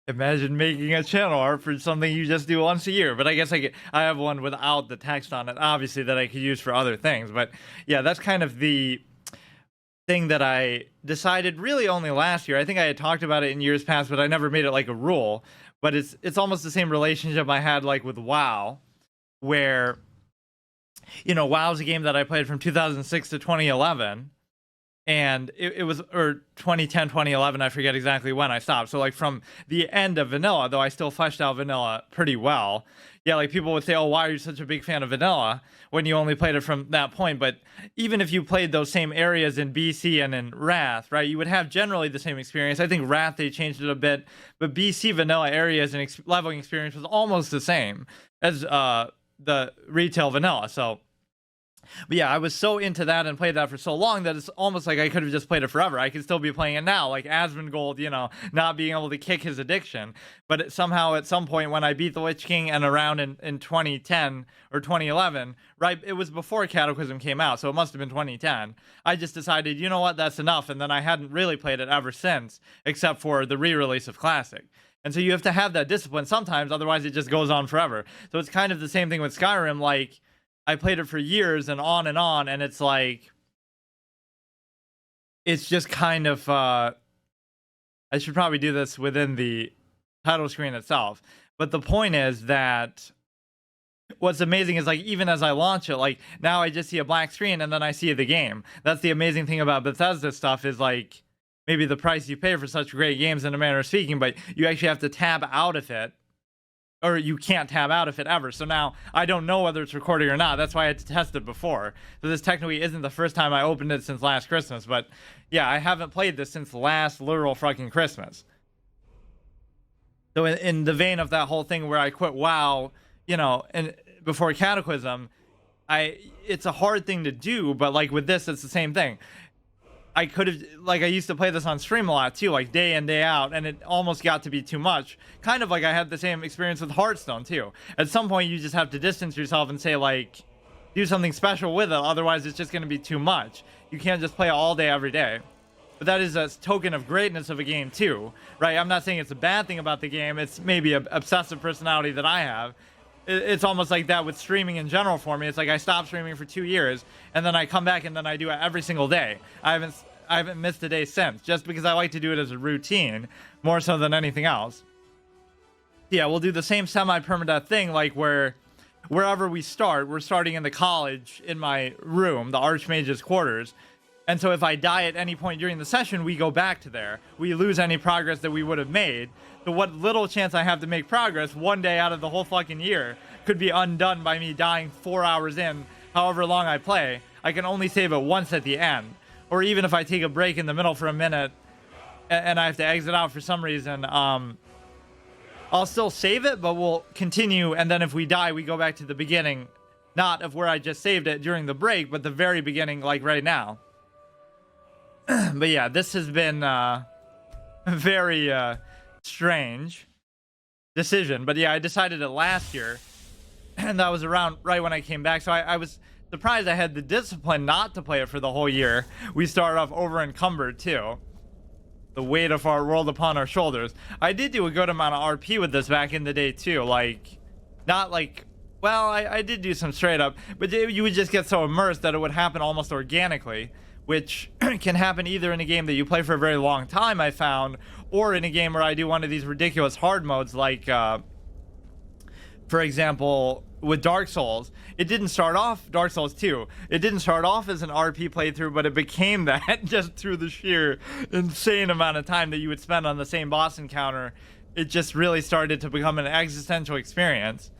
Imagine making a channel art for something you just do once a year. But I guess I have one without the text on it, obviously, that I could use for other things. But yeah, that's kind of the thing that I decided really only last year. I think I had talked about it in years past, but I never made it like a rule. But it's almost the same relationship I had like with WoW, where WoW's a game that I played from 2006 to 2011. And it was, or 2010, 2011, I forget exactly when I stopped. So like from the end of vanilla, though I still fleshed out vanilla pretty well. Yeah, like people would say, oh, why are you such a big fan of vanilla when you only played it from that point? But even if you played those same areas in BC and in Wrath, right, you would have generally the same experience. I think Wrath, they changed it a bit, but BC vanilla areas and leveling experience was almost the same as the retail vanilla. So but yeah, I was so into that and played that for so long that it's almost like I could have just played it forever. I could still be playing it now, like Asmongold, not being able to kick his addiction. But somehow at some point when I beat the Lich King and around in 2010 or 2011, right, it was before Cataclysm came out, so it must have been 2010, I just decided, you know what, that's enough. And then I hadn't really played it ever since, except for the re-release of Classic. And so you have to have that discipline sometimes, otherwise it just goes on forever. So it's kind of the same thing with Skyrim, like, I played it for years and on, and it's like, it's just kind of, I should probably do this within the title screen itself. But the point is that what's amazing is, like, even as I launch it, like, now I just see a black screen and then I see the game. That's the amazing thing about Bethesda stuff, is like, maybe the price you pay for such great games in a manner of speaking, but you actually have to tab out of it. Or you can't tab out of it ever. So now I don't know whether it's recording or not. That's why I had to test it before. So this technically isn't the first time I opened it since last Christmas. But yeah, I haven't played this since last literal fucking Christmas. So in the vein of that whole thing where I quit WoW, and before Cataclysm, it's a hard thing to do. But like with this, it's the same thing. I could have, like, I used to play this on stream a lot too, like day in, day out, and it almost got to be too much. Kind of like I had the same experience with Hearthstone too. At some point, you just have to distance yourself and say, like, do something special with it, otherwise it's just going to be too much. You can't just play it all day, every day. But that is a token of greatness of a game too, right? I'm not saying it's a bad thing about the game, it's maybe an obsessive personality that I have. It's almost like that with streaming in general for me. It's like I stopped streaming for 2 years, and then I come back and then I do it every single day. I haven't missed a day since, just because I like to do it as a routine more so than anything else. Yeah, we'll do the same semi-permadeath thing, like wherever we start, we're starting in the college in my room, the Archmage's quarters. And so if I die at any point during the session, we go back to there. We lose any progress that we would have made. So what little chance I have to make progress one day out of the whole fucking year could be undone by me dying 4 hours in, however long I play. I can only save it once at the end. Or even if I take a break in the middle for a minute and I have to exit out for some reason, I'll still save it, but we'll continue. And then if we die, we go back to the beginning, not of where I just saved it during the break, but the very beginning, like right now. But yeah, this has been a very strange decision. But yeah, I decided it last year, and that was around right when I came back. So I was surprised I had the discipline not to play it for the whole year. We started off over encumbered too. The weight of our world upon our shoulders. I did do a good amount of RP with this back in the day too. Like, not like, well, I did do some straight up, but you would just get so immersed that it would happen almost organically, which can happen either in a game that you play for a very long time, I found, or in a game where I do one of these ridiculous hard modes, like, for example, with Dark Souls. It didn't start off, Dark Souls 2, it didn't start off as an RP playthrough, but it became that just through the sheer insane amount of time that you would spend on the same boss encounter. It just really started to become an existential experience.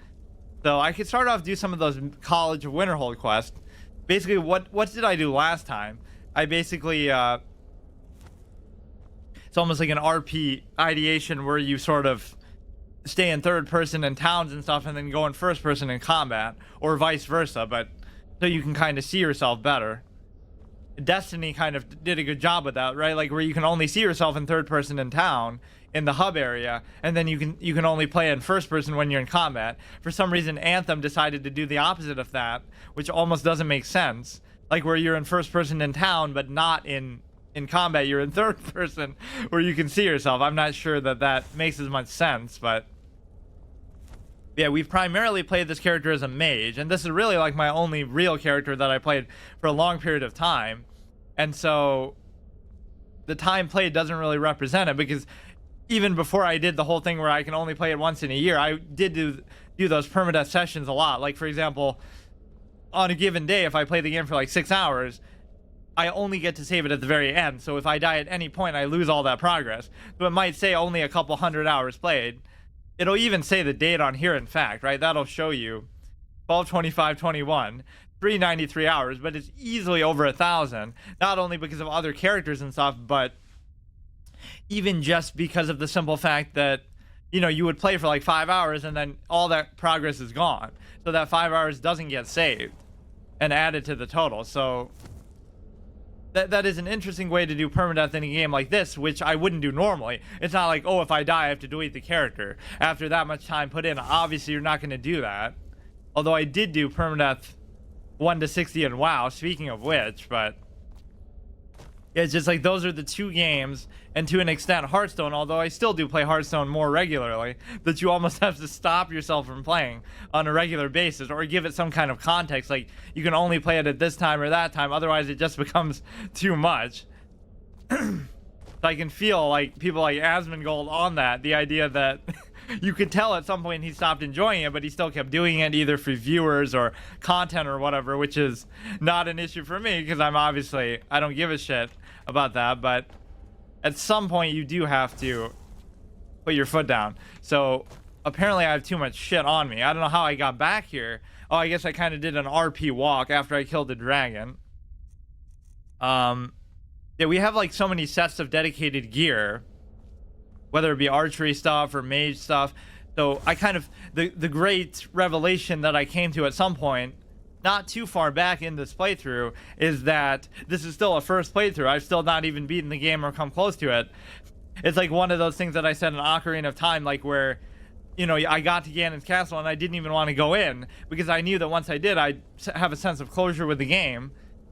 So I could start off, do some of those College of Winterhold quests. Basically, what did I do last time? I basically, it's almost like an RP ideation where you sort of stay in third person in towns and stuff and then go in first person in combat, or vice versa, but so you can kind of see yourself better. Destiny kind of did a good job with that, right? Like where you can only see yourself in third person in town, in the hub area, and then you can only play in first person when you're in combat. For some reason, Anthem decided to do the opposite of that, which almost doesn't make sense. Like where you're in first person in town, but not in in combat you're in third person where you can see yourself. I'm not sure that that makes as much sense, but yeah, we've primarily played this character as a mage, and this is really like my only real character that I played for a long period of time. And so the time played doesn't really represent it, because even before I did the whole thing where I can only play it once in a year, I did do those permadeath sessions a lot. Like, for example, on a given day, if I play the game for like 6 hours, I only get to save it at the very end. So if I die at any point, I lose all that progress. So it might say only a couple hundred hours played. It'll even say the date on here, in fact, right? That'll show you 12/25/21, 393 hours, but it's easily over 1,000. Not only because of other characters and stuff, but even just because of the simple fact that, you know, you would play for like 5 hours and then all that progress is gone. So that 5 hours doesn't get saved and added to the total. So that is an interesting way to do permadeath in a game like this, which I wouldn't do normally. It's not like, oh, if I die, I have to delete the character after that much time put in. Obviously, you're not going to do that. Although I did do permadeath 1 to 60 in WoW, speaking of which, but it's just like those are the two games, and to an extent Hearthstone, although I still do play Hearthstone more regularly, that you almost have to stop yourself from playing on a regular basis or give it some kind of context, like you can only play it at this time or that time, otherwise it just becomes too much. So I can feel like people like Asmongold on that, the idea that you could tell at some point he stopped enjoying it, but he still kept doing it either for viewers or content or whatever, which is not an issue for me because I don't give a shit about that. But at some point you do have to put your foot down. So apparently I have too much shit on me. I don't know how I got back here. Oh, I guess I kind of did an RP walk after I killed the dragon. Yeah, we have like so many sets of dedicated gear, whether it be archery stuff or mage stuff. So I kind of, the great revelation that I came to at some point, not too far back in this playthrough, is that this is still a first playthrough. I've still not even beaten the game or come close to it. It's like one of those things that I said in Ocarina of Time, like where, you know, I got to Ganon's castle and I didn't even want to go in because I knew that once I did, I'd have a sense of closure with the game.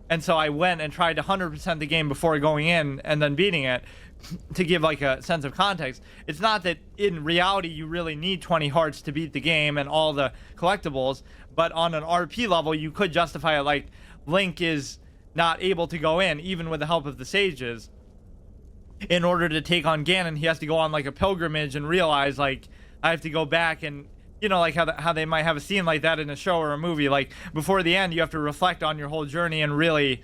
And so I went and tried to 100% the game before going in and then beating it to give like a sense of context. It's not that in reality you really need 20 hearts to beat the game and all the collectibles, but on an RP level you could justify it, like Link is not able to go in even with the help of the sages. In order to take on Ganon, he has to go on like a pilgrimage and realize like I have to go back and, you know, like how they might have a scene like that in a show or a movie, like before the end you have to reflect on your whole journey and really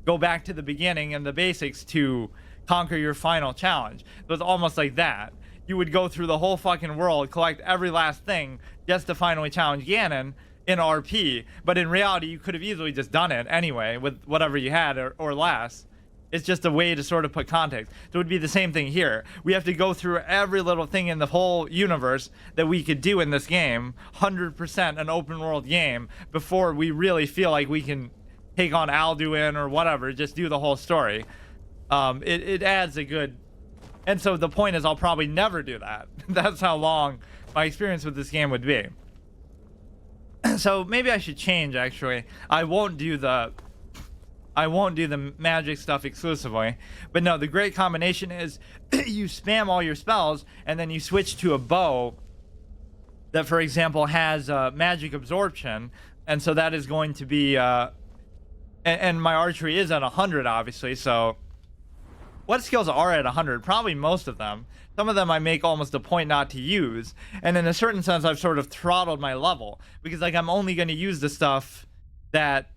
go back to the beginning and the basics to conquer your final challenge. So it's almost like that. You would go through the whole fucking world, collect every last thing just to finally challenge Ganon in RP, but in reality you could have easily just done it anyway with whatever you had or less. It's just a way to sort of put context. So it would be the same thing here. We have to go through every little thing in the whole universe that we could do in this game, 100% an open world game, before we really feel like we can take on Alduin or whatever, just do the whole story. It adds a good... And so the point is I'll probably never do that. That's how long my experience with this game would be. So maybe I should change, actually. I won't do the magic stuff exclusively, but no, the great combination is you spam all your spells and then you switch to a bow that, for example, has magic absorption, and so that is going to be and my archery is at 100 obviously. So what skills are at 100? Probably most of them. Some of them I make almost a point not to use, and in a certain sense I've sort of throttled my level, because like I'm only going to use the stuff that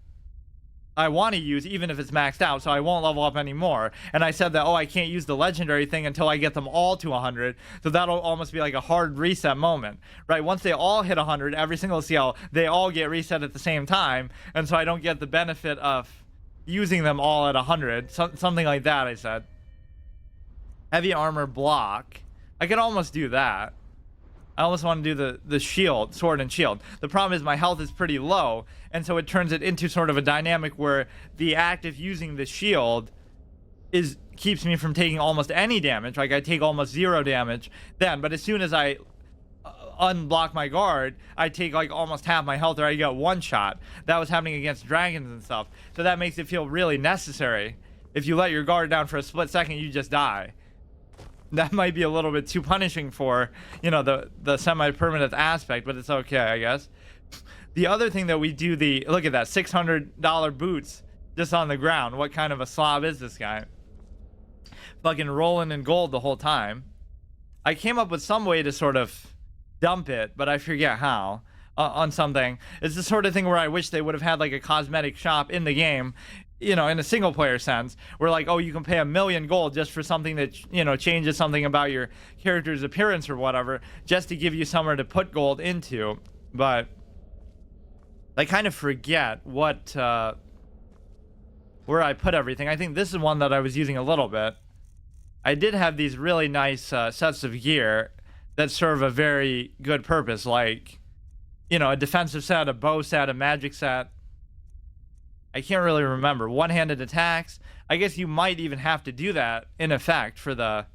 I want to use even if it's maxed out, so I won't level up anymore. And I said that, oh, I can't use the legendary thing until I get them all to 100, so that'll almost be like a hard reset moment, right? Once they all hit 100, every single CL, they all get reset at the same time, and so I don't get the benefit of using them all at 100, something like that. I said heavy armor block, I could almost do that. I almost want to do the shield, sword and shield. The problem is my health is pretty low, and so it turns it into sort of a dynamic where the act of using the shield keeps me from taking almost any damage. Like I take almost 0 damage then, but as soon as I unblock my guard, I take like almost half my health, or I get one shot. That was happening against dragons and stuff, so that makes it feel really necessary if you let your guard down for a split second, you just die. That might be a little bit too punishing for, you know, the semi-permanent aspect, but it's okay, I guess. The other thing that we do, look at that, $600 boots just on the ground. What kind of a slob is this guy? Fucking rolling in gold the whole time. I came up with some way to sort of dump it, but I forget how. On something. It's the sort of thing where I wish they would have had like a cosmetic shop in the game, you know, in a single player sense, where like, oh, you can pay $1 million gold just for something that, you know, changes something about your character's appearance or whatever, just to give you somewhere to put gold into. But I kind of forget what where I put everything. I think this is one that I was using a little bit. I did have these really nice sets of gear that serve a very good purpose, like, you know, a defensive set, a bow set, a magic set. I can't really remember. One-handed attacks. I guess you might even have to do that, in effect, for the...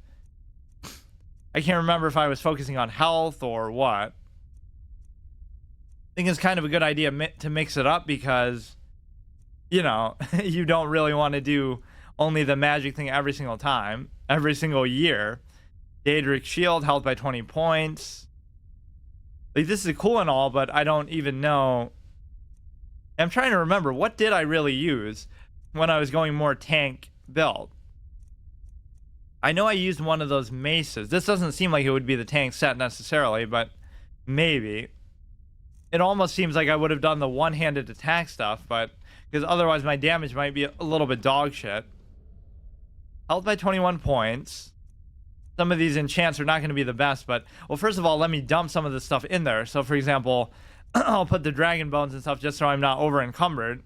I can't remember if I was focusing on health or what. I think it's kind of a good idea to mix it up because, you know, you don't really want to do only the magic thing every single time, every single year. Daedric Shield, health by 20 points. Like, this is cool and all, but I don't even know. I'm trying to remember, what did I really use when I was going more tank build? I know I used one of those maces. This doesn't seem like it would be the tank set necessarily, but maybe. It almost seems like I would have done the one-handed attack stuff, but because otherwise my damage might be a little bit dog shit. Health by 21 points. Some of these enchants are not going to be the best, but, well, first of all, let me dump some of this stuff in there. So, for example, I'll put the dragon bones and stuff just so I'm not over encumbered.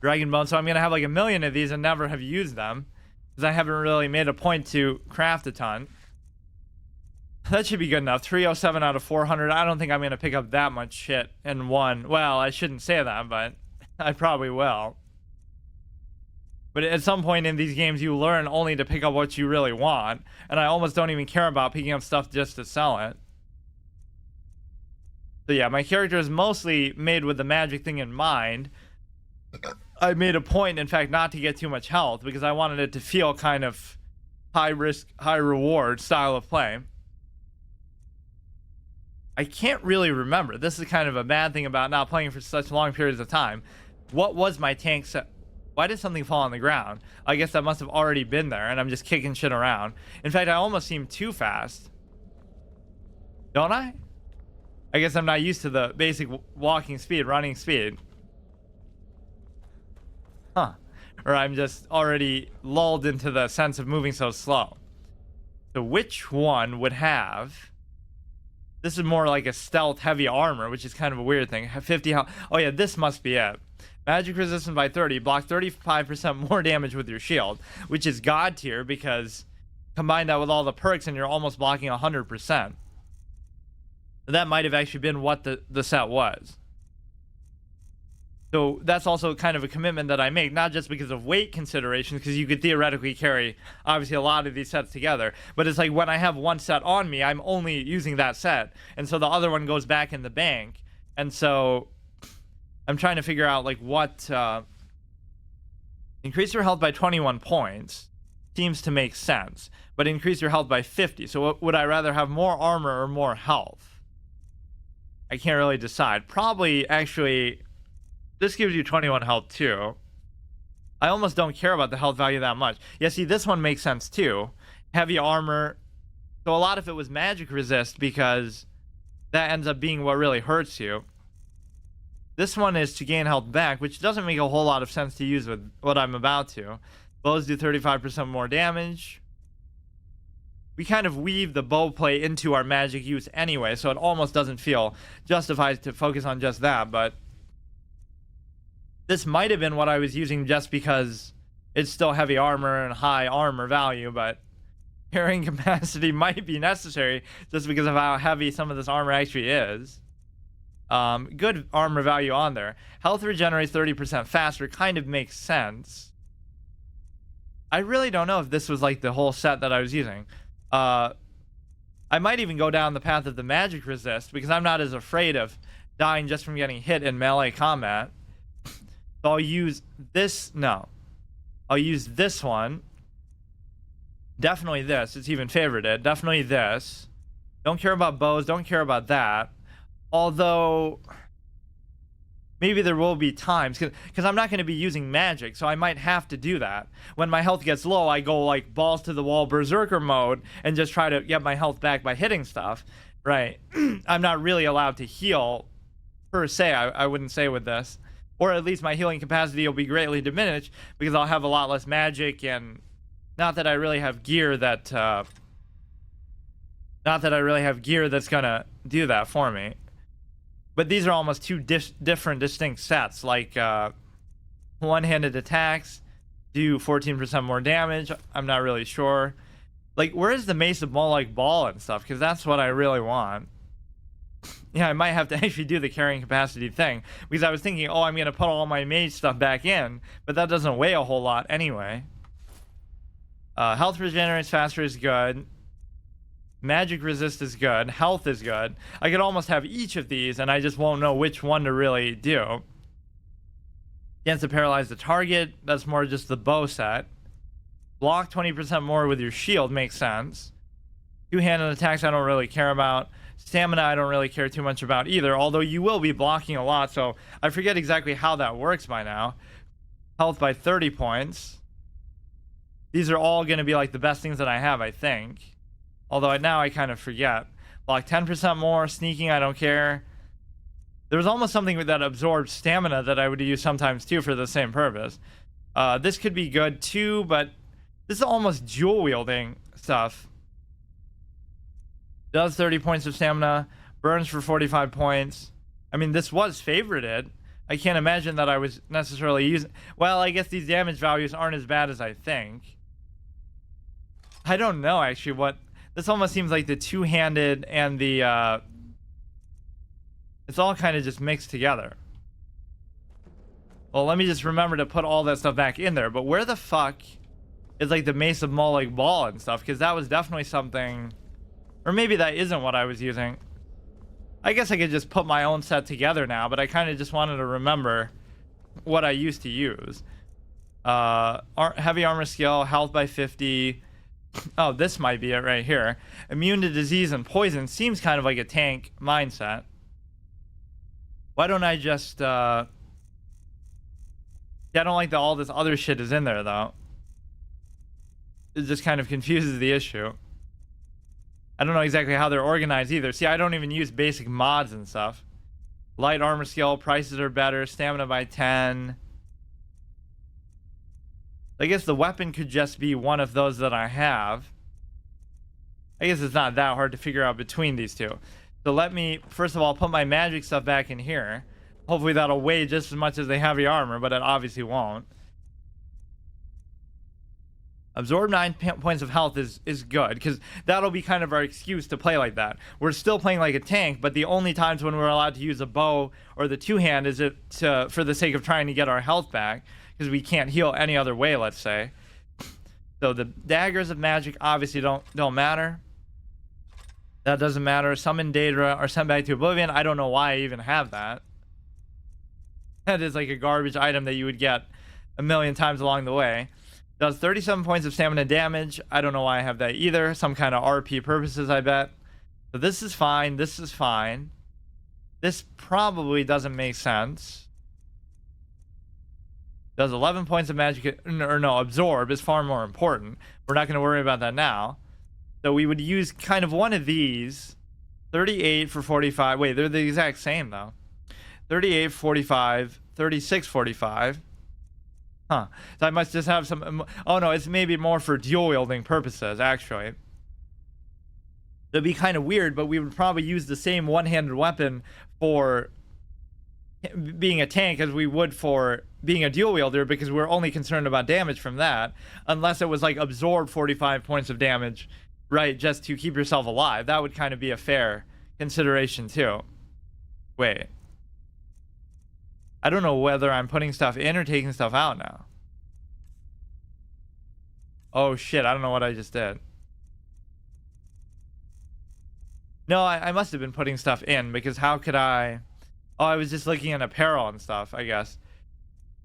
Dragon bones, so I'm going to have like 1 million of these and never have used them because I haven't really made a point to craft a ton. That should be good enough. 307 out of 400. I don't think I'm going to pick up that much shit in one. Well, I shouldn't say that, but I probably will. But at some point in these games, you learn only to pick up what you really want. And I almost don't even care about picking up stuff just to sell it. So yeah, my character is mostly made with the magic thing in mind. I made a point, in fact, not to get too much health because I wanted it to feel kind of high risk, high reward style of play. I can't really remember. This is kind of a bad thing about not playing for such long periods of time. What was my tank set? Why did something fall on the ground? I guess that must have already been there, and I'm just kicking shit around. In fact, I almost seem too fast. Don't I? I guess I'm not used to the basic walking speed, running speed. Huh. Or I'm just already lulled into the sense of moving so slow. So which one would have... This is more like a stealth heavy armor, which is kind of a weird thing. 50 health. Oh yeah, this must be it. Magic resistance by 30. Block 35% more damage with your shield, which is god tier because combine that with all the perks and you're almost blocking 100%. That might have actually been what the set was. So that's also kind of a commitment that I make, not just because of weight considerations, because you could theoretically carry, obviously, a lot of these sets together. But it's like when I have one set on me, I'm only using that set. And so the other one goes back in the bank. And so I'm trying to figure out, like, what... increase your health by 21 points seems to make sense. But increase your health by 50. So would I rather have more armor or more health? I can't really decide. Probably, actually... This gives you 21 health too. I almost don't care about the health value that much. Yeah, see, this one makes sense too. Heavy armor. So a lot of it was magic resist because that ends up being what really hurts you. This one is to gain health back, which doesn't make a whole lot of sense to use with what I'm about to. Bows do 35% more damage. We kind of weave the bow play into our magic use anyway, so it almost doesn't feel justified to focus on just that, but this might have been what I was using just because it's still heavy armor and high armor value, but carrying capacity might be necessary just because of how heavy some of this armor actually is. Good armor value on there. Health regenerates 30% faster, kind of makes sense. I really don't know if this was like the whole set that I was using. I might even go down the path of the magic resist because I'm not as afraid of dying just from getting hit in melee combat. So I'll use this. No. I'll use this one. Definitely this. It's even favorited. Definitely this. Don't care about bows. Don't care about that. Although maybe there will be times, because I'm not going to be using magic, so I might have to do that. When my health gets low, I go like balls to the wall berserker mode and just try to get my health back by hitting stuff. Right. I'm not really allowed to heal per se, I wouldn't say with this. Or at least my healing capacity will be greatly diminished because I'll have a lot less magic, and not that I really have gear that that's gonna do that for me. But these are almost two different distinct sets. Like one-handed attacks do 14% more damage. I'm not really sure. Like, where is the Mace of Moloch Ball and stuff? Because that's what I really want. Yeah, I might have to actually do the carrying capacity thing, because I was thinking, oh, I'm going to put all my mage stuff back in, but that doesn't weigh a whole lot anyway. Health regenerates faster is good. Magic resist is good. Health is good. I could almost have each of these, and I just won't know which one to really do. Chance to paralyze the target. That's more just the bow set. Block 20% more with your shield makes sense. Two-handed attacks I don't really care about. Stamina I don't really care too much about either, although you will be blocking a lot, so I forget exactly how that works by now. Health by 30 points. These are all going to be like the best things that I have, I think. Although now I kind of forget. Block 10% more. Sneaking I don't care. There was almost something with that absorbed stamina that I would use sometimes too for the same purpose. This could be good too, but this is almost dual wielding stuff. Does 30 points of stamina, burns for 45 points. I mean, this was favorited. I can't imagine that I was necessarily using... Well, I guess these damage values aren't as bad as I think. I don't know, actually, what... This almost seems like the two-handed and the... It's all kind of just mixed together. Well, let me just remember to put all that stuff back in there. But where the fuck is, like, the Mace of Moloch Ball and stuff? Because that was definitely something... Or maybe that isn't what I was using. I guess I could just put my own set together now, but I kind of just wanted to remember what I used to use. Heavy armor skill, health by 50. Oh, this might be it right here. Immune to disease and poison seems kind of like a tank mindset. Why don't I just... Yeah, I don't like that all this other shit is in there, though. It just kind of confuses the issue. I don't know exactly how they're organized either. See, I don't even use basic mods and stuff. Light armor skill, prices are better. Stamina by 10. I guess the weapon could just be one of those that I have. I guess it's not that hard to figure out between these two. So let me, first of all, put my magic stuff back in here. Hopefully that'll weigh just as much as the heavy armor, but it obviously won't. Absorb 9 points of health is good, because that'll be kind of our excuse to play like that. We're still playing like a tank, but the only times when we're allowed to use a bow or the two-hand is for the sake of trying to get our health back, because we can't heal any other way, let's say. So the daggers of magic obviously don't matter. That doesn't matter. Summon Daedra or sent back to oblivion. I don't know why I even have that. That is like a garbage item that you would get a million times along the way. Does 37 points of stamina damage. I don't know why I have that either. Some kind of RP purposes, I bet. So this is fine. This is fine. This probably doesn't make sense. Does 11 points of magic... Or no, absorb is far more important. We're not going to worry about that now. So we would use kind of one of these. 38 for 45. Wait, they're the exact same, though. 38 for 45. 36 45. Huh. So I must just have some... Oh, no, it's maybe more for dual-wielding purposes, actually. It'd be kind of weird, but we would probably use the same one-handed weapon for being a tank as we would for being a dual-wielder, because we're only concerned about damage from that. Unless it was, like, absorb 45 points of damage, right, just to keep yourself alive. That would kind of be a fair consideration, too. Wait. I don't know whether I'm putting stuff in or taking stuff out now. Oh shit, I don't know what I just did. No, I must have been putting stuff in, because how could I... Oh, I was just looking at apparel and stuff, I guess.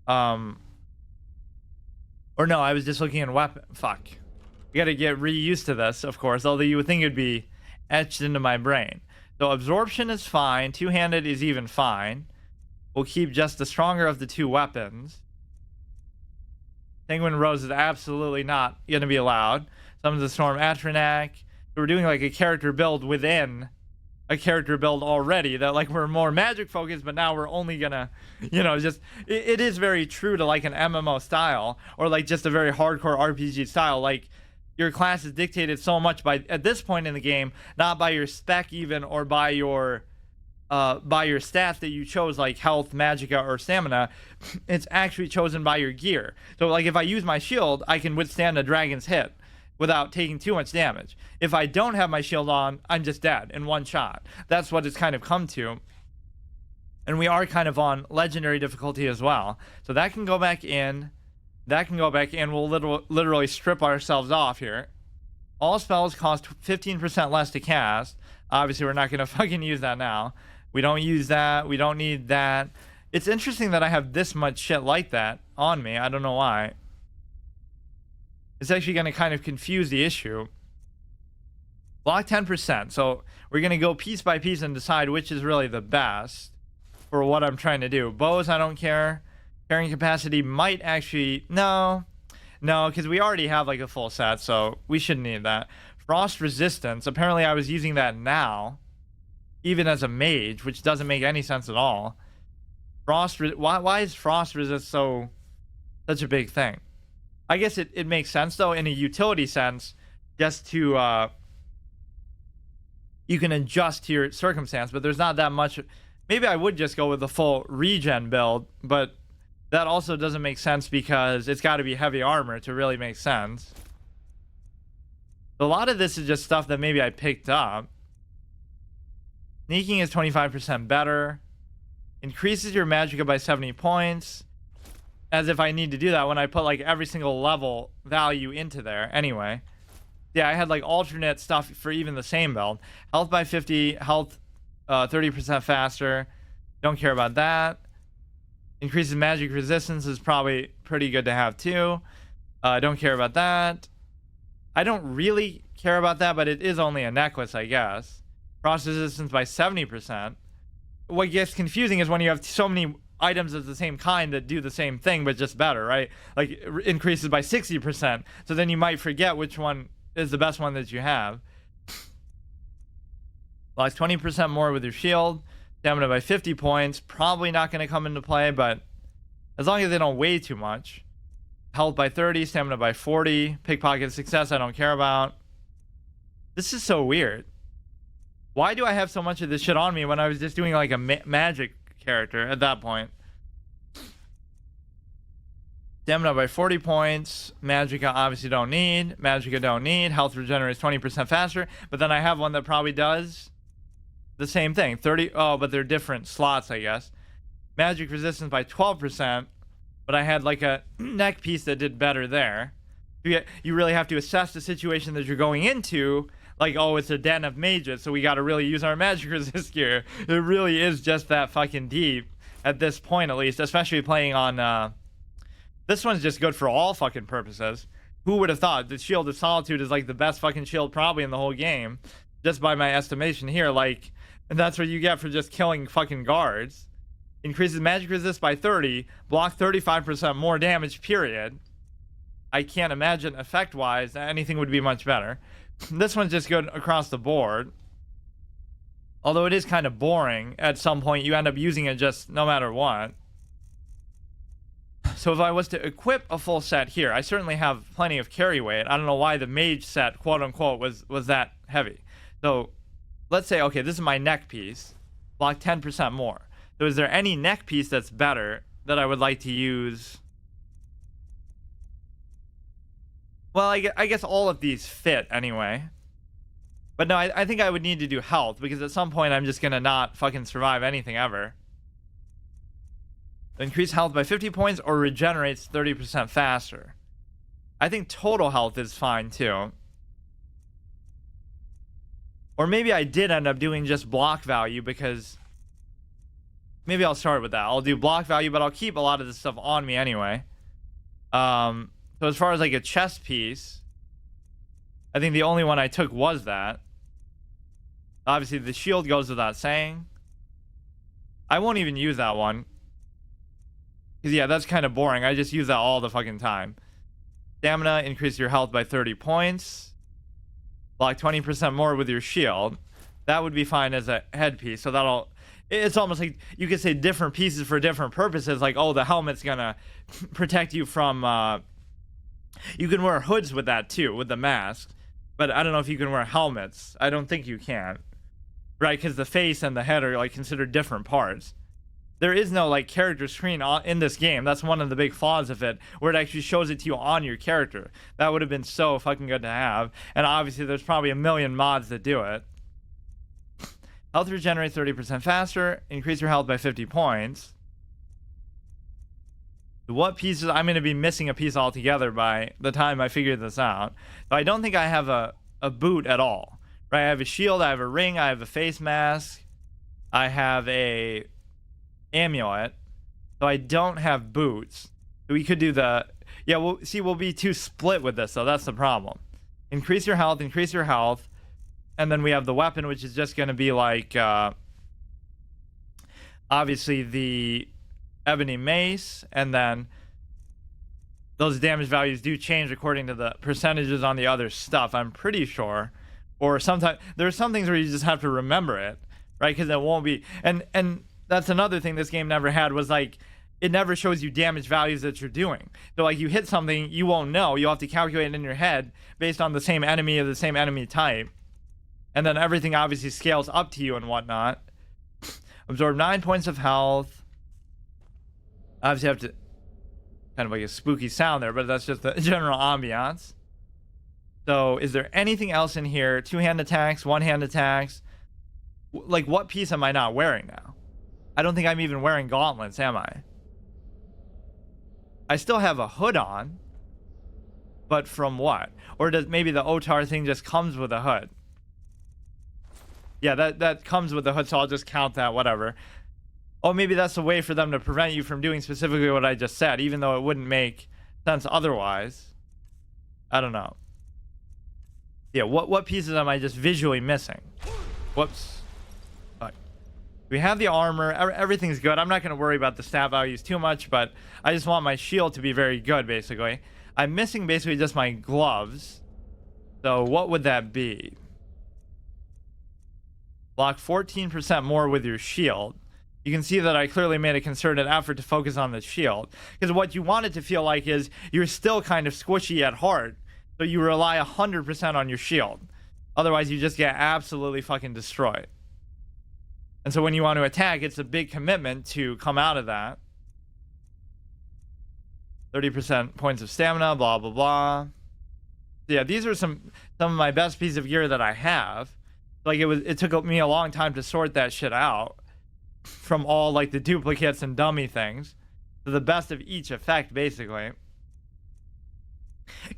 Or Or no, I was just looking at weapon. Fuck. You gotta get reused to this, of course, although you would think it'd be etched into my brain. So absorption is fine. Two-handed is even fine. We'll keep just the stronger of the two weapons. Penguin Rose is absolutely not going to be allowed. Summons the Storm Atronak. So we're doing like a character build within a character build already. That like we're more magic focused, but now we're only gonna, you know, just it is very true to like an MMO style or like just a very hardcore RPG style. Like your class is dictated so much by at this point in the game, not by your spec even or by your stats that you chose, like health, magicka, or stamina. It's actually chosen by your gear. So like if I use my shield, I can withstand a dragon's hit without taking too much damage. If I don't have my shield on, I'm just dead in one shot. That's what it's kind of come to. And we are kind of on legendary difficulty as well. So that can go back in. That can go back in. We'll literally strip ourselves off here. All spells cost 15% less to cast. Obviously, we're not going to fucking use that now. We don't use that. We don't need that. It's interesting that I have this much shit like that on me. I don't know why. It's actually going to kind of confuse the issue. Block 10%. So we're going to go piece by piece and decide which is really the best for what I'm trying to do. Bows, I don't care. Carrying capacity might actually... No, because we already have like a full set, so we shouldn't need that. Frost resistance. Apparently I was using that now, even as a mage, which doesn't make any sense at all. Why is frost resist such a big thing? I guess it makes sense though in a utility sense, just to you can adjust to your circumstance, but there's not that much. Maybe I would just go with the full regen build, but that also doesn't make sense because it's got to be heavy armor to really make sense. A lot of this is just stuff that maybe I picked up. Sneaking is 25% better. Increases your magicka by 70 points. As if I need to do that when I put like every single level value into there. Anyway. Yeah, I had like alternate stuff for even the same build. Health by 50. Health 30% faster. Don't care about that. Increases magic resistance is probably pretty good to have too. Don't care about that. I don't really care about that, but it is only a necklace, I guess. Frost resistance by 70%. What gets confusing is when you have so many items of the same kind that do the same thing, but just better, right? Like, it increases by 60%. So then you might forget which one is the best one that you have. Blocks 20% more with your shield. Stamina by 50 points. Probably not going to come into play, but as long as they don't weigh too much. Health by 30, stamina by 40. Pickpocket success, I don't care about. This is so weird. Why do I have so much of this shit on me when I was just doing like a magic character at that point? Stamina by 40 points. Magicka obviously don't need. Magicka don't need. Health regenerates 20% faster. But then I have one that probably does the same thing. 30. Oh, but they're different slots, I guess. Magic resistance by 12%. But I had like a neck piece that did better there. You really have to assess the situation that you're going into. Like, oh, it's a den of mages, so we got to really use our magic resist gear. It really is just that fucking deep at this point, at least. Especially playing on... This one's just good for all fucking purposes. Who would have thought? The Shield of Solitude is like the best fucking shield probably in the whole game. Just by my estimation here. Like, and that's what you get for just killing fucking guards. Increases magic resist by 30. Block 35% more damage, period. I can't imagine effect-wise anything would be much better. This one's just good across the board. Although it is kind of boring. At some point, you end up using it just no matter what. So if I was to equip a full set here, I certainly have plenty of carry weight. I don't know why the mage set, quote-unquote, was that heavy. So let's say, okay, this is my neck piece. Block 10% more. So is there any neck piece that's better that I would like to use? Well, I guess all of these fit anyway. But no, I think I would need to do health, because at some point I'm just going to not fucking survive anything ever. Increase health by 50 points or regenerates 30% faster. I think total health is fine too. Or maybe I did end up doing just block value, because... Maybe I'll start with that. I'll do block value, but I'll keep a lot of this stuff on me anyway. So as far as like a chest piece, I think the only one I took was that. Obviously, the shield goes without saying. I won't even use that one. Because, yeah, that's kind of boring. I just use that all the fucking time. Stamina, increase your health by 30 points. Block 20% more with your shield. That would be fine as a headpiece. So that'll... It's almost like you could say different pieces for different purposes. Like, oh, the helmet's gonna protect you from... You can wear hoods with that, too, with the mask. But I don't know if you can wear helmets. I don't think you can. Right, because the face and the head are, like, considered different parts. There is no, like, character screen in this game. That's one of the big flaws of it, where it actually shows it to you on your character. That would have been so fucking good to have. And obviously, there's probably a million mods that do it. Health regenerates 30% faster. Increase your health by 50 points. What pieces? I'm going to be missing a piece altogether by the time I figure this out. So I don't think I have a boot at all. Right, I have a shield, I have a ring, I have a face mask, I have a amulet. So I don't have boots. So we could do the... Yeah, we'll be too split with this, so that's the problem. Increase your health, and then we have the weapon, which is just going to be like... obviously, the ebony mace, and then... Those damage values do change according to the percentages on the other stuff, I'm pretty sure. Or sometimes there's some things where you just have to remember it, right? Because it won't be, and that's another thing this game never had, was like it never shows you damage values that you're doing. So like you hit something, you won't know. You'll have to calculate it in your head based on the same enemy or the same enemy type, and then everything obviously scales up to you and whatnot. Absorb 9 points of health. Obviously, have to kind of like a spooky sound there, but that's just the general ambiance. So, is there anything else in here? Two-hand attacks, one-hand attacks. Like, what piece am I not wearing now? I don't think I'm even wearing gauntlets, am I? I still have a hood on. But from what? Or does maybe the Otar thing just comes with a hood? Yeah, that comes with the hood, so I'll just count that, whatever. Oh, maybe that's a way for them to prevent you from doing specifically what I just said, even though it wouldn't make sense otherwise. I don't know. Yeah, what pieces am I just visually missing? Whoops. Right. We have the armor. Everything's good. I'm not going to worry about the stat values too much, but I just want my shield to be very good, basically. I'm missing basically just my gloves. So what would that be? Block 14% more with your shield. You can see that I clearly made a concerted effort to focus on the shield. Because what you want it to feel like is you're still kind of squishy at heart. So you rely 100% on your shield. Otherwise, you just get absolutely fucking destroyed. And so when you want to attack, it's a big commitment to come out of that. 30% points of stamina, blah, blah, blah. So yeah, these are some of my best pieces of gear that I have. Like, it took me a long time to sort that shit out. From all, like, the duplicates and dummy things. To the best of each effect, basically.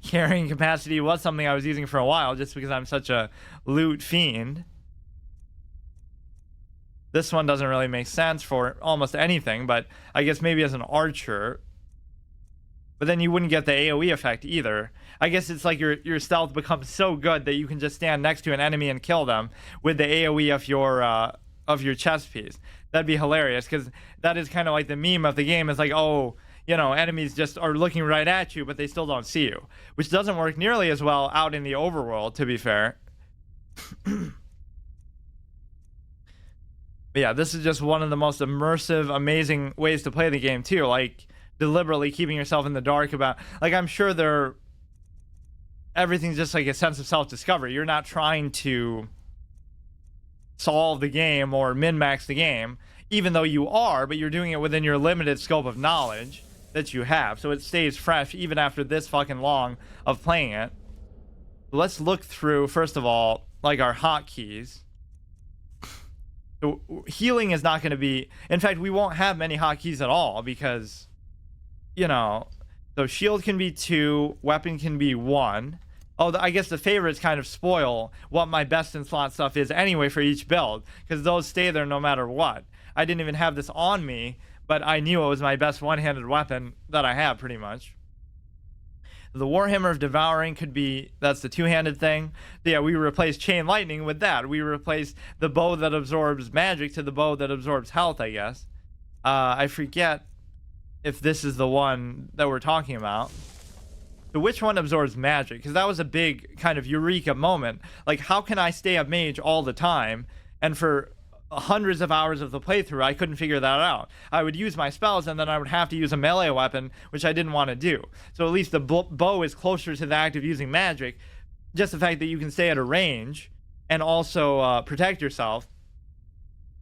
Carrying capacity was something I was using for a while just because I'm such a loot fiend. This one doesn't really make sense for almost anything, but I guess maybe as an archer. But then you wouldn't get the AoE effect either. I guess it's like your stealth becomes so good that you can just stand next to an enemy and kill them with the AoE of your chest piece. That'd be hilarious, because that is kind of like the meme of the game. It's like, oh, you know, enemies just are looking right at you, but they still don't see you. Which doesn't work nearly as well out in the overworld, to be fair. But yeah, this is just one of the most immersive, amazing ways to play the game, too. Like, deliberately keeping yourself in the dark about... Like, I'm sure everything's just like a sense of self-discovery. You're not trying to solve the game or min-max the game, even though you are, but you're doing it within your limited scope of knowledge that you have, so it stays fresh even after this fucking long of playing it. Let's look through, first of all, like our hotkeys. So healing is not going to be... In fact, we won't have many hotkeys at all, because, you know... So shield can be 2, weapon can be 1. Oh, I guess the favorites kind of spoil what my best in slot stuff is anyway for each build, because those stay there no matter what. I didn't even have this on me, but I knew it was my best one-handed weapon that I have, pretty much. The Warhammer of Devouring could be, that's the two-handed thing. Yeah, we replaced Chain Lightning with that. We replaced the bow that absorbs magic to the bow that absorbs health, I guess. I forget if this is the one that we're talking about. So which one absorbs magic? Because that was a big kind of eureka moment. Like, how can I stay a mage all the time? And for hundreds of hours of the playthrough, I couldn't figure that out. I would use my spells, and then I would have to use a melee weapon, which I didn't want to do. So at least the bow is closer to the act of using magic. Just the fact that you can stay at a range and also protect yourself.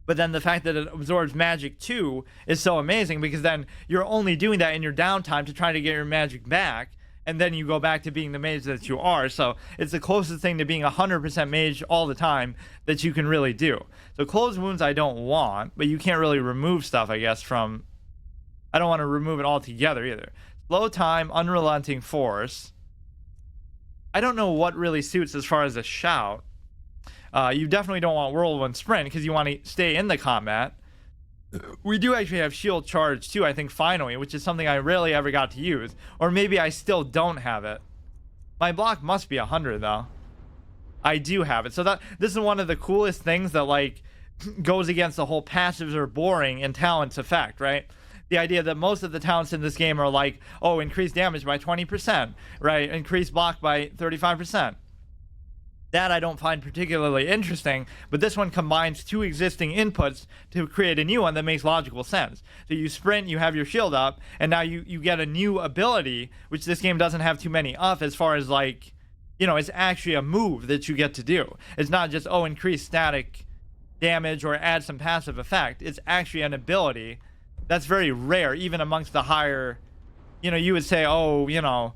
But then the fact that it absorbs magic too is so amazing, because then you're only doing that in your downtime to try to get your magic back, and then you go back to being the mage that you are. So it's the closest thing to being 100% mage all the time that you can really do. So closed wounds I don't want, but you can't really remove stuff, I guess, from... I don't want to remove it altogether either. Slow time, unrelenting force. I don't know what really suits as far as a shout. You definitely don't want whirlwind sprint, because you want to stay in the combat. We do actually have shield charge too, I think, finally, which is something I rarely ever got to use. Or maybe I still don't have it. My block must be 100 though. I do have it. So this is one of the coolest things that like goes against the whole passives are boring in talents effect, right? The idea that most of the talents in this game are like, oh, increase damage by 20%, right? Increase block by 35%. That I don't find particularly interesting, but this one combines two existing inputs to create a new one that makes logical sense. So you sprint, you have your shield up, and now you get a new ability, which this game doesn't have too many of, as far as like, you know, it's actually a move that you get to do. It's not just, oh, increase static damage or add some passive effect. It's actually an ability that's very rare, even amongst the higher, you know, you would say, oh, you know,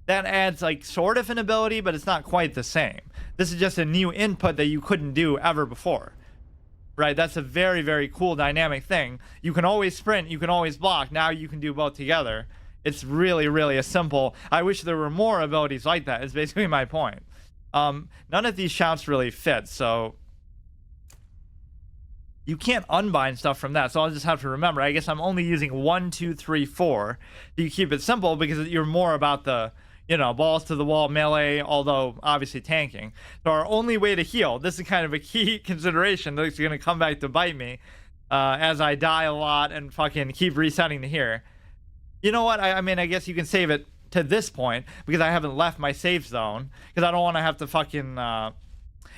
that adds like sort of an ability, but it's not quite the same. This is just a new input that you couldn't do ever before, right? That's a very, very cool dynamic thing. You can always sprint, you can always block. Now you can do both together. It's really, really a simple. I wish there were more abilities like that, is basically my point. None of these shouts really fit, so you can't unbind stuff from that. So I'll just have to remember, I guess I'm only using 1, 2, 3, 4. You keep it simple because you're more about the, you know, balls to the wall melee, although obviously tanking. So our only way to heal, this is kind of a key consideration that's going to come back to bite me as I die a lot and fucking keep resetting to here. You know what? I mean, I guess you can save it to this point because I haven't left my safe zone, because I don't want to have to fucking,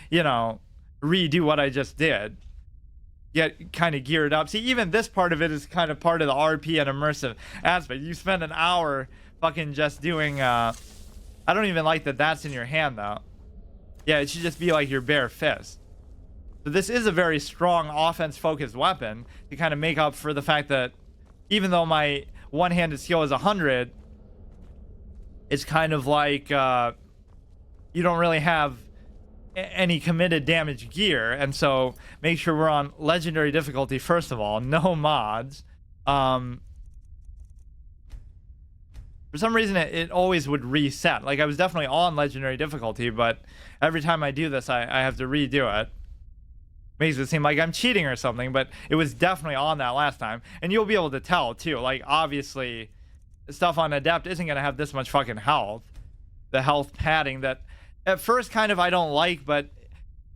you know, redo what I just did. Get kind of geared up. See, even this part of it is kind of part of the RP and immersive aspect. You spend an hour fucking just doing, I don't even like that that's in your hand though. Yeah, it should just be like your bare fist. So this is a very strong offense focused weapon to kind of make up for the fact that even though my one-handed skill is 100, it's kind of like you don't really have any committed damage gear, and so make sure we're on legendary difficulty first of all, no mods. For some reason it always would reset. Like I was definitely on legendary difficulty, but every time I do this I have to redo it. Makes it seem like I'm cheating or something, but it was definitely on that last time, and you'll be able to tell too. Like obviously stuff on adept isn't gonna have this much fucking health, the health padding that at first kind of I don't like, but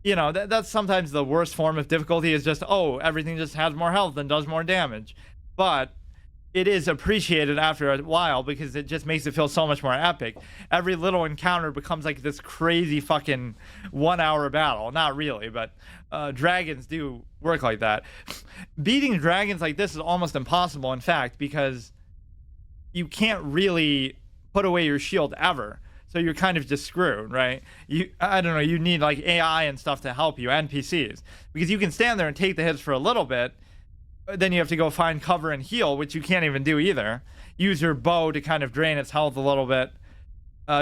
you know, that's sometimes the worst form of difficulty, is just, oh, everything just has more health and does more damage. But it is appreciated after a while because it just makes it feel so much more epic. Every little encounter becomes like this crazy fucking 1 hour battle. Not really, but dragons do work like that. Beating dragons like this is almost impossible, in fact, because you can't really put away your shield ever. So you're kind of just screwed, right? I don't know, you need like AI and stuff to help you, NPCs. Because you can stand there and take the hits for a little bit, but then you have to go find cover and heal, which you can't even do either. Use your bow to kind of drain its health a little bit.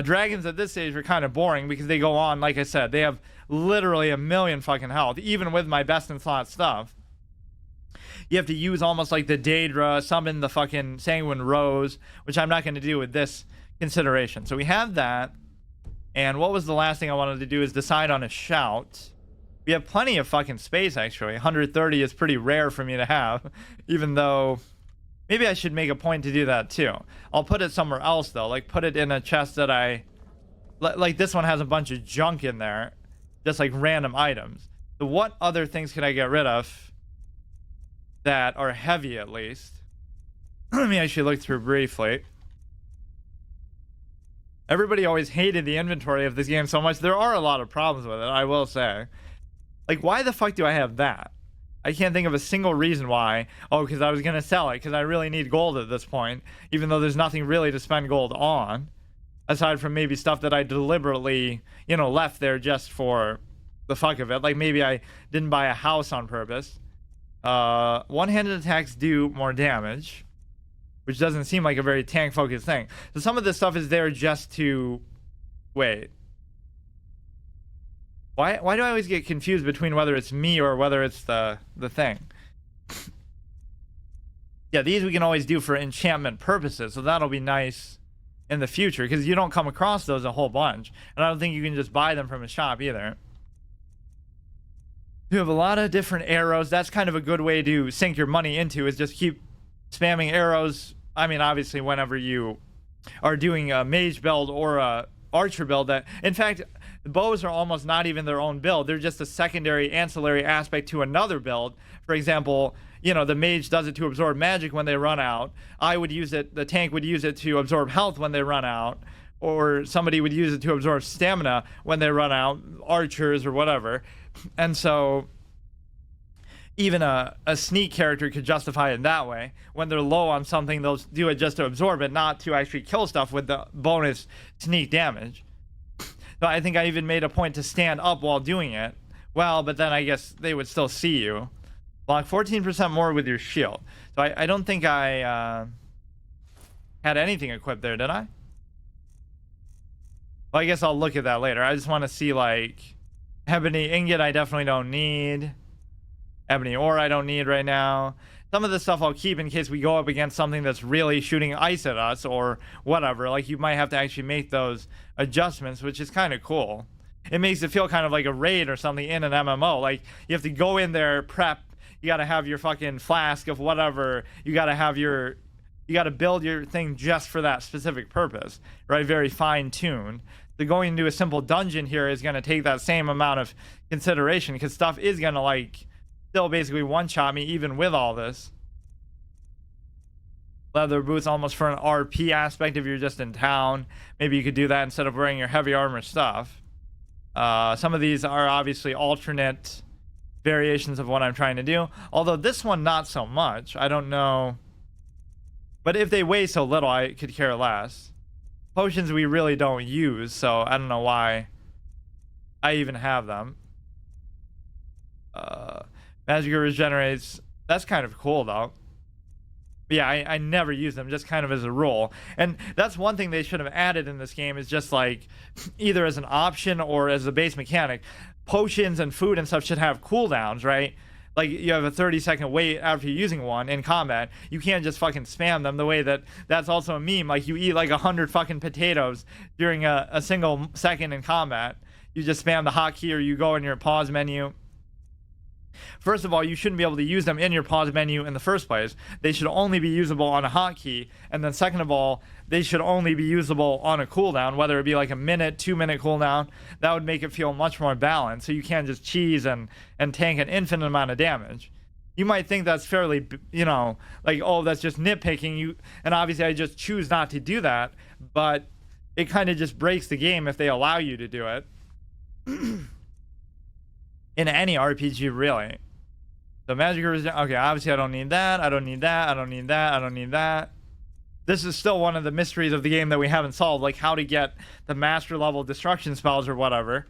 Dragons at this stage are kind of boring because they go on, like I said, they have literally a million fucking health, even with my best in slot stuff. You have to use almost like the Daedra, summon the fucking Sanguine Rose, which I'm not going to do with this consideration. So we have that, and what was the last thing I wanted to do is decide on a shout. We have plenty of fucking space, actually. 130 is pretty rare for me to have, even though Maybe I should make a point to do that too. I'll put it somewhere else though, like put it in a chest that like this one has a bunch of junk in there, just like random items. So what other things can I get rid of that are heavy at least? Let me actually look through briefly. Everybody always hated the inventory of this game so much. There are a lot of problems with it, I will say. Like, why the fuck do I have that? I can't think of a single reason why. Oh, because I was going to sell it, because I really need gold at this point, even though there's nothing really to spend gold on, aside from maybe stuff that I deliberately, you know, left there just for the fuck of it. Like, maybe I didn't buy a house on purpose. One-handed attacks do more damage, which doesn't seem like a very tank-focused thing. So some of this stuff is there just to... Wait. Why do I always get confused between whether it's me or whether it's the thing? Yeah, these we can always do for enchantment purposes, so that'll be nice in the future, because you don't come across those a whole bunch. And I don't think you can just buy them from a shop either. You have a lot of different arrows. That's kind of a good way to sink your money into, is just keep spamming arrows. I mean, obviously, whenever you are doing a mage build or a archer build, that, in fact, the bows are almost not even their own build. They're just a secondary, ancillary aspect to another build. For example, you know, the mage does it to absorb magic when they run out. I would use it, the tank would use it to absorb health when they run out. Or somebody would use it to absorb stamina when they run out, archers or whatever. And so even a sneak character could justify it that way. When they're low on something, they'll do it just to absorb it, not to actually kill stuff with the bonus sneak damage. So I think I even made a point to stand up while doing it. Well, but then I guess they would still see you. Block 14% more with your shield. So I don't think I had anything equipped there, did I? Well, I guess I'll look at that later. I just want to see, like, ebony ingot I definitely don't need. Ebony ore I don't need right now. Some of this stuff I'll keep in case we go up against something that's really shooting ice at us or whatever. Like, you might have to actually make those adjustments, which is kind of cool. It makes it feel kind of like a raid or something in an MMO. Like, you have to go in there, prep. You got to have your fucking flask of whatever. You got to have your... You got to build your thing just for that specific purpose, right? Very fine-tuned. So going into a simple dungeon here is going to take that same amount of consideration, because stuff is going to, like, still basically one-shot me even with all this. Leather boots almost for an RP aspect if you're just in town. Maybe you could do that instead of wearing your heavy armor stuff. Some of these are obviously alternate variations of what I'm trying to do. Although this one, not so much. I don't know. But if they weigh so little, I could care less. Potions we really don't use, so I don't know why I even have them. Magic regenerates. That's kind of cool, though. But yeah, I never use them, just kind of as a rule. And that's one thing they should have added in this game, is just like either as an option or as a base mechanic. Potions and food and stuff should have cooldowns, right? Like, you have a 30-second wait after using one in combat. You can't just fucking spam them the way that's also a meme. Like, you eat like 100 fucking potatoes during a single second in combat. You just spam the hotkey, or you go in your pause menu. First of all, you shouldn't be able to use them in your pause menu in the first place. They should only be usable on a hotkey. And then second of all, they should only be usable on a cooldown, whether it be like a minute, 2-minute cooldown. That would make it feel much more balanced. So you can't just cheese and tank an infinite amount of damage. You might think that's fairly, you know, like, oh, that's just nitpicking. And obviously I just choose not to do that. But it kind of just breaks the game if they allow you to do it. In any RPG, really. So magic resistance. Okay, obviously I don't need that. I don't need that. I don't need that. I don't need that. This is still one of the mysteries of the game that we haven't solved, like how to get the master level destruction spells or whatever.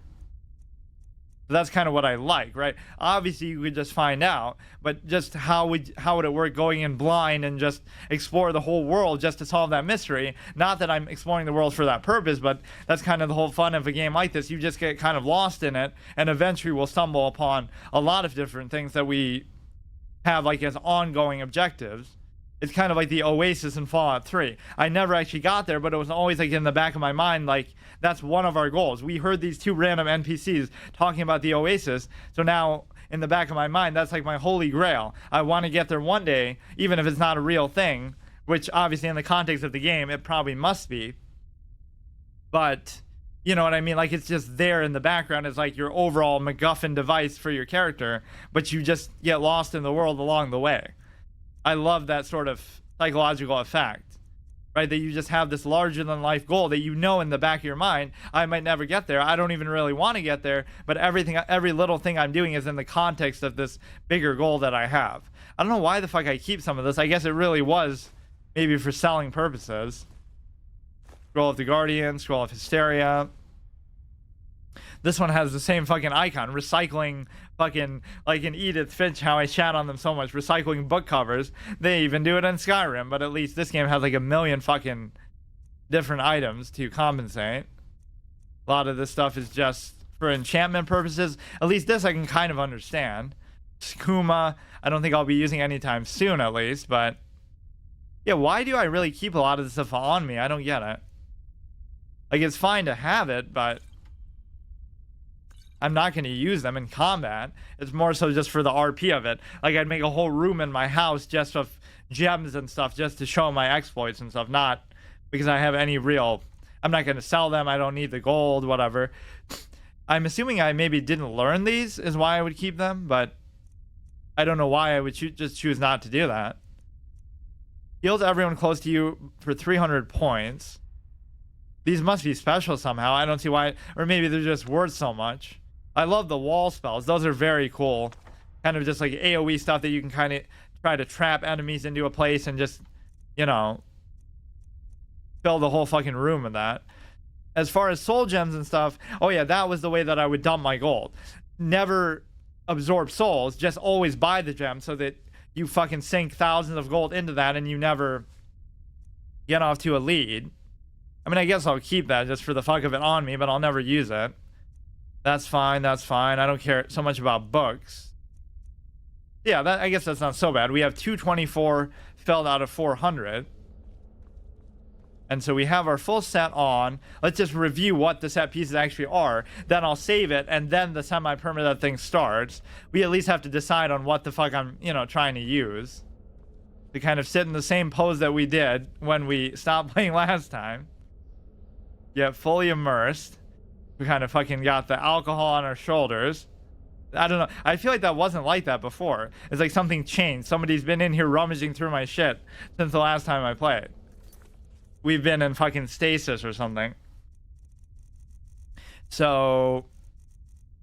So that's kind of what I like, right? Obviously you could just find out, but just how would it work going in blind and just explore the whole world just to solve that mystery? Not that I'm exploring the world for that purpose, but that's kind of the whole fun of a game like this. You just get kind of lost in it, and eventually we'll stumble upon a lot of different things that we have like as ongoing objectives. It's kind of like the Oasis in Fallout 3. I never actually got there, but it was always like in the back of my mind, like that's one of our goals. We heard these two random NPCs talking about the Oasis, so now in the back of my mind, that's like my holy grail. I want to get there one day, even if it's not a real thing, which obviously in the context of the game, it probably must be. But you know what I mean? Like it's just there in the background. It's like your overall MacGuffin device for your character, but you just get lost in the world along the way. I love that sort of psychological effect, right? That you just have this larger than life goal that you know in the back of your mind, I might never get there. I don't even really want to get there, but every little thing I'm doing is in the context of this bigger goal that I have. I don't know why the fuck I keep some of this. I guess it really was maybe for selling purposes. Scroll of the Guardian, Scroll of Hysteria. This one has the same fucking icon, recycling fucking, like in Edith Finch, how I chat on them so much, recycling book covers. They even do it in Skyrim, but at least this game has like a million fucking different items to compensate. A lot of this stuff is just for enchantment purposes. At least this I can kind of understand. Skooma, I don't think I'll be using anytime soon at least, but yeah, why do I really keep a lot of this stuff on me? I don't get it. Like, it's fine to have it, but I'm not going to use them in combat. It's more so just for the RP of it. Like, I'd make a whole room in my house just of gems and stuff just to show my exploits and stuff. Not because I have any real... I'm not going to sell them. I don't need the gold, whatever. I'm assuming I maybe didn't learn these is why I would keep them, but I don't know why I would just choose not to do that. Heals everyone close to you for 300 points. These must be special somehow. I don't see why. Or maybe they're just worth so much. I love the wall spells. Those are very cool. Kind of just like AoE stuff that you can kind of try to trap enemies into a place and just, you know, fill the whole fucking room with that. As far as soul gems and stuff, oh yeah, that was the way that I would dump my gold. Never absorb souls, just always buy the gem so that you fucking sink thousands of gold into that and you never get off to a lead. I mean, I guess I'll keep that just for the fuck of it on me, but I'll never use it. That's fine, that's fine. I don't care so much about books. Yeah, I guess that's not so bad. We have 224 filled out of 400. And so we have our full set on. Let's just review what the set pieces actually are. Then I'll save it, and then the semi-permadeath thing starts. We at least have to decide on what the fuck I'm, you know, trying to use. To kind of sit in the same pose that we did when we stopped playing last time. Get fully immersed. We kind of fucking got the alcohol on our shoulders. I don't know. I feel like that wasn't like that before. It's like something changed. Somebody's been in here rummaging through my shit since the last time I played. We've been in fucking stasis or something. So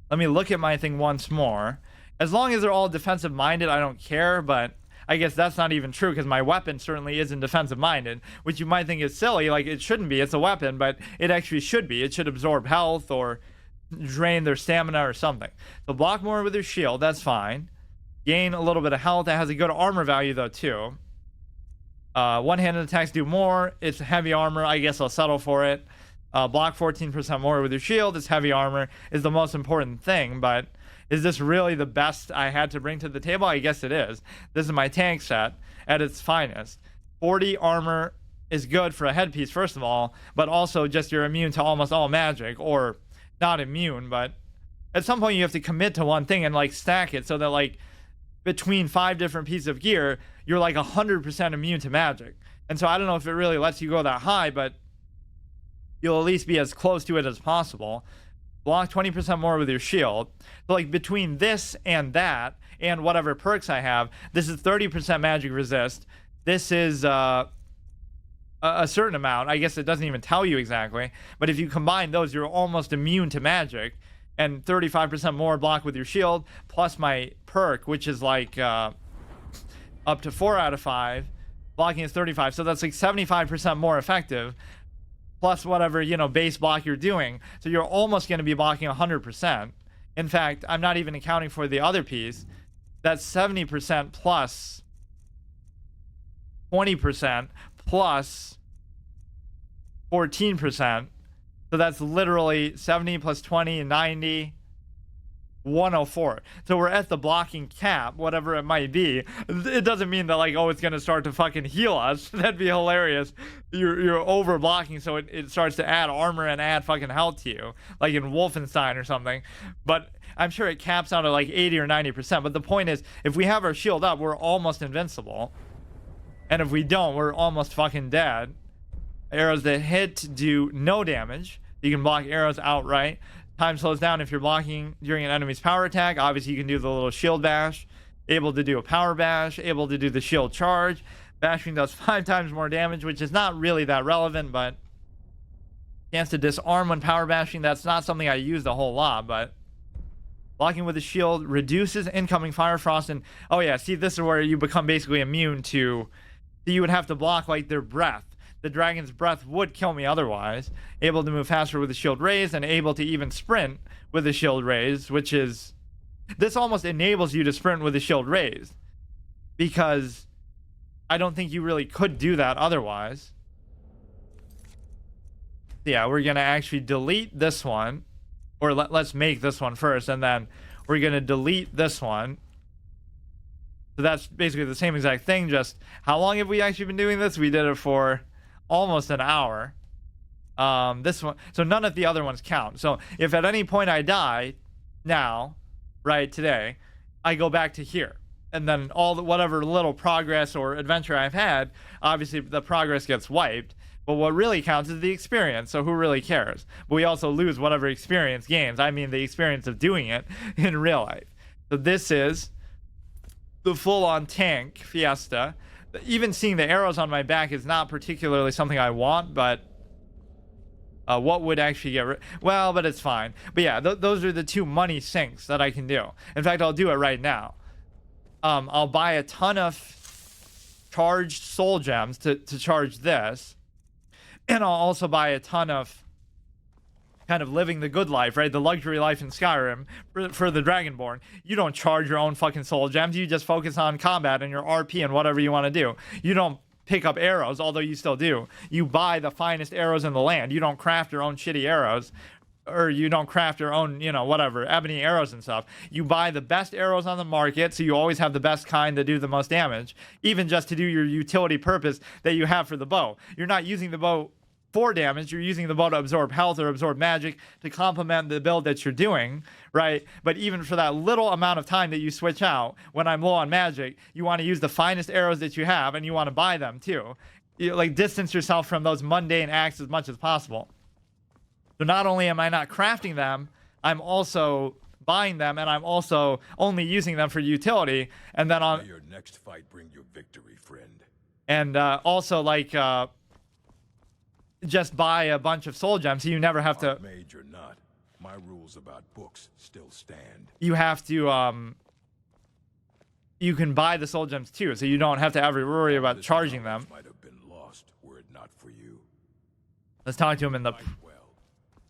let me look at my thing once more. As long as they're all defensive minded, I don't care, but I guess that's not even true because my weapon certainly isn't defensive minded, which you might think is silly. Like, it shouldn't be. It's a weapon, but it actually should be. It should absorb health or drain their stamina or something. So block more with your shield. That's fine. Gain a little bit of health. It has a good armor value though too. One-handed attacks do more. It's heavy armor. I guess I'll settle for it. Block 14% more with your shield. It's heavy armor is the most important thing, but is this really the best I had to bring to the table? I guess it is. This is my tank set at its finest. 40 armor is good for a headpiece, first of all, but also just you're immune to almost all magic, or not immune, but at some point you have to commit to one thing and like stack it so that like between 5 different pieces of gear, you're like 100% immune to magic. And so I don't know if it really lets you go that high, but you'll at least be as close to it as possible. Block 20% more with your shield. So like between this and that, and whatever perks I have, this is 30% magic resist. This is a certain amount. I guess it doesn't even tell you exactly. But if you combine those, you're almost immune to magic. And 35% more block with your shield, plus my perk, which is like up to 4 out of 5. Blocking is 35, so that's like 75% more effective. Plus whatever, you know, base block you're doing. So you're almost going to be blocking 100%. In fact, I'm not even accounting for the other piece. That's 70% plus 20% plus 14%. So that's literally 70 plus 20, 90. 104. So we're at the blocking cap, whatever it might be. It doesn't mean that like, oh, it's gonna start to fucking heal us. That'd be hilarious. You're over blocking, so it starts to add armor and add fucking health to you, like in Wolfenstein or something. But I'm sure it caps out at like 80 or 90%. But the point is, if we have our shield up, we're almost invincible. And if we don't, we're almost fucking dead. Arrows that hit do no damage. You can block arrows outright. Time slows down if you're blocking during an enemy's power attack. Obviously, you can do the little shield bash. Able to do a power bash. Able to do the shield charge. Bashing does 5 times more damage, which is not really that relevant, but chance to disarm when power bashing, that's not something I used a whole lot, but blocking with the shield reduces incoming fire frost. And oh yeah, see, this is where you become basically immune to, you would have to block like their breath. The dragon's breath would kill me otherwise. Able to move faster with the shield raised, and able to even sprint with the shield raised, which is, this almost enables you to sprint with the shield raised, because I don't think you really could do that otherwise. Yeah, we're gonna actually delete this one, or let's make this one first, and then we're gonna delete this one. So that's basically the same exact thing, just how long have we actually been doing this? We did it for almost an hour. This one, so none of the other ones count. So if at any point I die now, right, today, I go back to here, and then all the whatever little progress or adventure I've had, obviously the progress gets wiped. But what really counts is the experience, so who really cares? But we also lose whatever experience gains. I mean the experience of doing it in real life. So this is the full-on tank Fiesta. Even seeing the arrows on my back is not particularly something I want, but what would actually get well, but it's fine. But yeah, those are the 2 money sinks that I can do. In fact, I'll do it right now. I'll buy a ton of charged soul gems to charge this, and I'll also buy a ton of kind of living the good life, right? The luxury life in Skyrim for the Dragonborn. You don't charge your own fucking soul gems. You just focus on combat and your RP and whatever you want to do. You don't pick up arrows, although you still do. You buy the finest arrows in the land. You don't craft your own shitty arrows, or you don't craft your own, you know, whatever, ebony arrows and stuff. You buy the best arrows on the market, so you always have the best kind to do the most damage, even just to do your utility purpose that you have for the bow. You're not using the bow for damage, you're using the bow to absorb health or absorb magic to complement the build that you're doing, right? But even for that little amount of time that you switch out, when I'm low on magic, you want to use the finest arrows that you have, and you want to buy them too. You, like, distance yourself from those mundane acts as much as possible. So not only am I not crafting them, I'm also buying them, and I'm also only using them for utility. And then on your next fight, bring your victory, friend. And also, like, just buy a bunch of soul gems, so you never have to. Archmage or not, my rules about books still stand. You have to you can buy the soul gems too, so you don't have to ever worry about charging them. Might have been lost were it not for you. Let's talk to him in the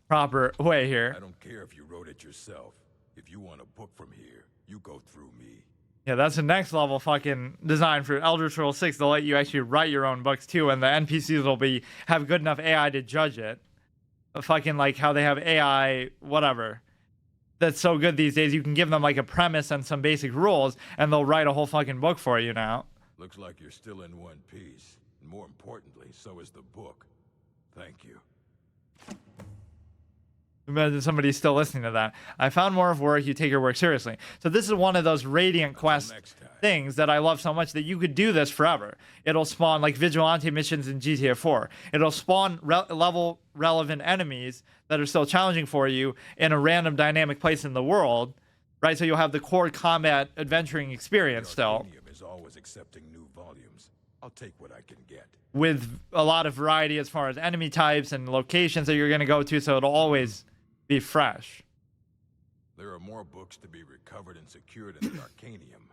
proper way here. I don't care if you wrote it yourself. If you want a book from here, you go through me. Yeah, that's the next level fucking design for Elder Scrolls 6. They'll let you actually write your own books too, and the NPCs will have good enough AI to judge it. Fucking like how they have AI, whatever. That's so good these days. You can give them like a premise and some basic rules, and they'll write a whole fucking book for you now. Looks like you're still in one piece. And more importantly, so is the book. Thank you. Imagine somebody's still listening to that. I found more of work, you take your work seriously. So this is one of those Radiant Quest things that I love so much, that you could do this forever. It'll spawn like vigilante missions in GTA 4. It'll spawn level relevant enemies that are still challenging for you in a random dynamic place in the world, right? So you'll have the core combat adventuring experience still. Argonian is always accepting new volumes. I'll take what I can get. With a lot of variety as far as enemy types and locations that you're going to go to, so it'll always be fresh. There are more books to be recovered and secured in the Arcanium.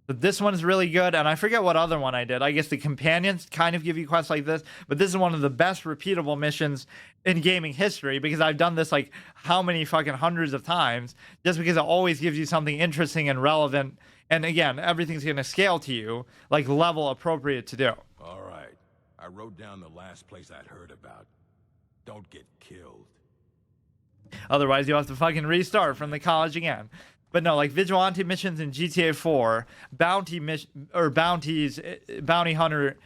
But this one is really good, and I forget what other one I did. I guess the companions kind of give you quests like this, but this is one of the best repeatable missions in gaming history, because I've done this like how many fucking hundreds of times, just because it always gives you something interesting and relevant, and again, everything's going to scale to you, like level appropriate to do. All right, I wrote down the last place I'd heard about. Don't get killed. Otherwise, you'll have to fucking restart from the college again. But no, like vigilante missions in GTA 4, bounty hunter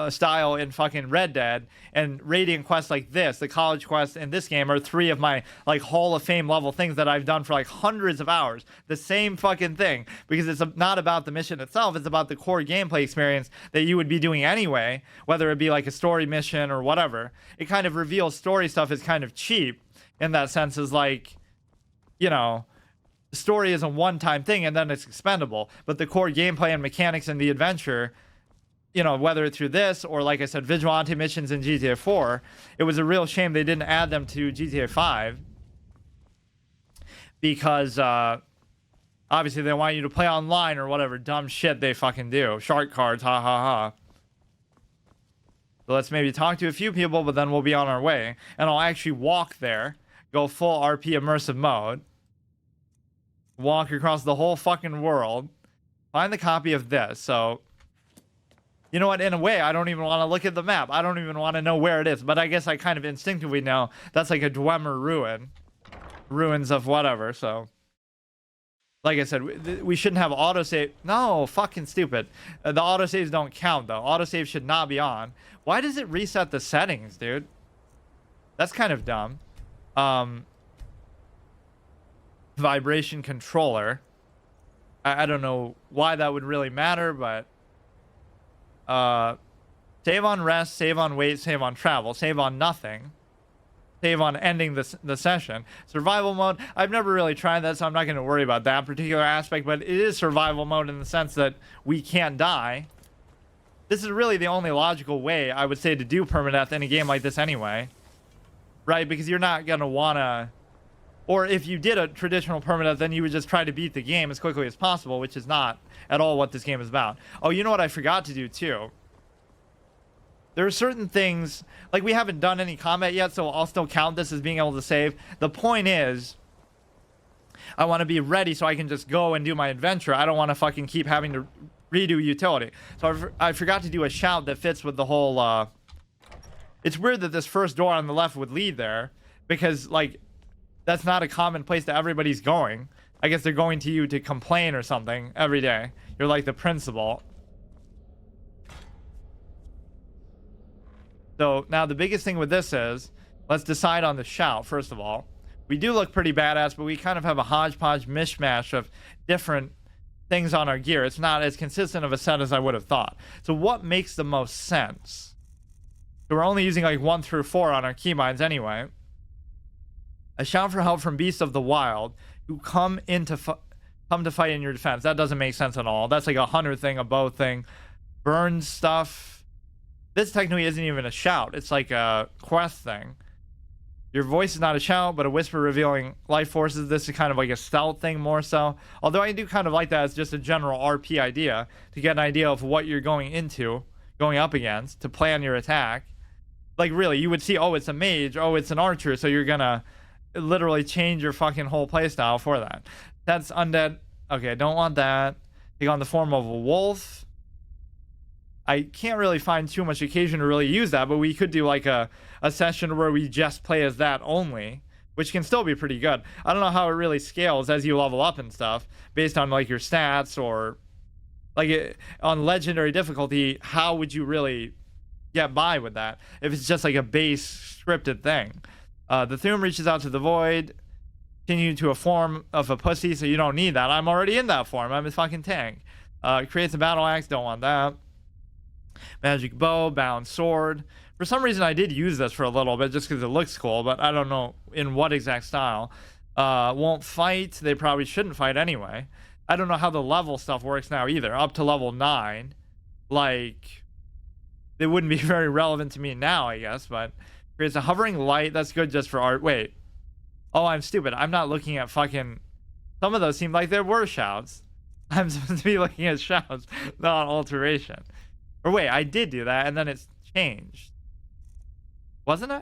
style in fucking Red Dead, and radiant quests like this, the college quests in this game, are 3 of my like Hall of Fame level things that I've done for like hundreds of hours. The same fucking thing, because it's not about the mission itself, it's about the core gameplay experience that you would be doing anyway, whether it be like a story mission or whatever. It kind of reveals story stuff is kind of cheap in that sense, is like, you know, story is a one-time thing and then it's expendable, but the core gameplay and mechanics and the adventure, you know, whether through this or, like I said, vigilante missions in GTA 4, it was a real shame they didn't add them to GTA 5, because obviously they want you to play online or whatever dumb shit they fucking do. Shark cards, ha ha ha. So let's maybe talk to a few people, but then we'll be on our way, and I'll actually walk there, go full RP immersive mode, walk across the whole fucking world, find the copy of this. So, you know what? In a way, I don't even want to look at the map. I don't even want to know where it is. But I guess I kind of instinctively know that's like a Dwemer ruin. Ruins of whatever. So, like I said, we shouldn't have autosave. No, fucking stupid. The autosaves don't count, though. Autosave should not be on. Why does it reset the settings, dude? That's kind of dumb. Vibration controller. I don't know why that would really matter, but... save on rest, save on wait, save on travel, save on nothing, save on ending the session. Survival mode, I've never really tried that, so I'm not going to worry about that particular aspect, but it is survival mode in the sense that we can't die. This is really the only logical way, I would say, to do permadeath in a game like this anyway, right? Because you're not going to want to, or if you did a traditional permadeath, then you would just try to beat the game as quickly as possible, which is not at all what this game is about. Oh, you know what I forgot to do too? There are certain things, like we haven't done any combat yet, so I'll still count this as being able to save. The point is, I want to be ready so I can just go and do my adventure. I don't want to fucking keep having to redo utility. So I forgot to do a shout that fits with the whole, it's weird that this first door on the left would lead there, because like, that's not a common place that everybody's going. I guess they're going to you to complain or something every day. You're like the principal. So now the biggest thing with this is, let's decide on the shout, first of all. We do look pretty badass, but we kind of have a hodgepodge mishmash of different things on our gear. It's not as consistent of a set as I would have thought. So what makes the most sense? So we're only using like 1 through 4 on our keybinds anyway. A shout for help from beasts of the wild who come to fight in your defense. That doesn't make sense at all. That's like a hunter thing, a bow thing. Burn stuff. This technically isn't even a shout. It's like a quest thing. Your voice is not a shout, but a whisper revealing life forces. This is kind of like a stealth thing more so. Although I do kind of like that as just a general RP idea, to get an idea of what you're going up against, to plan your attack. Like really, you would see, oh, it's a mage, oh, it's an archer, so you're gonna literally change your fucking whole playstyle for that. That's undead. Okay, don't want that. Take on the form of a wolf. I can't really find too much occasion to really use that, but we could do like a session where we just play as that only, which can still be pretty good. I don't know how it really scales as you level up and stuff, based on like your stats, or like on legendary difficulty, how would you really get by with that if it's just like a base scripted thing? The Thume reaches out to the void, continue to a form of a pussy, so you don't need that. I'm already in that form. I'm a fucking tank. Creates a battle axe, don't want that. Magic bow, bound sword. For some reason I did use this for a little bit just because it looks cool, but I don't know in what exact style. Won't fight. They probably shouldn't fight anyway. I don't know how the level stuff works now either. Up to level 9. Like, they wouldn't be very relevant to me now, I guess, but creates a hovering light. That's good just for art. Wait. Oh, I'm stupid. I'm not looking at fucking... Some of those seem like there were shouts. I'm supposed to be looking at shouts, not alteration. Or wait, I did do that, and then it's changed. Wasn't I?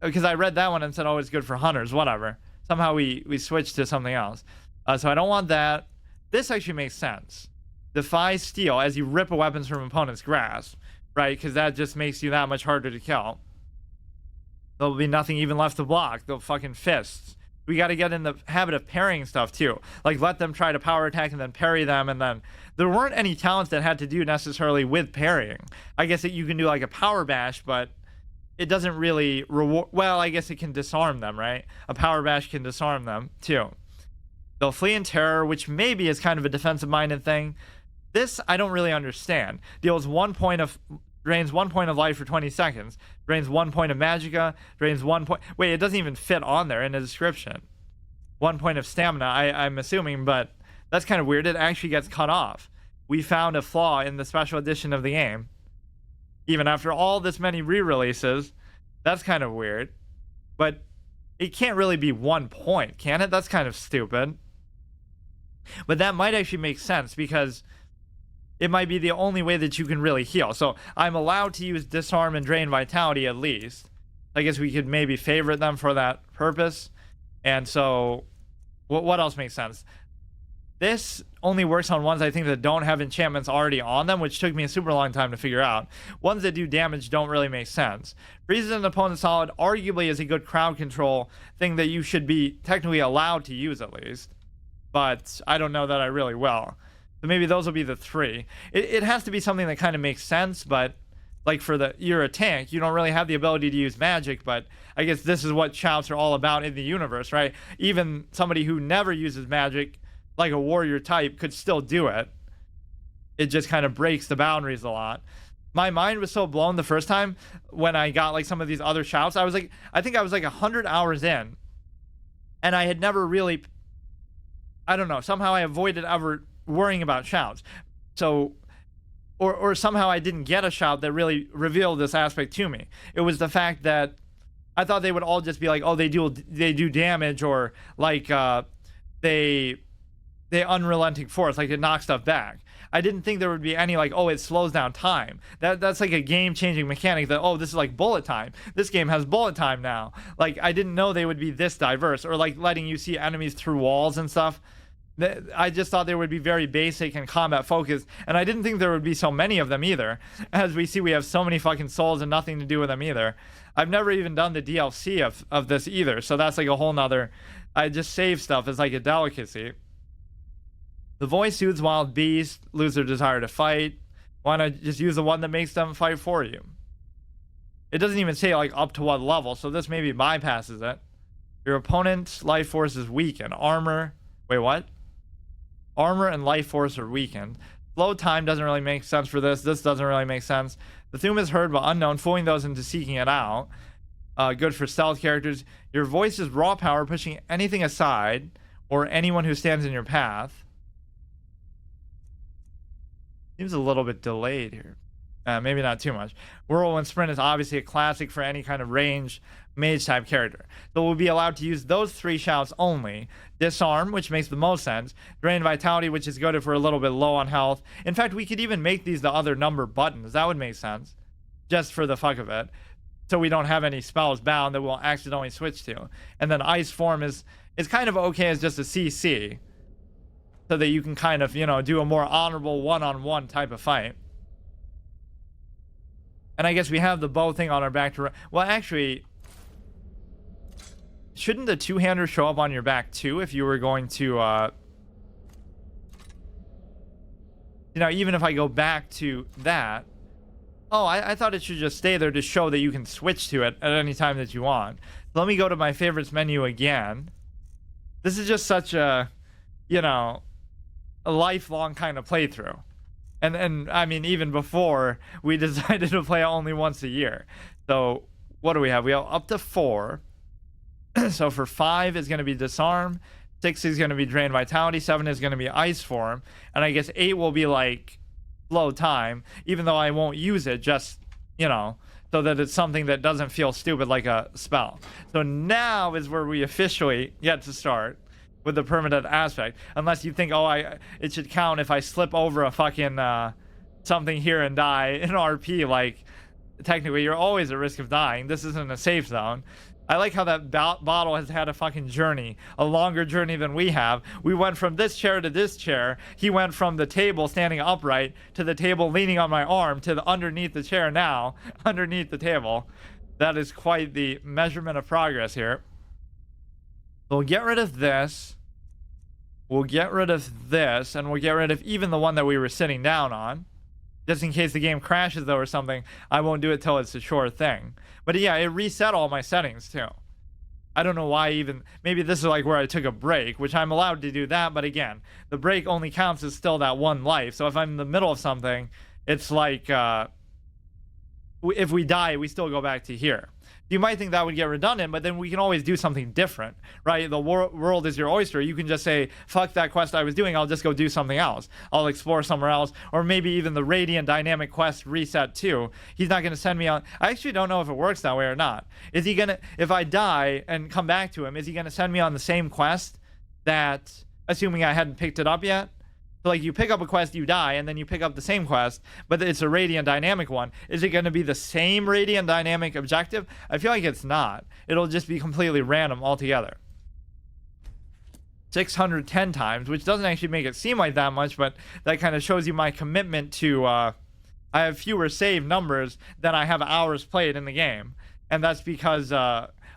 Because I read that one and said, oh, it's good for hunters, whatever. Somehow we switched to something else. So I don't want that. This actually makes sense. Defy steel as you rip weapons from opponent's grasp, right? Because that just makes you that much harder to kill. There'll be nothing even left to block. They'll fucking fists. We got to get in the habit of parrying stuff too. Like let them try to power attack and then parry them, and then there weren't any talents that had to do necessarily with parrying. I guess that you can do like a power bash, but it doesn't really reward. Well, I guess it can disarm them, right? A power bash can disarm them too. They'll flee in terror, which maybe is kind of a defensive-minded thing. This I don't really understand. Drains 1 point of life for 20 seconds. Drains 1 point of magicka. Drains 1 point. Wait, it doesn't even fit on there in the description. 1 point of stamina, I'm assuming, but that's kind of weird. It actually gets cut off. We found a flaw in the special edition of the game. Even after all this many re-releases, that's kind of weird. But it can't really be 1 point, can it? That's kind of stupid. But that might actually make sense because it might be the only way that you can really heal. So I'm allowed to use disarm and drain vitality at least. I guess we could maybe favorite them for that purpose. And so what else makes sense? This only works on ones I think that don't have enchantments already on them, which took me a super long time to figure out. Ones that do damage don't really make sense. Freezes an opponent solid arguably is a good crowd control thing that you should be technically allowed to use at least. But I don't know that I really will. So maybe those will be the 3. It has to be something that kind of makes sense, but like you're a tank, you don't really have the ability to use magic, but I guess this is what shouts are all about in the universe, right? Even somebody who never uses magic, like a warrior type, could still do it. It just kind of breaks the boundaries a lot. My mind was so blown the first time when I got like some of these other shouts. I think I was like 100 hours in, and I had never really, I don't know, somehow I avoided ever worrying about shouts. So or somehow I didn't get a shout that really revealed this aspect to me. It was the fact that I thought they would all just be like, oh, they do damage, or like they unrelenting force, like it knocks stuff back. I didn't think there would be any like, oh, it slows down time. That's like a game-changing mechanic that, oh, this is like bullet time. This game has bullet time now. Like, I didn't know they would be this diverse, or like letting you see enemies through walls and stuff. I just thought they would be very basic and combat focused, and I didn't think there would be so many of them either. As we see, we have so many fucking souls and nothing to do with them either. I've never even done the DLC of this either, so that's like a whole nother. I just save stuff as like a delicacy. The voice soothes wild beasts, lose their desire to fight. Why not just use the one that makes them fight for you? It doesn't even say like up to what level, so this maybe bypasses it. Your opponent's life force is weakened. Armor. Wait, what? Armor and life force are weakened. Slow time doesn't really make sense for this. This doesn't really make sense. The theme is heard but unknown, fooling those into seeking it out. Good for stealth characters. Your voice is raw power, pushing anything aside or anyone who stands in your path. Seems a little bit delayed here. Maybe not too much. Whirlwind Sprint is obviously a classic for any kind of range mage type character. So we'll be allowed to use those 3 shouts only. Disarm, which makes the most sense. Drain Vitality, which is good if we're a little bit low on health. In fact, we could even make these the other number buttons. That would make sense. Just for the fuck of it. So we don't have any spells bound that we'll accidentally switch to. And then Ice Form is kind of okay as just a CC. So that you can kind of, do a more honorable one-on-one type of fight. And I guess we have the bow thing on our back to... Well, actually... Shouldn't the two-hander show up on your back, too, if you were going to... even if I go back to that... Oh, I thought it should just stay there to show that you can switch to it at any time that you want. Let me go to my favorites menu again. This is just such a... a lifelong kind of playthrough. And I mean, even before we decided to play only once a year. So what do we have? We have up to 4. So for 5 is going to be Disarm. 6 is going to be Drain Vitality. 7 is going to be Ice Form. And I guess 8 will be like Slow Time, even though I won't use it, just, so that it's something that doesn't feel stupid like a spell. So now is where we officially get to start with the permanent aspect, unless you think, it should count if I slip over a fucking something here and die in RP. Like, technically, you're always at risk of dying. This isn't a safe zone. I like how that bottle has had a fucking journey, a longer journey than we have. We went from this chair to this chair. He went from the table standing upright to the table leaning on my arm to the underneath the chair now, underneath the table. That is quite the measurement of progress here. We'll get rid of this. We'll get rid of this, and we'll get rid of even the one that we were sitting down on. Just in case the game crashes, though, or something, I won't do it till it's a sure thing. But yeah, it reset all my settings, too. I don't know why even... Maybe this is like where I took a break, which I'm allowed to do that, but again, the break only counts as still that one life. So if I'm in the middle of something, it's like... if we die, we still go back to here. You might think that would get redundant, but then we can always do something different, right? The world is your oyster. You can just say, fuck that quest I was doing, I'll just go do something else. I'll explore somewhere else, or maybe even the Radiant Dynamic quest reset too. He's not going to send me on... I actually don't know if it works that way or not. Is he going to... If I die and come back to him, is he going to send me on the same quest that... Assuming I hadn't picked it up yet? So like you pick up a quest, you die, and then you pick up the same quest, but it's a Radiant Dynamic one. Is it going to be the same Radiant Dynamic objective? I feel like it's not. It'll just be completely random altogether. 610 times, which doesn't actually make it seem like that much, but that kind of shows you my commitment to... I have fewer save numbers than I have hours played in the game. And that's because...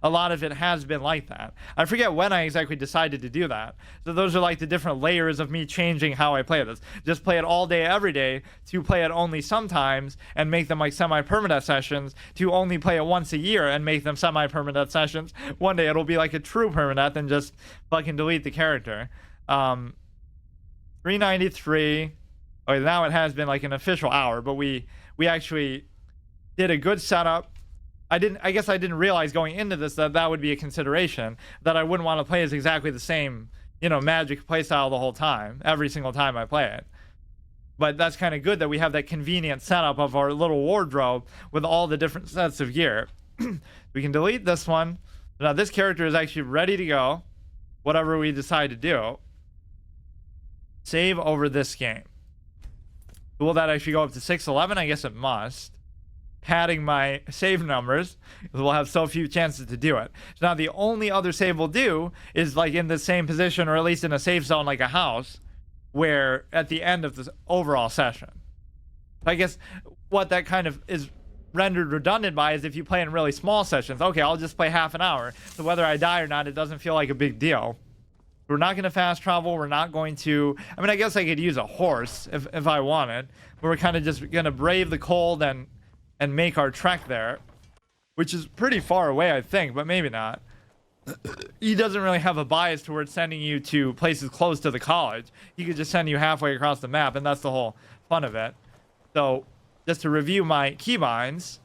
a lot of it has been like that. I forget when I exactly decided to do that. So those are like the different layers of me changing how I play this. Just play it all day, every day, to play it only sometimes and make them like semi-permadeath sessions, to only play it once a year and make them semi-permadeath sessions. One day it'll be like a true permadeath and just fucking delete the character. 393. Okay, now it has been like an official hour, but we actually did a good setup. I guess I didn't realize going into this that would be a consideration, that I wouldn't want to play as exactly the same, magic playstyle the whole time, every single time I play it. But that's kind of good that we have that convenient setup of our little wardrobe with all the different sets of gear. We can delete this one. Now this character is actually ready to go, whatever we decide to do. Save over this game. Will that actually go up to 611? I guess it must. Padding my save numbers, because we'll have so few chances to do it. So now the only other save we'll do is like in the same position, or at least in a safe zone like a house, where at the end of this overall session. I guess what that kind of is rendered redundant by is if you play in really small sessions. Okay, I'll just play half an hour, so whether I die or not, it doesn't feel like a big deal. We're not going to fast travel. We're not going to... I mean, I guess I could use a horse if I wanted, but we're kind of just going to brave the cold and make our trek there, which is pretty far away, I think, but maybe not. He doesn't really have a bias towards sending you to places close to the college. He could just send you halfway across the map, and that's the whole fun of it. So, just to review my keybinds,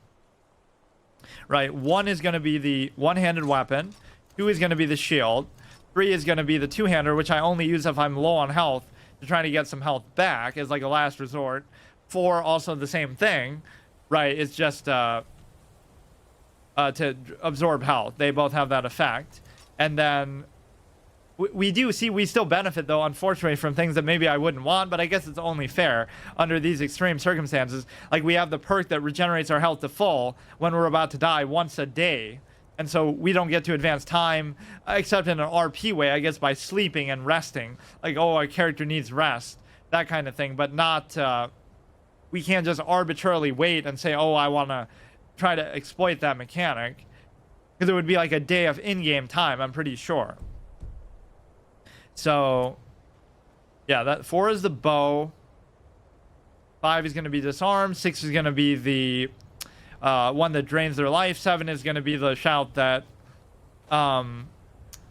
right, 1 is going to be the one-handed weapon, 2 is going to be the shield, 3 is going to be the two-hander, which I only use if I'm low on health to try to get some health back as like a last resort. 4, also the same thing. Right, it's just to absorb health. They both have that effect. And then we still benefit, though, unfortunately, from things that maybe I wouldn't want, but I guess it's only fair under these extreme circumstances. Like, we have the perk that regenerates our health to full when we're about to die once a day. And so we don't get to advance time, except in an RP way, I guess, by sleeping and resting. Like, oh, our character needs rest, that kind of thing, but not... we can't just arbitrarily wait and say, oh, I want to try to exploit that mechanic. Because it would be like a day of in-game time, I'm pretty sure. So, yeah, that 4 is the bow. 5 is going to be disarmed. 6 is going to be the one that drains their life. 7 is going to be the shout that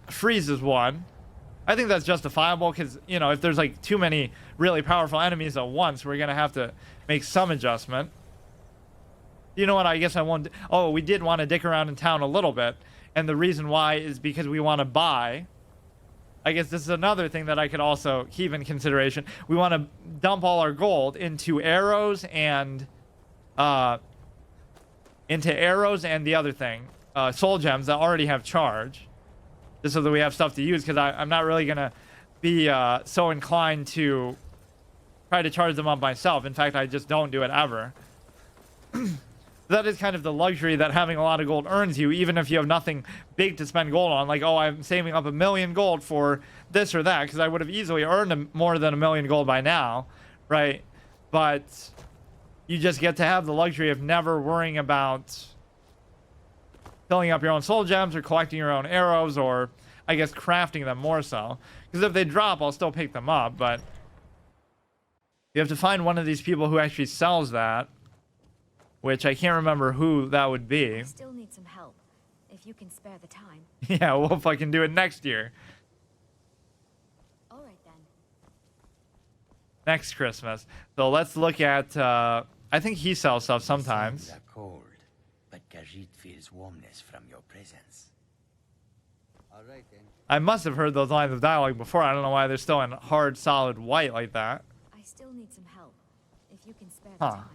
freezes one. I think that's justifiable because, if there's like too many really powerful enemies at once, we're going to have to make some adjustment. You know what? I guess I won't... Oh, we did want to dick around in town a little bit. And the reason why is because we want to buy... I guess this is another thing that I could also keep in consideration. We want to dump all our gold into arrows and... the other thing. Soul gems that already have charge. Just so that we have stuff to use, because I'm not really going to be so inclined to try to charge them up myself. In fact, I just don't do it ever. That is kind of the luxury that having a lot of gold earns you, even if you have nothing big to spend gold on. Like, oh, I'm saving up 1 million gold for this or that, because I would have easily earned more than 1 million gold by now, right? But you just get to have the luxury of never worrying about filling up your own soul gems or collecting your own arrows, or I guess crafting them more so. Because if they drop, I'll still pick them up, but you have to find one of these people who actually sells that, which I can't remember who that would be. I still need some help, if you can spare the time. Yeah, we'll fucking do it next year. All right then. Next Christmas. So let's look at, I think he sells stuff sometimes. Are cold, but Khajiit feels warmness from your presence. All right then. I must have heard those lines of dialogue before. I don't know why they're still in hard, solid white like that. I still need some help, if you can spare Huh. the time.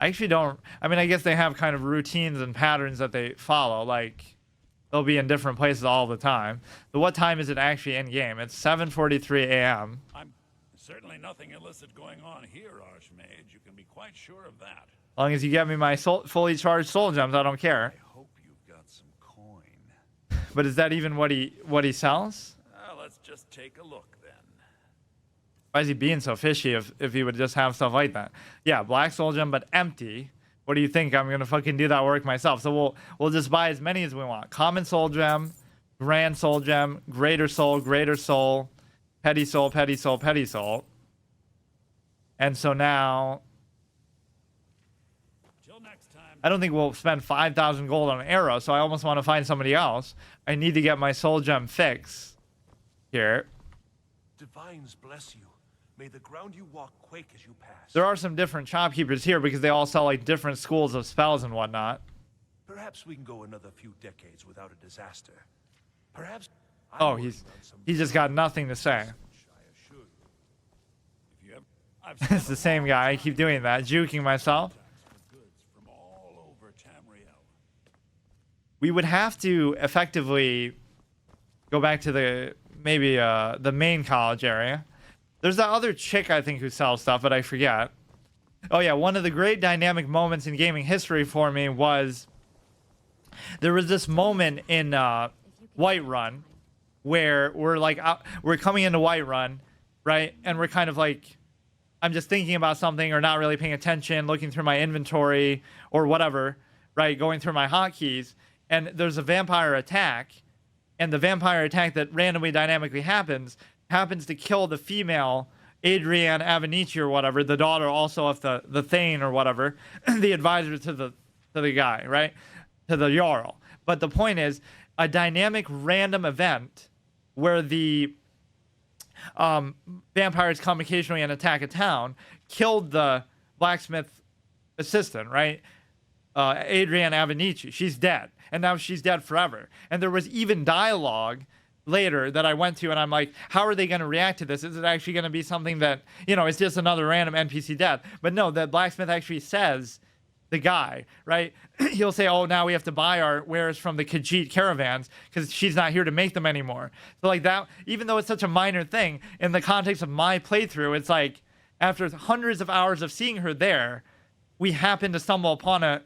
I actually don't. I mean, I guess they have kind of routines and patterns that they follow. Like, they'll be in different places all the time. But what time is it actually in game? It's 7:43 a.m. I'm certainly nothing illicit going on here, Archmage. You can be quite sure of that. As long as you get me my fully charged soul gems, I don't care. I hope you've got some coin. But is that even what he sells? Let's just take a look then. Why is he being so fishy if he would just have stuff like that? Yeah, black soul gem, but empty. What do you think? I'm gonna fucking do that work myself. So we'll just buy as many as we want. Common soul gem, grand soul gem, greater soul, petty soul, petty soul, petty soul. And so now, Till next time. I don't think we'll spend 5,000 gold on an arrow. So I almost want to find somebody else. I need to get my soul gem fix here. Divines bless you. May the ground you walk quake as you pass. There are some different shopkeepers here because they all sell like different schools of spells and whatnot. Perhaps we can go another few decades without a disaster. Perhaps. Oh, he's just got nothing to say. I assure you. If you ever, I've It's the same guy. I keep doing that, juking myself. goods from all over Tamriel. We would have to effectively go back to the main college area. There's that other chick I think who sells stuff, but I forget. Oh yeah, one of the great dynamic moments in gaming history for me was there was this moment in Whiterun where we're coming into Whiterun, right? And we're kind of like, I'm just thinking about something or not really paying attention, looking through my inventory or whatever, right? Going through my hotkeys, and there's a vampire attack, and the vampire attack that randomly dynamically happens to kill the female Adrienne Avenici or whatever, the daughter also of the Thane or whatever, the advisor to the guy, right? To the Jarl. But the point is, a dynamic random event where the vampires come occasionally and attack a town killed the blacksmith assistant, right? Adrienne Avenici. She's dead. And now she's dead forever. And there was even dialogue later that I went to, and I'm like, how are they going to react to this? Is it actually going to be something that, it's just another random NPC death? But no, the blacksmith actually says, the guy, right? He'll say, oh, now we have to buy our wares from the Khajiit caravans because she's not here to make them anymore. So like that, even though it's such a minor thing, in the context of my playthrough, it's like, after hundreds of hours of seeing her there, we happen to stumble upon a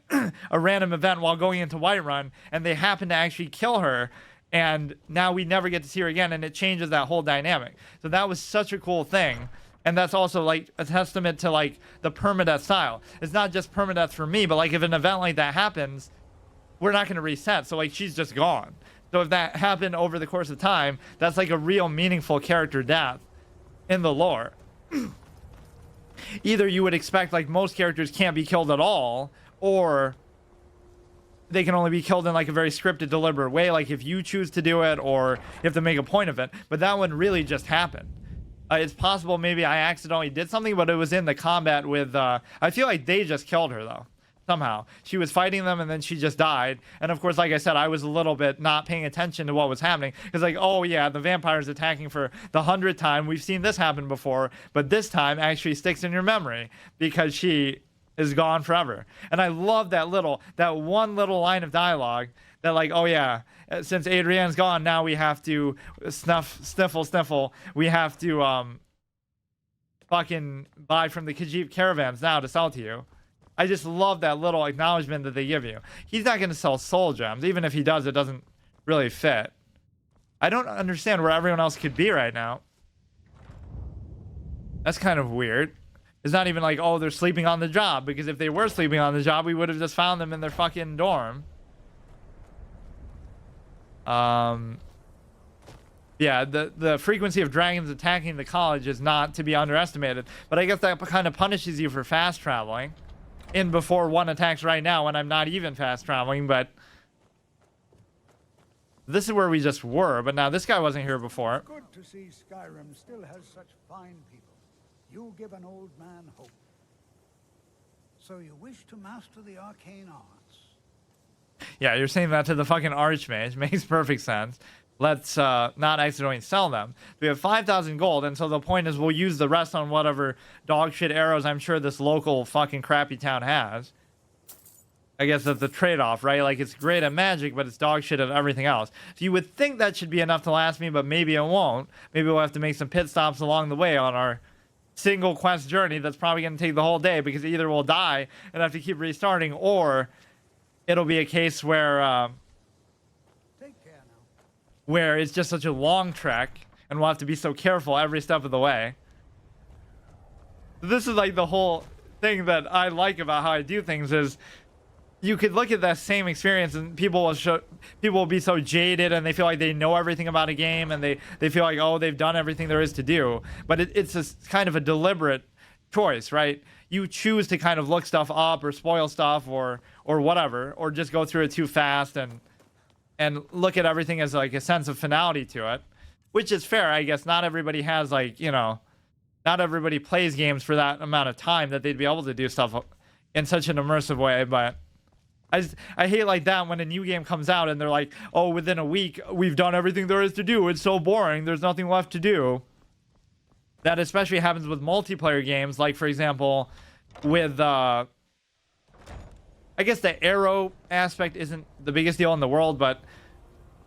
random event while going into Whiterun, and they happen to actually kill her, and now we never get to see her again, and it changes that whole dynamic. So that was such a cool thing, and that's also like a testament to like the permadeath style. It's not just permadeath for me, but like if an event like that happens, we're not going to reset, so like she's just gone. So if that happened over the course of time, that's like a real meaningful character death in the lore. Either you would expect like most characters can't be killed at all, or they can only be killed in like a very scripted, deliberate way, like if you choose to do it or you have to make a point of it. But that one really just happened. It's possible maybe I accidentally did something, but it was in the combat with I feel like they just killed her though. Somehow she was fighting them and then she just died. And of course, like I said, I was a little bit not paying attention to what was happening, because like, oh yeah, the vampire's attacking for the 100th time. We've seen this happen before, but this time actually sticks in your memory because she is gone forever. And I love that one little line of dialogue that like, oh yeah, since Adrienne's gone, now we have to sniffle. We have to fucking buy from the Khajiit caravans now to sell to you. I just love that little acknowledgement that they give you. He's not going to sell soul gems. Even if he does, it doesn't really fit. I don't understand where everyone else could be right now. That's kind of weird. It's not even like, oh, they're sleeping on the job. Because if they were sleeping on the job, we would have just found them in their fucking dorm. Yeah, the frequency of dragons attacking the college is not to be underestimated. But I guess that kind of punishes you for fast traveling. In before one attacks right now when I'm not even fast traveling, but this is where we just were, but now this guy wasn't here before. Good to see Skyrim still has such fine people. You give an old man hope. So you wish to master the arcane arts? Yeah, you're saying that to the fucking Archmage. Makes perfect sense. Let's not accidentally sell them. We have 5,000 gold, and so the point is we'll use the rest on whatever dog shit arrows I'm sure this local fucking crappy town has. I guess that's the trade-off, right? Like, it's great at magic, but it's dog shit at everything else. So you would think that should be enough to last me, but maybe it won't. Maybe we'll have to make some pit stops along the way on our single quest journey that's probably going to take the whole day, because either we'll die and have to keep restarting, or it'll be a case where where it's just such a long trek and we'll have to be so careful every step of the way. This is like the whole thing that I like about how I do things is you could look at that same experience and people will be so jaded and they feel like they know everything about a game and they feel like, oh, they've done everything there is to do. But it's a kind of a deliberate choice, right? You choose to kind of look stuff up or spoil stuff or whatever, or just go through it too fast and look at everything as like a sense of finality to it, which is fair. I guess not everybody has, like, you know, not everybody plays games for that amount of time that they'd be able to do stuff in such an immersive way. But I hate like that when a new game comes out and they're like, oh, within a week we've done everything there is to do. It's so boring. There's nothing left to do. That especially happens with multiplayer games, like for example with I guess the arrow aspect isn't the biggest deal in the world, but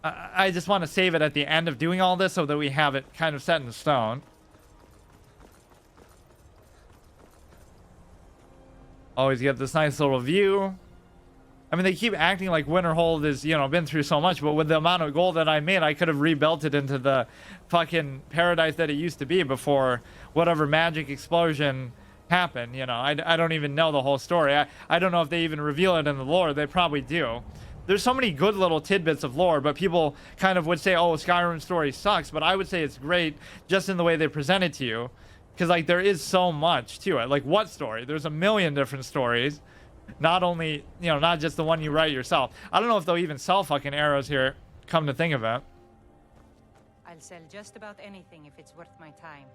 I just want to save it at the end of doing all this so that we have it kind of set in stone. Always get this nice little view. I mean, they keep acting like Winterhold is, you know, been through so much, but with the amount of gold that I made, I could have rebuilt it into the fucking paradise that it used to be before whatever magic explosion happened. You know, I don't even know the whole story. I don't know if they even reveal it in the lore. They probably do. There's so many good little tidbits of lore, but people kind of would say, oh, Skyrim story sucks, but I would say it's great just in the way they present it to you, because like there is so much to it. Like, what story? There's a million different stories, not only, you know, not just the one you write yourself. I don't know if they'll even sell fucking arrows here, come to think of it. I'll sell just about anything if it's worth my time.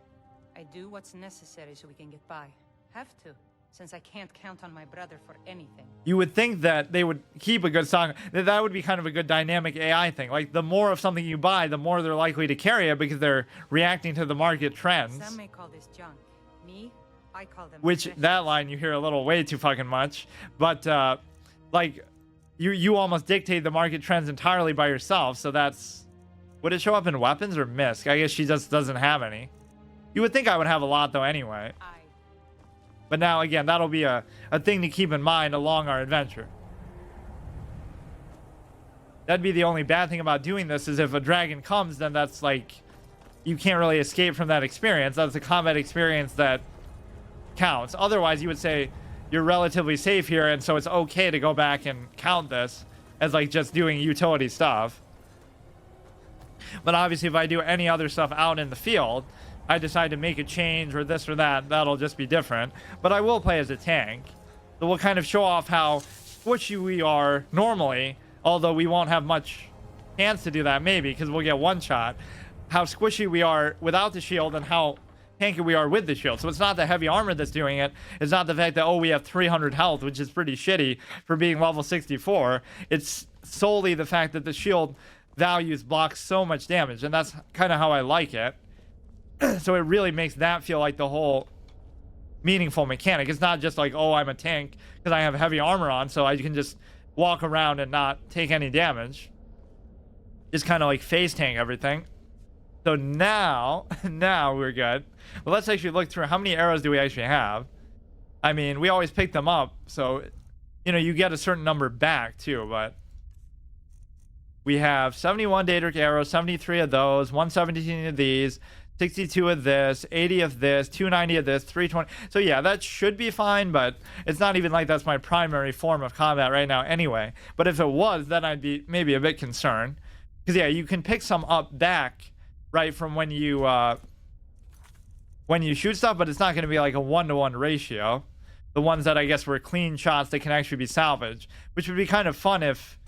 I do what's necessary so we can get by. Have to, since I can't count on my brother for anything. You would think that they would keep a good song. That would be kind of a good dynamic AI thing. Like, the more of something you buy, the more they're likely to carry it because they're reacting to the market trends. Some may call this junk. Me, I call them Which, possessions. that line you hear a little way too fucking much. But, like, you almost dictate the market trends entirely by yourself. So that's... Would it show up in weapons or misc? I guess she just doesn't have any. You would think I would have a lot, though, anyway. But now, again, that'll be a thing to keep in mind along our adventure. That'd be the only bad thing about doing this, is if a dragon comes, then that's like... You can't really escape from that experience. That's a combat experience that counts. Otherwise, you would say you're relatively safe here, and so it's okay to go back and count this as, like, just doing utility stuff. But obviously, if I do any other stuff out in the field... I decide to make a change or this or that, that'll just be different. But I will play as a tank. So we'll kind of show off how squishy we are normally, although we won't have much chance to do that maybe, because we'll get one shot. How squishy we are without the shield and how tanky we are with the shield. So it's not the heavy armor that's doing it. It's not the fact that, oh, we have 300 health, which is pretty shitty for being level 64. It's solely the fact that the shield values block so much damage, and that's kind of how I like it. So it really makes that feel like the whole meaningful mechanic. It's not just like, oh, I'm a tank because I have heavy armor on, so I can just walk around and not take any damage. Just kind of like face tank everything. So now we're good. Well, let's actually look through how many arrows do we actually have. I mean, we always pick them up, so, you know, you get a certain number back too, but... We have 71 Daedric arrows, 73 of those, 117 of these, 62 of this, 80 of this, 290 of this, 320. So yeah, that should be fine, but it's not even like that's my primary form of combat right now anyway. But if it was, then I'd be maybe a bit concerned. because yeah, you can pick some up back, right, from when you shoot stuff, but it's not going to be like a 1-to-1 ratio. The ones that I guess were clean shots that can actually be salvaged, which would be kind of fun if,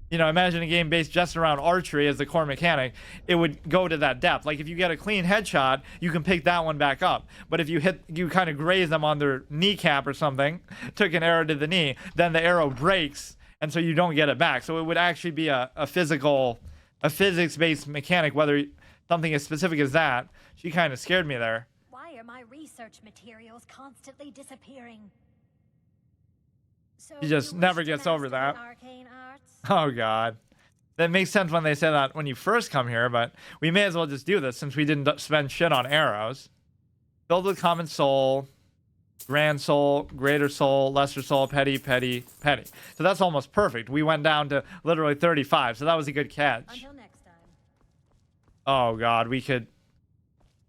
you know, imagine a game based just around archery as the core mechanic. It would go to that depth. Like if you get a clean headshot, you can pick that one back up. But if you kind of graze them on their kneecap or something, took an arrow to the knee, then the arrow breaks, and so you don't get it back. So it would actually be a physics-based mechanic, whether something as specific as that. She kind of scared me there. Why are my research materials constantly disappearing? So He just you never wish to gets over master that. the arcane arts? Oh god, that makes sense when they say that when you first come here, but we may as well just do this since we didn't spend shit on arrows. Filled with common soul, grand soul, greater soul, lesser soul, petty. So that's almost perfect. We went down to literally 35, so that was a good catch. Until next time. Oh god, we could,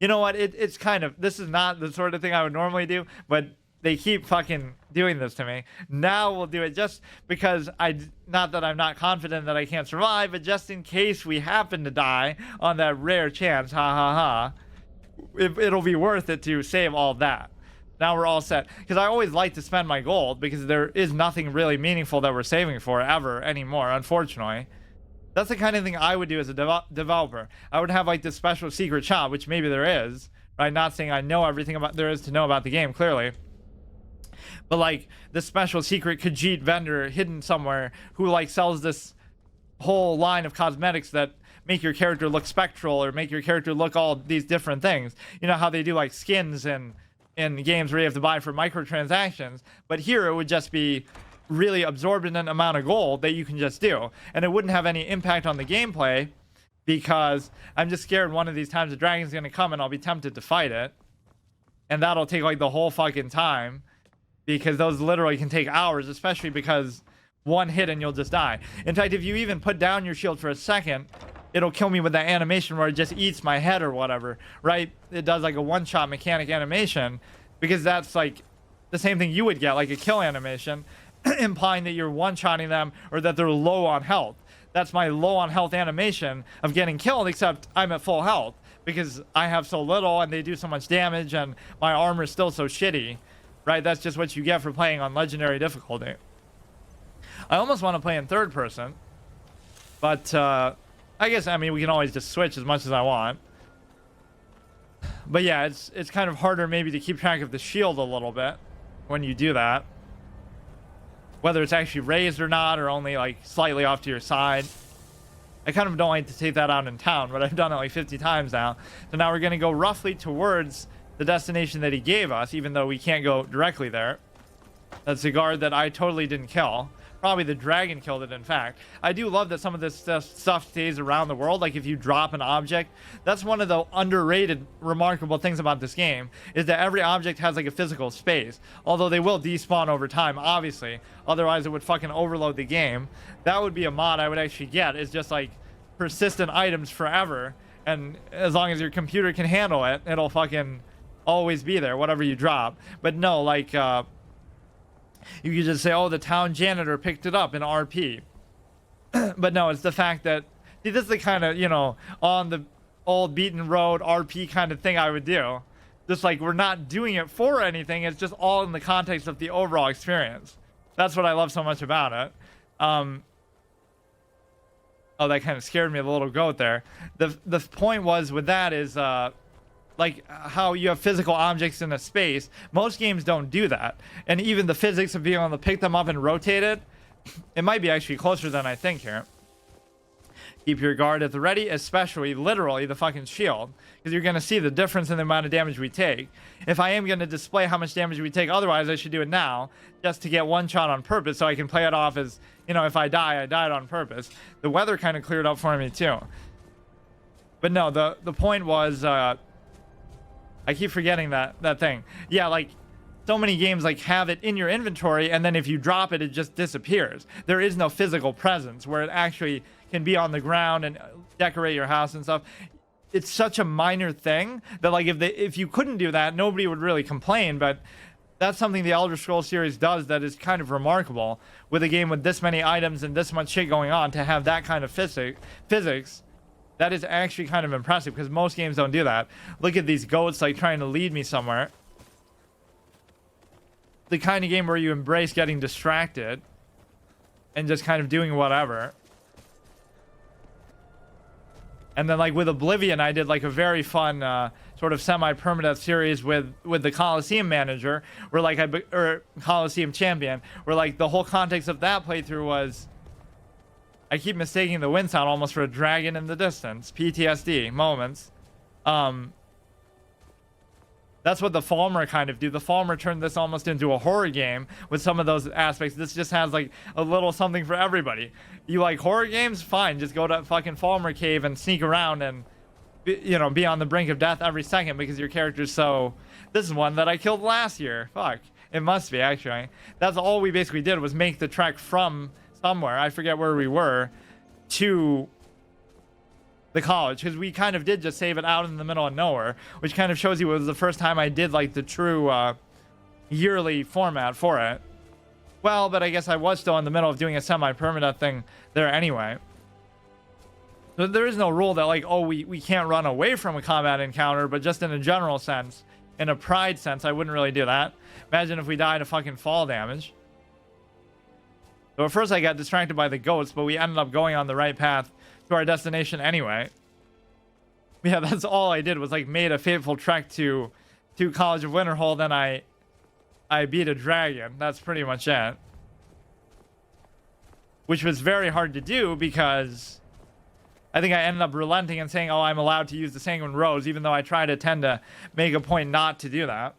you know what, it's kind of, this is not the sort of thing I would normally do, but they keep fucking doing this to me. Now we'll do it just because not that I'm not confident that I can't survive, but just in case we happen to die on that rare chance, it'll be worth it to save all that. Now we're all set. Because I always like to spend my gold because there is nothing really meaningful that we're saving for ever anymore, unfortunately. That's the kind of thing I would do as a developer. I would have like this special secret shop, which maybe there is, right? Not saying I know everything there is to know about the game, clearly. But like the special secret Khajiit vendor hidden somewhere who like sells this whole line of cosmetics that make your character look spectral or make your character look all these different things. You know how they do like skins in games where you have to buy for microtransactions, but here it would just be really absorbent amount of gold that you can just do, and it wouldn't have any impact on the gameplay because I'm just scared one of these times the dragon's gonna come and I'll be tempted to fight it, and that'll take like the whole fucking time. Because those literally can take hours, especially because one hit and you'll just die. In fact, if you even put down your shield for a second, it'll kill me with that animation where it just eats my head or whatever, right? It does like a one-shot mechanic animation because that's like the same thing you would get, like a kill animation, implying that you're one-shotting them or that they're low on health. That's my low on health animation of getting killed, except I'm at full health because I have so little and they do so much damage and my armor is still so shitty. Right, that's just what you get for playing on legendary difficulty. I almost want to play in third person, but I guess, I mean, we can always just switch as much as I want. But yeah, it's kind of harder maybe to keep track of the shield a little bit when you do that. Whether it's actually raised or not, or only like slightly off to your side. I kind of don't like to take that out in town, but I've done it like 50 times now. So now we're going to go roughly towards the destination that he gave us, even though we can't go directly there. That's a guard that I totally didn't kill. Probably the dragon killed it, in fact. I do love that some of this stuff stays around the world. Like if you drop an object, that's one of the underrated, remarkable things about this game, is that every object has like a physical space. Although they will despawn over time, obviously. Otherwise it would fucking overload the game. That would be a mod I would actually get, is just like persistent items forever. And as long as your computer can handle it, it'll fucking always be there, whatever you drop. But no, like you could just say, oh, the town janitor picked it up in RP. But no, it's the fact that, see, this is the kind of, you know, on the old beaten road RP kind of thing I would do. Just like we're not doing it for anything, it's just all in the context of the overall experience. That's what I love so much about it. Oh, that kind of scared me, the little goat there. The point was with that is like how you have physical objects in a space. Most games don't do that, and even the physics of being able to pick them up and rotate it, it might be actually closer than I think here. Keep your guard at the ready, especially literally the fucking shield, because you're going to see the difference in the amount of damage we take. If I am going to display how much damage we take, otherwise I should do it now just to get one shot on purpose, so I can play it off as, you know, if I die, I died on purpose. The weather kind of cleared up for me too. But no, the point was I keep forgetting that thing. Yeah, like so many games like have it in your inventory, and then if you drop it, it just disappears. There is no physical presence where it actually can be on the ground and decorate your house and stuff. It's such a minor thing that like if you couldn't do that, nobody would really complain. But that's something the Elder Scrolls series does that is kind of remarkable. With a game with this many items and this much shit going on, to have that kind of physics, that is actually kind of impressive, because most games don't do that. Look at these goats like trying to lead me somewhere. The kind of game where you embrace getting distracted and just kind of doing whatever. And then like with Oblivion, I did like a very fun sort of semi-permadeath series with the Coliseum manager, where like or Coliseum champion, where like the whole context of that playthrough was, I keep mistaking the wind sound almost for a dragon in the distance. PTSD moments. That's what the Falmer kind of do. The Falmer turned this almost into a horror game with some of those aspects. This just has like a little something for everybody. You like horror games? Fine. Just go to fucking Falmer cave and sneak around and, you know, be on the brink of death every second because your character's so... This is one that I killed last year. Fuck. It must be, actually. That's all we basically did, was make the trek from somewhere, I forget where we were, to the college, because we kind of did just save it out in the middle of nowhere, which kind of shows you it was the first time I did like the true yearly format for it. Well, but I guess I was still in the middle of doing a semi-permanent thing there anyway. So there is no rule that like, oh, we can't run away from a combat encounter, but just in a general sense, in a pride sense, I wouldn't really do that. Imagine if we died of fucking fall damage. So at first I got distracted by the goats, but we ended up going on the right path to our destination anyway. Yeah, that's all I did, was like made a fateful trek to College of Winterhold, then I beat a dragon. That's pretty much it. Which was very hard to do because I think I ended up relenting and saying, oh, I'm allowed to use the Sanguine Rose, even though I try to tend to make a point not to do that.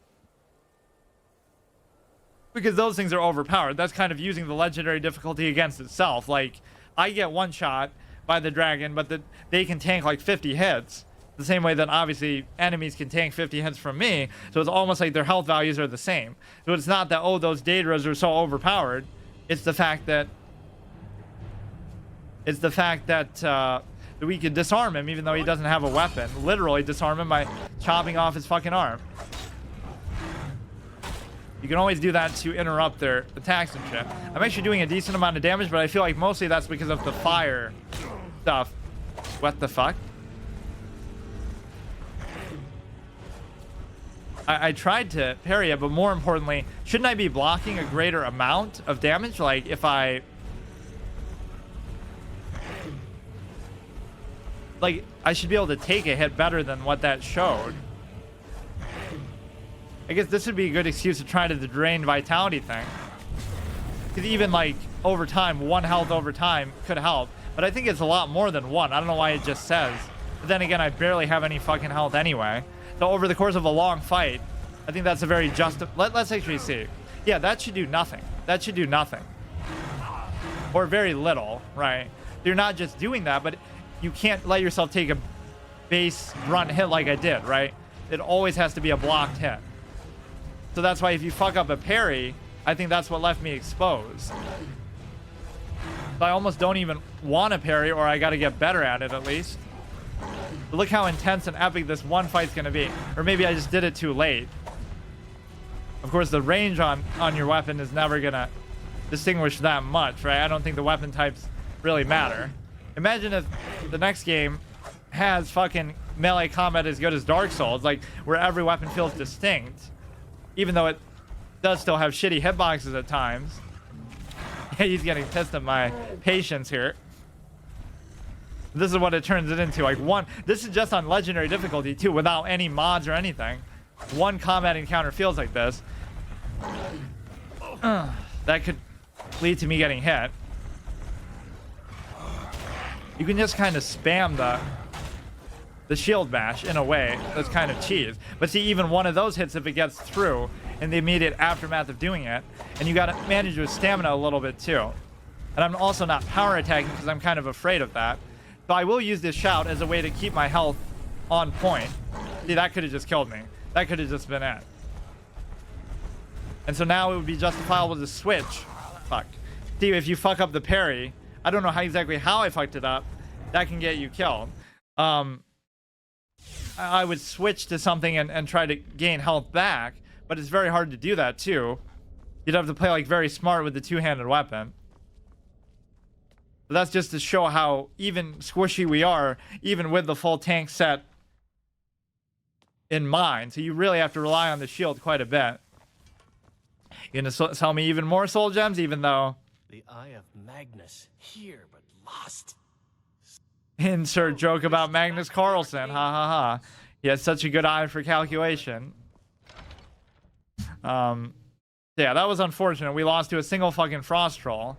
Because those things are overpowered. That's kind of using the legendary difficulty against itself. Like, I get one shot by the dragon, but they can tank like 50 hits. The same way that obviously enemies can tank 50 hits from me. So it's almost like their health values are the same. So it's not that, oh, those Daedras are so overpowered. It's the fact that we could disarm him even though he doesn't have a weapon. Literally disarm him by chopping off his fucking arm. You can always do that to interrupt their attacks and shit. I'm actually doing a decent amount of damage, but I feel like mostly that's because of the fire stuff. What the fuck? I tried to parry it, but more importantly, shouldn't I be blocking a greater amount of damage? Like, if I... Like, I should be able to take a hit better than what that showed. I guess this would be a good excuse to try to the drain vitality thing. Because even, like, over time, 1 health over time could help. But I think it's a lot more than 1. I don't know why it just says. But then again, I barely have any fucking health anyway. So over the course of a long fight, I think that's a very just... Let's actually see. Yeah, that should do nothing. That should do nothing. Or very little, right? You're not just doing that, but you can't let yourself take a base run hit like I did, right? It always has to be a blocked hit. So that's why if you fuck up a parry, I think that's what left me exposed. So I almost don't even want to parry, or I got to get better at it at least. But look how intense and epic this one fight's going to be. Or maybe I just did it too late. Of course, the range on your weapon is never going to distinguish that much, right? I don't think the weapon types really matter. Imagine if the next game has fucking melee combat as good as Dark Souls, like where every weapon feels distinct, even though it does still have shitty hitboxes at times. Yeah, he's getting pissed at my patience here. This is what it turns it into. Like this is just on legendary difficulty too, without any mods or anything. One combat encounter feels like this. That could lead to me getting hit. You can just kind of spam the shield bash in a way that's kind of cheese. But see, even one of those hits, if it gets through in the immediate aftermath of doing it, and you got to manage your stamina a little bit too. And I'm also not power attacking because I'm kind of afraid of that. So I will use this shout as a way to keep my health on point. See, that could have just killed me. That could have just been it. And so now it would be justifiable to switch. Fuck. See, if you fuck up the parry, I don't know exactly how I fucked it up. That can get you killed. I would switch to something and try to gain health back. but it's very hard to do that too. You'd have to play like very smart with the two-handed weapon. But that's just to show how even squishy we are, even with the full tank set in mind. So you really have to rely on the shield quite a bit. You're gonna sell me even more soul gems, even though... The Eye of Magnus, here but lost. Insert joke about Magnus Carlsen, ha ha ha. He has such a good eye for calculation. Yeah, that was unfortunate. We lost to a single fucking frost troll.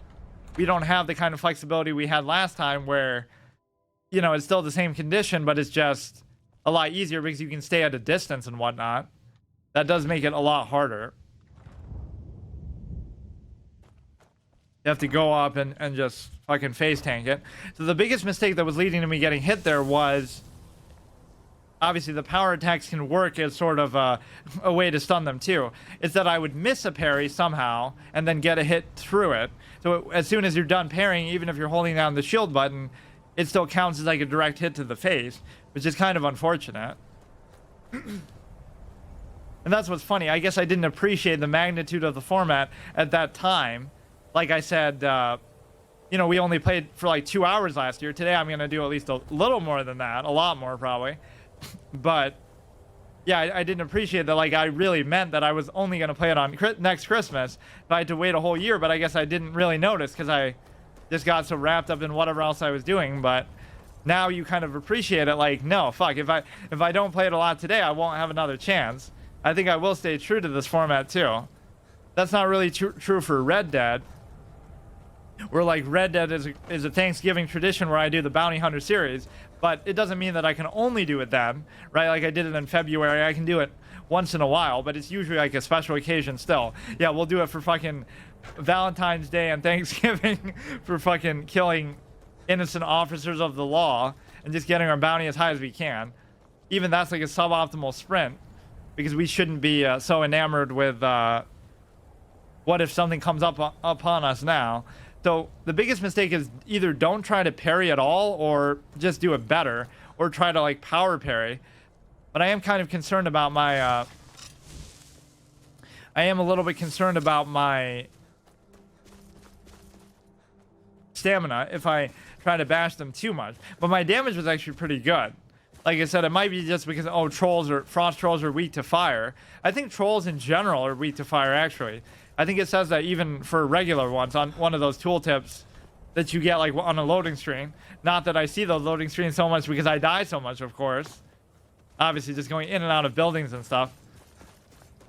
We don't have the kind of flexibility we had last time where, you know, it's still the same condition, but it's just a lot easier because you can stay at a distance and whatnot. That does make it a lot harder. You have to go up and just fucking face tank it. So the biggest mistake that was leading to me getting hit there was, obviously the power attacks can work as sort of a way to stun them too. It's that I would miss a parry somehow and then get a hit through it. So as soon as you're done parrying, even if you're holding down the shield button, it still counts as like a direct hit to the face, which is kind of unfortunate. And that's what's funny. I guess I didn't appreciate the magnitude of the format at that time. Like I said, you know, we only played for like 2 hours last year. Today I'm going to do at least a little more than that. A lot more, probably. But, yeah, I didn't appreciate that. Like, I really meant that I was only going to play it on next Christmas. But I had to wait a whole year. But I guess I didn't really notice because I just got so wrapped up in whatever else I was doing. But now you kind of appreciate it. Like, no, fuck. If I don't play it a lot today, I won't have another chance. I think I will stay true to this format, too. That's not really true for Red Dead. Where like Red Dead is a Thanksgiving tradition where I do the Bounty Hunter series, but it doesn't mean that I can only do it then, right? Like I did it in February. I can do it once in a while, but it's usually like a special occasion still. Yeah, we'll do it for fucking Valentine's Day and Thanksgiving for fucking killing innocent officers of the law and just getting our bounty as high as we can. Even that's like a suboptimal sprint because we shouldn't be so enamored with what if something comes up upon us now. So the biggest mistake is either don't try to parry at all or just do it better or try to like power parry. But I am kind of concerned about my I am a little bit concerned about my stamina if I try to bash them too much. But my damage was actually pretty good. Like I said, it might be just because, oh, frost trolls are weak to fire. I think trolls in general are weak to fire, actually. I think it says that even for regular ones on one of those tooltips that you get like on a loading screen. Not that I see those loading screens so much because I die so much, of course. Obviously, just going in and out of buildings and stuff.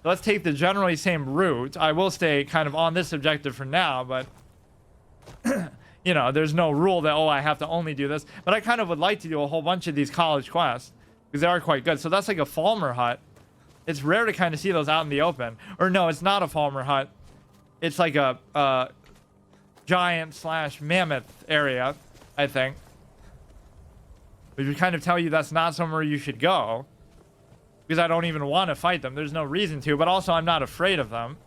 So let's take the generally same route. I will stay kind of on this objective for now, but you know, there's no rule that, oh, I have to only do this. But I kind of would like to do a whole bunch of these college quests because they are quite good. So that's like a Falmer hut. It's rare to kind of see those out in the open. Or no, it's not a Falmer hut. It's like a giant / mammoth area, I think. Which would kind of tell you that's not somewhere you should go. Because I don't even want to fight them. There's no reason to. But also, I'm not afraid of them.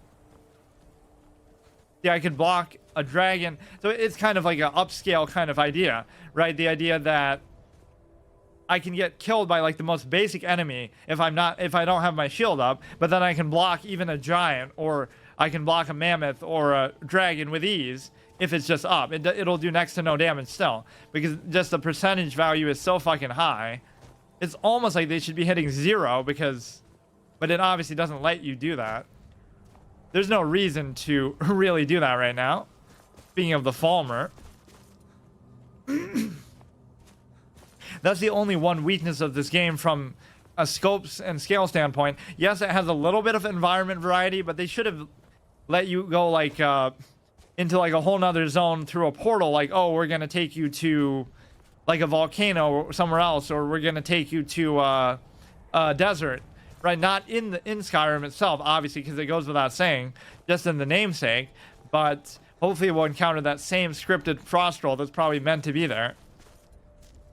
Yeah, I could block a dragon. So it's kind of like an upscale kind of idea, right? The idea that I can get killed by like the most basic enemy if I don't have my shield up, but then I can block even a giant, or I can block a mammoth or a dragon with ease if it's just up. It'll do next to no damage still because just the percentage value is so fucking high. It's almost like they should be hitting 0 but it obviously doesn't let you do that. There's no reason to really do that right now. Speaking of the Falmer. That's the only one weakness of this game from a scopes and scale standpoint. Yes, it has a little bit of environment variety, but they should have let you go like into like a whole nother zone through a portal. Like, oh, we're gonna take you to like a volcano or somewhere else, or we're gonna take you to a desert, right? Not in Skyrim itself, obviously, because it goes without saying, just in the namesake. But hopefully we'll encounter that same scripted frost troll that's probably meant to be there.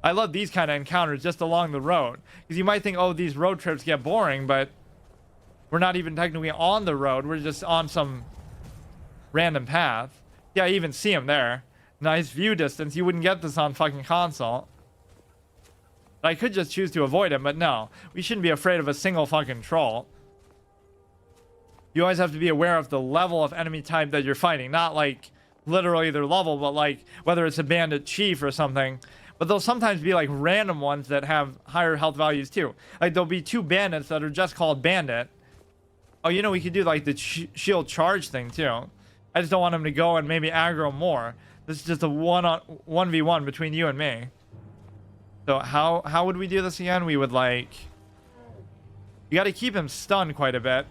I love these kind of encounters just along the road. Because you might think, oh, these road trips get boring, but we're not even technically on the road. We're just on some random path. Yeah, I even see him there. Nice view distance. You wouldn't get this on fucking console. I could just choose to avoid him, but no. We shouldn't be afraid of a single fucking troll. you always have to be aware of the level of enemy type that you're fighting. Not like literally their level, but like whether it's a bandit chief or something. But there'll sometimes be like random ones that have higher health values too. Like there'll be 2 bandits that are just called bandit. Oh, you know, we could do like the shield charge thing too. I just don't want him to go and maybe aggro more. This is just a 1v1 between you and me. So how would we do this again? We would like... You got to keep him stunned quite a bit.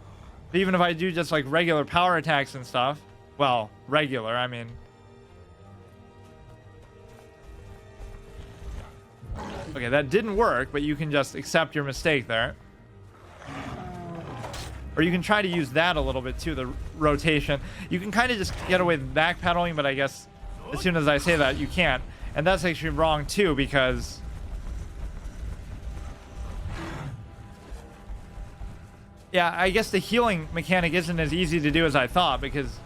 Even if I do just like regular power attacks and stuff. Well, regular, I mean. Okay, that didn't work, but you can just accept your mistake there. Or you can try to use that a little bit too, the rotation. You can kind of just get away with backpedaling, but I guess as soon as I say that, you can't. And that's actually wrong too, because... Yeah, I guess the healing mechanic isn't as easy to do as I thought, because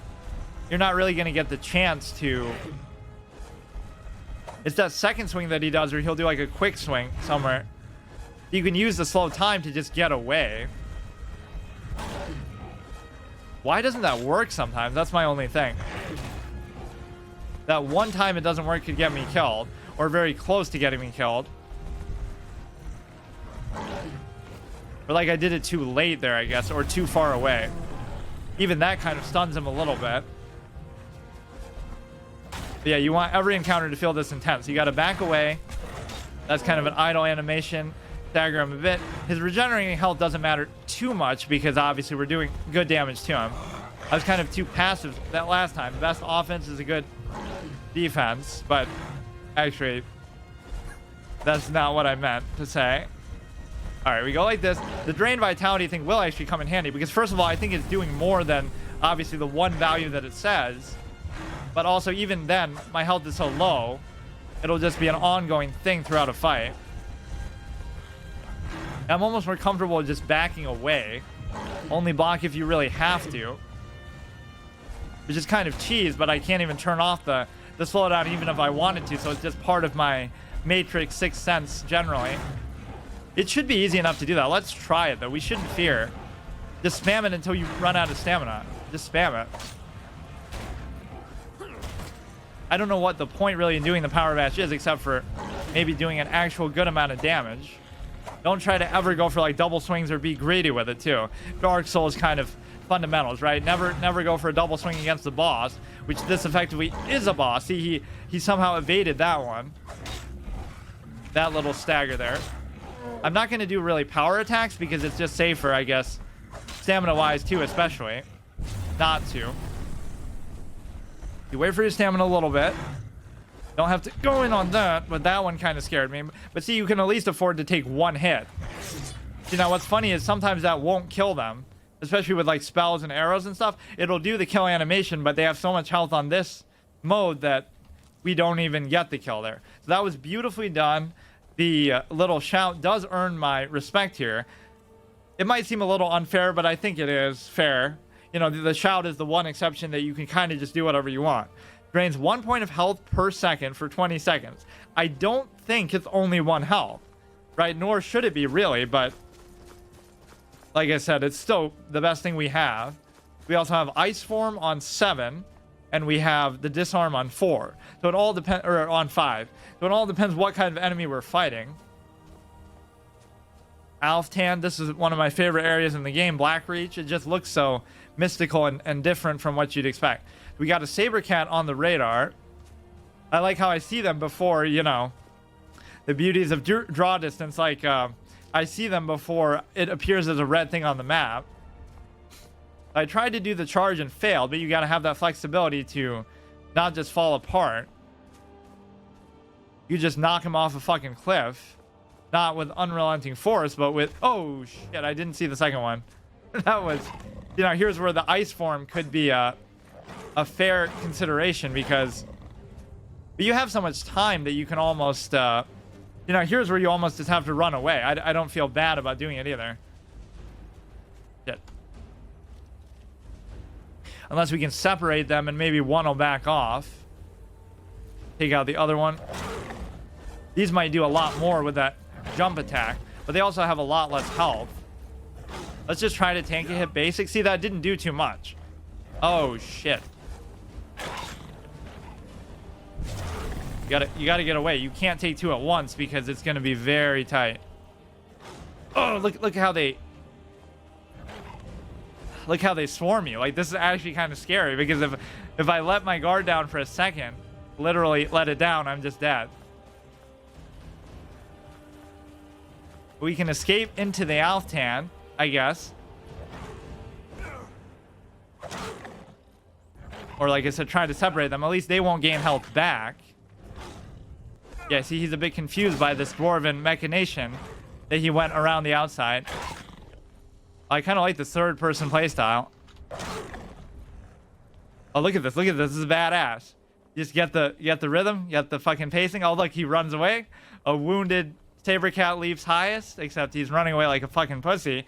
you're not really going to get the chance to... It's that second swing that he does, where he'll do like a quick swing somewhere. You can use the slow time to just get away. Why doesn't that work sometimes? That's my only thing. That one time it doesn't work could get me killed, or very close to getting me killed. Or like I did it too late there, I guess, or too far away. Even that kind of stuns him a little bit. But yeah, you want every encounter to feel this intense. You got to back away. That's kind of an idle animation. Stagger him a bit. His regenerating health doesn't matter too much because obviously we're doing good damage to him. I was kind of too passive that last time. The best offense is a good defense, but actually that's not what I meant to say. All right, we go like this. The drain vitality thing will actually come in handy because first of all, I think it's doing more than obviously the one value that it says. But also even then, my health is so low, it'll just be an ongoing thing throughout a fight. I'm almost more comfortable with just backing away. Only block if you really have to. Which is kind of cheese, but I can't even turn off the slowdown even if I wanted to, so it's just part of my Matrix 6th sense generally. It should be easy enough to do that. Let's try it though. We shouldn't fear. Just spam it until you run out of stamina. Just spam it. I don't know what the point really in doing the power match is except for maybe doing an actual good amount of damage. Don't try to ever go for like double swings or be greedy with it too. Dark Souls kind of fundamentals, right? Never go for a double swing against the boss, which this effectively is a boss. See, he somehow evaded that one. That little stagger there. I'm not going to do really power attacks because it's just safer, I guess. Stamina-wise too, especially. Not to. You wait for your stamina a little bit. Don't have to go in on that, but that one kind of scared me. But see, you can at least afford to take one hit. You know, what's funny is sometimes that won't kill them, especially with like spells and arrows and stuff. It'll do the kill animation, but they have so much health on this mode that we don't even get the kill there. So that was beautifully done. The little shout does earn my respect here. It might seem a little unfair, but I think it is fair. You know, the shout is the one exception that you can kind of just do whatever you want. Drains 1 point of health per second for 20 seconds. I don't think it's only 1 health, right? Nor should it be really, but like I said, it's still the best thing we have. We also have Ice Form on 7, and we have the Disarm on 4. So it all depends, or on 5. So it all depends what kind of enemy we're fighting. Alftan, this is one of my favorite areas in the game, Blackreach. It just looks so mystical and different from what you'd expect. We got a saber cat on the radar. I like how I see them before, you know, the beauties of draw distance. Like, I see them before it appears as a red thing on the map. I tried to do the charge and failed, but you got to have that flexibility to not just fall apart. You just knock him off a fucking cliff. Not with unrelenting force, but with... Oh, shit, I didn't see the second one. That was... You know, here's where the ice form could be a fair consideration because... But you have so much time that you can almost... you know, here's where you almost just have to run away. I don't feel bad about doing it either. Shit. Unless we can separate them and maybe one will back off. Take out the other one. These might do a lot more with that jump attack, but they also have a lot less health. Let's just try to tank a hit basic. See, that didn't do too much. Oh shit. You gotta get away. You can't take two at once because it's gonna be very tight. Oh, look how they swarm you. Like, this is actually kind of scary because if I let my guard down for a second, literally let it down, I'm just dead. We can escape into the Alftan, I guess. Or like I said, try to separate them. At least they won't gain health back. Yeah, see, he's a bit confused by this dwarven machination that he went around the outside. I kind of like the third-person playstyle. Oh, look at this. Look at this. This is badass. You just get the rhythm, get the fucking pacing. Oh, look, he runs away. A wounded saber cat leaps highest, except he's running away like a fucking pussy.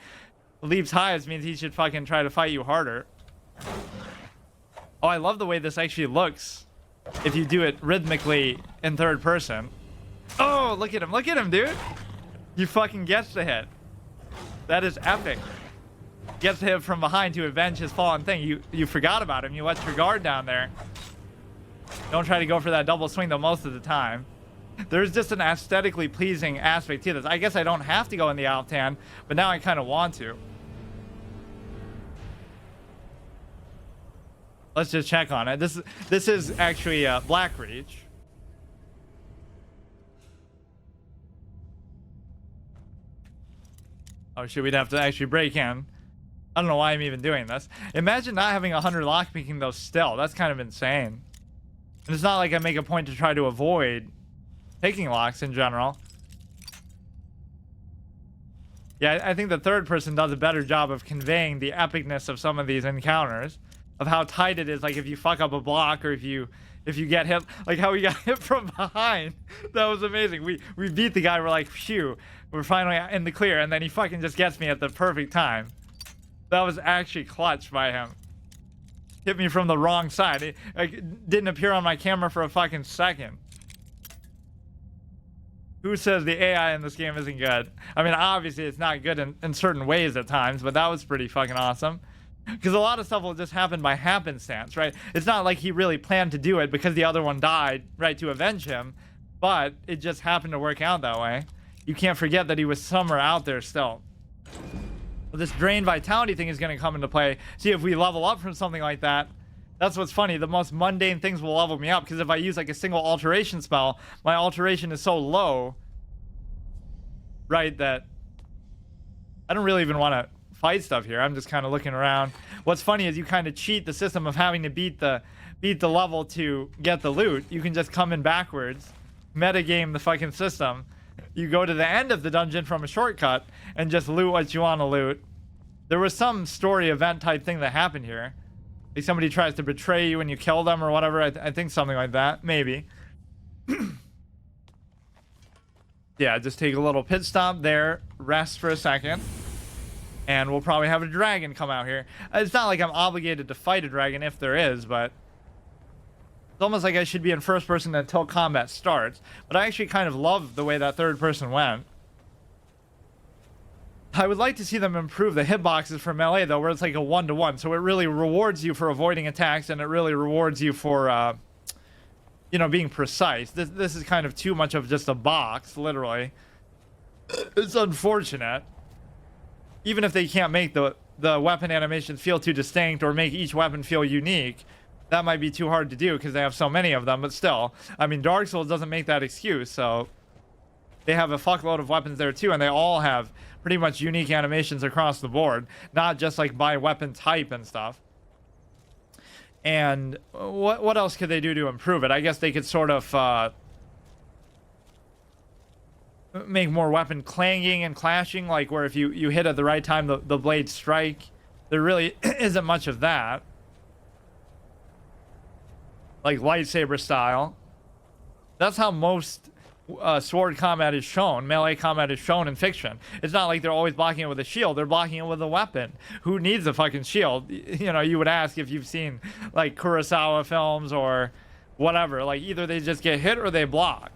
Leaps highest means he should fucking try to fight you harder. Oh, I love the way this actually looks if you do it rhythmically in third person. Oh, look at him, dude. He fucking gets the hit. That is epic. Gets the hit from behind to avenge his fallen thing. You forgot about him. You let your guard down there. Don't try to go for that double swing though most of the time. There's just an aesthetically pleasing aspect to this. I guess I don't have to go in the Alftan, but now I kind of want to. Let's just check on it. This is actually Blackreach. Oh shit, we'd have to actually break in. I don't know why I'm even doing this. Imagine not having 100 lockpicking though still. That's kind of insane. And it's not like I make a point to try to avoid taking locks in general. Yeah, I think the third person does a better job of conveying the epicness of some of these encounters. Of how tight it is, like if you fuck up a block or if you get hit, like how we got hit from behind. That was amazing. We beat the guy, we're like, phew, we're finally in the clear, and then he fucking just gets me at the perfect time. That was actually clutch by him. Hit me from the wrong side. It didn't appear on my camera for a fucking second. Who says the AI in this game isn't good? I mean, obviously it's not good in certain ways at times, but that was pretty fucking awesome. Because a lot of stuff will just happen by happenstance, right? It's not like he really planned to do it because the other one died, right, to avenge him. But it just happened to work out that way. You can't forget that he was somewhere out there still. But this drain vitality thing is going to come into play. See, if we level up from something like that, that's what's funny. The most mundane things will level me up. Because if I use like a single alteration spell, my alteration is so low, right, that I don't really even want to fight stuff here. I'm just kind of looking around. What's funny is you kind of cheat the system of having to beat the level to get the loot. You can just come in backwards, metagame the fucking system. You go to the end of the dungeon from a shortcut and just loot what you want to loot. There was some story event type thing that happened here. Like somebody tries to betray you and you kill them or whatever. I think something like that. Maybe. Yeah, just take a little pit stop there. Rest for a second. And we'll probably have a dragon come out here. It's not like I'm obligated to fight a dragon if there is, but it's almost like I should be in first person until combat starts. But I actually kind of love the way that third person went. I would like to see them improve the hitboxes for melee, though, where it's like a 1-to-1. So it really rewards you for avoiding attacks, and it really rewards you for, you know, being precise. This is kind of too much of just a box, literally. It's unfortunate. Even if they can't make the weapon animations feel too distinct or make each weapon feel unique, that might be too hard to do because they have so many of them. But still, I mean, Dark Souls doesn't make that excuse, so they have a fuckload of weapons there too, and they all have pretty much unique animations across the board, not just like by weapon type and stuff. And what else could they do to improve it? I guess they could sort of make more weapon clanging and clashing, like where if you hit at the right time, the blades strike. There really isn't much of that. Like lightsaber style. That's how most sword combat is shown, melee combat is shown in fiction. It's not like they're always blocking it with a shield, they're blocking it with a weapon. Who needs a fucking shield? You know, you would ask if you've seen like Kurosawa films or whatever. Like either they just get hit or they block.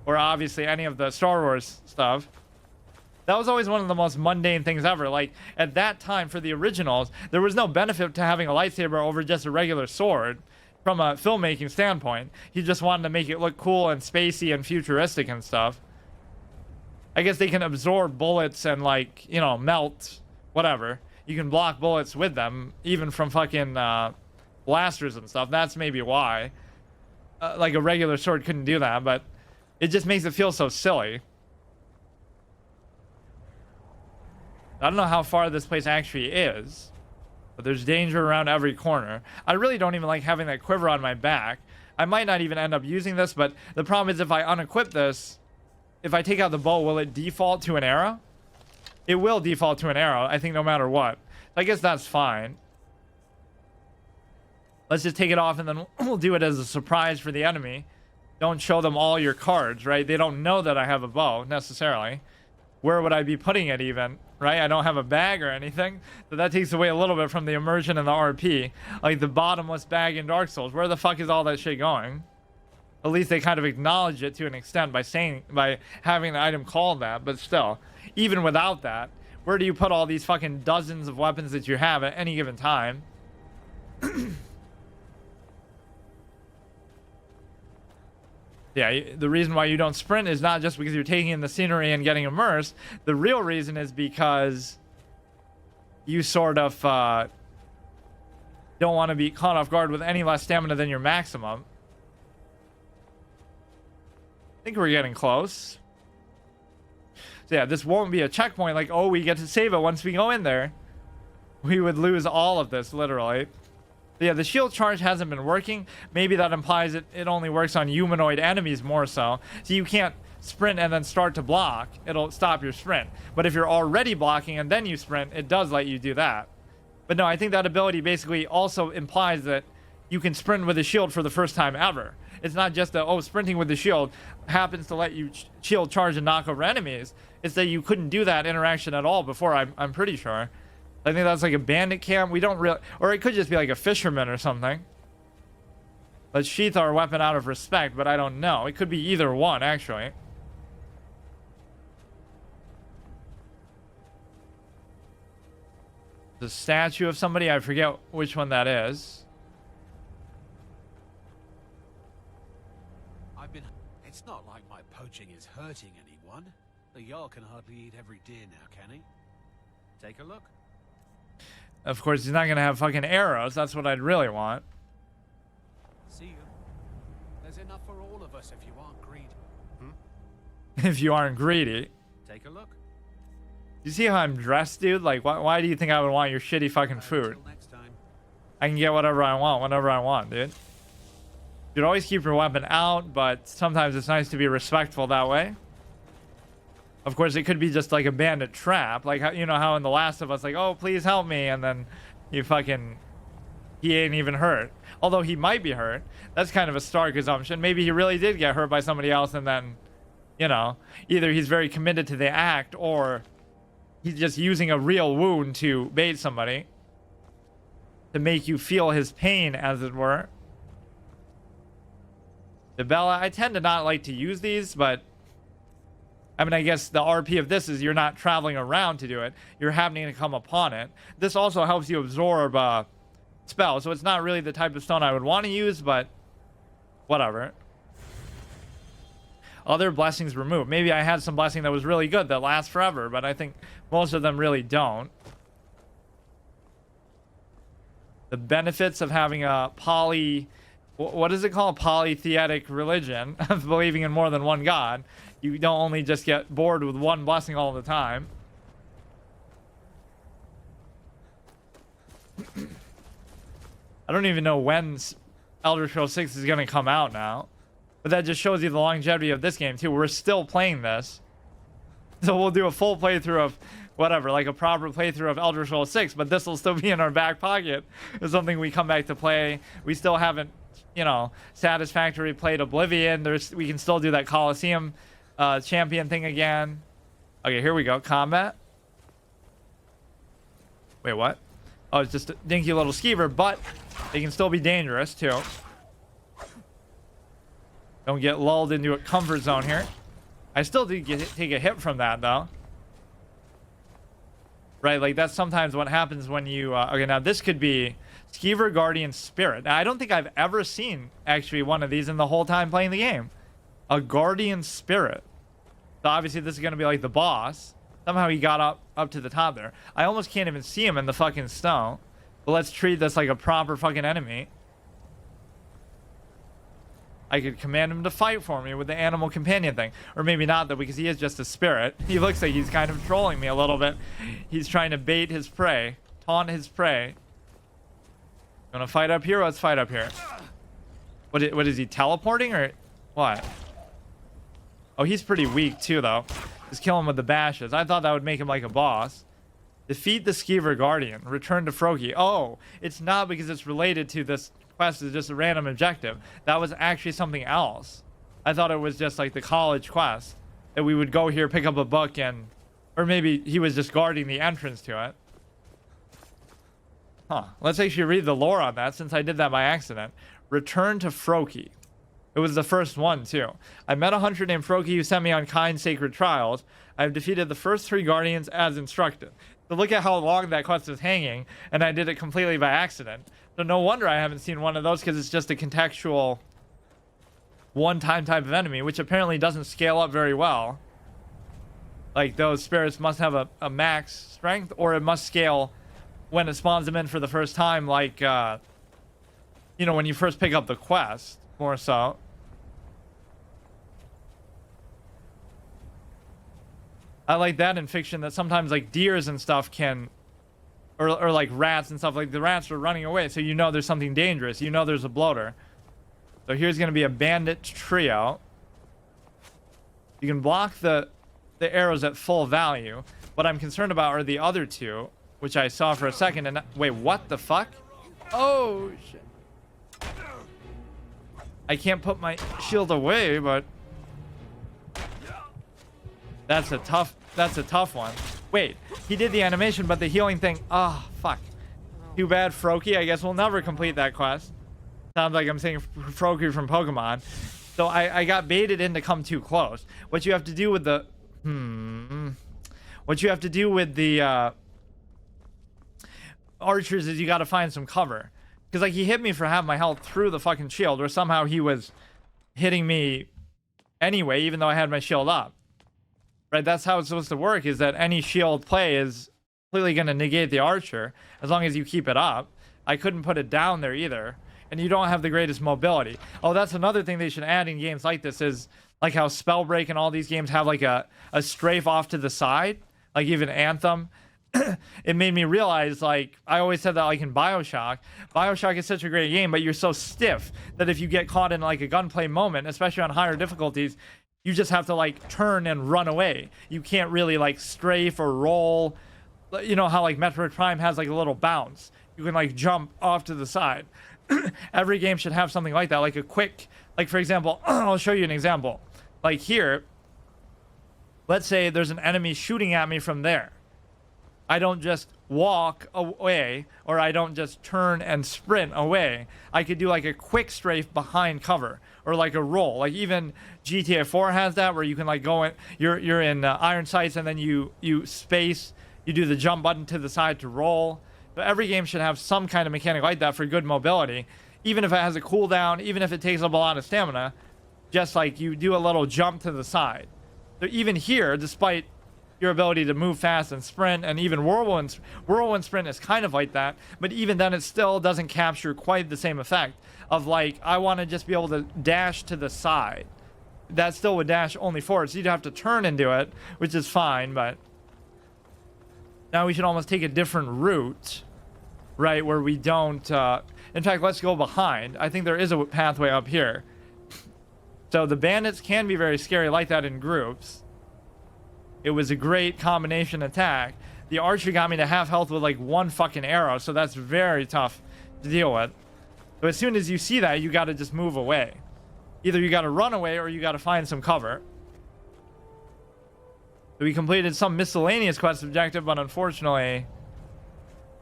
Or obviously any of the Star Wars stuff. That was always one of the most mundane things ever. Like, at that time, for the originals, there was no benefit to having a lightsaber over just a regular sword from a filmmaking standpoint. He just wanted to make it look cool and spacey and futuristic and stuff. I guess they can absorb bullets and, like, you know, melt, whatever. You can block bullets with them, even from fucking blasters and stuff. That's maybe why. Like, a regular sword couldn't do that, but it just makes it feel so silly. I don't know how far this place actually is, but there's danger around every corner. I really don't even like having that quiver on my back. I might not even end up using this, but the problem is if I unequip this, if I take out the bow, will it default to an arrow? It will default to an arrow, I think, no matter what. I guess that's fine. Let's just take it off and then we'll do it as a surprise for the enemy. Don't show them all your cards, right? They don't know that I have a bow, necessarily. Where would I be putting it even, right? I don't have a bag or anything. So that takes away a little bit from the immersion and the RP. Like the bottomless bag in Dark Souls. Where the fuck is all that shit going? At least they kind of acknowledge it to an extent by having the item called that. But still, even without that, where do you put all these fucking dozens of weapons that you have at any given time? Yeah, the reason why you don't sprint is not just because you're taking in the scenery and getting immersed. The real reason is because you sort of don't want to be caught off guard with any less stamina than your maximum. I think we're getting close. So yeah, this won't be a checkpoint like, oh, we get to save it once we go in there. We would lose all of this, literally. Yeah, the shield charge hasn't been working. Maybe that implies it only works on humanoid enemies more so. So you can't sprint and then start to block. It'll stop your sprint. But if you're already blocking and then you sprint, it does let you do that. But no, I think that ability basically also implies that you can sprint with a shield for the first time ever. It's not just that, oh, sprinting with the shield happens to let you shield charge and knock over enemies. It's that you couldn't do that interaction at all before, I'm pretty sure. I think that's like a bandit camp. We don't really... Or it could just be like a fisherman or something. Let's sheath our weapon out of respect, but I don't know. It could be either one, actually. The statue of somebody. I forget which one that is. It's not like my poaching is hurting anyone. The Jarl can hardly eat every deer now, can he? Take a look. Of course, he's not going to have fucking arrows. That's what I'd really want. See you. There's enough for all of us if you aren't greedy. If you aren't greedy. Take a look. You see how I'm dressed, dude? Like, why do you think I would want your shitty fucking food? Until next time. I can get whatever I want, whenever I want, dude. You'd always keep your weapon out, but sometimes it's nice to be respectful that way. Of course, it could be just like a bandit trap. Like, you know how in The Last of Us, like, oh, please help me. And then you fucking... He ain't even hurt. Although he might be hurt. That's kind of a stark assumption. Maybe he really did get hurt by somebody else and then, you know, either he's very committed to the act or he's just using a real wound to bait somebody. To make you feel his pain, as it were. The Bella, I tend to not like to use these, but... I mean, I guess the RP of this is you're not traveling around to do it. You're happening to come upon it. This also helps you absorb spells. So it's not really the type of stone I would want to use, but whatever. Other blessings removed. Maybe I had some blessing that was really good that lasts forever, but I think most of them really don't. The benefits of having a what is it called? Polytheistic religion of believing in more than one god. You don't only just get bored with one blessing all the time. I don't even know when Elder Scrolls 6 is going to come out now. But that just shows you the longevity of this game, too. We're still playing this. So we'll do a full playthrough of whatever, like a proper playthrough of Elder Scrolls 6. But this will still be in our back pocket. It's something we come back to play. We still haven't, you know, satisfactorily played Oblivion. We can still do that Colosseum champion thing again. Okay, here we go. Combat. Wait, what? Oh, it's just a dinky little skeever, but they can still be dangerous too. Don't get lulled into a comfort zone here. I still did take a hit from that though. right? Like that's sometimes what happens when you okay, now this could be Skeever Guardian Spirit. Now, I don't think I've ever seen actually one of these in the whole time playing the game. A Guardian Spirit. So obviously this is going to be like the boss. Somehow he got up to the top there. I almost can't even see him in the fucking snow. But let's treat this like a proper fucking enemy. I could command him to fight for me with the animal companion thing. Or maybe not, though, because he is just a spirit. He looks like he's kind of trolling me a little bit. He's trying to bait his prey. Taunt his prey. Wanna fight up here? Let's fight up here. What is he, teleporting or what? Oh, he's pretty weak too, though. Just kill him with the bashes. I thought that would make him like a boss. Defeat the Skeever Guardian. Return to Froki. Oh, it's not because it's related to this quest. It's just a random objective. That was actually something else. I thought it was just like the college quest. That we would go here, pick up a book, and... Or maybe he was just guarding the entrance to it. Huh. Let's actually read the lore on that, since I did that by accident. Return to Froki. It was the first one, too. I met a hunter named Froki who sent me on kind sacred trials. I have defeated the first 3 guardians as instructed. So look at how long that quest is hanging, and I did it completely by accident. So no wonder I haven't seen one of those, because it's just a contextual one-time type of enemy, which apparently doesn't scale up very well. Like, those spirits must have a max strength, or it must scale when it spawns them in for the first time, like, you know, when you first pick up the quest, more so. I like that in fiction, that sometimes, like, deers and stuff can, or like rats and stuff, like the rats are running away, so you know there's something dangerous, you know there's a bloater. So here's going to be a bandit trio. You can block the arrows at full value. What I'm concerned about are the other 2, which I saw for a second, and wait, what the fuck? Oh shit. I can't put my shield away, but that's a tough one. Wait, he did the animation, but the healing thing, oh fuck. Too bad, Froki. I guess we'll never complete that quest. Sounds like I'm saying Froki from Pokemon. So I got baited in to come too close. What you have to do with the what you have to do with the archers is you got to find some cover, because like he hit me for half my health through the fucking shield, or somehow he was hitting me anyway even though I had my shield up, right? That's how it's supposed to work, is that any shield play is completely going to negate the archer as long as you keep it up. I couldn't put it down there either, and you don't have the greatest mobility. Oh, that's another thing they should add in games like this, is like how Spellbreak and all these games have like a strafe off to the side, like even Anthem. It made me realize, like, I always said that, like, in Bioshock is such a great game, but you're so stiff that if you get caught in like a gunplay moment, especially on higher difficulties, you just have to like turn and run away. You can't really like strafe or roll. You know how like Metroid Prime has like a little bounce, you can like jump off to the side. Every game should have something like that, like a quick, like for example, I'll show you an example. Like here, let's say there's an enemy shooting at me from there. I don't just walk away, or I don't just turn and sprint away. I could do like a quick strafe behind cover, or like a roll. Like even GTA 4 has that, where you can like go in, you're in iron sights, and then you space, you do the jump button to the side to roll. But every game should have some kind of mechanic like that for good mobility, even if it has a cooldown, even if it takes up a lot of stamina. Just like you do a little jump to the side. So even here, despite your ability to move fast and sprint, and even whirlwind sprint is kind of like that, but even then it still doesn't capture quite the same effect of like, I want to just be able to dash to the side. That still would dash only forward, so you'd have to turn and do it, which is fine. But now we should almost take a different route, right, where we don't in fact, let's go behind. I think there is a pathway up here. So the bandits can be very scary like that in groups. It was a great combination attack. The archer got me to half health with like 1 fucking arrow, so that's very tough to deal with. So as soon as you see that, you got to just move away. Either you got to run away, or you got to find some cover. So we completed some miscellaneous quest objective, but unfortunately,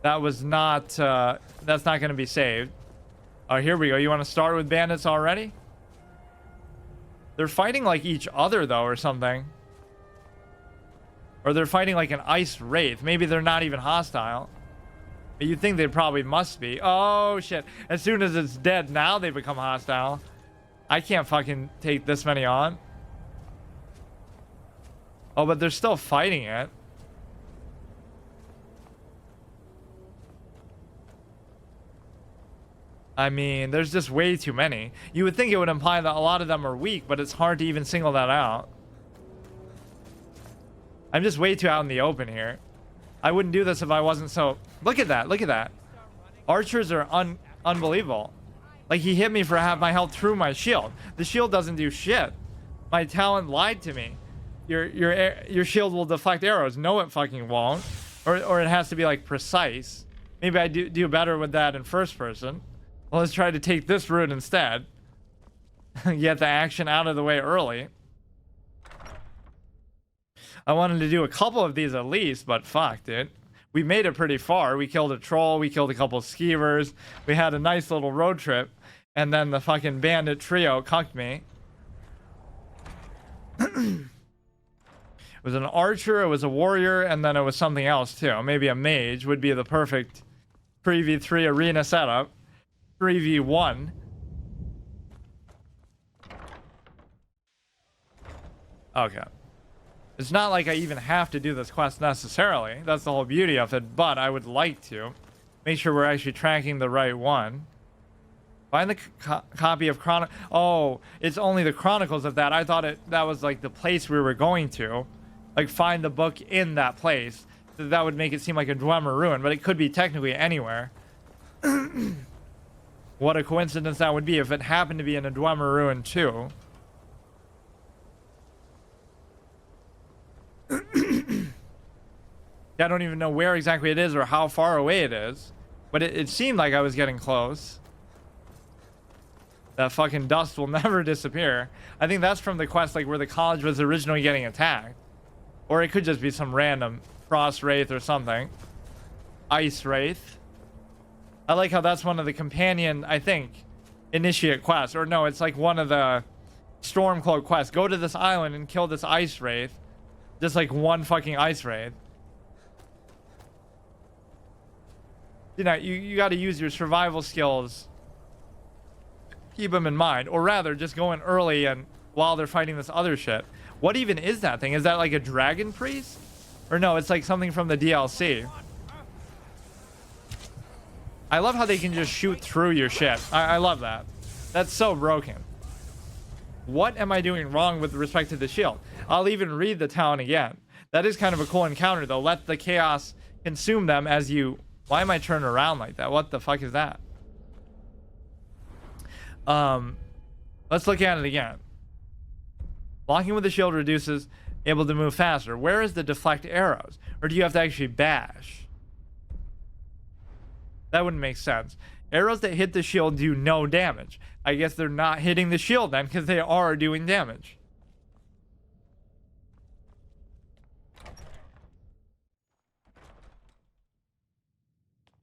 that was not. That's not going to be saved. Oh, here we go. You want to start with bandits already? They're fighting like each other though, or something. Or they're fighting like an ice wraith. Maybe they're not even hostile. But you'd think they probably must be. Oh, shit. As soon as it's dead, now they become hostile. I can't fucking take this many on. Oh, but they're still fighting it. I mean, there's just way too many. You would think it would imply that a lot of them are weak, but it's hard to even single that out. I'm just way too out in the open here. I wouldn't do this if I wasn't so... Look at that. Look at that. Archers are unbelievable. Like, he hit me for half my health through my shield. The shield doesn't do shit. My talent lied to me. Your shield will deflect arrows. No, it fucking won't. Or it has to be, like, precise. Maybe I do better with that in first person. Well, let's try to take this route instead. Get the action out of the way early. I wanted to do a couple of these at least, but fuck, dude. We made it pretty far. We killed a troll. We killed a couple of skeevers. We had a nice little road trip. And then the fucking bandit trio cucked me. It was an archer, it was a warrior, and then it was something else too. Maybe a mage would be the perfect 3v3 arena setup. 3v1. Okay. It's not like I even have to do this quest necessarily. That's the whole beauty of it, but I would like to. Make sure we're actually tracking the right one. Find the copy of Oh, it's only the chronicles of that. I thought that was like the place we were going to. Like, find the book in that place. So that would make it seem like a Dwemer ruin, but it could be technically anywhere. What a coincidence that would be if it happened to be in a Dwemer ruin too. I don't even know where exactly it is or how far away it is. But it seemed like I was getting close. That fucking dust will never disappear. I think that's from the quest, like, where the college was originally getting attacked. Or it could just be some random frost wraith or something. Ice wraith. I like how that's one of the companion, I think, initiate quests. Or no, it's like one of the Stormcloak quests. Go to this island and kill this ice wraith. Just like one fucking ice wraith. You know, you got to use your survival skills. Keep them in mind. Or rather, just go in early and while they're fighting this other shit. What even is that thing? Is that like a dragon priest? Or no, it's like something from the DLC. I love how they can just shoot through your shit. I love that. That's so broken. What am I doing wrong with respect to the shield? I'll even read the town again. That is kind of a cool encounter, though. Let the chaos consume them as you... Why am I turning around like that? What the fuck is that? Let's look at it again. Blocking with the shield reduces able to move faster. Where is the deflect arrows? Or do you have to actually bash? That wouldn't make sense. Arrows that hit the shield do no damage. I guess they're not hitting the shield then, because they are doing damage.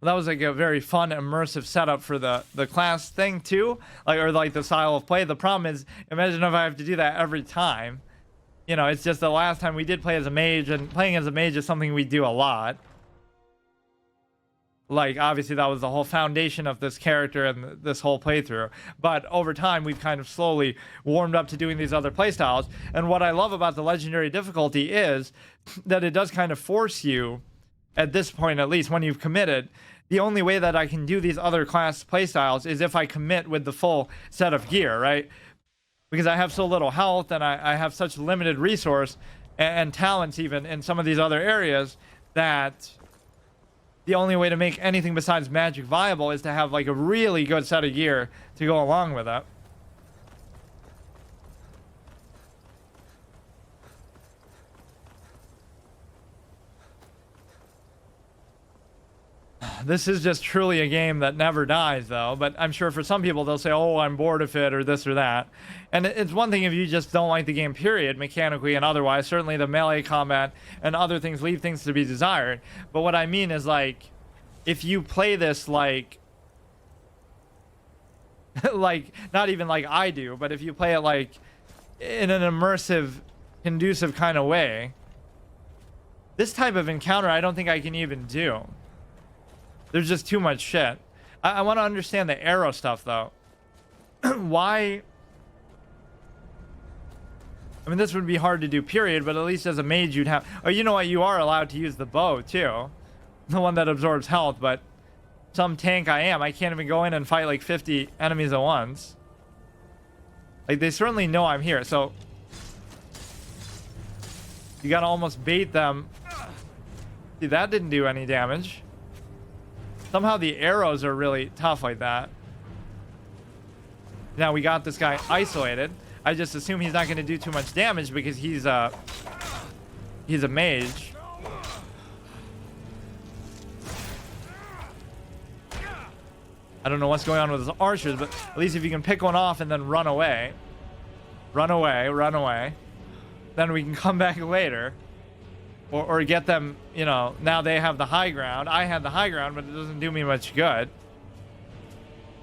Well, that was like a very fun, immersive setup for the class thing too, like, or like the style of play. The problem is, imagine if I have to do that every time. You know, it's just the last time we did play as a mage, and playing as a mage is something we do a lot. Like, obviously, that was the whole foundation of this character and this whole playthrough. But over time, we've kind of slowly warmed up to doing these other playstyles. And what I love about the legendary difficulty is that it does kind of force you, at this point at least, when you've committed, the only way that I can do these other class playstyles is if I commit with the full set of gear, right? Because I have so little health and I have such limited resource and talents even in some of these other areas that... the only way to make anything besides magic viable is to have like a really good set of gear to go along with it. This is just truly a game that never dies, though. But I'm sure for some people, they'll say, oh, I'm bored of it, or this or that. And it's one thing if you just don't like the game, period, mechanically and otherwise. Certainly the melee combat and other things leave things to be desired. But what I mean is, like, if you play this, like, like, not even like I do, but if you play it, like, in an immersive, conducive kind of way, This type of encounter, I don't think I can even do. There's just too much shit. I want to understand the arrow stuff, though. Why? I mean, this would be hard to do, period, but at least as a mage, you'd have... Oh, you know what? You are allowed to use the bow, too. The one that absorbs health, but some tank I am. I can't even go in and fight like 50 enemies at once. Like, they certainly know I'm here, so... You gotta almost bait them. See, that didn't do any damage. Somehow the arrows are really tough like that. Now we got this guy isolated. I just assume he's not going to do too much damage because he's a mage. I don't know what's going on with his archers, but at least if you can pick one off and then run away. Run away, run away. Then we can come back later. Or get them, you know, now they have the high ground. I had the high ground, but it doesn't do me much good.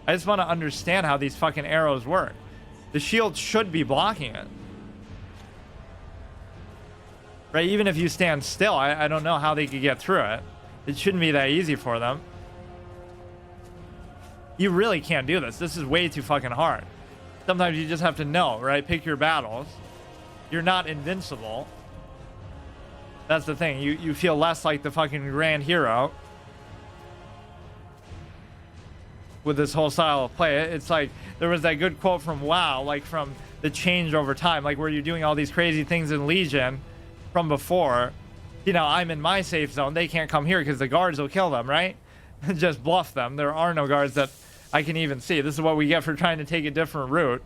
I just want to understand how these fucking arrows work. The shield should be blocking it. Right? Even if you stand still, I don't know how they could get through it. It shouldn't be that easy for them. You really can't do this. This is way too fucking hard. Sometimes you just have to know, right? Pick your battles. You're not invincible. That's the thing. You feel less like the fucking grand hero with this whole style of play. It's like there was that good quote from WoW, like from the change over time, like where you're doing all these crazy things in Legion from before. You know, I'm in my safe zone. They can't come here because the guards will kill them, right? Just bluff them. There are no guards that I can even see. This is what we get for trying to take a different route.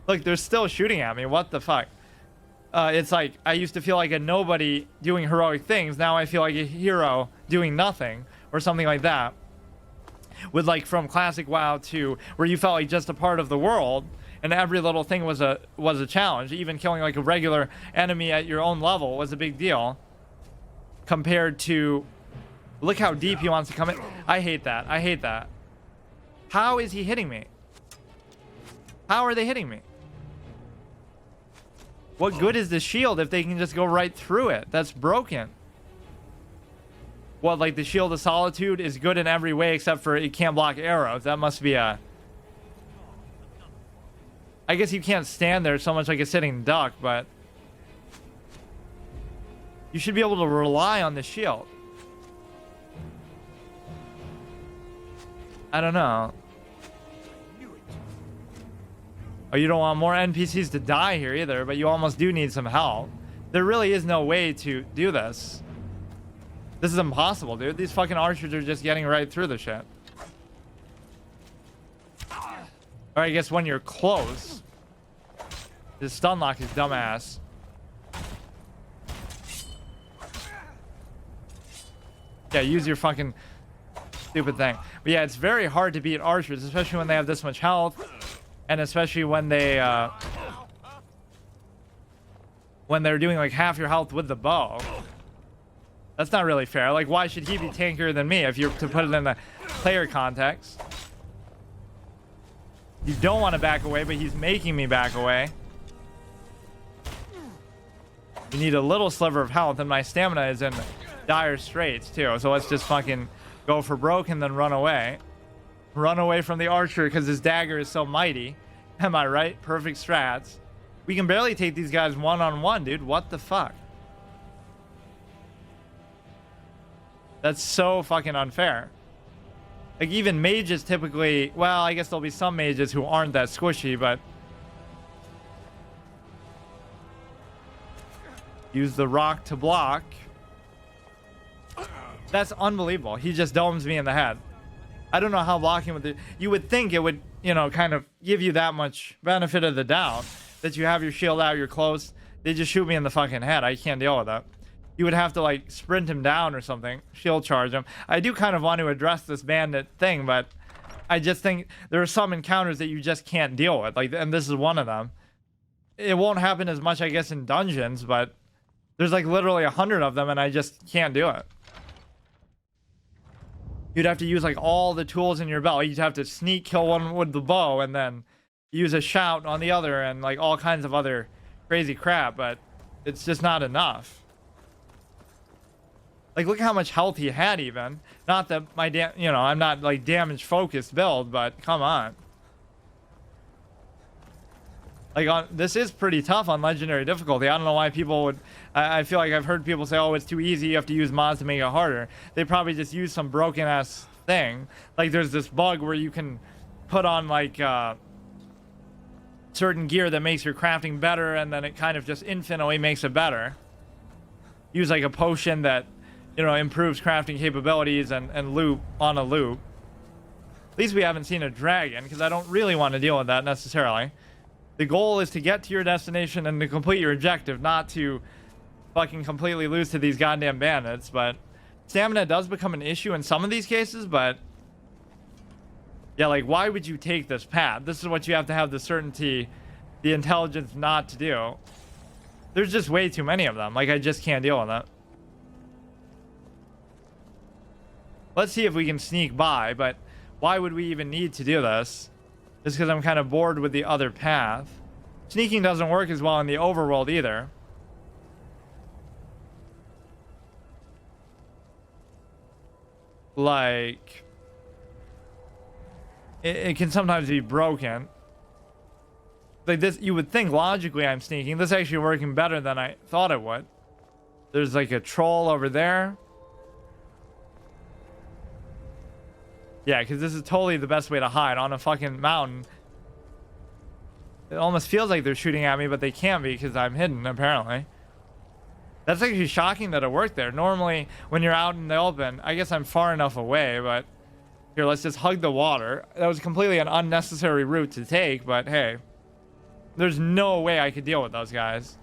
Look, they're still shooting at me. What the fuck? It's like I used to feel like a nobody doing heroic things. Now I feel like a hero doing nothing or something like that. With like from classic WoW to where you felt like just a part of the world and every little thing was a challenge. Even killing like a regular enemy at your own level was a big deal. Compared to, look how deep he wants to come in. I hate that. I hate that. How is he hitting me? How are they hitting me? What good is the shield if they can just go right through it? That's broken. What, like the Shield of Solitude is good in every way except for it can't block arrows. That must be a... I guess you can't stand there so much like a sitting duck, but... You should be able to rely on the shield. I don't know. Oh, you don't want more NPCs to die here either, but you almost do need some help. There really is no way to do this. This is impossible, dude. These fucking archers are just getting right through the shit. Or I guess when you're close. His stun lock is dumbass. Yeah, use your fucking stupid thing. But yeah, it's very hard to beat archers, especially when they have this much health. And especially when they're doing like half your health with the bow. That's not really fair. Like, why should he be tankier than me if you're to put it in the player context? You don't want to back away, but he's making me back away. You need a little sliver of health, and my stamina is in dire straits too. So let's just fucking go for broke and then run away. Run away from the archer because his dagger is so mighty. Am I right? Perfect strats. We can barely take these guys one-on-one, dude. What the fuck? That's so fucking unfair. Like, even mages typically... Well, I guess there'll be some mages who aren't that squishy, but... Use the rock to block. That's unbelievable. He just domes me in the head. I don't know how blocking with it... You would think it would, you know, kind of give you that much benefit of the doubt. That you have your shield out, you're close. They just shoot me in the fucking head. I can't deal with that. You would have to, like, sprint him down or something. Shield charge him. I do kind of want to address this bandit thing, but... I just think there are some encounters that you just can't deal with. Like, and this is one of them. It won't happen as much, I guess, in dungeons, but... There's, like, literally 100 of them, and I just can't do it. You'd have to use like all the tools in your belt. You'd have to sneak kill one with the bow and then use a shout on the other and like all kinds of other crazy crap, but it's just not enough. Like, look how much health he had even. Not that my you know, I'm not like damage focused build, but come on. Like, this is pretty tough on legendary difficulty. I don't know why people would. I feel like I've heard people say, oh, it's too easy, you have to use mods to make it harder. They probably just use some broken ass thing. Like, there's this bug where you can put on like certain gear that makes your crafting better, and then it kind of just infinitely makes it better. Use like a potion that, you know, improves crafting capabilities and loop on a loop. At least we haven't seen a dragon, because I don't really want to deal with that necessarily. The goal is to get to your destination and to complete your objective, not to fucking completely lose to these goddamn bandits. But stamina does become an issue in some of these cases, but yeah, like, why would you take this path? This is what you have to have the certainty, the intelligence not to do. There's just way too many of them. Like, I just can't deal with it. Let's see if we can sneak by, but why would we even need to do this? Just because I'm kind of bored with the other path. Sneaking doesn't work as well in the overworld either. Like, it can sometimes be broken. Like this, you would think logically I'm sneaking. This is actually working better than I thought it would. There's like a troll over there. Yeah, because this is totally the best way to hide on a fucking mountain. It almost feels like they're shooting at me, but they can't be because I'm hidden, apparently. That's actually shocking that it worked there. Normally, when you're out in the open, I guess I'm far enough away, but... Here, let's just hug the water. That was completely an unnecessary route to take, but hey. There's no way I could deal with those guys.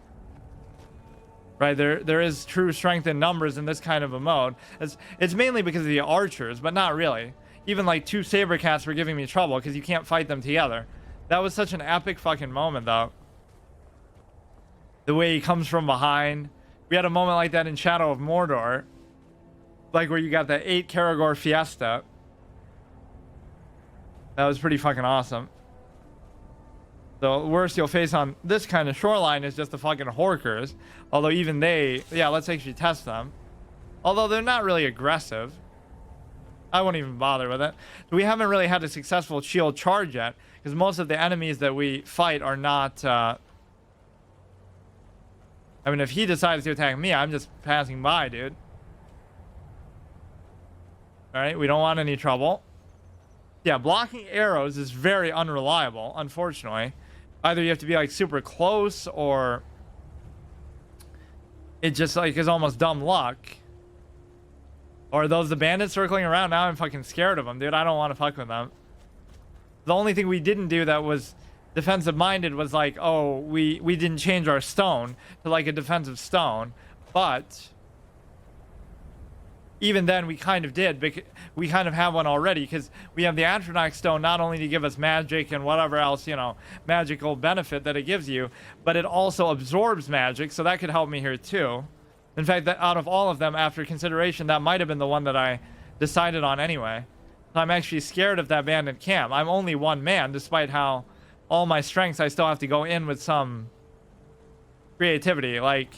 Right, there is true strength in numbers in this kind of a mode. It's mainly because of the archers, but not really. Even like 2 saber cats were giving me trouble because you can't fight them together. That was such an epic fucking moment, though. The way he comes from behind. We had a moment like that in Shadow of Mordor. Like where you got the 8 Karagor Fiesta. That was pretty fucking awesome. The worst you'll face on this kind of shoreline is just the fucking Horkers. Although even they... Yeah, let's actually test them. Although they're not really aggressive. I won't even bother with it. We haven't really had a successful shield charge yet. Because most of the enemies that we fight are not... I mean, if he decides to attack me, I'm just passing by, dude. Alright, we don't want any trouble. Yeah, blocking arrows is very unreliable, unfortunately. Either you have to be, like, super close, or... It just, like, is almost dumb luck. Or are those the bandits circling around? Now I'm fucking scared of them, dude. I don't want to fuck with them. The only thing we didn't do that was defensive minded was like, oh, we didn't change our stone to like a defensive stone. But even then we kind of did, because we kind of have one already, because we have the Atronach stone not only to give us magic and whatever else, you know, magical benefit that it gives you, but it also absorbs magic, so that could help me here too. In fact, that out of all of them, after consideration, that might have been the one that I decided on anyway. So I'm actually scared of that bandit camp. I'm only one man, despite how all my strengths, I still have to go in with some creativity. Like,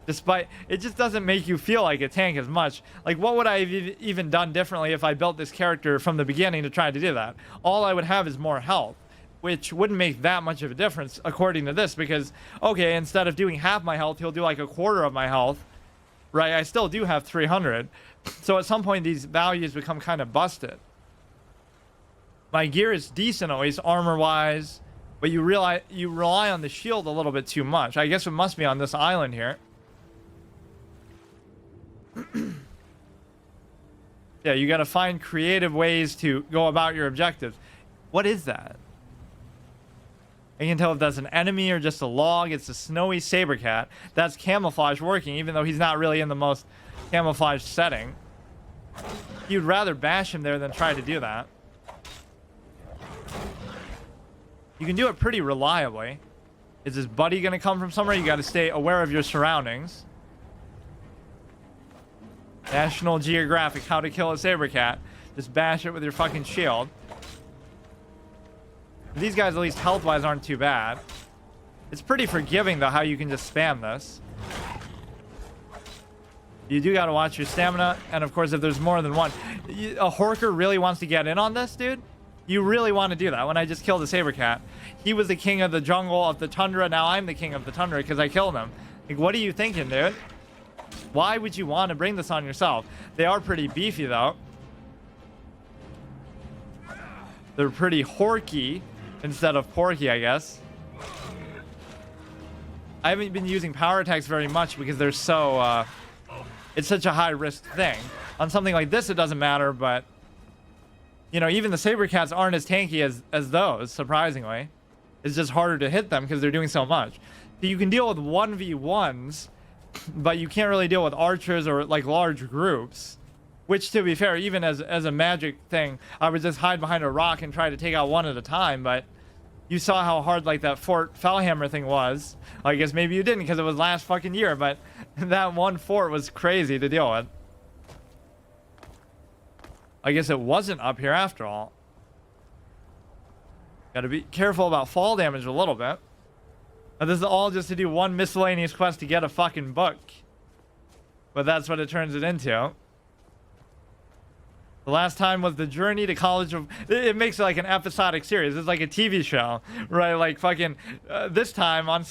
despite, it just doesn't make you feel like a tank as much. Like, what would I have even done differently if I built this character from the beginning to try to do that? All I would have is more health, which wouldn't make that much of a difference according to this, because, okay, instead of doing half my health, he'll do like a quarter of my health, right? I still do have 300. So at some point, these values become kind of busted. My gear is decent, at least armor-wise, but you rely on the shield a little bit too much. I guess it must be on this island here. Yeah, you got to find creative ways to go about your objectives. What is that? I can tell if that's an enemy or just a log. It's a snowy saber cat. That's camouflage working, even though he's not really in the most camouflaged setting. You'd rather bash him there than try to do that. You can do it pretty reliably. Is this buddy going to come from somewhere? You got to stay aware of your surroundings. National Geographic, how to kill a saber cat. Just bash it with your fucking shield. These guys, at least health-wise, aren't too bad. It's pretty forgiving, though, how you can just spam this. You do gotta watch your stamina, and of course, if there's more than one, a Horker really wants to get in on this, dude. You really want to do that. When I just killed the saber cat, he was the king of the jungle of the tundra. Now I'm the king of the tundra because I killed him. Like, what are you thinking, dude? Why would you want to bring this on yourself? They are pretty beefy, though. They're pretty horky instead of porky, I guess. I haven't been using power attacks very much because they're so, it's such a high-risk thing. On something like this, it doesn't matter, but, you know, even the saber cats aren't as tanky as those, surprisingly. It's just harder to hit them because they're doing so much. So you can deal with 1v1s, but you can't really deal with archers or, like, large groups. Which, to be fair, even as a magic thing, I would just hide behind a rock and try to take out one at a time, but you saw how hard, like, that Fort Fellhammer thing was. I guess maybe you didn't because it was last fucking year, but that one fort was crazy to deal with. I guess it wasn't up here after all. Gotta be careful about fall damage a little bit. Now, this is all just to do one miscellaneous quest to get a fucking book. But that's what it turns it into. The last time was the journey to College of... It makes it like an episodic series. It's like a TV show, right? Like fucking... this time on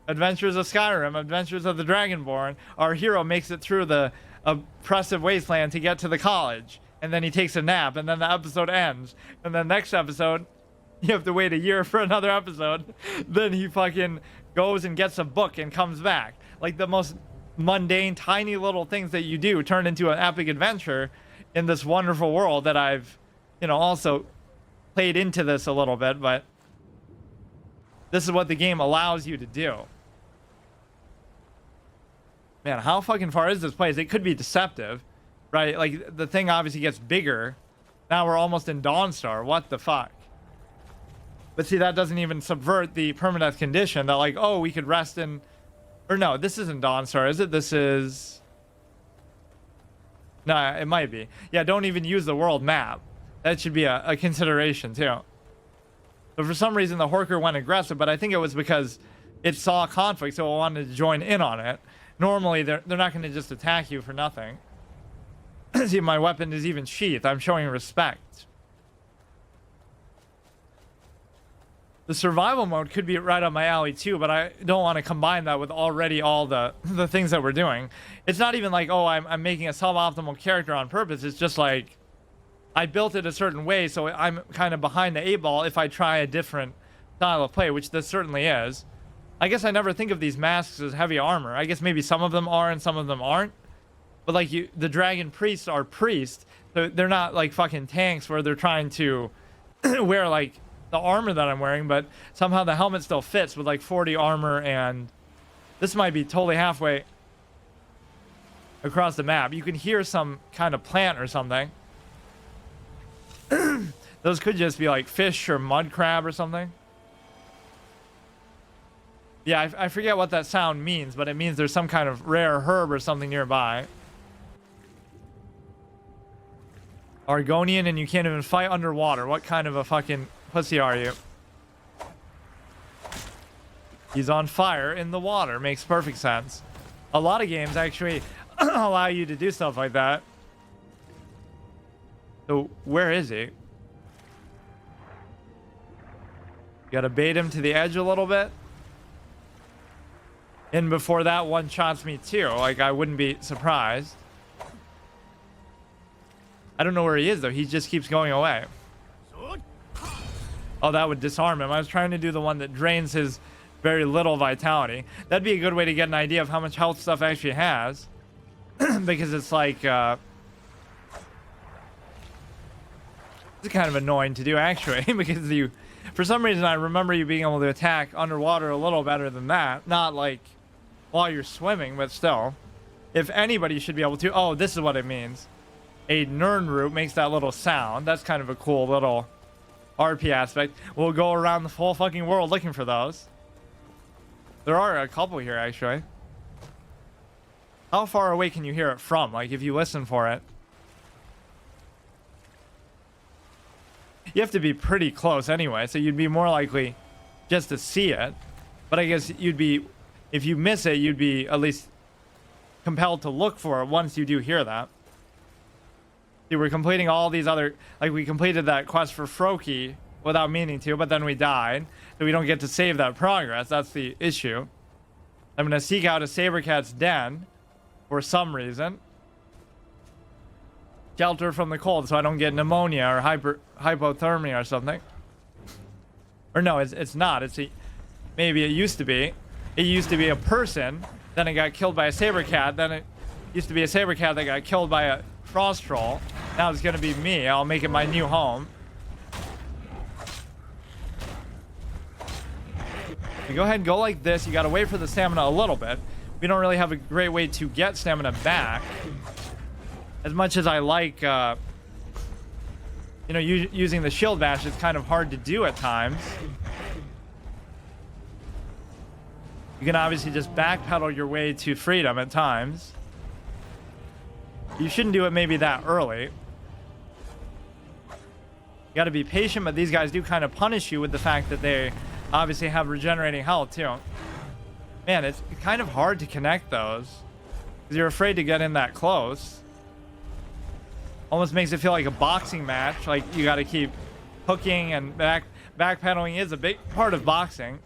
Adventures of Skyrim, Adventures of the Dragonborn, our hero makes it through the oppressive wasteland to get to the college. And then he takes a nap, and then the episode ends. And then next episode, you have to wait a year for another episode. Then he fucking goes and gets a book and comes back. Like the most mundane, tiny little things that you do turn into an epic adventure in this wonderful world that I've, you know, also played into this a little bit, but this is what the game allows you to do. Man, how fucking far is this place? It could be deceptive, right? Like, the thing obviously gets bigger. Now we're almost in Dawnstar. What the fuck? But see, that doesn't even subvert the permadeath condition that, like, oh, we could rest in... Or no, this isn't Dawnstar, is it? This is... No, it might be. Yeah, don't even use the world map. That should be a consideration, too. But for some reason, the Horker went aggressive, but I think it was because it saw conflict, so it wanted to join in on it. Normally, they're not going to just attack you for nothing. See, my weapon is even sheathed. I'm showing respect. The survival mode could be right up my alley too, but I don't want to combine that with already all the things that we're doing. It's not even like, oh, I'm making a suboptimal character on purpose. It's just like, I built it a certain way, so I'm kind of behind the 8-ball if I try a different style of play, which this certainly is. I guess I never think of these masks as heavy armor. I guess maybe some of them are and some of them aren't. But like the dragon priests are priests, so they're not like fucking tanks where they're trying to wear like the armor that I'm wearing, but somehow the helmet still fits with like 40 armor, and this might be totally halfway across the map. You can hear some kind of plant or something. Those could just be like fish or mud crab or something. Yeah, I forget what that sound means, but it means there's some kind of rare herb or something nearby. Argonian, and you can't even fight underwater. What kind of a fucking pussy are you? He's on fire in the water. Makes perfect sense. A lot of games actually allow you to do stuff like that. So where is he? Gotta bait him to the edge a little bit. And before that, one shots me too. Like, I wouldn't be surprised. I don't know where he is though. He just keeps going away. Oh, that would disarm him. I was trying to do the one that drains his very little vitality. That'd be a good way to get an idea of how much health stuff actually has. Because it's like, it's kind of annoying to do actually. Because you, for some reason, I remember you being able to attack underwater a little better than that. Not like while you're swimming, but still. If anybody should be able to, oh, this is what it means. A Nirnroot makes that little sound. That's kind of a cool little RP aspect. We'll go around the whole fucking world looking for those. There are a couple here, actually. How far away can you hear it from? Like, if you listen for it. You have to be pretty close anyway, so you'd be more likely just to see it. But I guess you'd be... If you miss it, you'd be at least compelled to look for it once you do hear that. See, we're completing all these other, like we completed that quest for Froki without meaning to, but then we died, so we don't get to save that progress. That's the issue. I'm gonna seek out a Sabercat's den for some reason. Shelter from the cold so I don't get pneumonia or hypothermia or something. Or no, it's not. Maybe it used to be. It used to be a person, then it got killed by a Sabercat, then it used to be a Sabercat that got killed by a Frost Troll. Now it's gonna be me. I'll make it my new home. You go ahead and go like this. You gotta wait for the stamina a little bit. We don't really have a great way to get stamina back. As much as I like, using the shield bash, it's kind of hard to do at times. You can obviously just backpedal your way to freedom at times. You shouldn't do it maybe that early. You gotta be patient, but these guys do kind of punish you with the fact that they obviously have regenerating health too. Man, it's kind of hard to connect those because you're afraid to get in that close. Almost makes it feel like a boxing match. Like you got to keep hooking and backpedaling is a big part of boxing.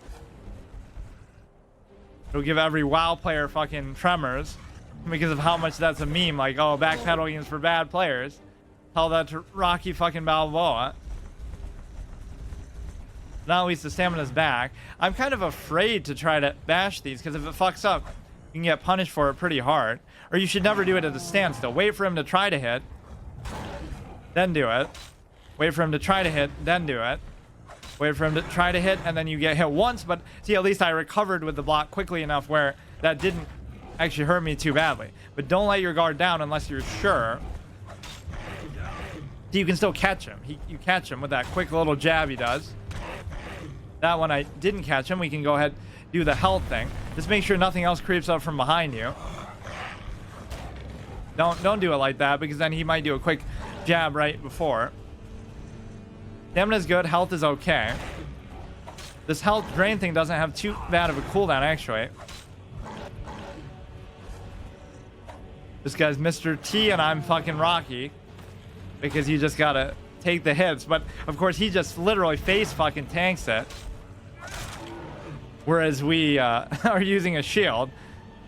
It'll give every WoW player fucking tremors because of how much that's a meme. Like, oh, backpedaling is for bad players. Tell that to Rocky fucking Balboa. Now at least the stamina's back. I'm kind of afraid to try to bash these because if it fucks up, you can get punished for it pretty hard. Or you should never do it at a standstill. Wait for him to try to hit. Then do it. Wait for him to try to hit, then do it. Wait for him to try to hit, and then you get hit once, but see, at least I recovered with the block quickly enough where that didn't actually hurt me too badly. But don't let your guard down unless you're sure. So you can still catch him. You catch him with that quick little jab he does. That one I didn't catch him. We can go ahead do the health thing. Just make sure nothing else creeps up from behind you. Don't do it like that because then he might do a quick jab right before. Stamina is good, health is okay. This health drain thing doesn't have too bad of a cooldown actually. This guy's Mr. T and I'm fucking Rocky because you just gotta take the hits, but of course he just literally face fucking tanks it. Whereas we are using a shield.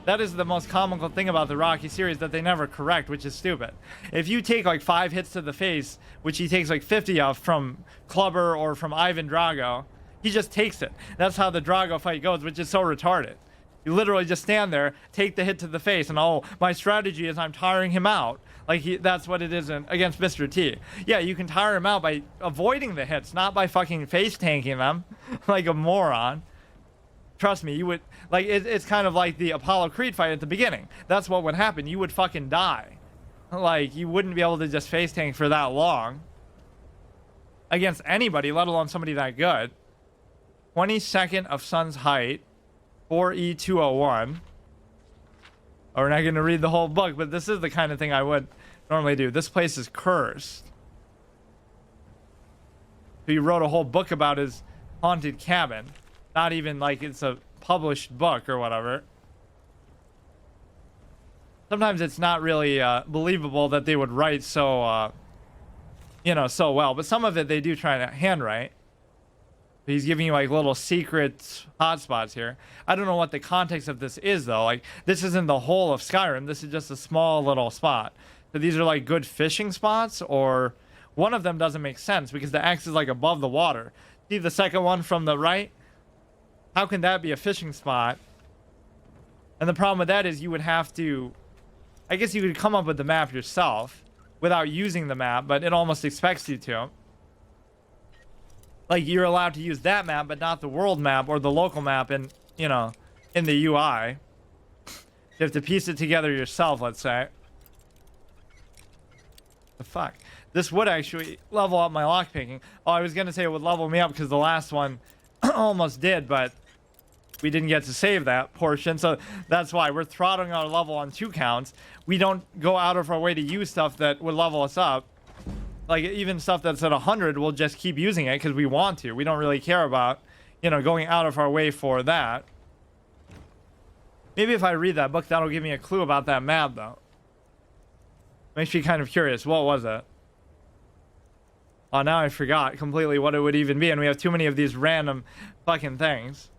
That is the most comical thing about the Rocky series that they never correct, which is stupid. If you take like 5 hits to the face, which he takes like 50 of from Clubber or from Ivan Drago, he just takes it. That's how the Drago fight goes, which is so retarded. You literally just stand there, take the hit to the face, and oh, my strategy is I'm tiring him out. Like that's what it is against Mr. T. Yeah, you can tire him out by avoiding the hits, not by fucking face tanking them like a moron. Trust me, you would, like, it's kind of like the Apollo Creed fight at the beginning. That's what would happen. You would fucking die. Like, you wouldn't be able to just face tank for that long against anybody, let alone somebody that good. 22nd of Sun's Height, 4E201. Oh, we're not going to read the whole book, but this is the kind of thing I would normally do. This place is cursed. So he wrote a whole book about his haunted cabin. Not even like it's a published book or whatever. Sometimes it's not really believable that they would write so, so well. But some of it they do try to handwrite. He's giving you like little secret hotspots here. I don't know what the context of this is though. Like this isn't the whole of Skyrim. This is just a small little spot. So these are like good fishing spots, or one of them doesn't make sense because the axe is like above the water. See the second one from the right? How can that be a fishing spot? And the problem with that is you would have to, I guess you could come up with the map yourself without using the map, but it almost expects you to. Like you're allowed to use that map, but not the world map or the local map in, in the UI. You have to piece it together yourself, let's say. The fuck? This would actually level up my lockpicking. Oh, I was going to say it would level me up because the last one almost did, but we didn't get to save that portion, so that's why we're throttling our level on 2 counts. We don't go out of our way to use stuff that would level us up. Like even stuff that's at 100, we'll just keep using it because we want to. We don't really care about, going out of our way for that. Maybe if I read that book, that'll give me a clue about that map, though. Makes me kind of curious. What was it? Oh, now I forgot completely what it would even be, and we have too many of these random fucking things.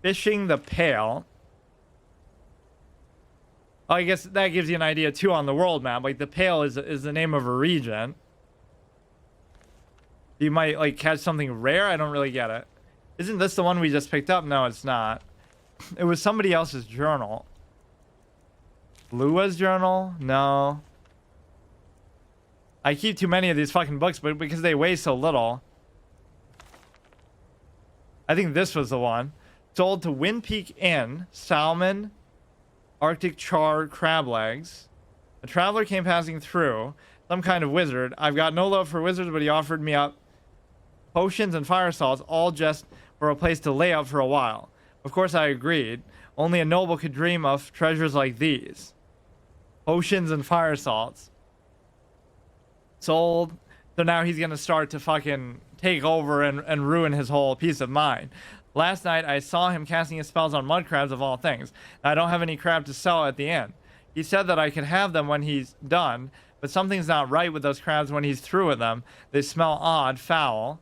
Fishing the Pale. Oh, I guess that gives you an idea, too, on the world map. Like, the Pale is the name of a region. You might, like, catch something rare? I don't really get it. Isn't this the one we just picked up? No, it's not. It was somebody else's journal. Lua's journal? No. I keep too many of these fucking books, but because they weigh so little. I think this was the one. Sold to Wind Peak Inn, salmon, Arctic char, crab legs. A traveler came passing through, some kind of wizard. I've got no love for wizards, but he offered me up potions and fire salts, all just for a place to lay up for a while. Of course, I agreed. Only a noble could dream of treasures like these. Potions and fire salts. Sold. So now he's going to start to fucking take over and ruin his whole peace of mind. Last night, I saw him casting his spells on mud crabs of all things. I don't have any crab to sell at the inn. He said that I could have them when he's done, but something's not right with those crabs when he's through with them. They smell odd, foul.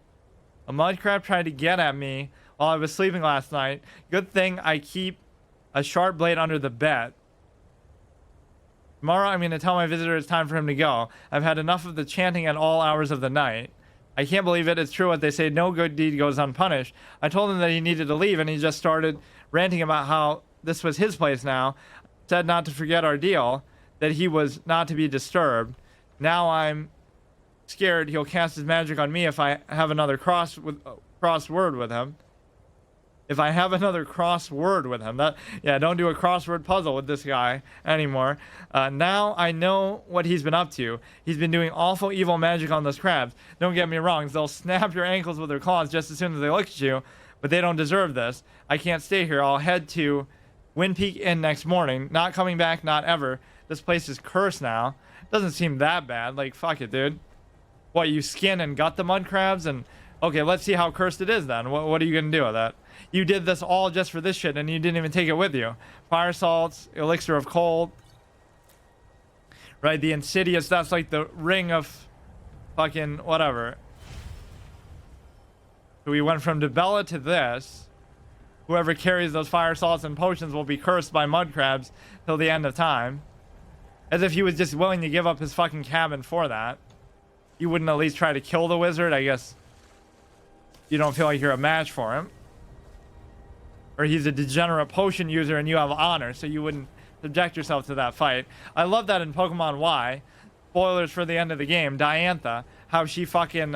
A mud crab tried to get at me while I was sleeping last night. Good thing I keep a sharp blade under the bed. Tomorrow I'm going to tell my visitor it's time for him to go. I've had enough of the chanting at all hours of the night. I can't believe it. It's true what they say. No good deed goes unpunished. I told him that he needed to leave, and he just started ranting about how this was his place now. Said not to forget our deal, that he was not to be disturbed. Now I'm scared he'll cast his magic on me if I have another crossword with him. If I have another crossword with him. Don't do a crossword puzzle with this guy anymore. Now I know what he's been up to. He's been doing awful evil magic on those crabs. Don't get me wrong, they'll snap your ankles with their claws just as soon as they look at you, but they don't deserve this. I can't stay here. I'll head to Wind Peak Inn next morning. Not coming back, not ever. This place is cursed now. Doesn't seem that bad. Like, fuck it, dude. What, you skin and gut the mud crabs? And okay, let's see how cursed it is then. What are you gonna do with that? You did this all just for this shit, and you didn't even take it with you. Fire salts, elixir of cold. Right, the insidious, that's like the ring of fucking whatever. So we went from Debella to this. Whoever carries those fire salts and potions will be cursed by mud crabs till the end of time. As if he was just willing to give up his fucking cabin for that. You wouldn't at least try to kill the wizard, I guess. You don't feel like you're a match for him. Or he's a degenerate potion user and you have honor, so you wouldn't subject yourself to that fight. I love that in Pokemon Y. Spoilers for the end of the game. Diantha, how she fucking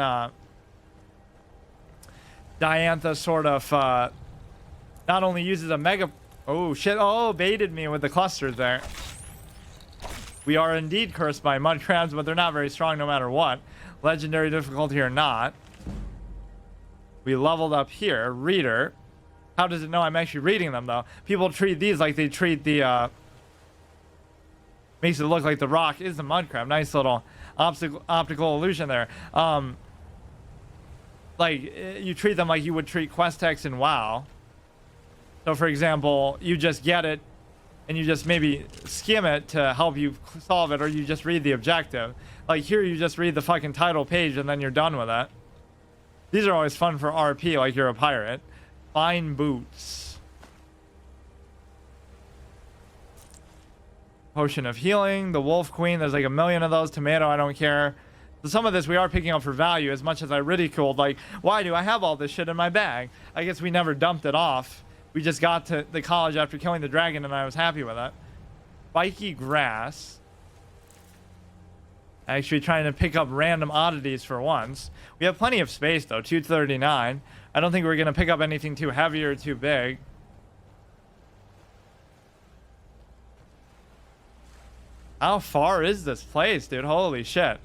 Diantha sort of not only uses a mega... Oh shit, oh, baited me with the clusters there. We are indeed cursed by mud crabs, but they're not very strong no matter what. Legendary difficulty or not. We leveled up here. Reader. How does it know I'm actually reading them, though? People treat these like they treat the, makes it look like the rock is the mud crab. Nice little optical illusion there. Like, you treat them like you would treat quest text in WoW. So, for example, you just get it, and you just maybe skim it to help you solve it, or you just read the objective. Like, here you just read the fucking title page, and then you're done with it. These are always fun for RP, like you're a pirate. Fine boots. Potion of healing. The Wolf Queen. There's like a million of those. Tomato. I don't care. So some of this we are picking up for value, as much as I ridiculed. Like, why do I have all this shit in my bag? I guess we never dumped it off. We just got to the college after killing the dragon, and I was happy with it. Spiky grass. Actually trying to pick up random oddities for once. We have plenty of space, though. 239. I don't think we're going to pick up anything too heavy or too big. How far is this place, dude? Holy shit.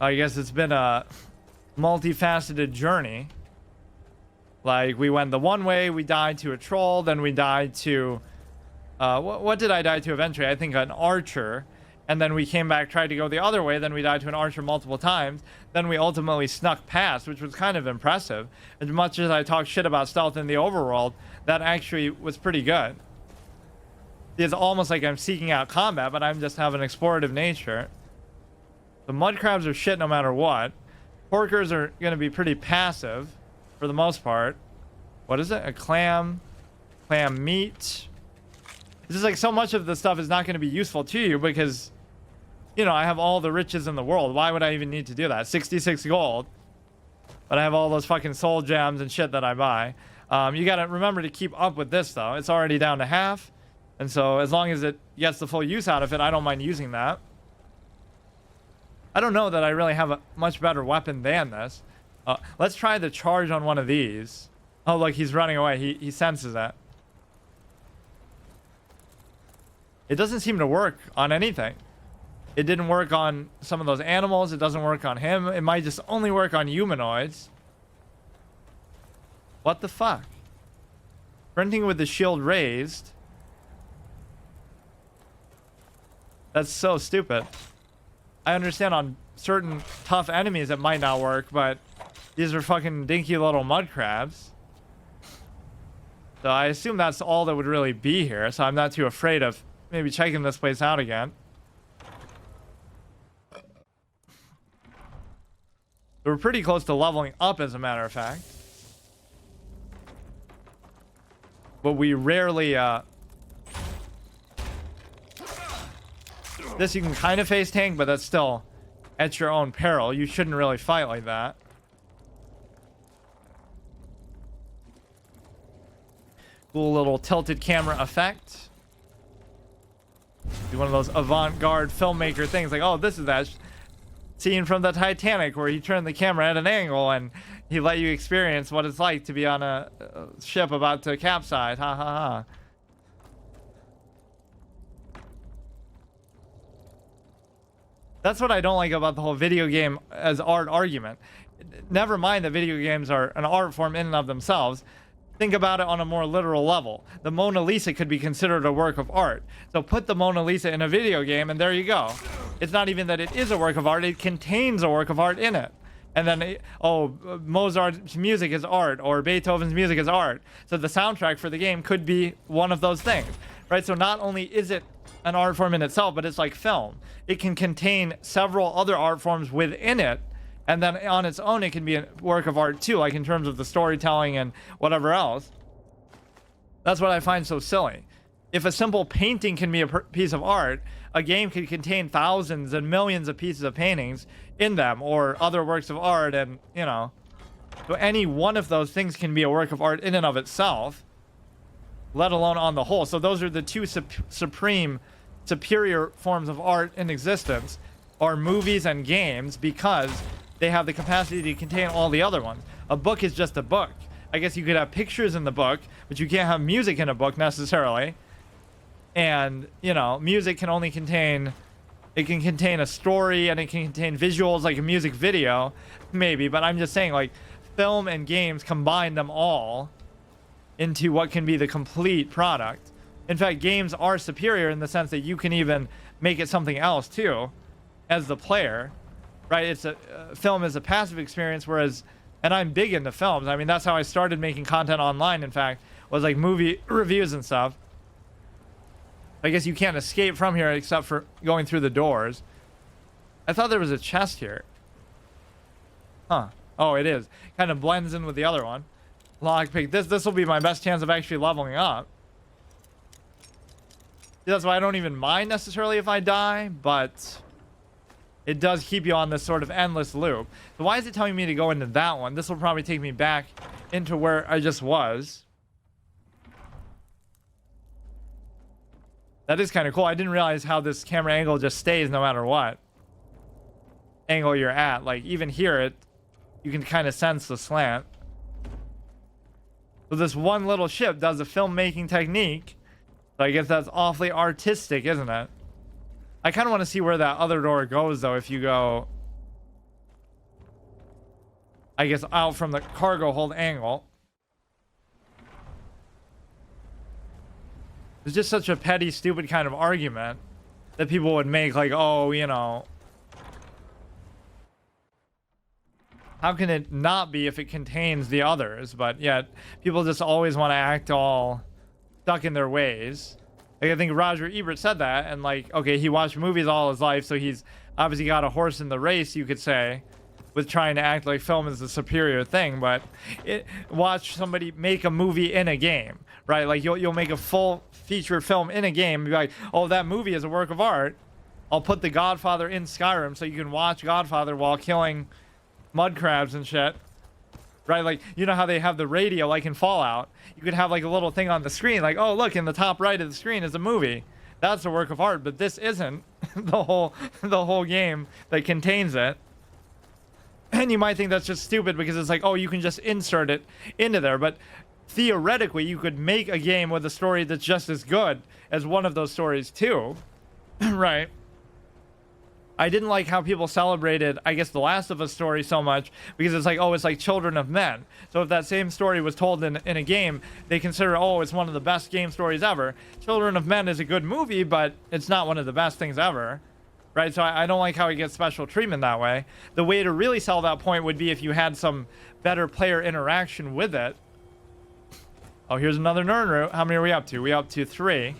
I guess it's been a multifaceted journey. Like, we went the one way, we died to a troll, then we died to... what did I die to eventually? I think an archer. And then we came back, tried to go the other way. Then we died to an archer multiple times. Then we ultimately snuck past, which was kind of impressive. As much as I talk shit about stealth in the overworld, that actually was pretty good. It's almost like I'm seeking out combat, but I'm just have an explorative nature. The mud crabs are shit no matter what. Porkers are going to be pretty passive for the most part. What is it? A clam. Clam meat. It's just like so much of the stuff is not going to be useful to you because, you know, I have all the riches in the world. Why would I even need to do that? 66 gold. But I have all those fucking soul gems and shit that I buy. You got to remember to keep up with this, though. It's already down to half. And so as long as it gets the full use out of it, I don't mind using that. I don't know that I really have a much better weapon than this. Let's try the charge on one of these. Oh, look, he's running away. He senses it. It doesn't seem to work on anything. It didn't work on some of those animals. It doesn't work on him. It might just only work on humanoids. What the fuck? Sprinting with the shield raised. That's so stupid. I understand on certain tough enemies it might not work, but these are fucking dinky little mud crabs. So I assume that's all that would really be here, so I'm not too afraid of maybe checking this place out again. We're pretty close to leveling up, as a matter of fact. But we rarely, this you can kind of face tank, but that's still at your own peril. You shouldn't really fight like that. Cool little tilted camera effect. Do one of those avant-garde filmmaker things like, oh, this is that scene from the Titanic where he turned the camera at an angle and he let you experience what it's like to be on a ship about to capsize. Ha ha ha. That's what I don't like about the whole video game as art argument. Never mind that video games are an art form in and of themselves. Think about it on a more literal level. The Mona Lisa could be considered a work of art. So put the Mona Lisa in a video game and there you go. It's not even that it is a work of art, it contains a work of art in it. And then, oh, Mozart's music is art, or Beethoven's music is art. So the soundtrack for the game could be one of those things, right? So not only is it an art form in itself, but it's like film. It can contain several other art forms within it, and then on its own, it can be a work of art too, like in terms of the storytelling and whatever else. That's what I find so silly. If a simple painting can be a piece of art, a game could contain thousands and millions of pieces of paintings in them, or other works of art, and, you know. So any one of those things can be a work of art in and of itself, let alone on the whole. So those are the two superior forms of art in existence, are movies and games, because they have the capacity to contain all the other ones. A book is just a book. I guess you could have pictures in the book, but you can't have music in a book necessarily. And, you know, music can only contain, it can contain a story and it can contain visuals like a music video, maybe. But I'm just saying, like, film and games, combine them all into what can be the complete product. In fact, games are superior in the sense that you can even make it something else too, as the player, right? It's a film is a passive experience, whereas, and I'm big into films. I mean, that's how I started making content online. In fact, was like movie reviews and stuff. I guess you can't escape from here except for going through the doors. I thought there was a chest here. Huh? Oh, it is. Kind of blends in with the other one. Lockpick. This will be my best chance of actually leveling up. That's why I don't even mind necessarily if I die, but it does keep you on this sort of endless loop. So why is it telling me to go into that one? This will probably take me back into where I just was. That is kind of cool. I didn't realize how this camera angle just stays no matter what angle you're at. Like, even here, you can kind of sense the slant. So this one little ship does a filmmaking technique. So I guess that's awfully artistic, isn't it? I kind of want to see where that other door goes, though, if you go, I guess, out from the cargo hold angle. It's just such a petty, stupid kind of argument. that people would make, like, oh, you know, how can it not be if it contains the others? But yet people just always want to act all stuck in their ways. Like, I think Roger Ebert said that, and like, okay, he watched movies all his life, so he's obviously got a horse in the race, you could say, with trying to act like film is the superior thing. But watch somebody make a movie in a game, right? Like, you'll make a full feature film in a game and be like, oh, that movie is a work of art. I'll put The Godfather in Skyrim so you can watch Godfather while killing mud crabs and shit, right? Like, you know how they have the radio, like in Fallout, you could have like a little thing on the screen, like, oh, look, in the top right of the screen is a movie. That's a work of art. But this isn't the whole game that contains it. And you might think that's just stupid because it's like, oh, you can just insert it into there. But theoretically, you could make a game with a story that's just as good as one of those stories too. Right? I didn't like how people celebrated, I guess, the Last of Us story so much because it's like, oh, it's like Children of Men. So if that same story was told in a game, they consider, oh, it's one of the best game stories ever. Children of Men is a good movie, but it's not one of the best things ever. Right? So I don't like how it gets special treatment that way. The way to really sell that point would be if you had some better player interaction with it. Oh, here's another Nern route. How many are we up to? We up to 3.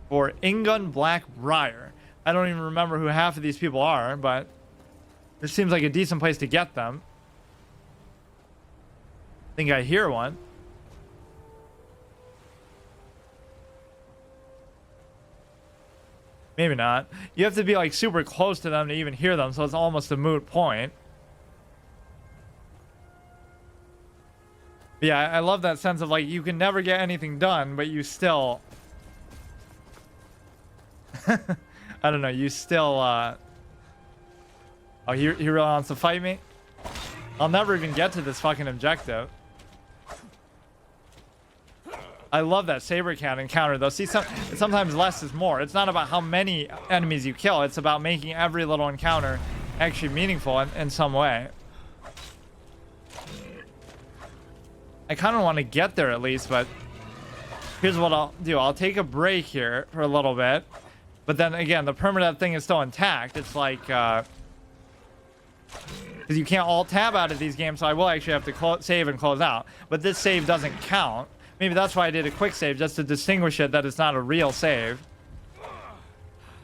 For Ingun Blackbriar. I don't even remember who half of these people are, but this seems like a decent place to get them. I think I hear one. Maybe not. You have to be like super close to them to even hear them, so it's almost a moot point. But yeah, I love that sense of like, you can never get anything done, but you still... I don't know, you still, Oh, he really wants to fight me? I'll never even get to this fucking objective. I love that saber cat encounter, though. See, sometimes less is more. It's not about how many enemies you kill. It's about making every little encounter actually meaningful in some way. I kind of want to get there at least, but here's what I'll do. I'll take a break here for a little bit. But then again, the permadeath thing is still intact. It's like, because you can't alt tab out of these games, so I will actually have to save and close out. But this save doesn't count. Maybe that's why I did a quick save, just to distinguish it that it's not a real save.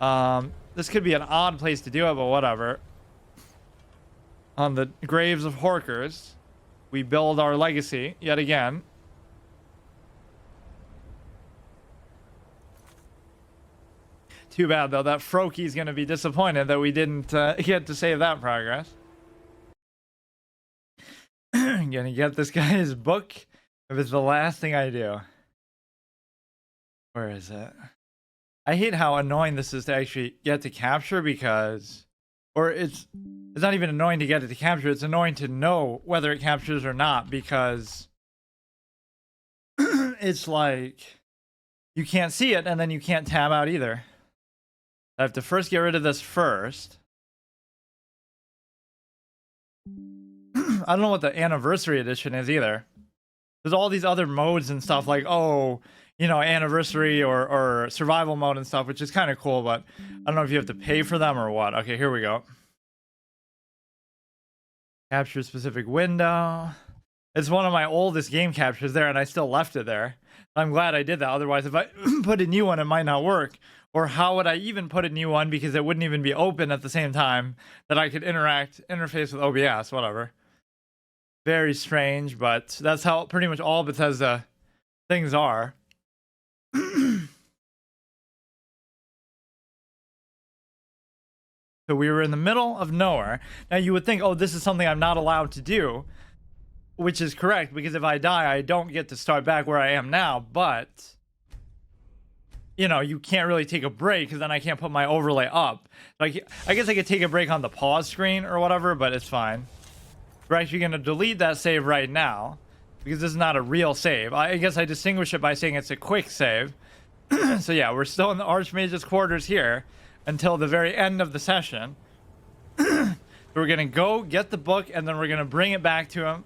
This could be an odd place to do it, but whatever. On the graves of Horkers, we build our legacy yet again. Too bad, though. That Froki's going to be disappointed that we didn't get to save that progress. I'm going to get this guy's book if it's the last thing I do. Where is it? I hate how annoying this is to actually get to capture because... Or it's not even annoying to get it to capture. It's annoying to know whether it captures or not because... it's like... You can't see it and then you can't tab out either. I have to first get rid of this first. I don't know what the anniversary edition is either. There's all these other modes and stuff like, oh, you know, anniversary or survival mode and stuff, which is kind of cool, but I don't know if you have to pay for them or what. Okay, here we go. Capture a specific window. It's one of my oldest game captures there, and I still left it there. I'm glad I did that. Otherwise, if I put a new one, it might not work. Or how would I even put a new one because it wouldn't even be open at the same time that I could interface with OBS, whatever. Very strange, but that's how pretty much all Bethesda things are. So we were in the middle of nowhere. Now you would think, oh, this is something I'm not allowed to do, which is correct because if I die, I don't get to start back where I am now, but... You know, you can't really take a break because then I can't put my overlay up. Like, I guess I could take a break on the pause screen or whatever, but it's fine. We're actually going to delete that save right now because this is not a real save. I guess I distinguish it by saying it's a quick save. So yeah, we're still in the Archmage's quarters here until the very end of the session. We're going to go get the book and then we're going to bring it back to him.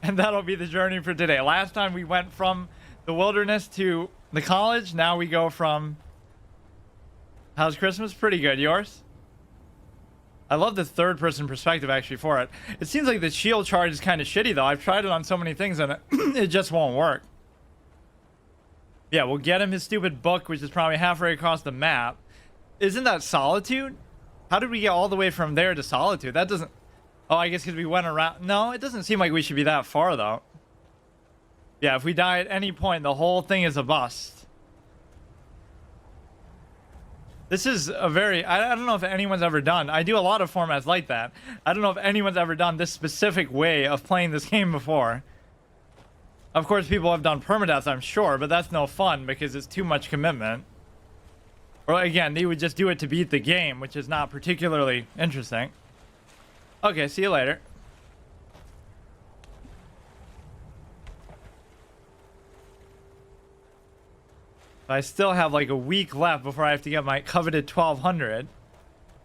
And that'll be the journey for today. Last time we went from the wilderness to... the college. Now we go from How's Christmas? Pretty good. Yours? I love the third-person perspective actually for it. It seems like the shield charge is kind of shitty though. I've tried it on so many things and it just won't work. Yeah, we'll get him his stupid book, which is probably halfway across the map. Isn't that Solitude? How did we get all the way from there to Solitude? That doesn't... Oh, I guess because we went around... No, it doesn't seem like we should be that far though. Yeah, if we die at any point, the whole thing is a bust. This is a very... I don't know if anyone's ever done... I do a lot of formats like that. I don't know if anyone's ever done this specific way of playing this game before. Of course, people have done permadeath, I'm sure, but that's no fun because it's too much commitment. Or again, they would just do it to beat the game, which is not particularly interesting. Okay, see you later. I still have like a week left before I have to get my coveted 1200.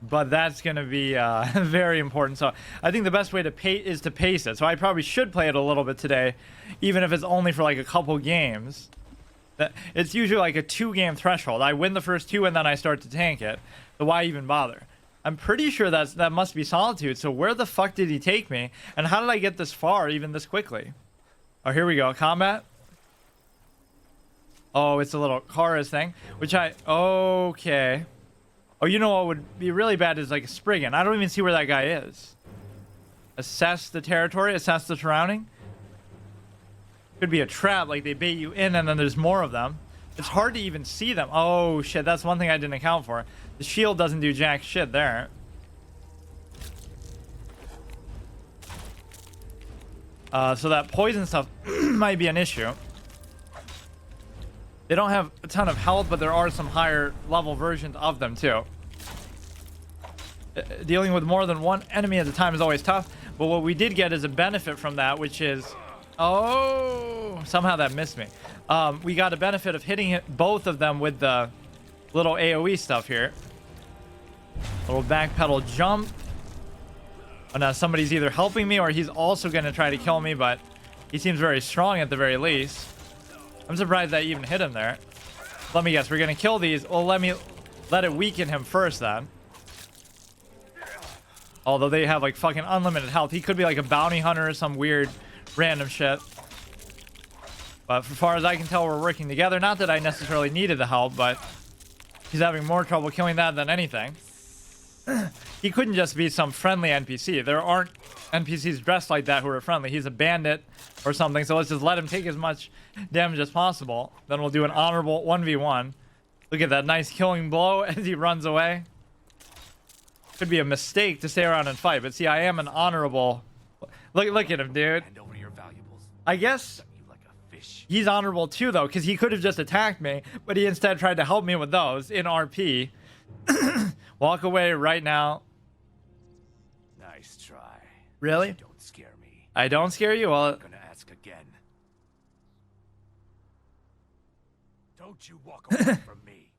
But that's going to be very important. So I think the best way to is to pace it. So I probably should play it a little bit today, even if it's only for like a couple games. It's usually like a 2-game threshold. I win the first 2 and then I start to tank it. So why even bother? I'm pretty sure that must be Solitude. So where the fuck did he take me? And how did I get this far even this quickly? Oh, here we go. Combat. Oh, it's a little chorus thing, which okay. Oh, you know what would be really bad is like a Spriggan. I don't even see where that guy is. Assess the territory, assess the surrounding. Could be a trap, like they bait you in and then there's more of them. It's hard to even see them. Oh shit, that's one thing I didn't account for. The shield doesn't do jack shit there. So that poison stuff might be an issue. They don't have a ton of health, but there are some higher level versions of them too. Dealing with more than one enemy at a time is always tough, but what we did get is a benefit from that, which is... Oh, somehow that missed me. We got a benefit of hitting both of them with the little AoE stuff here. Little backpedal jump. Oh, now somebody's either helping me or he's also going to try to kill me, but he seems very strong at the very least. I'm surprised that even hit him there. Let me guess, we're gonna kill these. Well, let it weaken him first then. Although they have like fucking unlimited health. He could be like a bounty hunter or some weird random shit. But as far as I can tell, we're working together. Not that I necessarily needed the help, but he's having more trouble killing that than anything. He couldn't just be some friendly NPC. There aren't NPCs dressed like that who are friendly. He's a bandit or something, so let's just let him take as much damage as possible. Then we'll do an honorable 1v1. Look at that nice killing blow as he runs away. Could be a mistake to stay around and fight, but see, I am an honorable... Look at him, dude. Hand over your valuables. I guess You like a fish. he's honorable too, though, because he could have just attacked me, but he instead tried to help me with those in RP. Walk away right now. Nice try. Really? Don't scare me. I don't scare you? Well, I'm gonna ask again. Don't you walk away from me.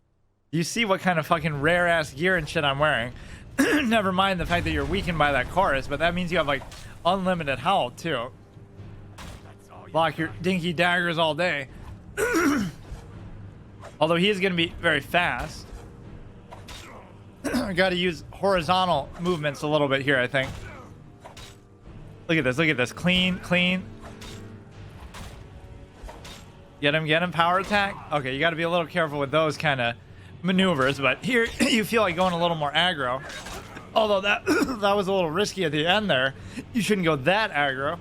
you see what kind of fucking rare-ass gear and shit I'm wearing. Never mind the fact that you're weakened by that chorus, but that means you have, like, unlimited health, too. That's all you Block your dinky daggers all day. Although he is going to be very fast. I got to use horizontal movements a little bit here, I think. Look at this, look at this. Clean, clean. Get him, power attack. Okay, you got to be a little careful with those kind of maneuvers, but here you feel like going a little more aggro. Although that was a little risky at the end there. You shouldn't go that aggro.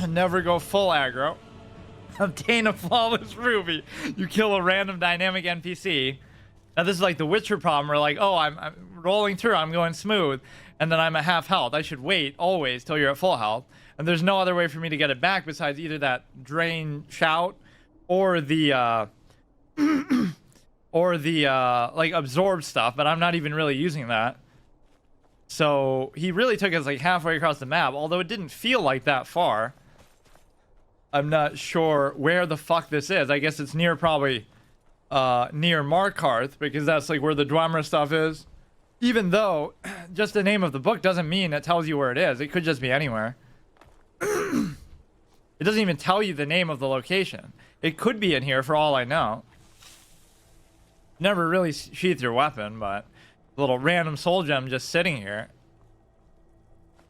Never go full aggro. Obtain a flawless ruby. You kill a random dynamic NPC. Now this is like the Witcher problem where like, oh, I'm rolling through, I'm going smooth, and then I'm at half health. I should wait always till you're at full health. And there's no other way for me to get it back besides either that drain shout or the like absorb stuff, but I'm not even really using that. So he really took us like halfway across the map, although it didn't feel like that far. I'm not sure where the fuck this is. I guess it's near probably near Markarth, because that's like where the Dwemer stuff is. Even though just the name of the book doesn't mean it tells you where it is. It could just be anywhere. It doesn't even tell you the name of the location. It could be in here for all I know. Never really sheath your weapon, but a little random soul gem just sitting here,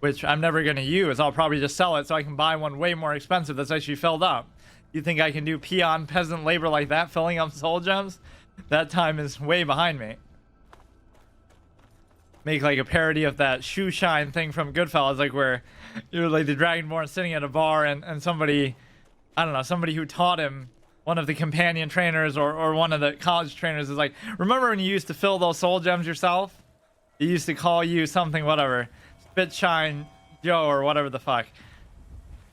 which I'm never going to use. I'll probably just sell it so I can buy one way more expensive that's actually filled up. You think I can do peon peasant labor like that, filling up soul gems? That time is way behind me. Make like a parody of that shoe shine thing from Goodfellas, like where you're like the Dragonborn sitting at a bar and somebody, I don't know, somebody who taught him, one of the companion trainers or one of the college trainers is like, remember when you used to fill those soul gems yourself? He used to call you something, whatever. Spitshine Joe or whatever the fuck.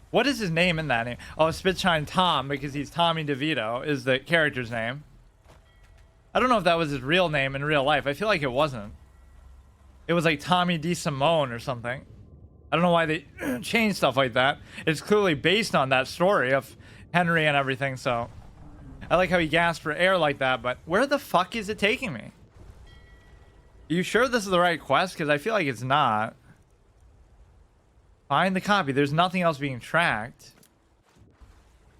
What is his name in that name? Oh, Spitshine Tom, because he's Tommy DeVito is the character's name. I don't know if that was his real name in real life. I feel like it wasn't. It was like Tommy DeSimone or something. I don't know why they changed stuff like that. It's clearly based on that story of Henry and everything, so I like how he gasped for air like that, but where the fuck is it taking me? Are you sure this is the right quest? Because I feel like it's not. Find the copy. There's nothing else being tracked.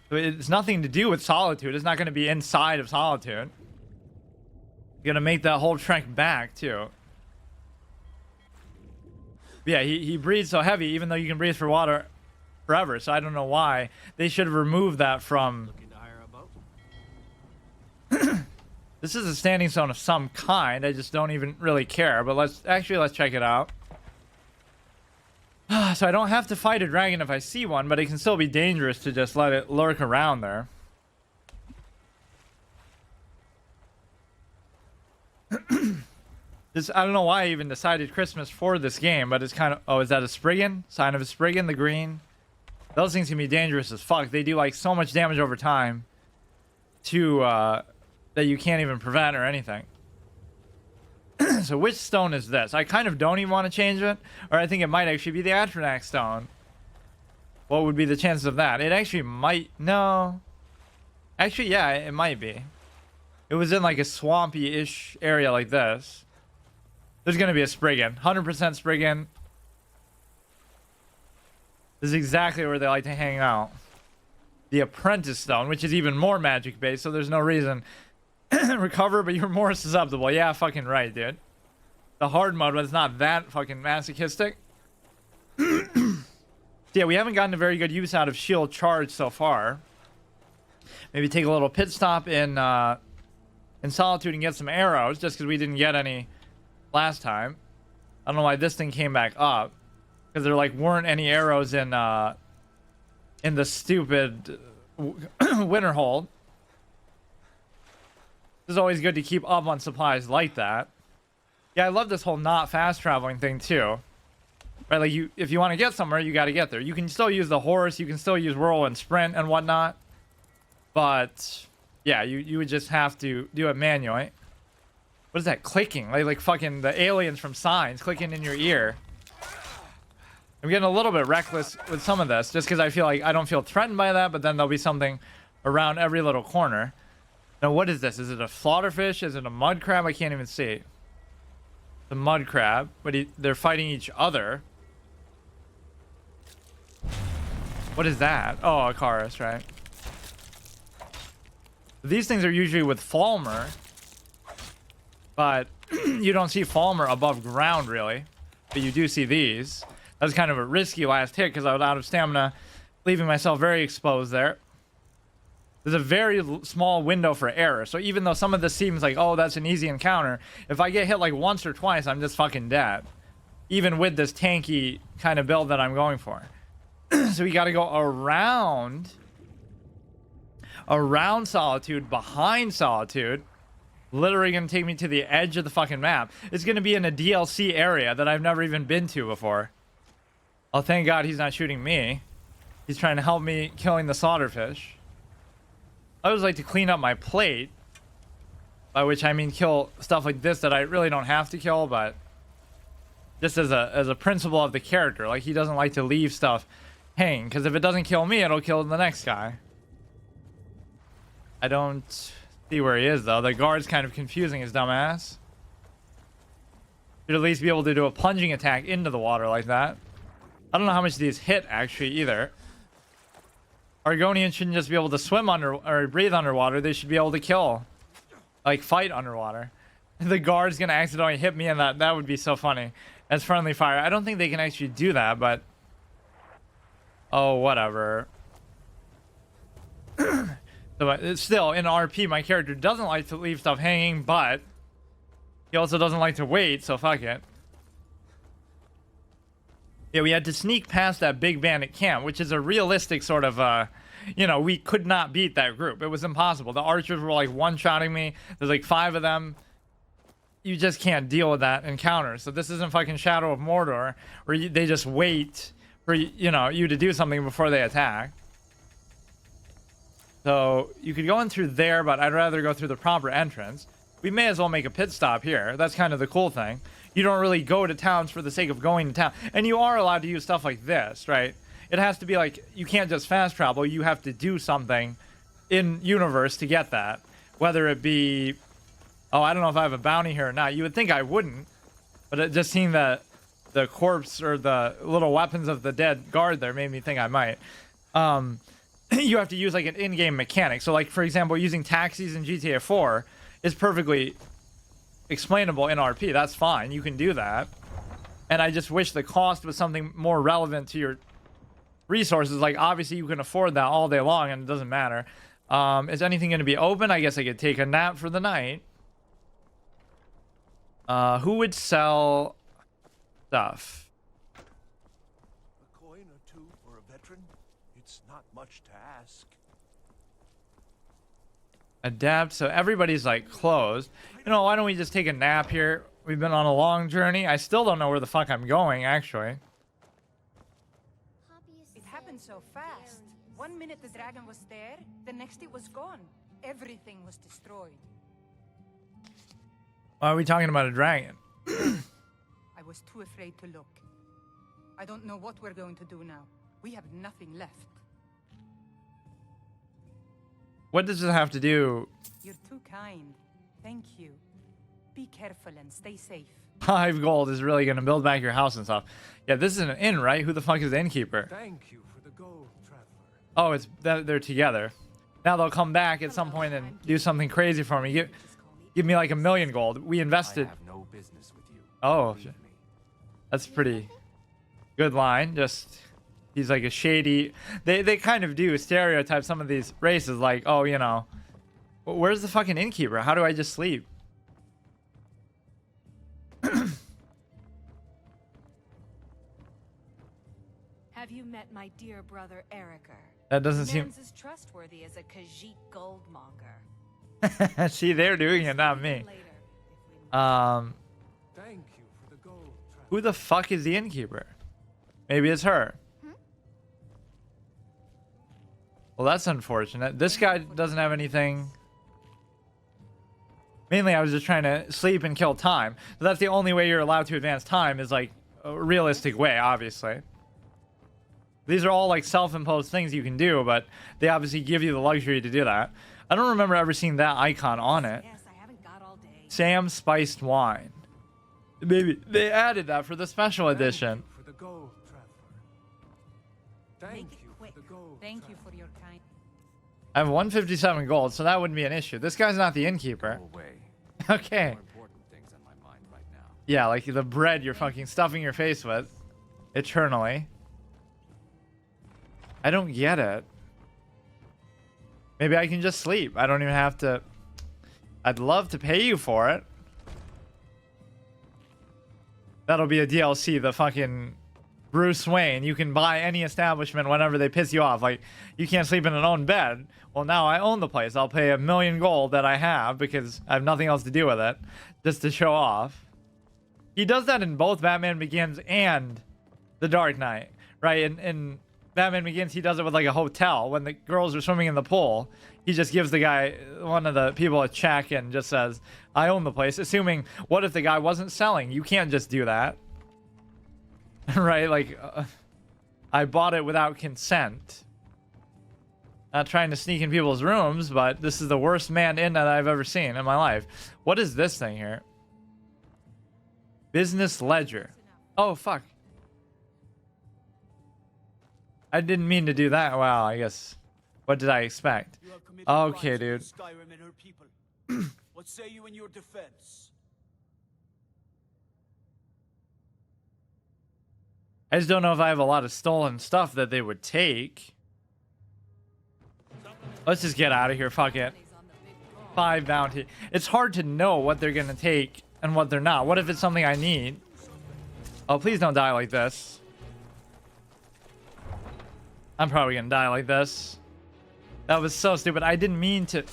So it's nothing to do with Solitude. It's not going to be inside of Solitude. You're going to make that whole trek back, too. Yeah, he breathes so heavy, even though you can breathe for water forever. So I don't know why. They should have removed that from... Looking to hire a boat? This is a standing stone of some kind. I just don't even really care. But let's check it out. So I don't have to fight a dragon if I see one, but it can still be dangerous to just let it lurk around there. I don't know why I even decided Christmas for this game, but it's kind of... Oh, is that a Spriggan? Sign of a Spriggan, the green? Those things can be dangerous as fuck. They do like so much damage over time to that you can't even prevent or anything. So which stone is this? I kind of don't even want to change it, or I think it might actually be the Atronach stone. What would be the chances of that? It actually might... No. Actually, yeah, it might be. It was in like a swampy-ish area like this. There's going to be a Spriggan. 100% Spriggan. This is exactly where they like to hang out. The Apprentice Stone, which is even more magic-based, so there's no reason. Recover, but you're more susceptible. Yeah, fucking right, dude. The hard mode, but it's not that fucking masochistic. Yeah, we haven't gotten a very good use out of shield charge so far. Maybe take a little pit stop in Solitude and get some arrows, just because we didn't get any last time. I don't know why this thing came back up, because there like weren't any arrows in the stupid winter hold. It's always good to keep up on supplies like that. Yeah, I love this whole not fast traveling thing too. Right, like if you want to get somewhere, you got to get there. You can still use the horse, you can still use whirl and sprint and whatnot, but yeah, you would just have to do it manually. What is that clicking? Like fucking the aliens from Signs clicking in your ear. I'm getting a little bit reckless with some of this, just because I feel like I don't feel threatened by that, but then there'll be something around every little corner. Now, what is this? Is it a slaughterfish? Is it a mud crab? I can't even see. The mud crab, but they're fighting each other. What is that? Oh, a Icarus, right? These things are usually with Falmer, but you don't see Falmer above ground, really. But you do see these. That was kind of a risky last hit because I was out of stamina, leaving myself very exposed there. There's a very small window for error. So even though some of this seems like, oh, that's an easy encounter, if I get hit like once or twice, I'm just fucking dead. Even with this tanky kind of build that I'm going for. So we got to go around Solitude, behind Solitude. Literally going to take me to the edge of the fucking map. It's going to be in a DLC area that I've never even been to before. Oh, thank God he's not shooting me. He's trying to help me killing the slaughterfish. I always like to clean up my plate, by which I mean kill stuff like this that I really don't have to kill, but just as a principle of the character, like he doesn't like to leave stuff hanging, because if it doesn't kill me, it'll kill the next guy. I don't see where he is though. The guard's kind of confusing his dumbass. Should at least be able to do a plunging attack into the water like that. I don't know how much these hit actually either. Argonians shouldn't just be able to swim under or breathe underwater. They should be able to kill like fight underwater. The guard's gonna accidentally hit me, and that would be so funny. As friendly fire. I don't think they can actually do that, but oh, whatever. So still, in RP, my character doesn't like to leave stuff hanging, but he also doesn't like to wait, so fuck it. Yeah, we had to sneak past that big bandit camp, which is a realistic sort of, you know, we could not beat that group. It was impossible. The archers were like one-shotting me. There's like 5 of them. You just can't deal with that encounter. So this isn't fucking Shadow of Mordor, where they just wait for, you know, you to do something before they attack. So you could go in through there, but I'd rather go through the proper entrance. We may as well make a pit stop here. That's kind of the cool thing. You don't really go to towns for the sake of going to town. And you are allowed to use stuff like this, right? It has to be like, you can't just fast travel. You have to do something in universe to get that. Whether it be, oh, I don't know if I have a bounty here or not. You would think I wouldn't. But it just seeing the corpse or the little weapons of the dead guard there made me think I might. You have to use like an in-game mechanic. So like, for example, using taxis in GTA 4 is perfectly explainable in RP. That's fine. You can do that. And I just wish the cost was something more relevant to your resources. Like, obviously you can afford that all day long and it doesn't matter. Is anything going to be open? I guess I could take a nap for the night. Who would sell stuff? A coin or two for a veteran? It's not much to ask. Adapt. So everybody's like closed. You know, why don't we just take a nap here? We've been on a long journey. I still don't know where the fuck I'm going, actually. It happened so fast. 1 minute the dragon was there, the next it was gone. Everything was destroyed. Why are we talking about a dragon? I was too afraid to look. I don't know what we're going to do now. We have nothing left. What does it have to do? You're too kind. Thank you. Be careful and stay safe. 5 gold is really going to build back your house and stuff. Yeah, this is an inn, right? Who the fuck is the innkeeper? Thank you for the gold, traveler. Oh, it's that they're together. Now they'll come back at some point and do something crazy for me. Give me like 1,000,000 gold. We invested. I have no business with you. Oh, Believe me. that's pretty good line. Just he's like a shady. They kind of do stereotype some of these races, like, oh, you know, where's the fucking innkeeper? How do I just sleep? Have you met my dear brother Eriker? That doesn't seem. Man's as trustworthy as a Khajiit goldmonger. See, they're doing it, not me. Thank you for the gold, traveler. Who the fuck is the innkeeper? Maybe it's her. Well, that's unfortunate. This guy doesn't have anything. Mainly, I was just trying to sleep and kill time. So that's the only way you're allowed to advance time, is like a realistic way, obviously. These are all like self-imposed things you can do, but they obviously give you the luxury to do that. I don't remember ever seeing that icon on it. Yes, I haven't got all day. Sam spiced wine. Maybe they added that for the special edition. For the gold, traveler. Thank Make it you quick. for the gold. Thank you for your kind. I have 157 gold, so that wouldn't be an issue. This guy's not the innkeeper. Go away. Okay. More important things on my mind right now. Yeah, like the bread you're fucking stuffing your face with. Eternally. I don't get it. Maybe I can just sleep. I don't even have to. I'd love to pay you for it. That'll be a DLC, the fucking Bruce Wayne. You can buy any establishment whenever they piss you off. Like, you can't sleep in an own bed. Well, now I own the place. I'll pay 1,000,000 gold that I have because I have nothing else to do with it. Just to show off. He does that in both Batman Begins and The Dark Knight. Right? In Batman Begins, he does it with like a hotel. When the girls are swimming in the pool, he just gives the guy, one of the people, a check and just says, I own the place. Assuming, what if the guy wasn't selling? You can't just do that. Right? Like, I bought it without consent. Not trying to sneak in people's rooms, but this is the worst man in that I've ever seen in my life. What is this thing here? Business ledger. Oh, fuck. I didn't mean to do that. Wow, I guess. What did I expect? Okay, dude. What say you in your defense? I just don't know if I have a lot of stolen stuff that they would take. Let's just get out of here. Fuck it. 5 bounty. It's hard to know what they're gonna take and what they're not. What if it's something I need? Oh, please don't die like this. I'm probably gonna die like this. That was so stupid. I didn't mean to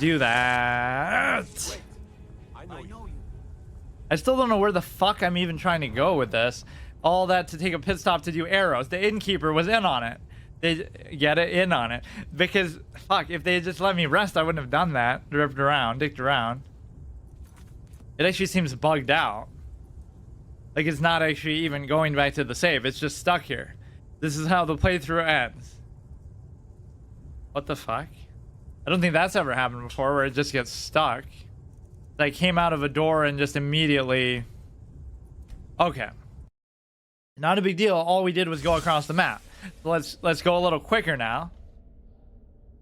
do that. I know you. I still don't know where the fuck I'm even trying to go with this. All that to take a pit stop to do arrows. The innkeeper was in on it. They get it in on it. Because, fuck, if they had just let me rest, I wouldn't have done that. Dripped around, dicked around. It actually seems bugged out. Like it's not actually even going back to the save. It's just stuck here. This is how the playthrough ends. What the fuck? I don't think that's ever happened before where it just gets stuck. Like came out of a door and just immediately... Okay. Not a big deal. All we did was go across the map. So let's go a little quicker now.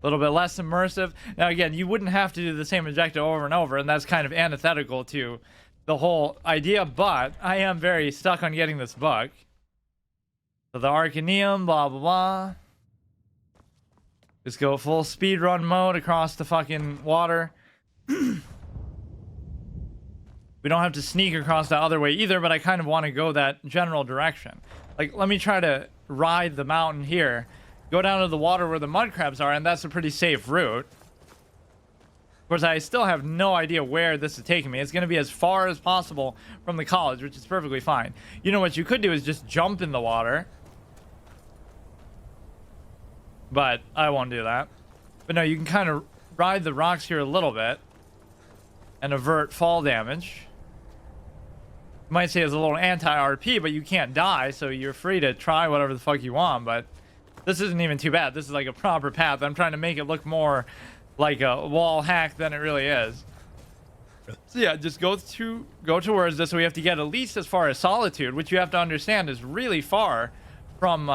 A little bit less immersive. Now again, you wouldn't have to do the same objective over and over, and that's kind of antithetical to the whole idea, but I am very stuck on getting this book. So the Argonian, blah blah blah. Just go full speedrun mode across the fucking water. We don't have to sneak across the other way either, but I kind of want to go that general direction. Like, let me try to ride the mountain here, go down to the water where the mud crabs are, and that's a pretty safe route. Of course, I still have no idea where this is taking me. It's going to be as far as possible from the college, which is perfectly fine. You know what you could do is just jump in the water. But I won't do that. But no, you can kind of ride the rocks here a little bit and avert fall damage. You might say it's a little anti-RP, but you can't die, so you're free to try whatever the fuck you want. But this isn't even too bad. This is like a proper path. I'm trying to make it look more like a wall hack than it really is. So yeah, just go towards this. So we have to get at least as far as Solitude, which you have to understand is really far from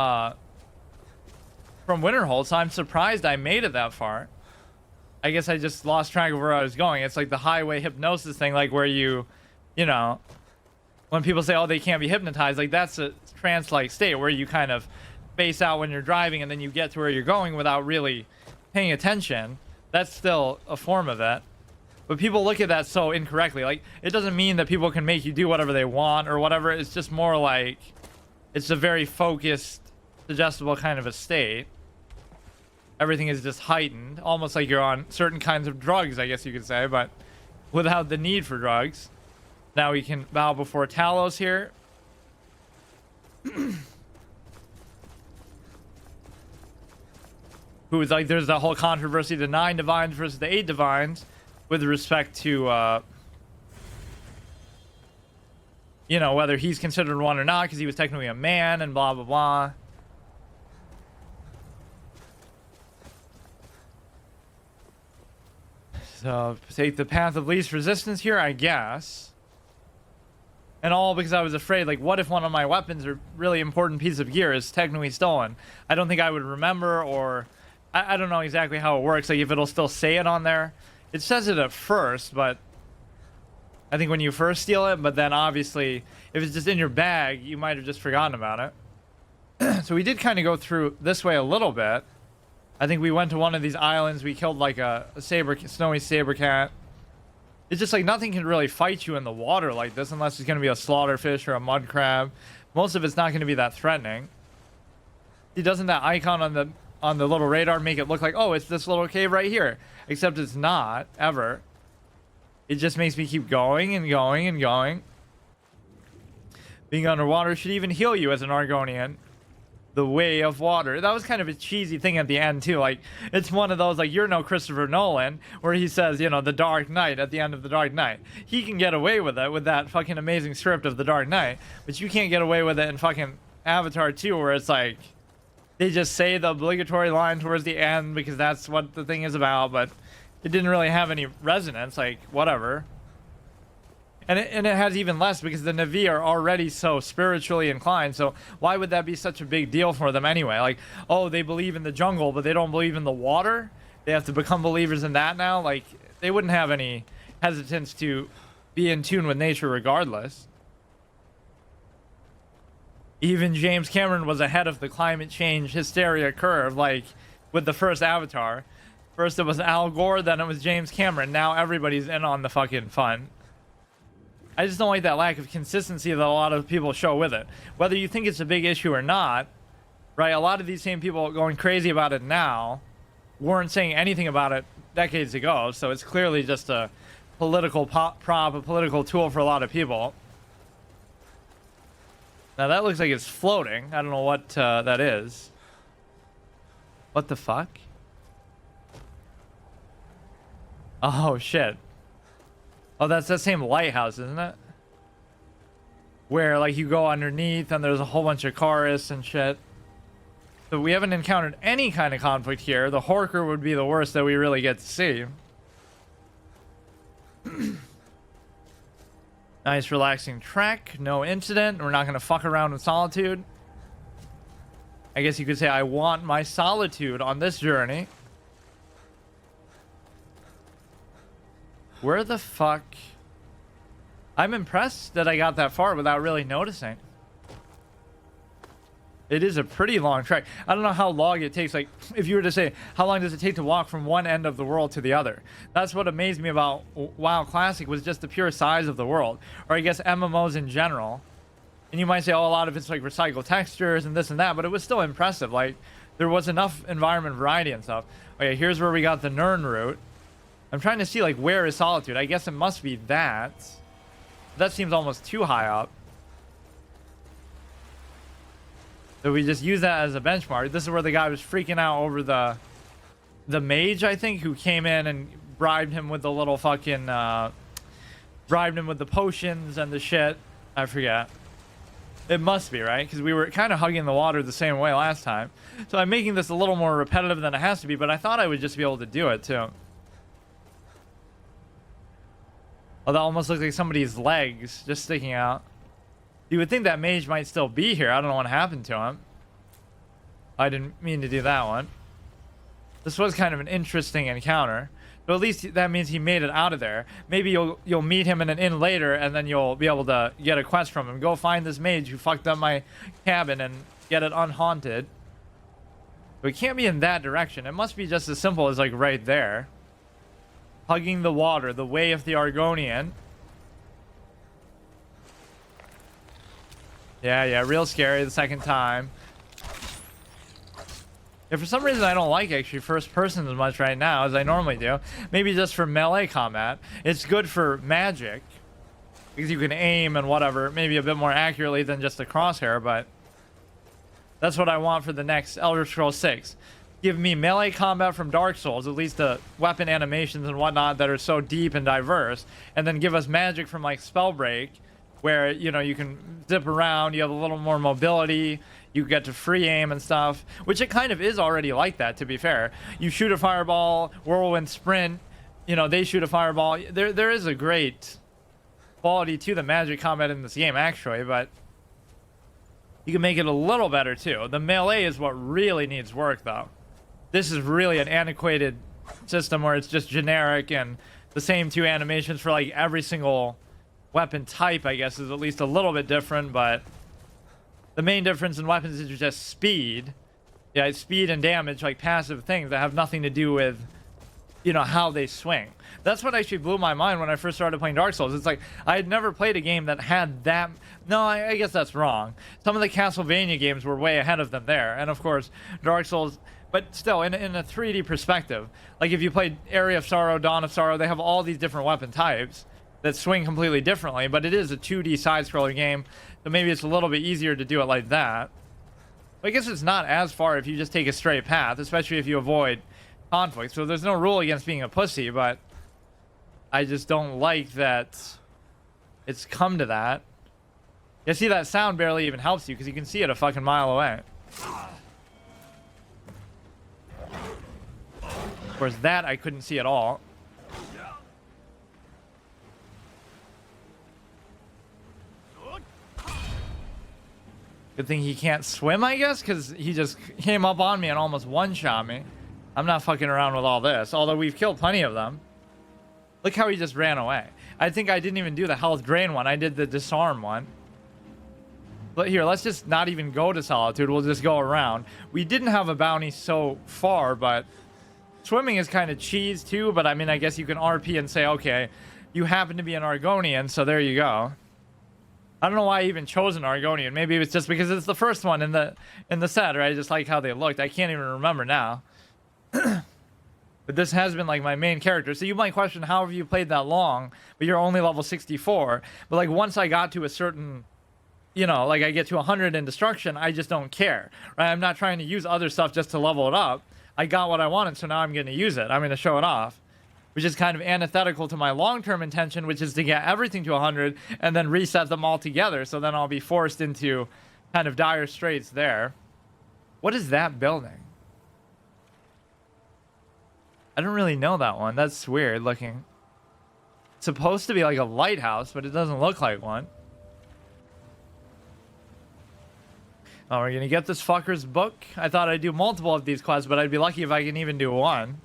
Winterhold. So I'm surprised I made it that far. I guess I just lost track of where I was going. It's like the highway hypnosis thing, like where you know, when people say, oh, they can't be hypnotized, like that's a trance-like state where you kind of space out when you're driving and then you get to where you're going without really paying attention. That's still a form of it. But people look at that so incorrectly. Like, it doesn't mean that people can make you do whatever they want or whatever. It's just more like it's a very focused, suggestible kind of a state. Everything is just heightened, almost like you're on certain kinds of drugs, I guess you could say, but without the need for drugs. Now we can bow before Talos here. Who is like, there's that whole controversy, the 9 divines versus the 8 divines, with respect to, you know, whether he's considered one or not, because he was technically a man and blah, blah, blah. So, take the path of least resistance here, I guess. And all because I was afraid, like, what if one of my weapons or really important piece of gear is technically stolen? I don't think I would remember, or I don't know exactly how it works, like if it'll still say it on there. It says it at first, but I think when you first steal it, but then obviously if it's just in your bag, you might have just forgotten about it. So we did kind of go through this way a little bit. I think we went to one of these islands, we killed like a snowy saber cat. It's just like nothing can really fight you in the water like this unless it's going to be a slaughterfish or a mud crab. Most of it's not going to be that threatening. See, doesn't that icon on the little radar make it look like, oh, it's this little cave right here? Except it's not, ever. It just makes me keep going and going and going. Being underwater should even heal you as an Argonian. The way of water. That was kind of a cheesy thing at the end too. Like, it's one of those, like, you're no Christopher Nolan, where he says, you know, the Dark Knight at the end of the Dark Knight. He can get away with it with that fucking amazing script of the Dark Knight, but you can't get away with it in fucking Avatar 2, where it's like they just say the obligatory line towards the end because that's what the thing is about, but it didn't really have any resonance. Like, whatever. And it has even less because the Na'vi are already so spiritually inclined, so why would that be such a big deal for them anyway? Like, oh, they believe in the jungle, but they don't believe in the water? they have to become believers in that now. Like, they wouldn't have any hesitance to be in tune with nature regardless. Even James Cameron was ahead of the climate change hysteria curve, like with the first Avatar. First it was Al Gore, then it was James Cameron. Now everybody's in on the fucking fun. I just don't like that lack of consistency that a lot of people show with it. Whether you think it's a big issue or not, right? A lot of these same people going crazy about it now weren't saying anything about it decades ago. So it's clearly just a political prop, a political tool for a lot of people. Now that looks like it's floating. I don't know what that is. What the fuck? Oh shit. Oh, that's that same lighthouse, isn't it? Where like you go underneath and there's a whole bunch of chorus and shit. So we haven't encountered any kind of conflict here. The Horker would be the worst that we really get to see. Nice relaxing trek, no incident. We're not gonna fuck around with solitude. I guess you could say I want my solitude on this journey. Where the fuck? I'm impressed that I got that far without really noticing. It is a pretty long trek. I don't know how long it takes. Like, if you were to say, how long does it take to walk from one end of the world to the other? That's what amazed me about WoW Classic, was just the pure size of the world. Or I guess MMOs in general. And you might say, oh, a lot of it's like recycled textures and this and that, but it was still impressive. Like, there was enough environment variety and stuff. Okay, here's where we got the Nirn route. I'm trying to see, like, where is Solitude? I guess it must be that. That seems almost too high up. So we just use that as a benchmark. This is where the guy was freaking out over the mage, I think, who came in and bribed him with the little fucking, bribed him with the potions and the shit. I forget. It must be, right? Because we were kind of hugging the water the same way last time. So I'm making this a little more repetitive than it has to be, but I thought I would just be able to do it, too. Oh, that almost looks like somebody's legs just sticking out. You would think that mage might still be here. I don't know what happened to him. I didn't mean to do that one. This was kind of an interesting encounter. But at least that means he made it out of there. Maybe you'll meet him in an inn later, and then you'll be able to get a quest from him. Go find this mage who fucked up my cabin and get it unhaunted. But it can't be in that direction. It must be just as simple as, like, right there. Hugging the water, the way of the Argonian. Yeah, real scary the second time. Yeah, for some reason I don't like actually first person as much right now as I normally do. Maybe just for melee combat. It's good for magic, because you can aim and whatever, maybe a bit more accurately than just a crosshair, but that's what I want for the next Elder Scrolls 6. Give me melee combat from Dark Souls, at least the weapon animations and whatnot that are so deep and diverse, and then give us magic from like Spellbreak, where, you know, you can zip around, you have a little more mobility, you get to free aim and stuff, which it kind of is already like that, to be fair. You shoot a fireball, whirlwind sprint, you know, they shoot a fireball. There is a great quality to the magic combat in this game, actually, but you can make it a little better, too. The melee is what really needs work, though. This is really an antiquated system where it's just generic and the same two animations for, like, every single weapon type, I guess, is at least a little bit different, but the main difference in weapons is just speed. Yeah, it's speed and damage, like passive things that have nothing to do with, you know, how they swing. That's what actually blew my mind when I first started playing Dark Souls. It's like, I had never played a game that had that. No, I guess that's wrong. Some of the Castlevania games were way ahead of them there. And of course, Dark Souls, but still, in a 3D perspective, like if you played Area of Sorrow, Dawn of Sorrow, they have all these different weapon types that swing completely differently, but it is a 2D side-scroller game, so maybe it's a little bit easier to do it like that. But I guess it's not as far if you just take a straight path, especially if you avoid conflict. So there's no rule against being a pussy, but I just don't like that it's come to that. You see, that sound barely even helps you, because you can see it a fucking mile away. Of course, that I couldn't see at all. Good thing he can't swim, I guess, because he just came up on me and almost one-shot me. I'm not fucking around with all this. Although we've killed plenty of them. Look how he just ran away. I think I didn't even do the health drain one. I did the disarm one. But here, let's just not even go to Solitude. We'll just go around. We didn't have a bounty so far, but swimming is kind of cheese too. But I mean, I guess you can RP and say, okay, you happen to be an Argonian, so there you go. I don't know why I even chose an Argonian. Maybe it's just because it's the first one in the set, or I just like how they looked. I can't even remember now. But this has been like my main character. So you might question, how have you played that long, but you're only level 64? But like once I got to a certain, you know, like I get to 100 in destruction, I just don't care, right? I'm not trying to use other stuff just to level it up. I got what I wanted, so now I'm going to use it. I'm going to show it off, which is kind of antithetical to my long-term intention, which is to get everything to 100 and then reset them all together. So then I'll be forced into kind of dire straits there. What is that building? I don't really know that one. That's weird looking. It's supposed to be like a lighthouse, but it doesn't look like one. Oh, we're gonna get this fucker's book. I thought I'd do multiple of these quests, but I'd be lucky if I can even do one.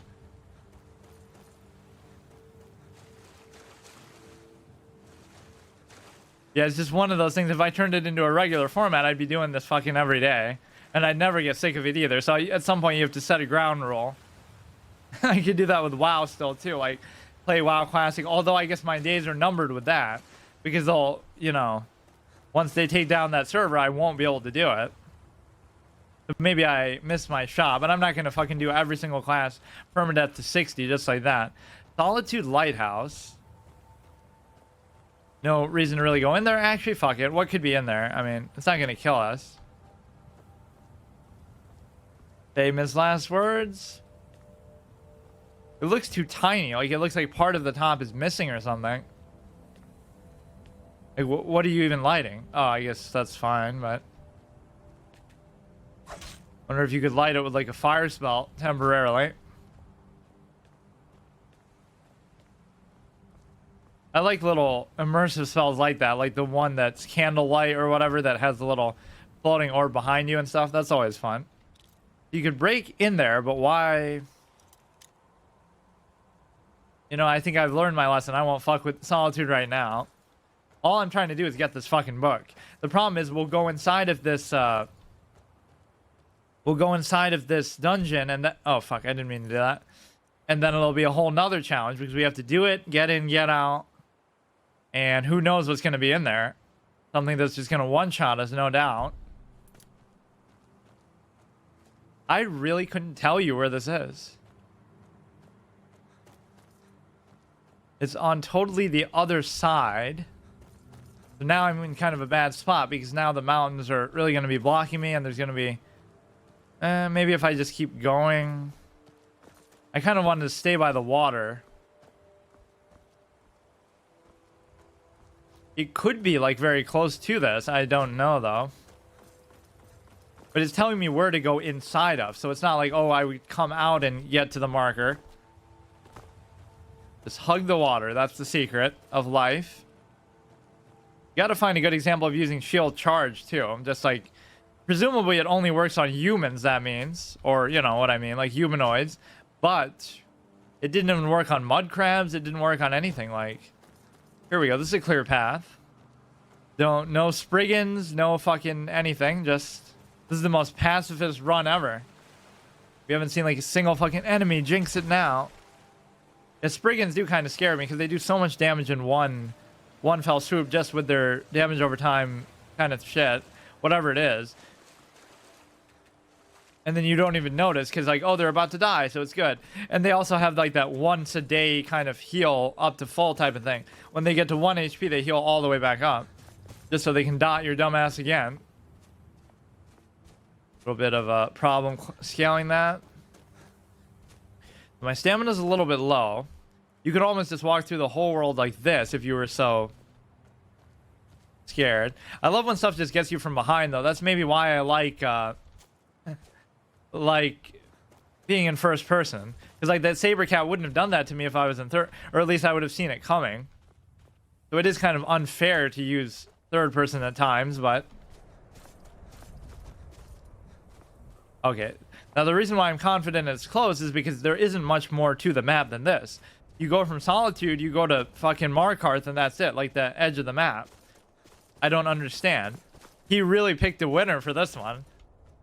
Yeah, it's just one of those things. If I turned it into a regular format, I'd be doing this fucking every day. And I'd never get sick of it either. So at some point, you have to set a ground rule. I could do that with WoW still, too. Like, play WoW Classic. Although, I guess my days are numbered with that. Because they'll, you know, once they take down that server, I won't be able to do it. Maybe I missed my shot. But I'm not going to fucking do every single class permadeath to 60, just like that. Solitude Lighthouse. No reason to really go in there. Actually, fuck it. What could be in there? I mean, it's not going to kill us. Famous last words. It looks too tiny. Like, it looks like part of the top is missing or something. Like, what are you even lighting? Oh, I guess that's fine, but... wonder if you could light it with, like, a fire spell temporarily. I like little immersive spells like that. Like the one that's candlelight or whatever that has the little floating orb behind you and stuff. That's always fun. You could break in there, but why... You know, I think I've learned my lesson. I won't fuck with Solitude right now. All I'm trying to do is get this fucking book. The problem is we'll go inside of this, dungeon and that... Oh, fuck. I didn't mean to do that. And then it'll be a whole nother challenge because we have to do it, get in, get out. And who knows what's going to be in there. Something that's just going to one-shot us, no doubt. I really couldn't tell you where this is. It's on totally the other side. So now I'm in kind of a bad spot because now the mountains are really going to be blocking me and there's going to be... maybe if I just keep going... I kind of wanted to stay by the water. It could be like very close to this. I don't know though. But it's telling me where to go inside of. So it's not like, oh, I would come out and get to the marker. Just hug the water. That's the secret of life. You got to find a good example of using shield charge too. Just like, presumably it only works on humans, that means. Or, you know what I mean, like humanoids. But it didn't even work on mud crabs. It didn't work on anything. Like, here we go. This is a clear path. No Spriggans, no fucking anything. Just, this is the most pacifist run ever. We haven't seen like a single fucking enemy. Jinx it now. The Spriggans do kind of scare me because they do so much damage in one fell swoop just with their damage over time kind of shit. Whatever it is. And then you don't even notice because like, oh, they're about to die, so it's good. And they also have like that once a day kind of heal up to full type of thing. When they get to 1 HP, they heal all the way back up. Just so they can dot your dumbass again. A little bit of a problem scaling that. My stamina's a little bit low. You could almost just walk through the whole world like this if you were so scared. I love when stuff just gets you from behind though. That's maybe why I like being in first person, because like that saber cat wouldn't have done that to me if I was in third, or at least I would have seen it coming. So it is kind of unfair to use third person at times, but okay, Now, the reason why I'm confident it's close is because there isn't much more to the map than this. You go from Solitude, you go to fucking Markarth, and that's it. Like, the edge of the map. I don't understand. He really picked a winner for this one.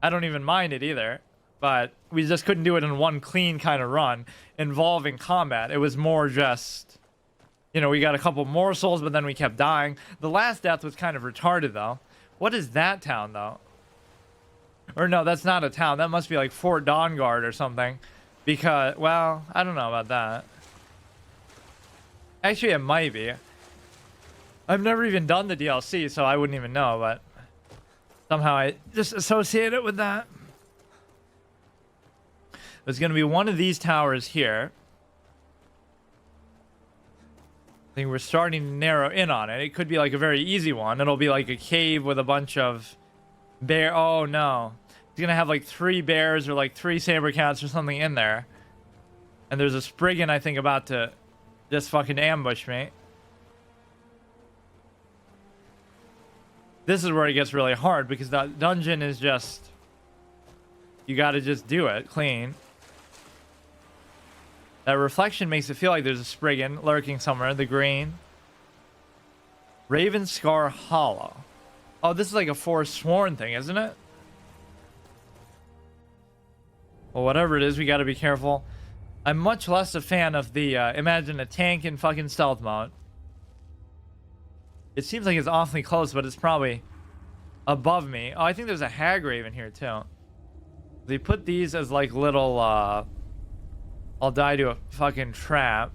I don't even mind it either. But we just couldn't do it in one clean kind of run involving combat. It was more just, you know, we got a couple morsels, but then we kept dying. The last death was kind of retarded, though. What is that town, though? Or no, that's not a town. That must be like Fort Dawnguard or something. Because, well, I don't know about that. Actually, it might be. I've never even done the DLC, so I wouldn't even know, but somehow I just associate it with that. There's going to be one of these towers here. I think we're starting to narrow in on it. It could be like a very easy one. It'll be like a cave with a bunch of bear. Oh, no. It's going to have like 3 bears or like 3 saber cats or something in there. And there's a Spriggan, I think, about to just fucking ambush me. This is where it gets really hard because that dungeon is just... You gotta just do it clean. That reflection makes it feel like there's a Spriggan lurking somewhere. The green. Raven Scar Hollow. Oh, this is like a Forsworn thing, isn't it? Well, whatever it is, we gotta be careful. I'm much less a fan of the, imagine a tank in fucking stealth mode. It seems like it's awfully close, but it's probably above me. Oh, I think there's a Hagraven here, too. They put these as, like, little, I'll die to a fucking trap.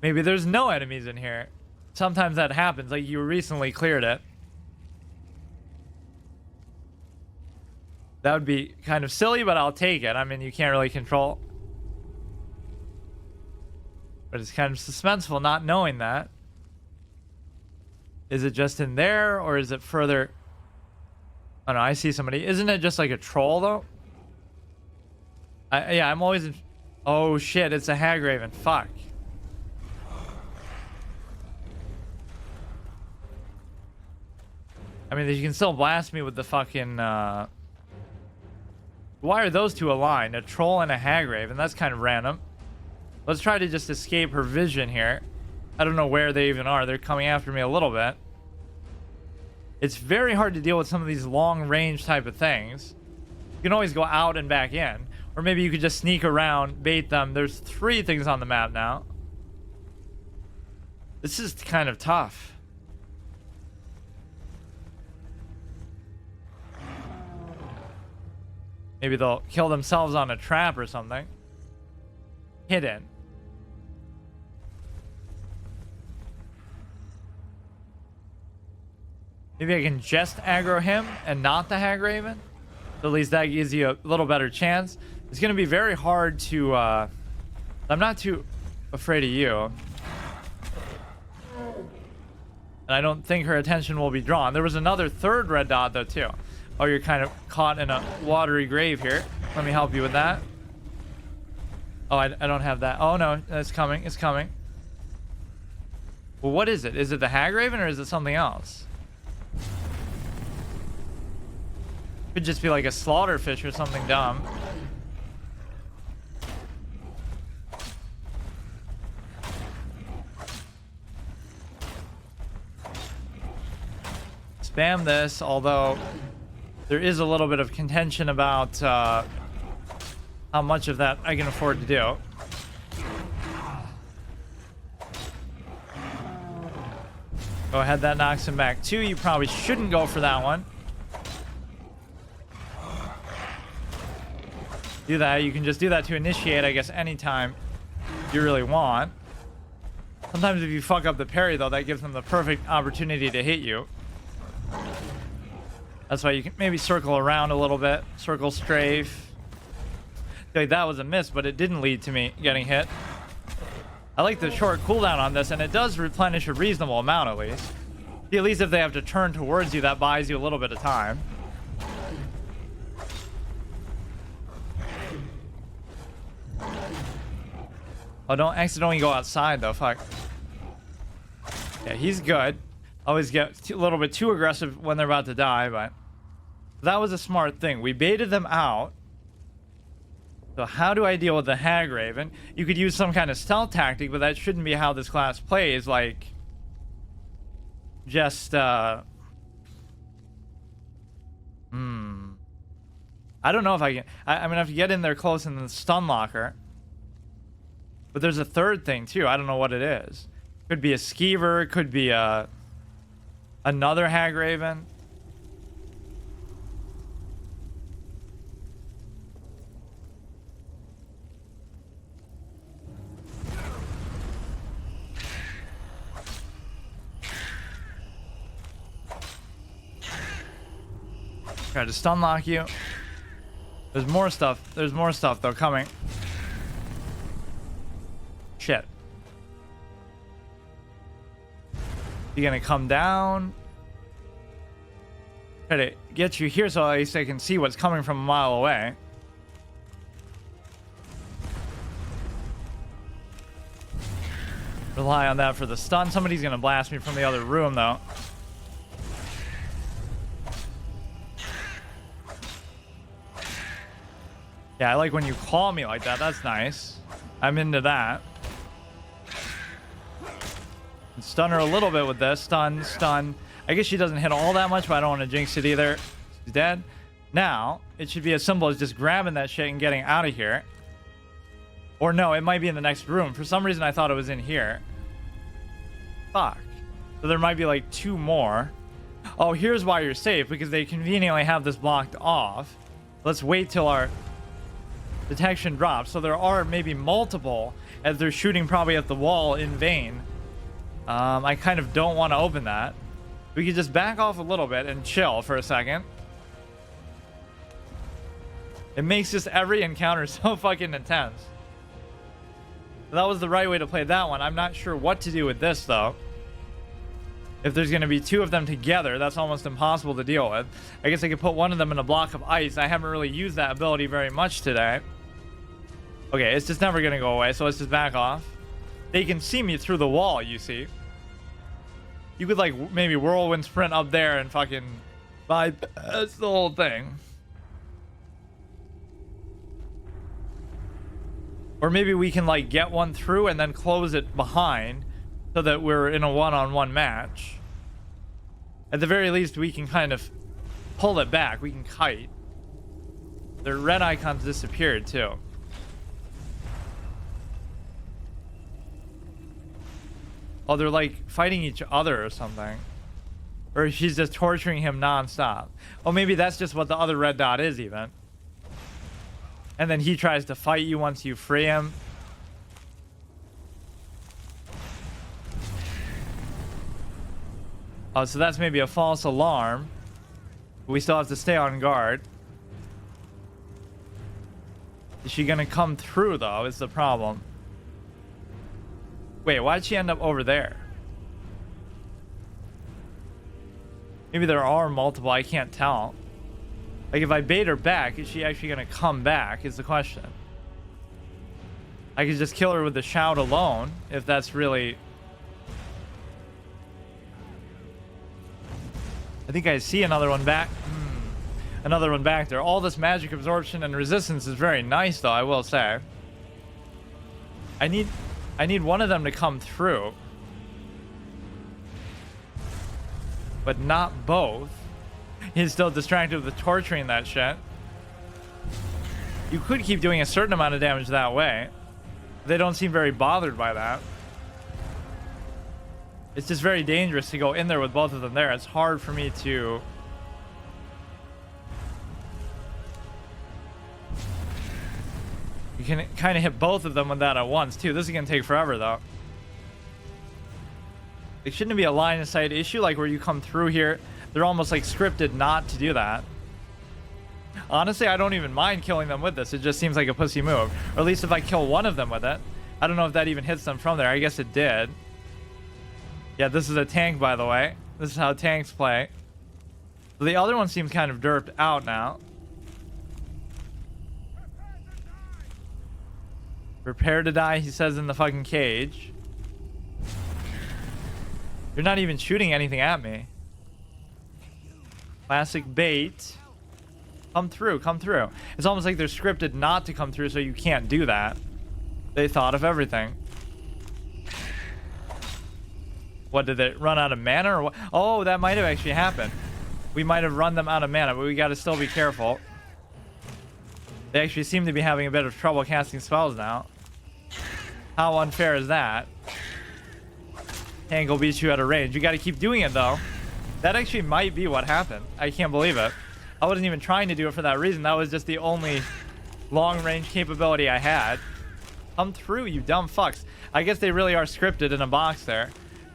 Maybe there's no enemies in here. Sometimes that happens, like you recently cleared it. That would be kind of silly, but I'll take it. I mean, you can't really control. But it's kind of suspenseful not knowing that. Is it just in there, or is it further? Oh no, I see somebody. Isn't it just like a troll, though? Yeah, I'm always in... Oh shit, it's a Hagraven. Fuck. I mean, you can still blast me with the fucking... Why are those two aligned? A troll and a Hagraven. That's kind of random. Let's try to just escape her vision here. I don't know where they even are. They're coming after me a little bit. It's very hard to deal with some of these long-range type of things. You can always go out and back in. Or maybe you could just sneak around, bait them. There's 3 things on the map now. This is kind of tough. Maybe they'll kill themselves on a trap or something. Hidden. Maybe I can just aggro him and not the Hagraven. So at least that gives you a little better chance. It's going to be very hard to... I'm not too afraid of you. And I don't think her attention will be drawn. There was another 3rd red dot, though, too. Oh, you're kind of caught in a watery grave here. Let me help you with that. Oh, I don't have that. Oh, no. It's coming. It's coming. Well, what is it? Is it the Hagraven or is it something else? Could just be like a slaughterfish or something dumb. Spam this, although there is a little bit of contention about how much of that I can afford to do. Go ahead, that knocks him back. 2, you probably shouldn't go for that one. Do that. You can just do that to initiate, I guess, anytime you really want. Sometimes if you fuck up the parry, though, that gives them the perfect opportunity to hit you. That's why you can maybe circle around a little bit. Circle strafe. I feel like that was a miss, but it didn't lead to me getting hit. I like the short cooldown on this, and it does replenish a reasonable amount at least. See, at least if they have to turn towards you, that buys you a little bit of time. Oh, don't accidentally go outside, though. Fuck. Yeah, he's good. Always get a little bit too aggressive when they're about to die, but That was a smart thing. We baited them out. So how do I deal with the Hag Raven? You could use some kind of stealth tactic, but that shouldn't be how this class plays. Like, just, I don't know if I can. I'm gonna have to get in there close and then stun lock her. But there's a third thing too. I don't know what it is. Could be a skeever. Could be another Hag Raven. Try to stun lock you. There's more stuff. There's more stuff though coming. Shit. You gonna come down? Try to get you here so at least I can see what's coming from a mile away. Rely on that for the stun. Somebody's gonna blast me from the other room though. Yeah, I like when you call me like that. That's nice. I'm into that. Stun her a little bit with this. Stun, stun. I guess she doesn't hit all that much, but I don't want to jinx it either. She's dead. Now, it should be as simple as just grabbing that shit and getting out of here. Or no, it might be in the next room. For some reason, I thought it was in here. Fuck. So there might be like 2 more. Oh, here's why you're safe. Because they conveniently have this blocked off. Let's wait till our detection drops. So there are maybe multiple as they're shooting probably at the wall in vain. I kind of don't want to open that. We could just back off a little bit and chill for a second. It makes just every encounter so fucking intense. That was the right way to play that one. I'm not sure what to do with this though. If there's going to be 2 of them together, that's almost impossible to deal with. I guess I could put one of them in a block of ice. I haven't really used that ability very much today. Okay, it's just never going to go away, so let's just back off. They can see me through the wall, you see. You could, like, maybe whirlwind sprint up there and fucking bypass the whole thing. Or maybe we can, like, get one through and then close it behind so that we're in a one-on-one match. At the very least, we can kind of pull it back. We can kite. The red icons disappeared, too. Oh, they're like fighting each other or something. Or she's just torturing him non-stop. Oh, maybe that's just what the other red dot is even. And then he tries to fight you once you free him. Oh, so that's maybe a false alarm. We still have to stay on guard. Is she gonna come through though, is the problem. Wait, why'd she end up over there? Maybe there are multiple, I can't tell. Like if I bait her back, is she actually gonna come back is the question. I could just kill her with the shout alone, if that's really... I think I see another one back. Another one back there. All this magic absorption and resistance is very nice though, I will say. I need one of them to come through. But not both. He's still distracted with torturing that shit. You could keep doing a certain amount of damage that way. They don't seem very bothered by that. It's just very dangerous to go in there with both of them there. It's hard for me to... You can kind of hit both of them with that at once, too. This is going to take forever, though. It shouldn't be a line of sight issue, like where you come through here. They're almost like scripted not to do that. Honestly, I don't even mind killing them with this. It just seems like a pussy move. Or at least if I kill one of them with it. I don't know if that even hits them from there. I guess it did. Yeah, this is a tank, by the way. This is how tanks play. So the other one seems kind of derped out now. Prepare to die, he says in the fucking cage. You're not even shooting anything at me. Classic bait. Come through, come through. It's almost like they're scripted not to come through, so you can't do that. They thought of everything. What, did they run out of mana or what? Oh, that might have actually happened. We might have run them out of mana, but we got to still be careful. They actually seem to be having a bit of trouble casting spells now. How unfair is that? Tangle beats you at a range. You got to keep doing it, though. That actually might be what happened. I can't believe it. I wasn't even trying to do it for that reason. That was just the only long-range capability I had. Come through, you dumb fucks. I guess they really are scripted in a box there.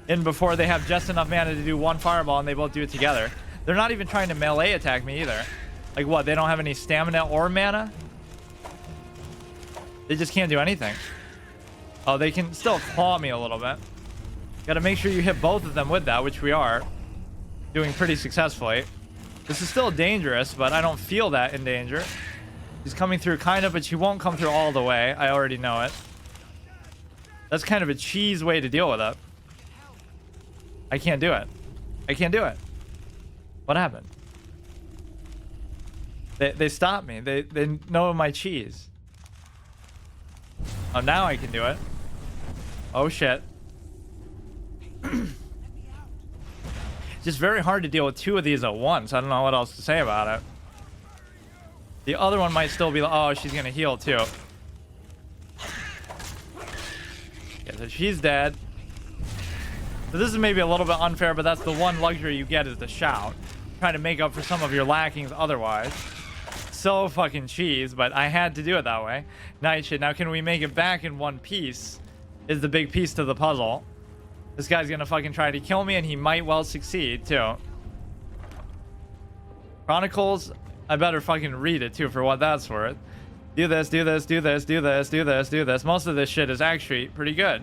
And before they have just enough mana to do one fireball and they both do it together. They're not even trying to melee attack me either. Like what, they don't have any stamina or mana? They just can't do anything. Oh, they can still claw me a little bit. Gotta make sure you hit both of them with that, which we are. Doing pretty successfully. This is still dangerous, but I don't feel that in danger. She's coming through kind of, but she won't come through all the way. I already know it. That's kind of a cheese way to deal with it. I can't do it. I can't do it. What happened? They stopped me. They know my cheese. Oh, now I can do it. Oh, shit. Just very hard to deal with two of these at once. I don't know what else to say about it. The other one might still be like, oh, she's gonna heal too. Yeah, so she's dead. So this is maybe a little bit unfair, but that's the one luxury you get is the shout. Trying to make up for some of your lackings otherwise. So fucking cheese, but I had to do it that way. Night shit. Now can we make it back in one piece? Is the big piece to the puzzle. This guy's gonna fucking try to kill me, and he might well succeed too. Chronicles, I better fucking read it too for what that's worth. Do this, do this, do this, do this, do this, do this. Most of this shit is actually pretty good.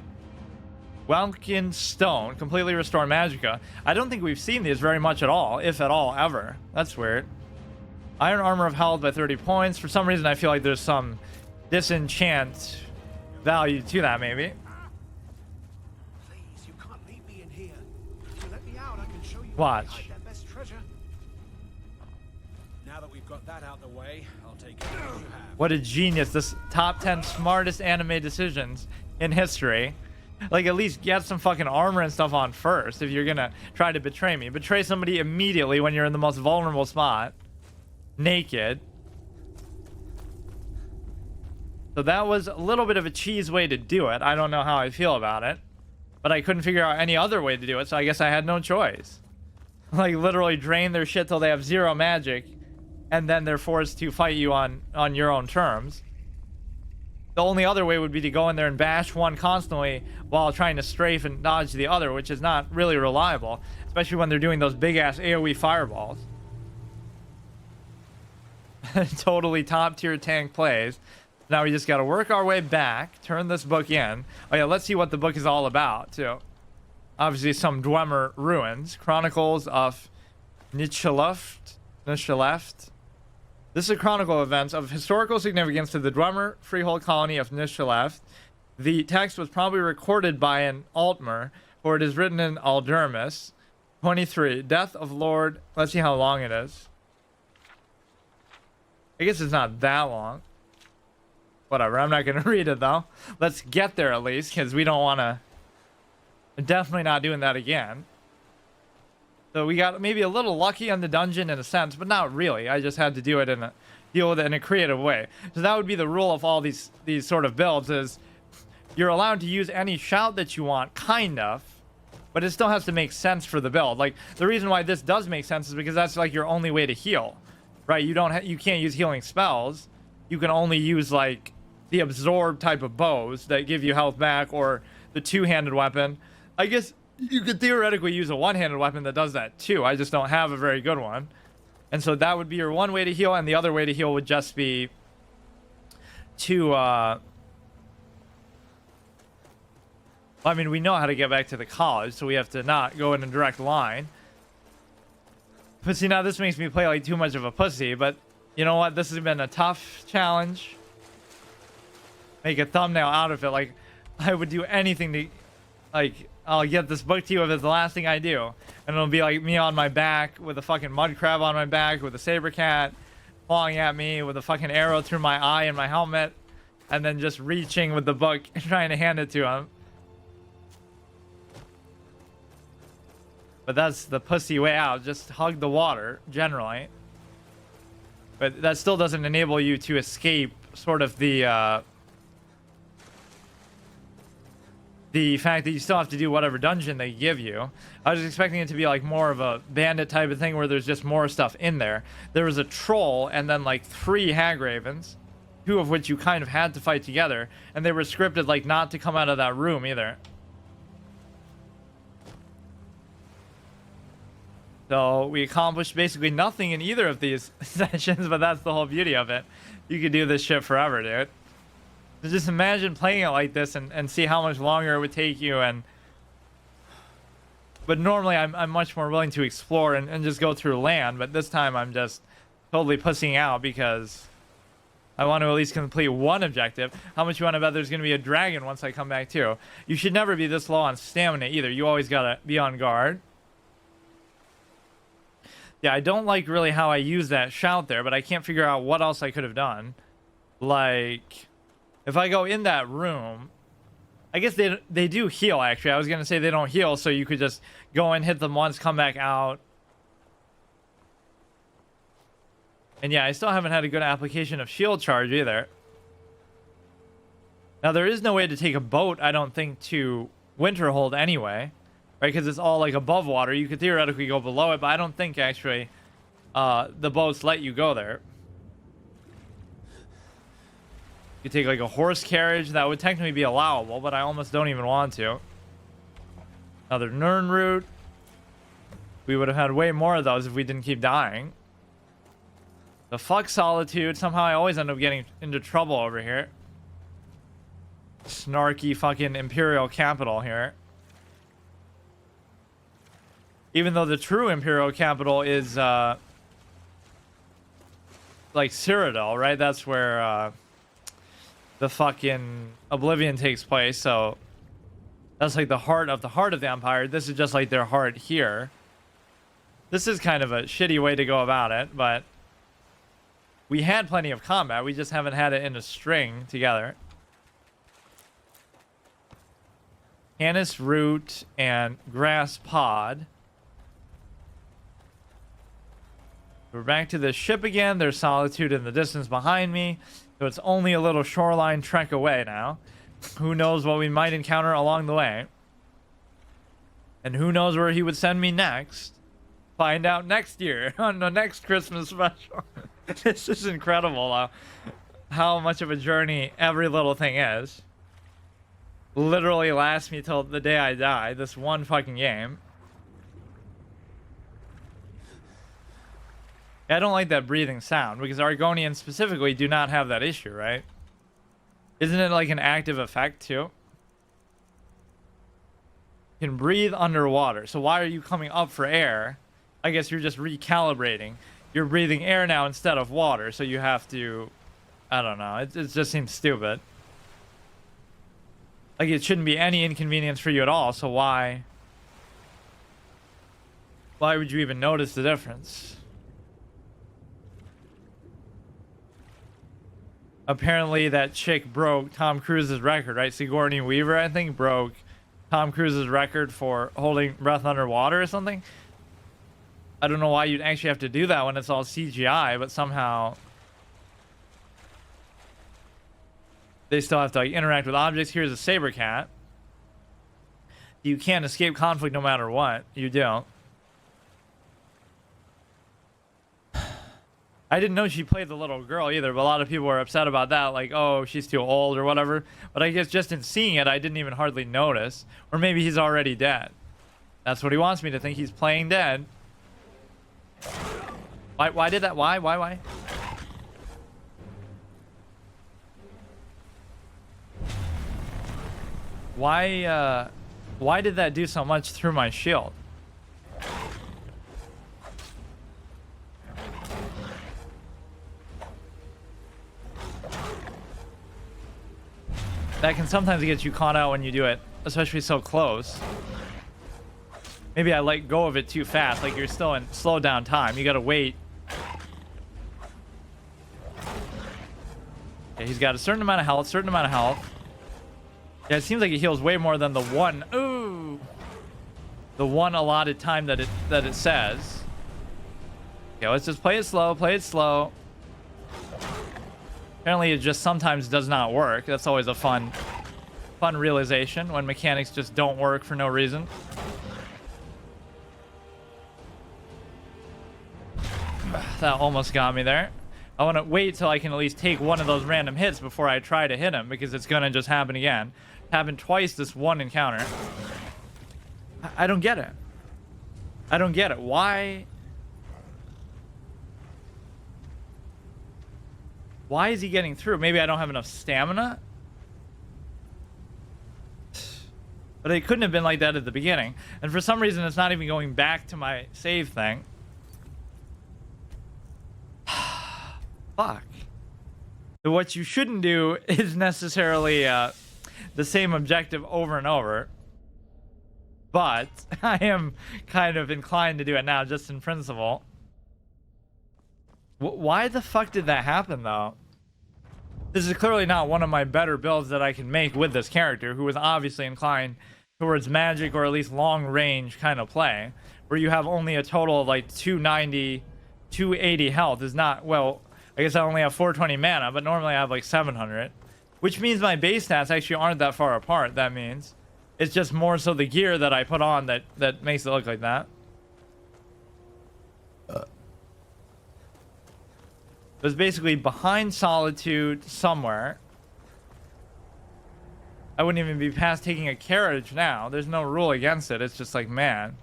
Welkin Stone, completely restore magicka. I don't think we've seen these very much at all, if at all, ever. That's weird. Iron armor of held by 30 points. For some reason, I feel like there's some disenchant value to that, maybe. Please, you can't leave me in here. If you let me out, I can show you Watch. where we hide their best treasure. Now that we've got that out the way, I'll take everything you have. What a genius. This top 10 smartest anime decisions in history. Like, at least get some fucking armor and stuff on first if you're gonna try to betray me. Betray somebody immediately when you're in the most vulnerable spot. Naked. So that was a little bit of a cheese way to do it. I don't know how I feel about it. But I couldn't figure out any other way to do it, so I guess I had no choice. Like, literally drain their shit till they have zero magic. And then they're forced to fight you on your own terms. The only other way would be to go in there and bash one constantly while trying to strafe and dodge the other, which is not really reliable. Especially when they're doing those big-ass AoE fireballs. Totally top-tier tank plays. Now we just got to work our way back, turn this book in. Oh yeah, let's see what the book is all about, too. Obviously, some Dwemer ruins. Chronicles of Nichelaft. This is a chronicle of events of historical significance to the Dwemer freehold colony of Nichelaft. The text was probably recorded by an Altmer, for it is written in Aldermis. 23. Death of Lord... Let's see how long it is. I guess it's not that long. Whatever, I'm not going to read it, though. Let's get there, at least, because we don't want to... Definitely not doing that again. So we got maybe a little lucky on the dungeon in a sense, but not really. I just had to do it deal with it in a creative way. So that would be the rule of all these sort of builds is you're allowed to use any shout that you want, kind of, but it still has to make sense for the build. Like, the reason why this does make sense is because that's like your only way to heal, right? You can't use healing spells. You can only use like the absorb type of bows that give you health back, or the two-handed weapon. I guess you could theoretically use a one-handed weapon that does that too. I just don't have a very good one. And so that would be your one way to heal, and the other way to heal would just be to I mean, we know how to get back to the college, so we have to not go in a direct line. But see, now this makes me play like too much of a pussy, but you know what? This has been a tough challenge. Make a thumbnail out of it. Like, I would do anything to, like, I'll get this book to you if it's the last thing I do. And it'll be like me on my back with a fucking mud crab on my back with a saber cat. clawing at me with a fucking arrow through my eye and my helmet, and then just reaching with the book and trying to hand it to him. But that's the pussy way out. Just hug the water, generally. But that still doesn't enable you to escape sort of the fact that you still have to do whatever dungeon they give you. I was expecting it to be like more of a bandit type of thing where there's just more stuff in there. There was a troll and then like 3 hag ravens, 2 of which you kind of had to fight together, and they were scripted like not to come out of that room either. So we accomplished basically nothing in either of these sessions, but that's the whole beauty of it. You could do this shit forever, dude. So just imagine playing it like this and see how much longer it would take you. But normally I'm much more willing to explore and just go through land, but this time I'm just totally pussying out because I want to at least complete one objective. How much you want to bet there's going to be a dragon once I come back too? You should never be this low on stamina either. You always got to be on guard. Yeah, I don't like really how I use that shout there, but I can't figure out what else I could have done. Like, if I go in that room, I guess they do heal, actually. I was going to say they don't heal, so you could just go in, hit them once, come back out. And yeah, I still haven't had a good application of shield charge either. Now, there is no way to take a boat, I don't think, to Winterhold anyway. Right, because it's all like above water. You could theoretically go below it, but I don't think actually the boats let you go there. You take like a horse carriage, that would technically be allowable, but I almost don't even want to. Another Nern route. We would have had way more of those if we didn't keep dying. The fuck Solitude. Somehow I always end up getting into trouble over here. Snarky fucking Imperial capital here. Even though the true Imperial capital is, like, Cyrodiil, right? That's where, the fucking Oblivion takes place, so... That's, like, the heart of the Empire. This is just, like, their heart here. This is kind of a shitty way to go about it, but... We had plenty of combat, we just haven't had it in a string together. Canis Root and Grass Pod. We're back to the ship again. There's Solitude in the distance behind me. So it's only a little shoreline trek away now. Who knows what we might encounter along the way. And who knows where he would send me next. Find out next year on the next Christmas special. This is incredible how much of a journey every little thing is. Literally lasts me till the day I die. This one fucking game. I don't like that breathing sound because Argonians specifically do not have that issue, right? Isn't it like an active effect too? You can breathe underwater. So why are you coming up for air? I guess you're just recalibrating. You're breathing air now instead of water, so you have to... I don't know. It just seems stupid. Like, it shouldn't be any inconvenience for you at all, so why... Why would you even notice the difference? Apparently that chick broke Tom Cruise's record, right? Sigourney Weaver, I think, broke Tom Cruise's record for holding breath underwater or something. I don't know why you'd actually have to do that when it's all CGI, but somehow they still have to like interact with objects. Here's a saber cat. You can't escape conflict no matter what. You don't. I didn't know she played the little girl either, but a lot of people were upset about that, like, oh, she's too old or whatever. But I guess just in seeing it, I didn't even hardly notice. Or maybe he's already dead. That's what he wants me to think. He's playing dead. Why did that? Why? Why did that do so much through my shield? That can sometimes get you caught out when you do it, especially so close. Maybe I let go of it too fast, like you're still in slow down time. You gotta wait he's got a certain amount of health, Yeah, it seems like he heals way more than the one. Ooh, the one allotted time that it says. Okay, let's just play it slow. Apparently, it just sometimes does not work. That's always a fun realization when mechanics just don't work for no reason. That almost got me there. I want to wait till I can at least take one of those random hits before I try to hit him, because it's going to just happen again. Happened twice this one encounter. I don't get it. I don't get it. Why is he getting through? Maybe I don't have enough stamina? But it couldn't have been like that at the beginning. And for some reason, it's not even going back to my save thing. Fuck. So what you shouldn't do is necessarily the same objective over and over. But I am kind of inclined to do it now, just in principle. Why the fuck did that happen, though? This is clearly not one of my better builds that I can make with this character, who is obviously inclined towards magic or at least long range kind of play, where you have only a total of like 290, 280 health is not, well, I guess I only have 420 mana, but normally I have like 700, which means my base stats actually aren't that far apart. That means it's just more so the gear that I put on that makes it look like that. It was basically behind Solitude somewhere. I wouldn't even be past taking a carriage now. There's no rule against it. It's just like, man,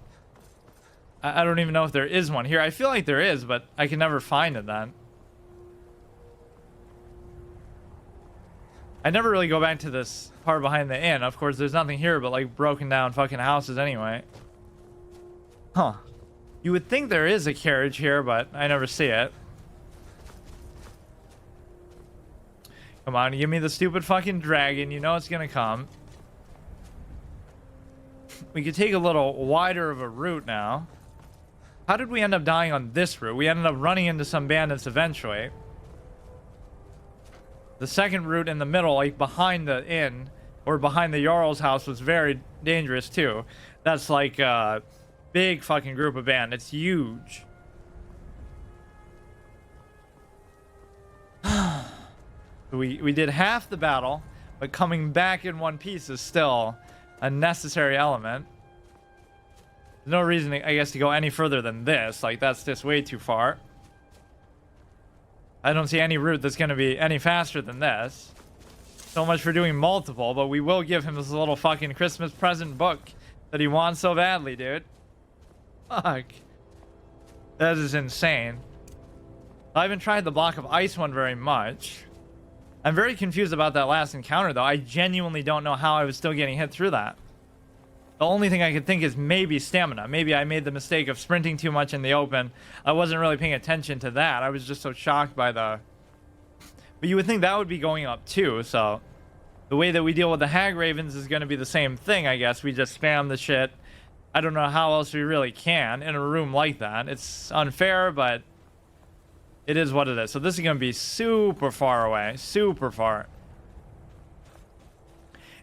I don't even know if there is one here. I feel like there is, but I can never find it then. I never really go back to this part behind the inn. Of course, there's nothing here but like broken down fucking houses anyway. Huh. You would think there is a carriage here, but I never see it. Come on, give me the stupid fucking dragon. You know it's gonna come. We could take a little wider of a route now. How did we end up dying on this route? We ended up running into some bandits eventually. The second route in the middle, like behind the inn or behind the Jarl's house, was very dangerous too. That's like a big fucking group of bandits. Huge. We did half the battle, but coming back in one piece is still a necessary element. There's no reason, I guess, to go any further than this. Like, that's just way too far. I don't see any route that's going to be any faster than this. So much for doing multiple, but we will give him this little fucking Christmas present book that he wants so badly, dude. Fuck. That is insane. I haven't tried the block of ice one very much. I'm very confused about that last encounter, though. I genuinely don't know how I was still getting hit through that. The only thing I could think is maybe stamina. Maybe I made the mistake of sprinting too much in the open. I wasn't really paying attention to that. I was just so shocked by the... But you would think that would be going up too, so... The way that we deal with the Hag Ravens is going to be the same thing, I guess. We just spam the shit. I don't know how else we really can in a room like that. It's unfair, but... It is what it is. So this is going to be super far away. Super far.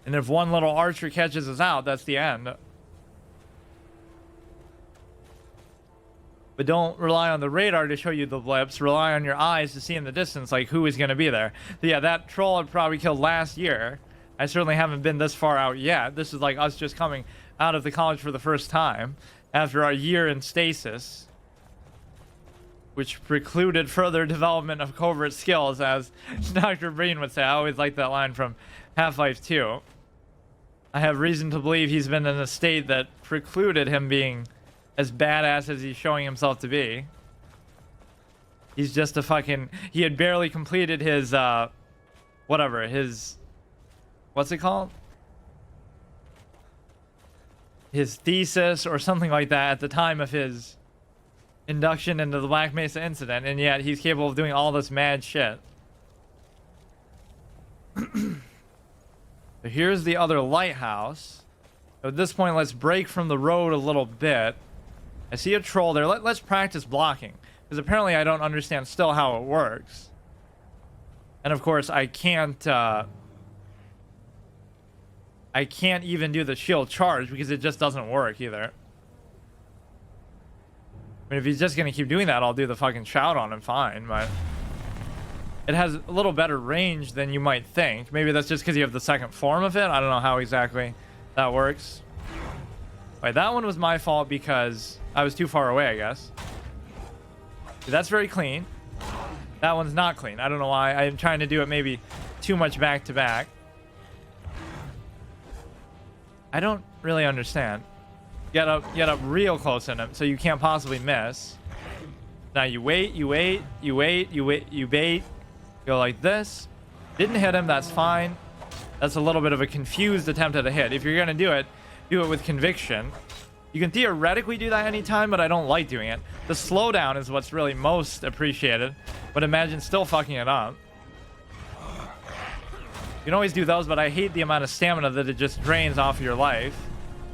And if one little archer catches us out, that's the end. But don't rely on the radar to show you the blips. Rely on your eyes to see in the distance, like, who is going to be there. But yeah, that troll I probably killed last year. I certainly haven't been this far out yet. This is like us just coming out of the college for the first time after our year in stasis, which precluded further development of covert skills, as Dr. Breen would say. I always like that line from Half-Life 2. I have reason to believe he's been in a state that precluded him being as badass as he's showing himself to be. He's just a fucking... He had barely completed his, whatever, his... What's it called? His thesis or something like that at the time of his induction into the Black Mesa incident, and yet he's capable of doing all this mad shit. So here's the other lighthouse. So at this point, let's break from the road a little bit. I see a troll there. Let's practice blocking, because apparently I don't understand still how it works. And of course, I can't even do the shield charge because it just doesn't work either. I mean, if he's just gonna keep doing that, I'll do the fucking shout on him, fine, but it has a little better range than you might think. Maybe that's just because you have the second form of it. I don't know how exactly that works. Wait, that one was my fault because I was too far away, I guess. That's very clean. That one's not clean. I don't know why. I'm trying to do it maybe too much back to back. I don't really understand. Get up real close in him so you can't possibly miss. Now you wait, you wait, you wait, you wait, you bait. Go like this. Didn't hit him, that's fine. That's a little bit of a confused attempt at a hit. If you're gonna do it with conviction. You can theoretically do that anytime, but I don't like doing it. The slowdown is what's really most appreciated, but imagine still fucking it up. You can always do those, but I hate the amount of stamina that it just drains off of your life.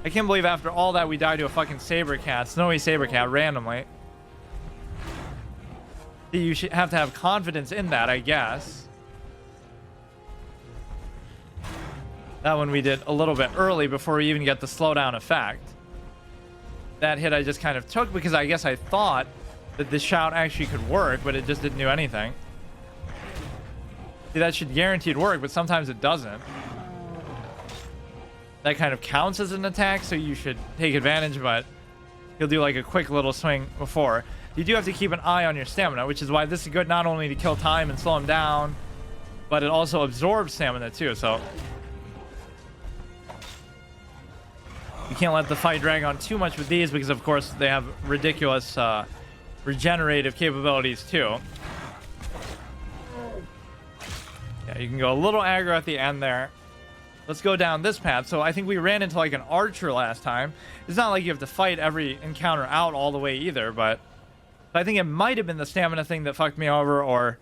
I can't believe after all that we died to a fucking saber cat, snowy saber cat, randomly. You should have to have confidence in that, I guess. That one we did a little bit early before we even get the slowdown effect. That hit I just kind of took because I guess I thought that the shout actually could work, but it just didn't do anything. See, that should guaranteed work, but sometimes it doesn't. That kind of counts as an attack, so you should take advantage, but he'll do like a quick little swing before. You do have to keep an eye on your stamina, which is why this is good not only to kill time and slow him down, but it also absorbs stamina too, so you can't let the fight drag on too much with these because, of course, they have ridiculous regenerative capabilities, too. Yeah, you can go a little aggro at the end there. Let's go down this path. So I think we ran into, like, an archer last time. It's not like you have to fight every encounter out all the way either, but I think it might have been the stamina thing that fucked me over or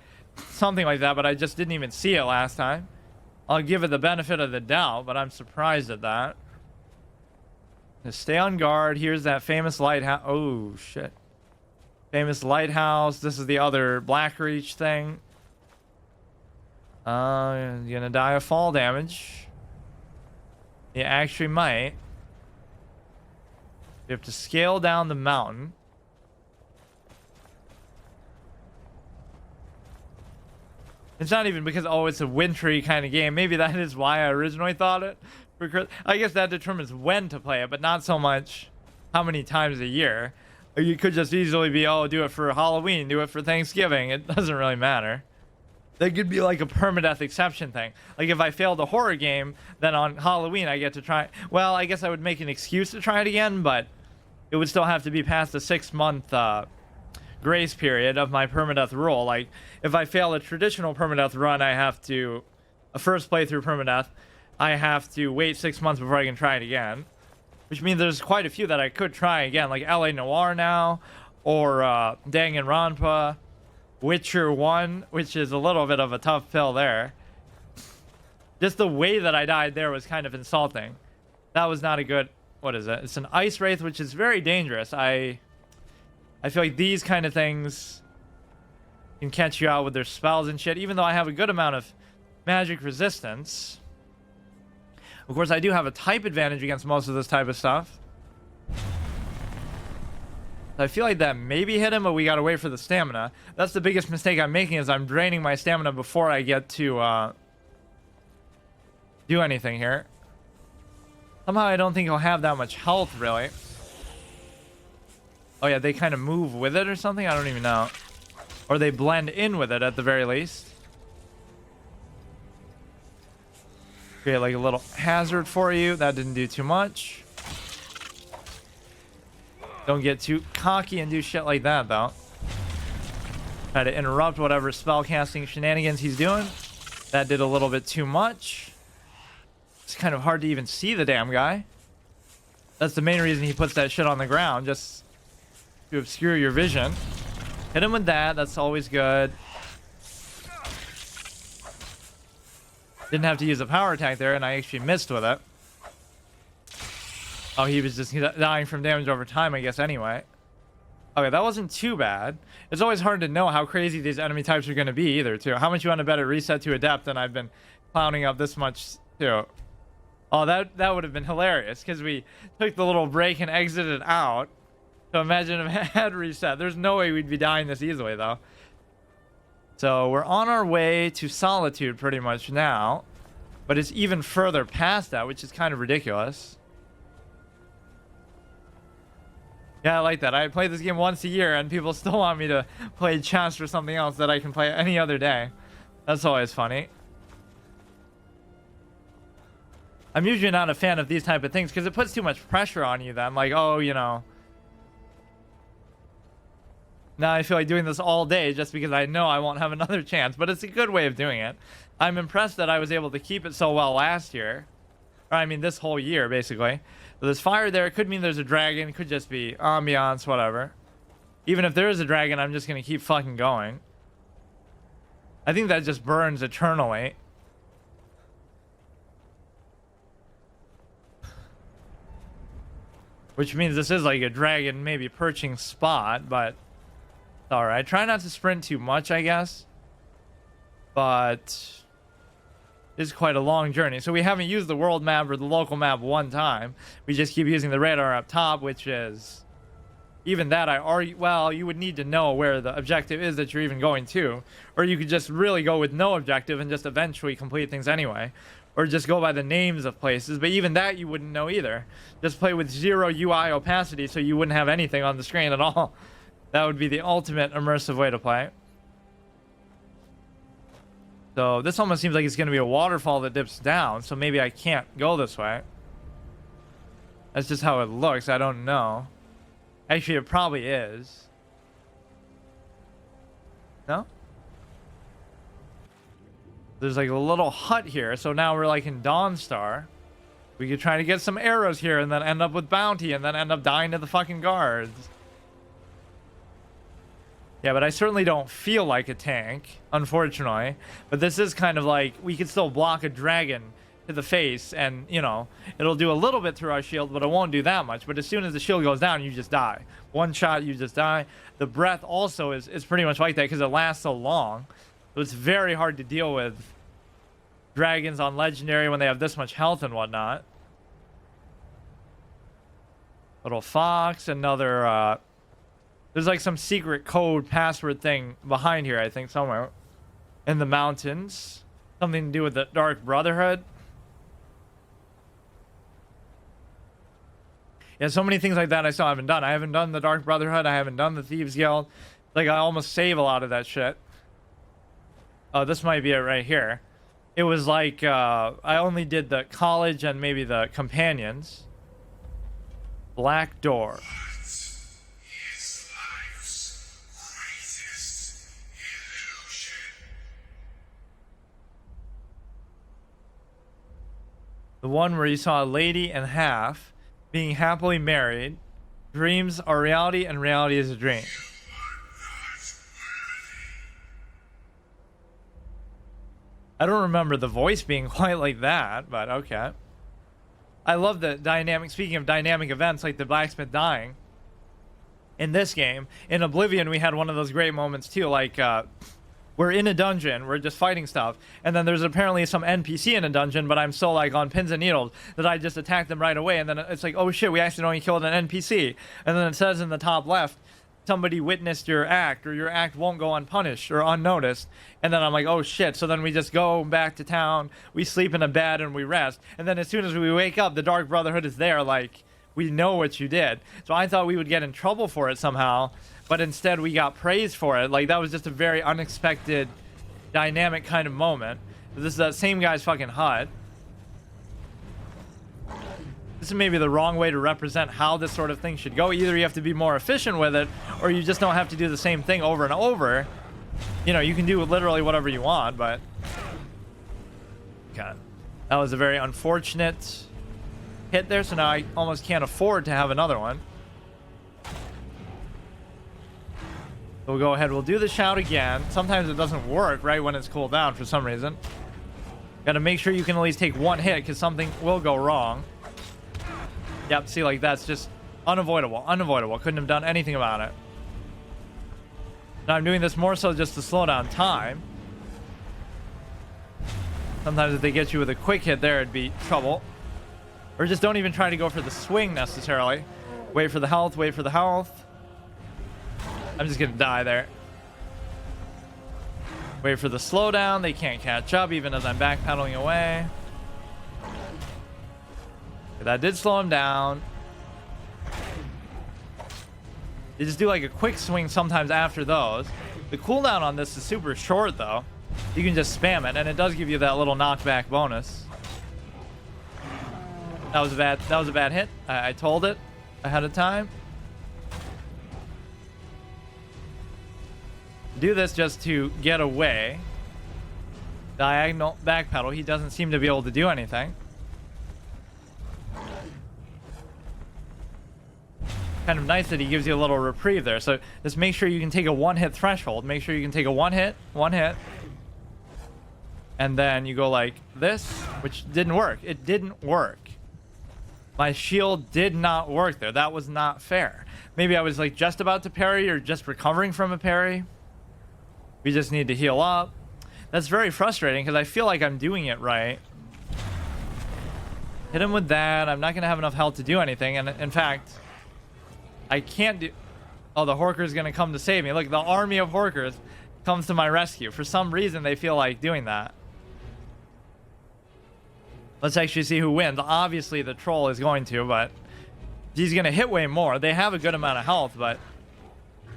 something like that, but I just didn't even see it last time. I'll give it the benefit of the doubt, but I'm surprised at that. Just stay on guard. Here's that famous lighthouse. Oh, shit. Famous lighthouse. This is the other Blackreach thing. You're gonna die of fall damage. You actually might. You have to scale down the mountain. It's not even because, oh, it's a wintry kind of game. Maybe that is why I originally thought it. I guess that determines when to play it, but not so much how many times a year. Or you could just easily be, oh, do it for Halloween, do it for Thanksgiving. It doesn't really matter. That could be like a permadeath exception thing. Like if I failed a horror game, then on Halloween I get to try. Well, I guess I would make an excuse to try it again, but it would still have to be past the 6-month grace period of my permadeath rule. Like if I fail a traditional permadeath run, I have to a first playthrough permadeath. I have to wait 6 months before I can try it again, which means there's quite a few that I could try again, like LA Noire now, or Danganronpa, Witcher 1, which is a little bit of a tough pill there. Just the way that I died there was kind of insulting. That was not a good, what is it? It's an Ice Wraith, which is very dangerous. I feel like these kind of things can catch you out with their spells and shit, even though I have a good amount of magic resistance. Of course, I do have a type advantage against most of this type of stuff. I feel like that maybe hit him, but we gotta wait for the stamina. That's the biggest mistake I'm making, is I'm draining my stamina before I get to do anything here. Somehow I don't think he'll have that much health, really. Oh yeah, they kind of move with it or something? I don't even know. Or they blend in with it at the very least. Create like a little hazard for you. That didn't do too much. Don't get too cocky and do shit like that, though. Try to interrupt whatever spellcasting shenanigans he's doing. That did a little bit too much. It's kind of hard to even see the damn guy. That's the main reason he puts that shit on the ground, just to obscure your vision. Hit him with that. That's always good. Didn't have to use a power attack there, and I actually missed with it. Oh, he was just dying from damage over time, I guess, anyway. Okay, that wasn't too bad. It's always hard to know how crazy these enemy types are going to be either, too. How much you want to bet at reset to adept, and I've been clowning up this much, too. Oh, that would have been hilarious, because we took the little break and exited out. So imagine if it had reset. There's no way we'd be dying this easily, though. So we're on our way to Solitude pretty much now. But it's even further past that, which is kind of ridiculous. Yeah, I like that. I play this game once a year, and people still want me to play chess or something else that I can play any other day. That's always funny. I'm usually not a fan of these type of things because it puts too much pressure on you then. Like, oh, you know. Now I feel like doing this all day just because I know I won't have another chance. But it's a good way of doing it. I'm impressed that I was able to keep it so well last year. Or, I mean, this whole year, basically. So there's fire there. It could mean there's a dragon. It could just be ambiance, whatever. Even if there is a dragon, I'm just going to keep fucking going. I think that just burns eternally. Which means this is like a dragon maybe perching spot, but it's alright. Try not to sprint too much, I guess. But it's quite a long journey. So we haven't used the world map or the local map one time. We just keep using the radar up top, which is... Even that, well, you would need to know where the objective is that you're even going to. Or you could just really go with no objective and just eventually complete things anyway. Or just go by the names of places. But even that you wouldn't know either. Just play with 0 UI opacity so you wouldn't have anything on the screen at all. That would be the ultimate immersive way to play. So this almost seems like it's going to be a waterfall that dips down. So maybe I can't go this way. That's just how it looks. I don't know. Actually, it probably is. No? There's like a little hut here. So now we're like in Dawnstar. We could try to get some arrows here and then end up with bounty and then end up dying to the fucking guards. Yeah, but I certainly don't feel like a tank, unfortunately. But this is kind of like, we could still block a dragon to the face and, you know, it'll do a little bit through our shield, but it won't do that much. But as soon as the shield goes down, you just die. One shot, you just die. The breath also is pretty much like that because it lasts so long. So it's very hard to deal with dragons on Legendary when they have this much health and whatnot. Little fox, another... There's like some secret code password thing behind here, I think, somewhere. In the mountains. Something to do with the Dark Brotherhood. Yeah, so many things like that I still haven't done. I haven't done the Dark Brotherhood. I haven't done the Thieves Guild. Like, I almost save a lot of that shit. Oh, this might be it right here. It was like, I only did the college and maybe the companions. Black Door. The one where you saw a lady and half being happily married. Dreams are reality and reality is a dream. I don't remember the voice being quite like that, but okay. I love the dynamic, speaking of dynamic events like the blacksmith dying. In this game, in Oblivion, we had one of those great moments too, like, we're in a dungeon, we're just fighting stuff, and then there's apparently some NPC in a dungeon, but I'm so like on pins and needles that I just attack them right away, and then it's like, oh shit, we accidentally killed an NPC. And then it says in the top left, somebody witnessed your act, or your act won't go unpunished or unnoticed. And then I'm like, oh shit. So then we just go back to town, we sleep in a bed and we rest. And then as soon as we wake up, the Dark Brotherhood is there, like, we know what you did. So I thought we would get in trouble for it somehow, but instead we got praised for it. Like, that was just a very unexpected, dynamic kind of moment. This is that same guy's fucking hut. This is maybe the wrong way to represent how this sort of thing should go. Either you have to be more efficient with it, or you just don't have to do the same thing over and over. You know, you can do literally whatever you want, but... God. That was a very unfortunate hit there, so now I almost can't afford to have another one. We'll go ahead, we'll do the shout again. Sometimes it doesn't work right when it's cooled down for some reason. Gotta make sure you can at least take one hit, because something will go wrong. Yep, see, like, that's just unavoidable. Unavoidable. Couldn't have done anything about it. Now I'm doing this more so just to slow down time. Sometimes if they get you with a quick hit there, it'd be trouble. Or just don't even try to go for the swing necessarily. Wait for the health, wait for the health. I'm just gonna die there. Wait for the slowdown. They can't catch up even as I'm backpedaling away. That did slow him down. You just do like a quick swing sometimes after those. The cooldown on this is super short though. You can just spam it and it does give you that little knockback bonus. That was a bad hit. I told it ahead of time. Do this just to get away. Diagonal backpedal. He doesn't seem to be able to do anything. Kind of nice that he gives you a little reprieve there. So just make sure you can take a one-hit threshold. Make sure you can take a one hit, and then you go like this, which didn't work. It didn't work. My shield did not work there. That was not fair. Maybe I was like just about to parry or just recovering from a parry. We just need to heal up. That's very frustrating because I feel like I'm doing it right. Hit him with that. I'm not going to have enough health to do anything. And in fact, I can't do... Oh, the Horker's going to come to save me. Look, the army of Horkers comes to my rescue. For some reason, they feel like doing that. Let's actually see who wins. Obviously, the troll is going to, but he's going to hit way more. They have a good amount of health, but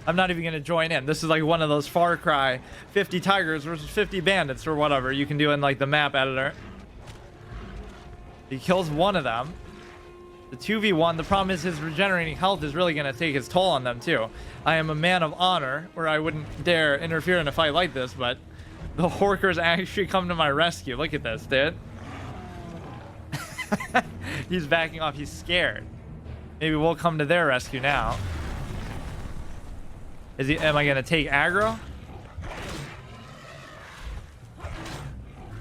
I'm not even going to join in. This is like one of those Far Cry 50 tigers versus 50 bandits or whatever you can do in like the map editor. He kills one of them. The 2v1, the problem is his regenerating health is really going to take its toll on them too. I am a man of honor where I wouldn't dare interfere in a fight like this, but the Horkers actually come to my rescue. Look at this, dude. He's backing off. He's scared. Maybe we'll come to their rescue now. Am I going to take aggro?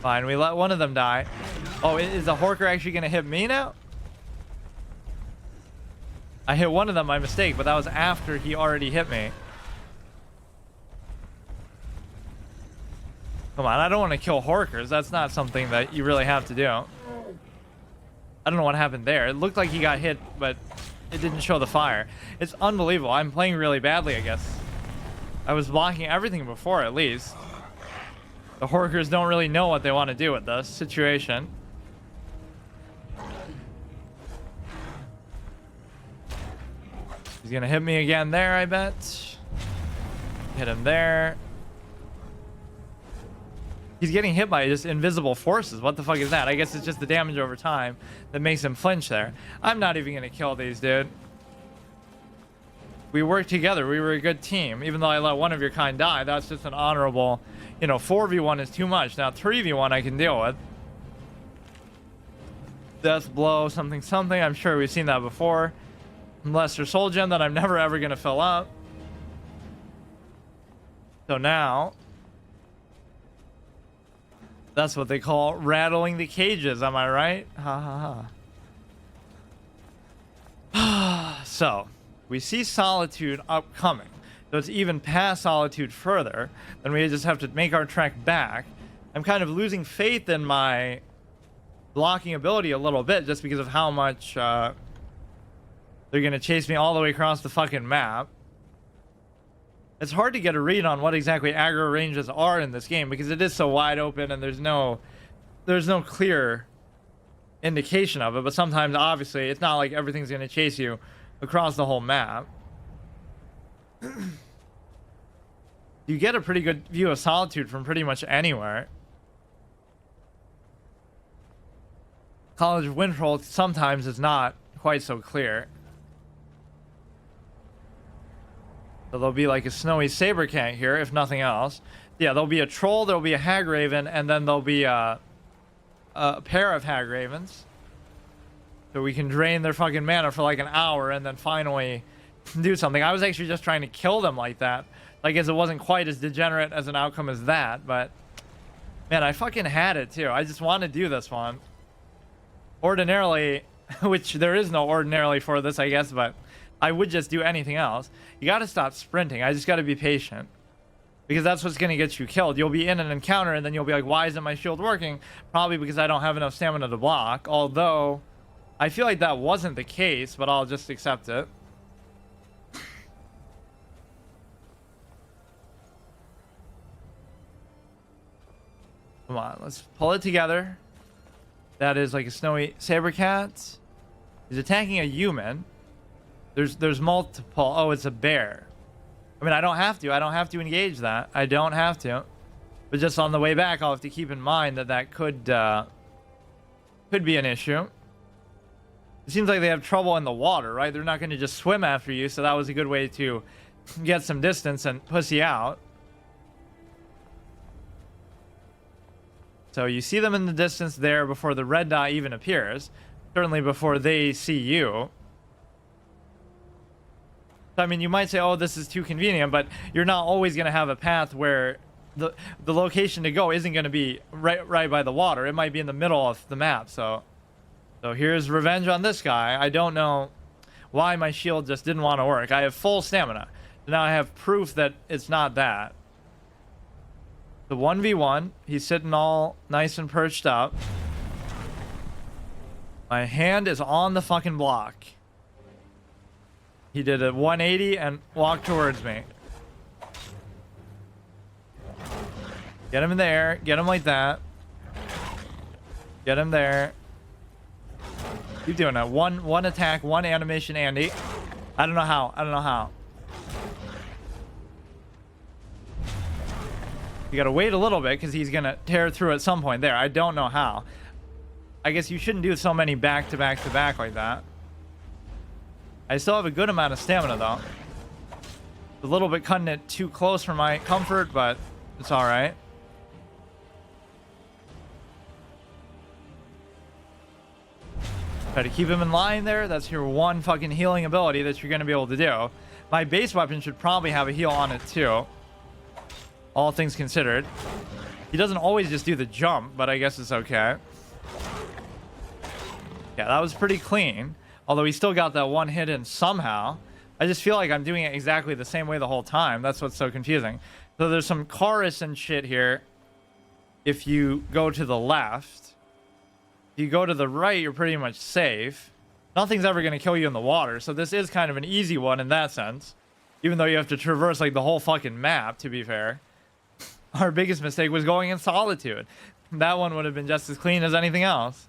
Fine, we let one of them die. Oh, is the Horker actually going to hit me now? I hit one of them by mistake, but that was after he already hit me. Come on, I don't want to kill Horkers. That's not something that you really have to do. I don't know what happened there. It looked like he got hit, but it didn't show the fire. It's unbelievable. I'm playing really badly, I guess. I was blocking everything before, at least. The Horkers don't really know what they want to do with this situation. He's gonna hit me again there, I bet. Hit him there. He's getting hit by just invisible forces. What the fuck is that? I guess it's just the damage over time that makes him flinch there. I'm not even gonna kill these, dude. We worked together. We were a good team. Even though I let one of your kind die, that's just an honorable... You know, 4v1 is too much. Now 3v1 I can deal with. Death blow, something, something. I'm sure we've seen that before. Lesser soul gem that I'm never ever gonna fill up. So now, that's what they call rattling the cages. Am I right? Ha ha ha. So we see Solitude upcoming. So it's even past Solitude further. Then we just have to make our trek back. I'm kind of losing faith in my blocking ability a little bit just because of how much they're gonna chase me all the way across the fucking map. It's hard to get a read on what exactly aggro ranges are in this game because it is so wide open and there's no clear indication of it. But sometimes, obviously, it's not like everything's gonna chase you across the whole map. You get a pretty good view of Solitude from pretty much anywhere. College of Winterhold sometimes is not quite so clear. So there'll be like a snowy saber cant here, if nothing else. Yeah, there'll be a troll, there'll be a hag raven, and then there'll be a pair of hag ravens. So we can drain their fucking mana for like an hour and then finally do something. I was actually just trying to kill them like that. I guess it wasn't quite as degenerate as an outcome as that, but man, I fucking had it too. I just want to do this one. Ordinarily, which there is no ordinarily for this, I guess, but I would just do anything else. You got to stop sprinting. I just got to be patient. Because that's what's going to get you killed. You'll be in an encounter and then you'll be like, why isn't my shield working? Probably because I don't have enough stamina to block. Although, I feel like that wasn't the case, but I'll just accept it. Come on, let's pull it together. That is like a snowy saber cat. He's attacking a human. There's multiple. Oh, it's a bear. I mean, I don't have to engage that. I don't have to. But just on the way back, I'll have to keep in mind that could be an issue. It seems like they have trouble in the water, right? They're not going to just swim after you, so that was a good way to get some distance and pussy out. So you see them in the distance there before the red dot even appears. Certainly before they see you. I mean, you might say, oh, this is too convenient, but you're not always going to have a path where the location to go isn't going to be right by the water. It might be in the middle of the map. So here's revenge on this guy. I don't know why my shield just didn't want to work. I have full stamina. Now I have proof that it's not that. The 1v1, he's sitting all nice and perched up. My hand is on the fucking block. He did a 180 and walked towards me. Get him in the air. Get him like that. Get him there. Keep doing that. One attack, one animation, Andy. I don't know how. You gotta wait a little bit because he's gonna tear through at some point. There, I don't know how. I guess you shouldn't do so many back to back to back like that. I still have a good amount of stamina though. A little bit cutting it too close for my comfort, but it's alright. Try to keep him in line there. That's your one fucking healing ability that you're gonna be able to do. My base weapon should probably have a heal on it too. All things considered. He doesn't always just do the jump, but I guess it's okay. Yeah, that was pretty clean. Although he still got that one hit in somehow. I just feel like I'm doing it exactly the same way the whole time. That's what's so confusing. So there's some chorus and shit here. If you go to the left. If you go to the right, you're pretty much safe. Nothing's ever going to kill you in the water. So this is kind of an easy one in that sense. Even though you have to traverse like the whole fucking map, to be fair. Our biggest mistake was going in solitude. That one would have been just as clean as anything else.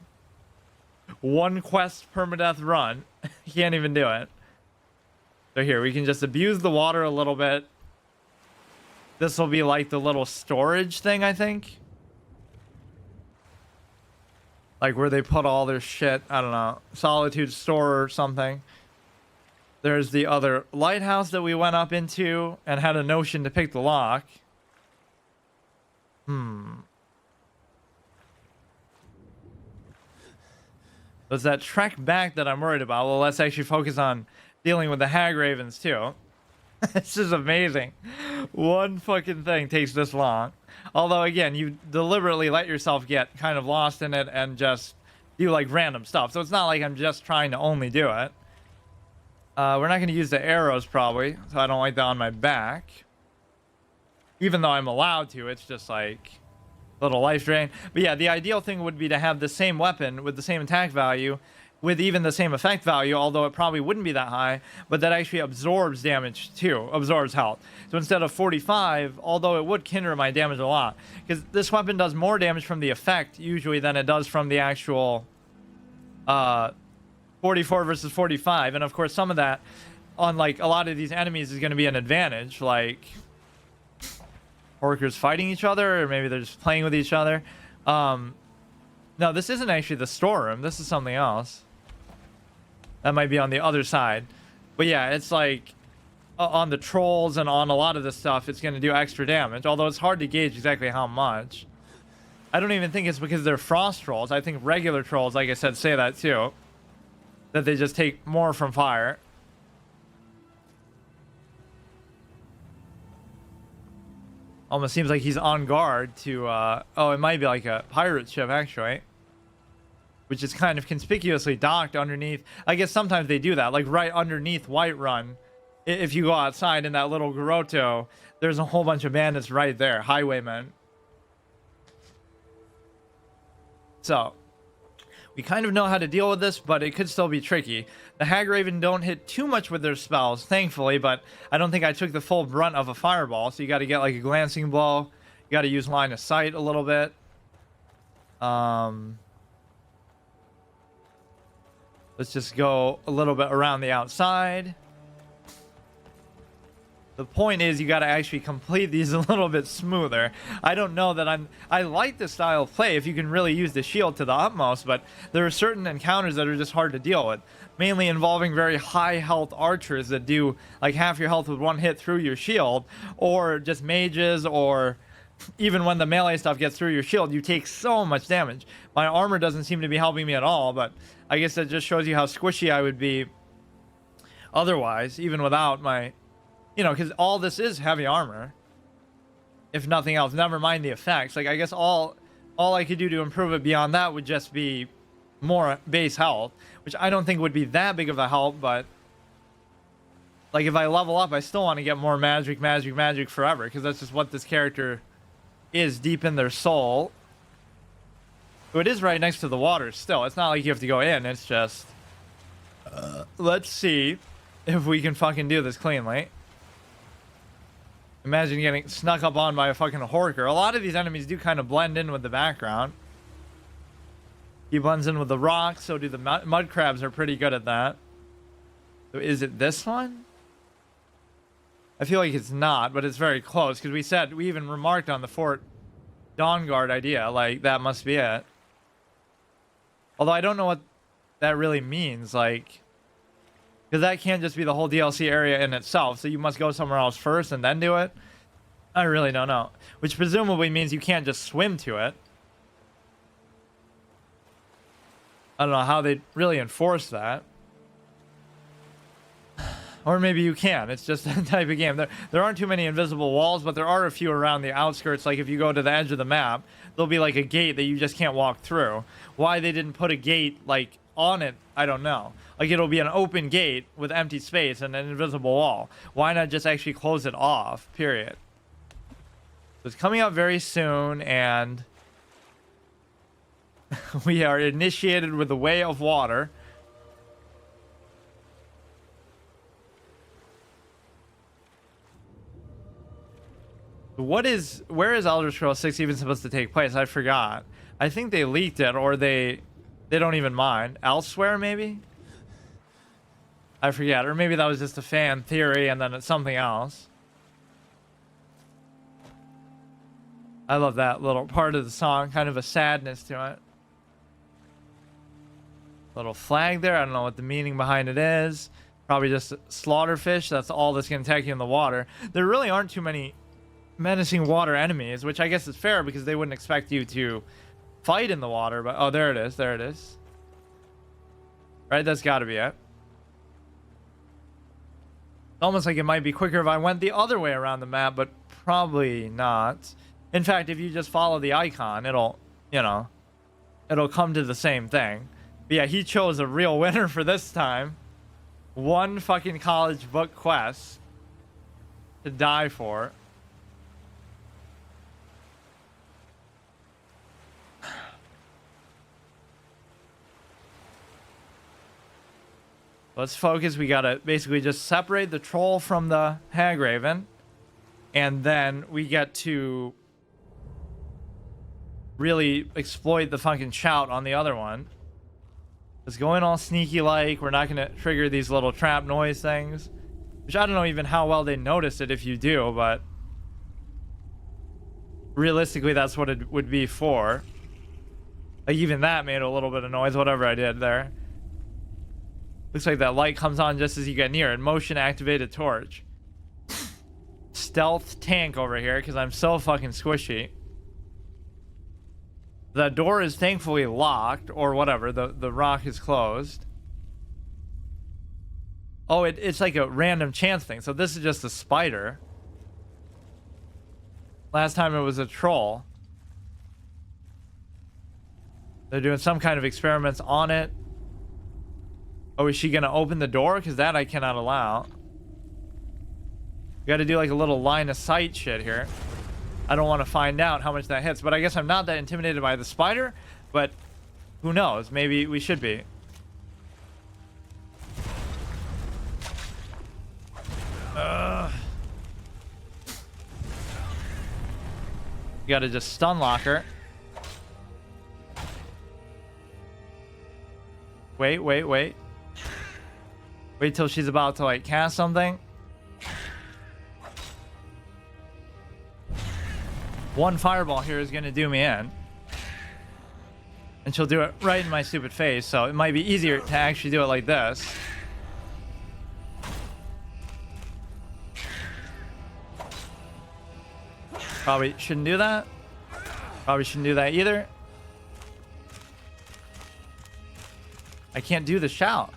One quest permadeath run. Can't even do it. So here, we can just abuse the water a little bit. This will be like the little storage thing, I think. Like where they put all their shit. I don't know. Solitude store or something. There's the other lighthouse that we went up into and had a notion to pick the lock. There's that trek back that I'm worried about. Well, let's actually focus on dealing with the hag ravens too. This is amazing. One fucking thing takes this long. Although again, you deliberately let yourself get kind of lost in it and just do like random stuff. So it's not like I'm just trying to only do it. We're not going to use the arrows probably, so I don't like that on my back. Even though I'm allowed to, it's just like a little life drain. But yeah, the ideal thing would be to have the same weapon with the same attack value, with even the same effect value, although it probably wouldn't be that high, but that actually absorbs damage too, absorbs health. So instead of 45, although it would hinder my damage a lot, because this weapon does more damage from the effect usually than it does from the actual 44 versus 45. And of course, some of that on like a lot of these enemies is going to be an advantage, like orcers fighting each other, or maybe they're just playing with each other. No, this isn't actually the storeroom. This is something else. That might be on the other side. But yeah, it's like on the trolls and on a lot of this stuff, it's going to do extra damage. Although it's hard to gauge exactly how much. I don't even think it's because they're frost trolls. I think regular trolls, like I said, say that too. That they just take more from fire. Almost seems like he's on guard to, oh, it might be like a pirate ship, actually. Which is kind of conspicuously docked underneath. I guess sometimes they do that, like right underneath Whiterun. if you go outside in that little grotto, there's a whole bunch of bandits right there, highwaymen. So we kind of know how to deal with this, but it could still be tricky. The Hagraven don't hit too much with their spells, thankfully, but I don't think I took the full brunt of a fireball, so you got to get like a glancing blow. You got to use line of sight a little bit. Let's just go a little bit around the outside. The point is you got to actually complete these a little bit smoother. I don't know that I like this style of play if you can really use the shield to the utmost, but there are certain encounters that are just hard to deal with, mainly involving very high health archers that do like half your health with one hit through your shield, or just mages, or even when the melee stuff gets through your shield, you take so much damage. My armor doesn't seem to be helping me at all, but I guess that just shows you how squishy I would be otherwise, even without my, you know, because all this is heavy armor, if nothing else. Never mind the effects. Like, I guess all I could do to improve it beyond that would just be more base health, which I don't think would be that big of a help, but like if I level up, I still want to get more magic forever, because that's just what this character is deep in their soul. So it is right next to the water still. It's not like you have to go in. It's just let's see if we can fucking do this cleanly. Imagine getting snuck up on by a fucking horker. A lot of these enemies do kind of blend in with the background. He blends in with the rocks, so do the mud crabs. Are pretty good at that. So is it this one? I feel like it's not, but it's very close, because we even remarked on the Fort Dawnguard idea, like that must be it. Although I don't know what that really means, like, because that can't just be the whole DLC area in itself, so you must go somewhere else first and then do it. I really don't know, which presumably means you can't just swim to it. I don't know how they really enforce that. Or maybe you can. It's just that type of game. There aren't too many invisible walls, but there are a few around the outskirts. Like if you go to the edge of the map, there'll be like a gate that you just can't walk through. Why they didn't put a gate like on it, I don't know. Like it'll be an open gate with empty space and an invisible wall. Why not just actually close it off, period? It's coming up very soon, and we are initiated with the way of water. Where is Elder Scrolls 6 even supposed to take place? I forgot. I think they leaked it, or they don't even mind. Elsewhere, maybe? I forget. Or maybe that was just a fan theory and then it's something else. I love that little part of the song. Kind of a sadness to it. Little flag there. I don't know what the meaning behind it is. Probably just slaughterfish. That's all that's going to attack you in the water. There really aren't too many menacing water enemies, which I guess is fair because they wouldn't expect you to fight in the water. But oh, there it is. There it is. Right, that's got to be it. Almost like it might be quicker if I went the other way around the map, but probably not. In fact, if you just follow the icon, it'll, you know, it'll come to the same thing. But yeah, he chose a real winner for this time. One fucking college book quest to die for. Let's focus. We gotta basically just separate the troll from the Hagraven, and then we get to really exploit the fucking shout on the other one. It's going all sneaky like. We're not gonna trigger these little trap noise things, which I don't know even how well they notice it if you do, but realistically that's what it would be for. Like even that made a little bit of noise, whatever I did there. Looks like that light comes on just as you get near it. Motion activated torch. Stealth tank over here because I'm so fucking squishy. The door is thankfully locked or whatever. The rock is closed. Oh, it's like a random chance thing. So this is just a spider. Last time it was a troll. They're doing some kind of experiments on it. Oh, is she going to open the door? Because that I cannot allow. got to do like a little line of sight shit here. I don't want to find out how much that hits, but I guess I'm not that intimidated by the spider, but who knows? Maybe we should be. You got to just stun lock her. Wait. Wait till she's about to like cast something. One fireball here is going to do me in. And she'll do it right in my stupid face, so it might be easier to actually do it like this. Probably shouldn't do that. Probably shouldn't do that either. I can't do the shout.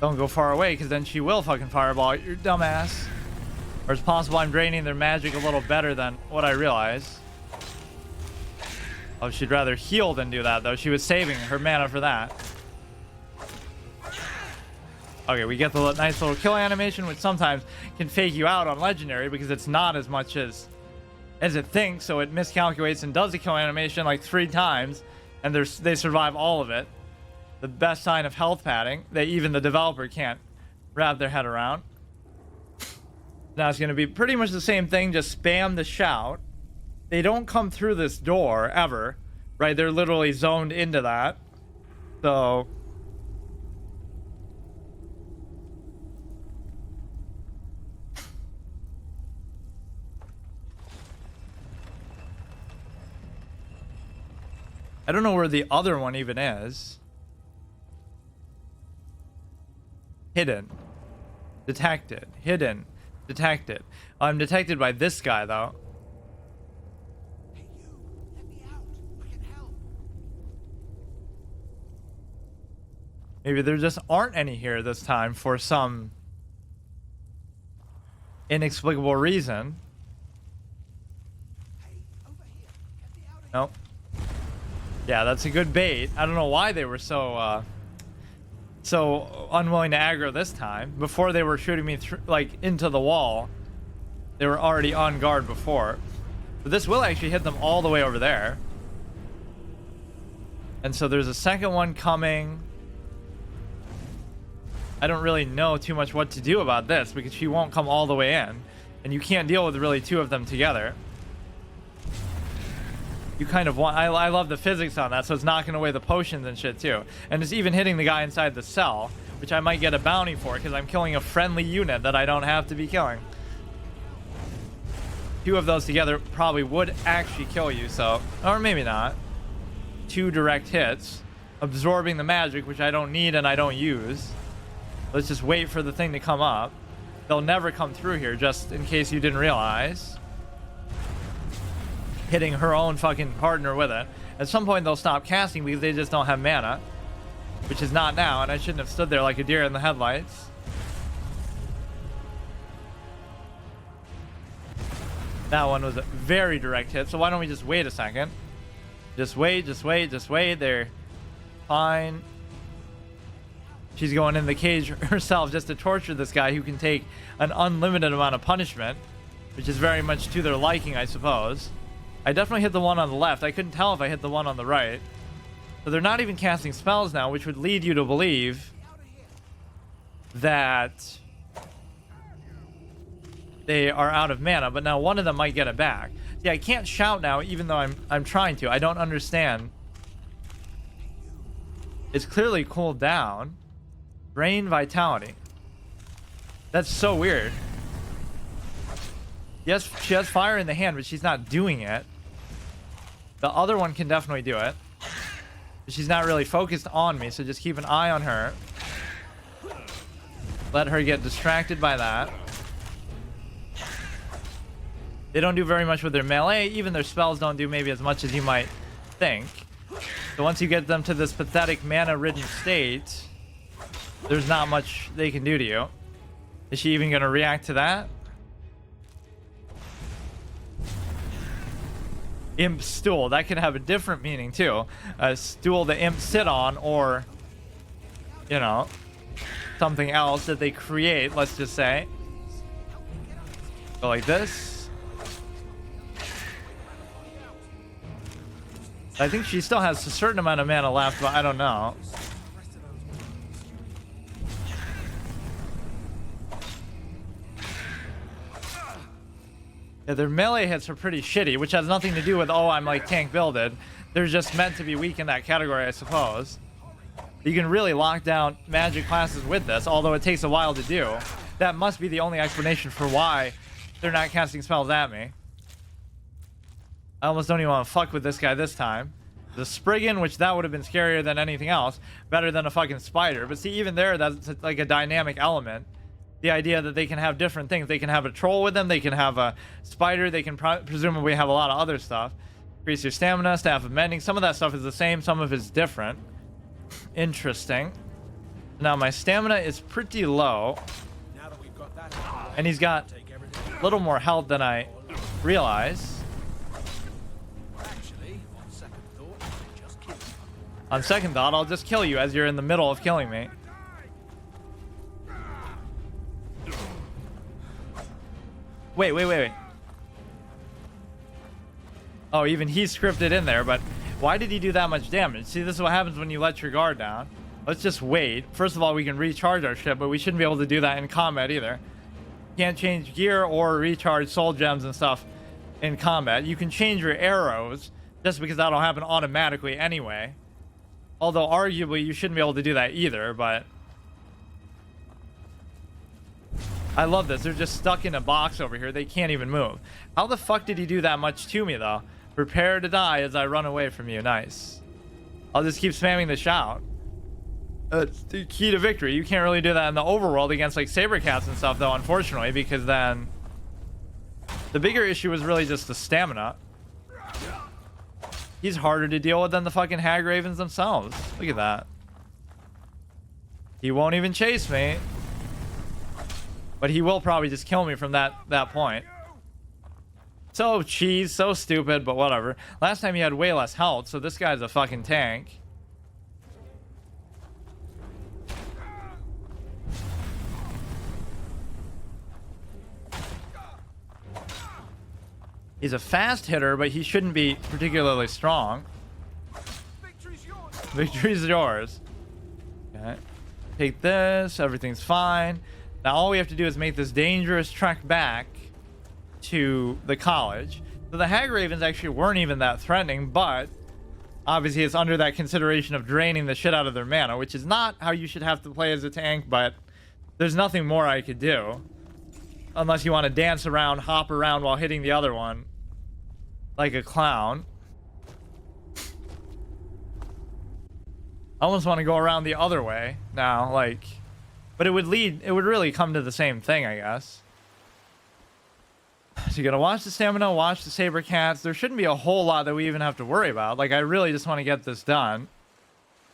Don't go far away, because then she will fucking fireball your dumbass. Or it's possible I'm draining their magic a little better than what I realize. Oh, she'd rather heal than do that, though. She was saving her mana for that. Okay, we get the nice little kill animation, which sometimes can fake you out on Legendary because it's not as much as it thinks, so it miscalculates and does the kill animation like 3 times, and they survive all of it. The best sign of health padding that even the developer can't wrap their head around. Now it's going to be pretty much the same thing, just spam the shout. They don't come through this door ever, right? They're literally zoned into that. So I don't know where the other one even is. Hidden. Detected. Hidden. Detected. I'm detected by this guy, though. Hey, you. Let me out. I can help. Maybe there just aren't any here this time for some inexplicable reason. Hey, over here. Get me out of here. Nope. Yeah, that's a good bait. I don't know why they were so unwilling to aggro this time. Before they were shooting me like into the wall. They were already on guard before. But this will actually hit them all the way over there. And so there's a second one coming. I don't really know too much what to do about this because she won't come all the way in. And you can't deal with really 2 of them together. You kind of want... I love the physics on that, so it's knocking away the potions and shit too. And it's even hitting the guy inside the cell, which I might get a bounty for because I'm killing a friendly unit that I don't have to be killing. 2 of those together probably would actually kill you, so... Or maybe not. 2 direct hits. Absorbing the magic, which I don't need and I don't use. Let's just wait for the thing to come up. They'll never come through here, just in case you didn't realize. Hitting her own fucking partner with it. At some point they'll stop casting because they just don't have mana, which is not now, and I shouldn't have stood there like a deer in the headlights. That one was a very direct hit, so why don't we just wait a second? Just wait. They're fine. She's going in the cage herself just to torture this guy who can take an unlimited amount of punishment, which is very much to their liking, I suppose. I definitely hit the one on the left. I couldn't tell if I hit the one on the right. So they're not even casting spells now, which would lead you to believe that they are out of mana. But now one of them might get it back. See, I can't shout now, even though I'm trying to. I don't understand. It's clearly cooled down. Drain vitality. That's so weird. Yes, she has fire in the hand, but she's not doing it. The other one can definitely do it. She's not really focused on me, so just keep an eye on her. Let her get distracted by that. They don't do very much with their melee. Even their spells don't do maybe as much as you might think. So once you get them to this pathetic mana-ridden state, there's not much they can do to you. Is she even going to react to that? Imp stool. That could have a different meaning too. A stool the imps sit on, or you know, something else that they create, let's just say. Go like this. I think she still has a certain amount of mana left, but I don't know. Yeah, their melee hits are pretty shitty, which has nothing to do with, oh, I'm like tank builded. They're just meant to be weak in that category, I suppose. You can really lock down magic classes with this, although it takes a while to do. That must be the only explanation for why they're not casting spells at me. I almost don't even want to fuck with this guy this time. The Spriggan, which that would have been scarier than anything else, better than a fucking spider. But see, even there, that's like a dynamic element. The idea that they can have different things. They can have a troll with them. They can have a spider. They can presumably have a lot of other stuff. Increase your stamina, staff of mending. Some of that stuff is the same. Some of it's different. Interesting. Now my stamina is pretty low. Now that we've got that, And he's got a little more health than I realize. actually, on second thought, just kill him. On second thought, I'll just kill you as you're in the middle of killing me. Wait. Oh, even he's scripted in there, but why did he do that much damage? See, this is what happens when you let your guard down. Let's just wait. First of all, we can recharge our ship, but we shouldn't be able to do that in combat either. Can't change gear or recharge soul gems and stuff in combat. You can change your arrows, just because that'll happen automatically anyway. Although, arguably, you shouldn't be able to do that either, but... I love this. They're just stuck in a box over here. They can't even move. How the fuck did he do that much to me, though? Prepare to die as I run away from you. Nice. I'll just keep spamming the shout. It's the key to victory. You can't really do that in the overworld against, like, saber cats and stuff, though, unfortunately, because then... The bigger issue is really just the stamina. He's harder to deal with than the fucking hag ravens themselves. Look at that. He won't even chase me. But he will probably just kill me from that point. So cheese, so stupid, but whatever. Last time he had way less health, so this guy's a fucking tank. He's a fast hitter, but he shouldn't be particularly strong. Victory's yours. Okay. Take this, everything's fine. Now all we have to do is make this dangerous trek back to the college. So the hag ravens actually weren't even that threatening, but obviously it's under that consideration of draining the shit out of their mana, which is not how you should have to play as a tank, but there's nothing more I could do. Unless you want to dance around, hop around while hitting the other one like a clown. I almost want to go around the other way now, like... But it would really come to the same thing, I guess. So you gotta watch the stamina, watch the saber cats. There shouldn't be a whole lot that we even have to worry about. Like, I really just want to get this done.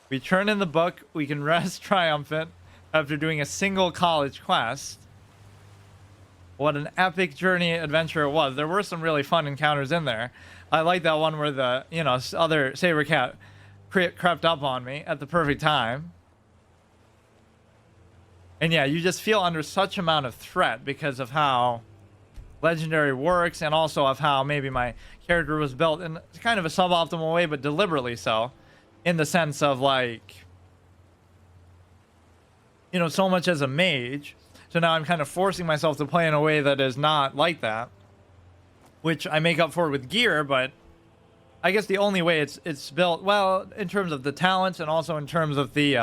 We turn in the book. We can rest triumphant after doing a single college quest. What an epic journey adventure it was. There were some really fun encounters in there. I like that one where the, you know, other saber cat crept up on me at the perfect time. And yeah, you just feel under such amount of threat because of how Legendary works, and also of how maybe my character was built in kind of a suboptimal way, but deliberately so, in the sense of, like, you know, so much as a mage. So now I'm kind of forcing myself to play in a way that is not like that, which I make up for with gear, but I guess the only way it's built, well, in terms of the talents and also in terms of the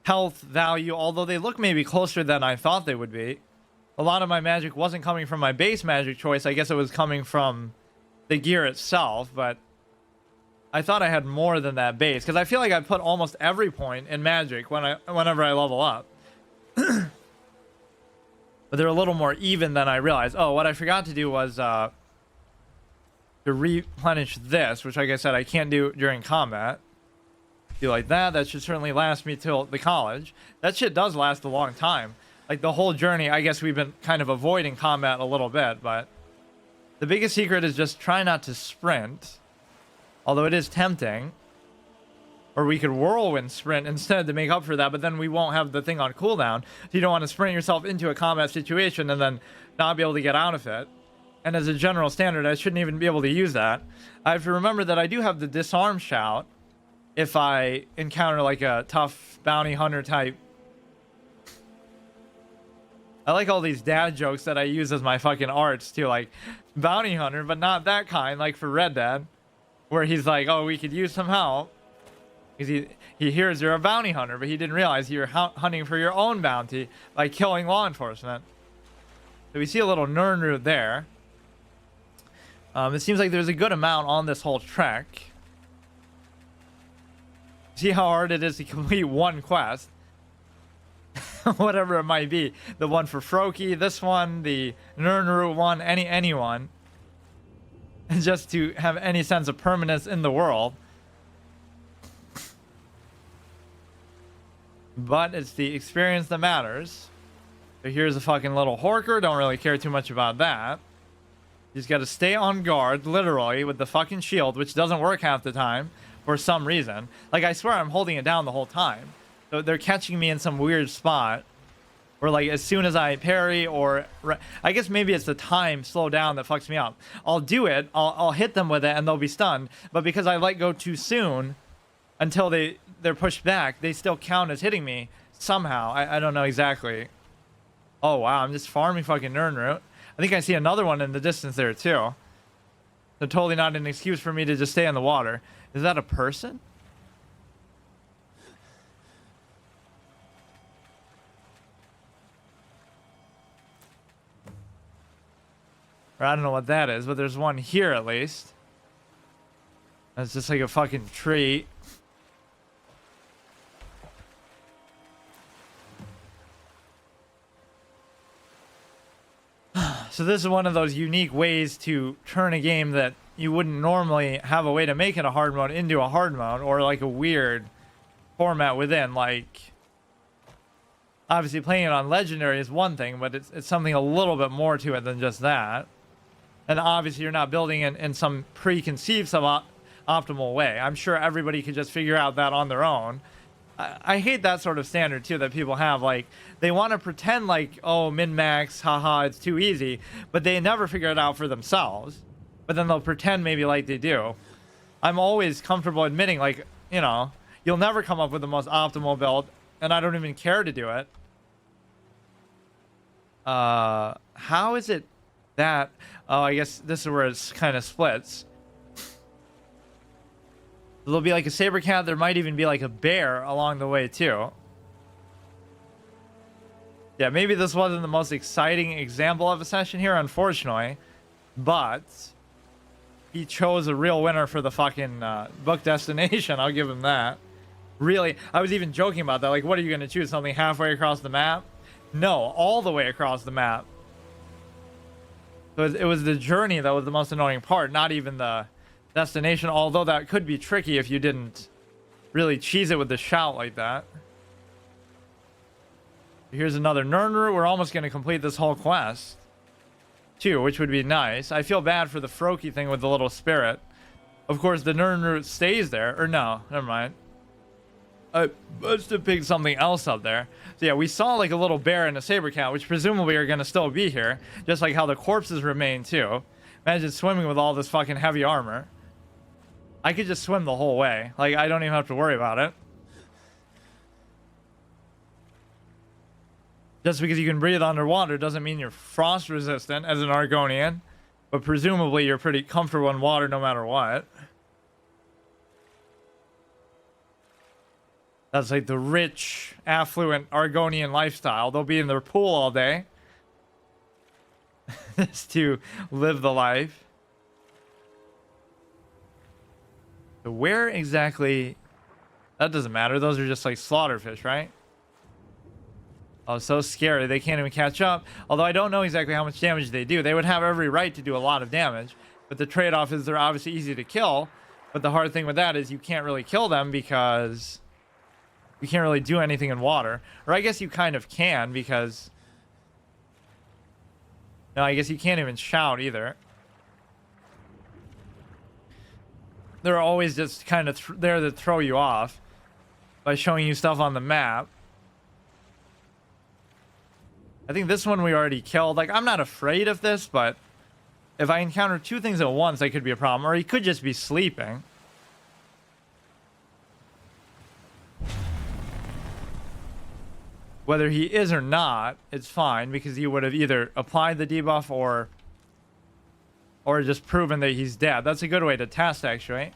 health value, although they look maybe closer than I thought they would be. A lot of my magic wasn't coming from my base magic choice. I guess it was coming from the gear itself, but I thought I had more than that base, because I feel like I put almost every point in magic whenever I level up. But they're a little more even than I realized. Oh, what I forgot to do was to replenish this, which, like I said, I can't do during combat. Do like that. That should certainly last me till the college. That shit does last a long time. Like, the whole journey, I guess we've been kind of avoiding combat a little bit, but the biggest secret is just try not to sprint. Although it is tempting. Or we could whirlwind sprint instead to make up for that, but then we won't have the thing on cooldown. So you don't want to sprint yourself into a combat situation and then not be able to get out of it. And as a general standard, I shouldn't even be able to use that. I have to remember that I do have the disarm shout if I encounter like a tough bounty hunter type. I like all these dad jokes that I use as my fucking arts too, like bounty hunter, but not that kind, like for Red Dead, where he's like, oh, we could use some help. Because he hears you're a bounty hunter, but he didn't realize you're hunting for your own bounty by killing law enforcement. So we see a little Nern route there. It seems like there's a good amount on this whole trek. See how hard it is to complete one quest. Whatever it might be. The one for Froki, this one, the Nern route one, anyone. And just to have any sense of permanence in the world. But it's the experience that matters. So here's a fucking little Horker. Don't really care too much about that. You just got to stay on guard, literally, with the fucking shield, which doesn't work half the time for some reason. Like, I swear I'm holding it down the whole time. So they're catching me in some weird spot. Or, like, as soon as I parry or... I guess maybe it's the time slow down that fucks me up. I'll do it. I'll hit them with it, and they'll be stunned. But because I let go too soon until they're pushed back, they still count as hitting me somehow. I don't know exactly. Oh, wow. I'm just farming fucking Nern route. I think I see another one in the distance there, too. So totally not an excuse for me to just stay in the water. Is that a person? Or I don't know what that is, but there's one here at least. That's just like a fucking tree. So this is one of those unique ways to turn a game that you wouldn't normally have a way to make it a hard mode into a hard mode, or like a weird format within. Like, obviously playing it on Legendary is one thing, but it's something a little bit more to it than just that. And obviously you're not building it in some preconceived optimal way. I'm sure everybody could just figure out that on their own. I hate that sort of standard too that people have. Like, they want to pretend like, oh, min-max, haha, it's too easy, but they never figure it out for themselves. But then they'll pretend maybe like they do. I'm always comfortable admitting, like, you know, you'll never come up with the most optimal build, and I don't even care to do it. How is it that... Oh, I guess this is where it's kind of splits. There'll be like a saber cat. There might even be like a bear along the way too. Yeah, maybe this wasn't the most exciting example of a session here, unfortunately. But he chose a real winner for the fucking book destination. I'll give him that. Really, I was even joking about that. Like, what are you going to choose? Something halfway across the map? No, all the way across the map. So it was the journey that was the most annoying part, not even the destination, although that could be tricky if you didn't really cheese it with the shout like that. Here's another Nern route. We're almost going to complete this whole quest too, which would be nice. I feel bad for the Froki thing with the little spirit. Of course, the Nern route stays there. Or no, never mind. I must have picked something else up there. So yeah, we saw like a little bear and a saber cat, which presumably are going to still be here. Just like how the corpses remain too. Imagine swimming with all this fucking heavy armor. I could just swim the whole way. Like, I don't even have to worry about it. Just because you can breathe underwater doesn't mean you're frost resistant as an Argonian. But presumably you're pretty comfortable in water no matter what. That's like the rich, affluent Argonian lifestyle. They'll be in their pool all day. Just to live the life. So where exactly... That doesn't matter. Those are just like slaughterfish, right? Oh, so scary. They can't even catch up. Although I don't know exactly how much damage they do. They would have every right to do a lot of damage. But the trade-off is they're obviously easy to kill. But the hard thing with that is you can't really kill them because... You can't really do anything in water. Or I guess you kind of can because... No, I guess you can't even shout either. They're always just kind of there to throw you off. by showing you stuff on the map. I think this one we already killed. Like, I'm not afraid of this, but if I encounter two things at once, that could be a problem. Or he could just be sleeping. Whether he is or not, it's fine, because he would have either applied the debuff or just proven that he's dead. That's a good way to test, actually.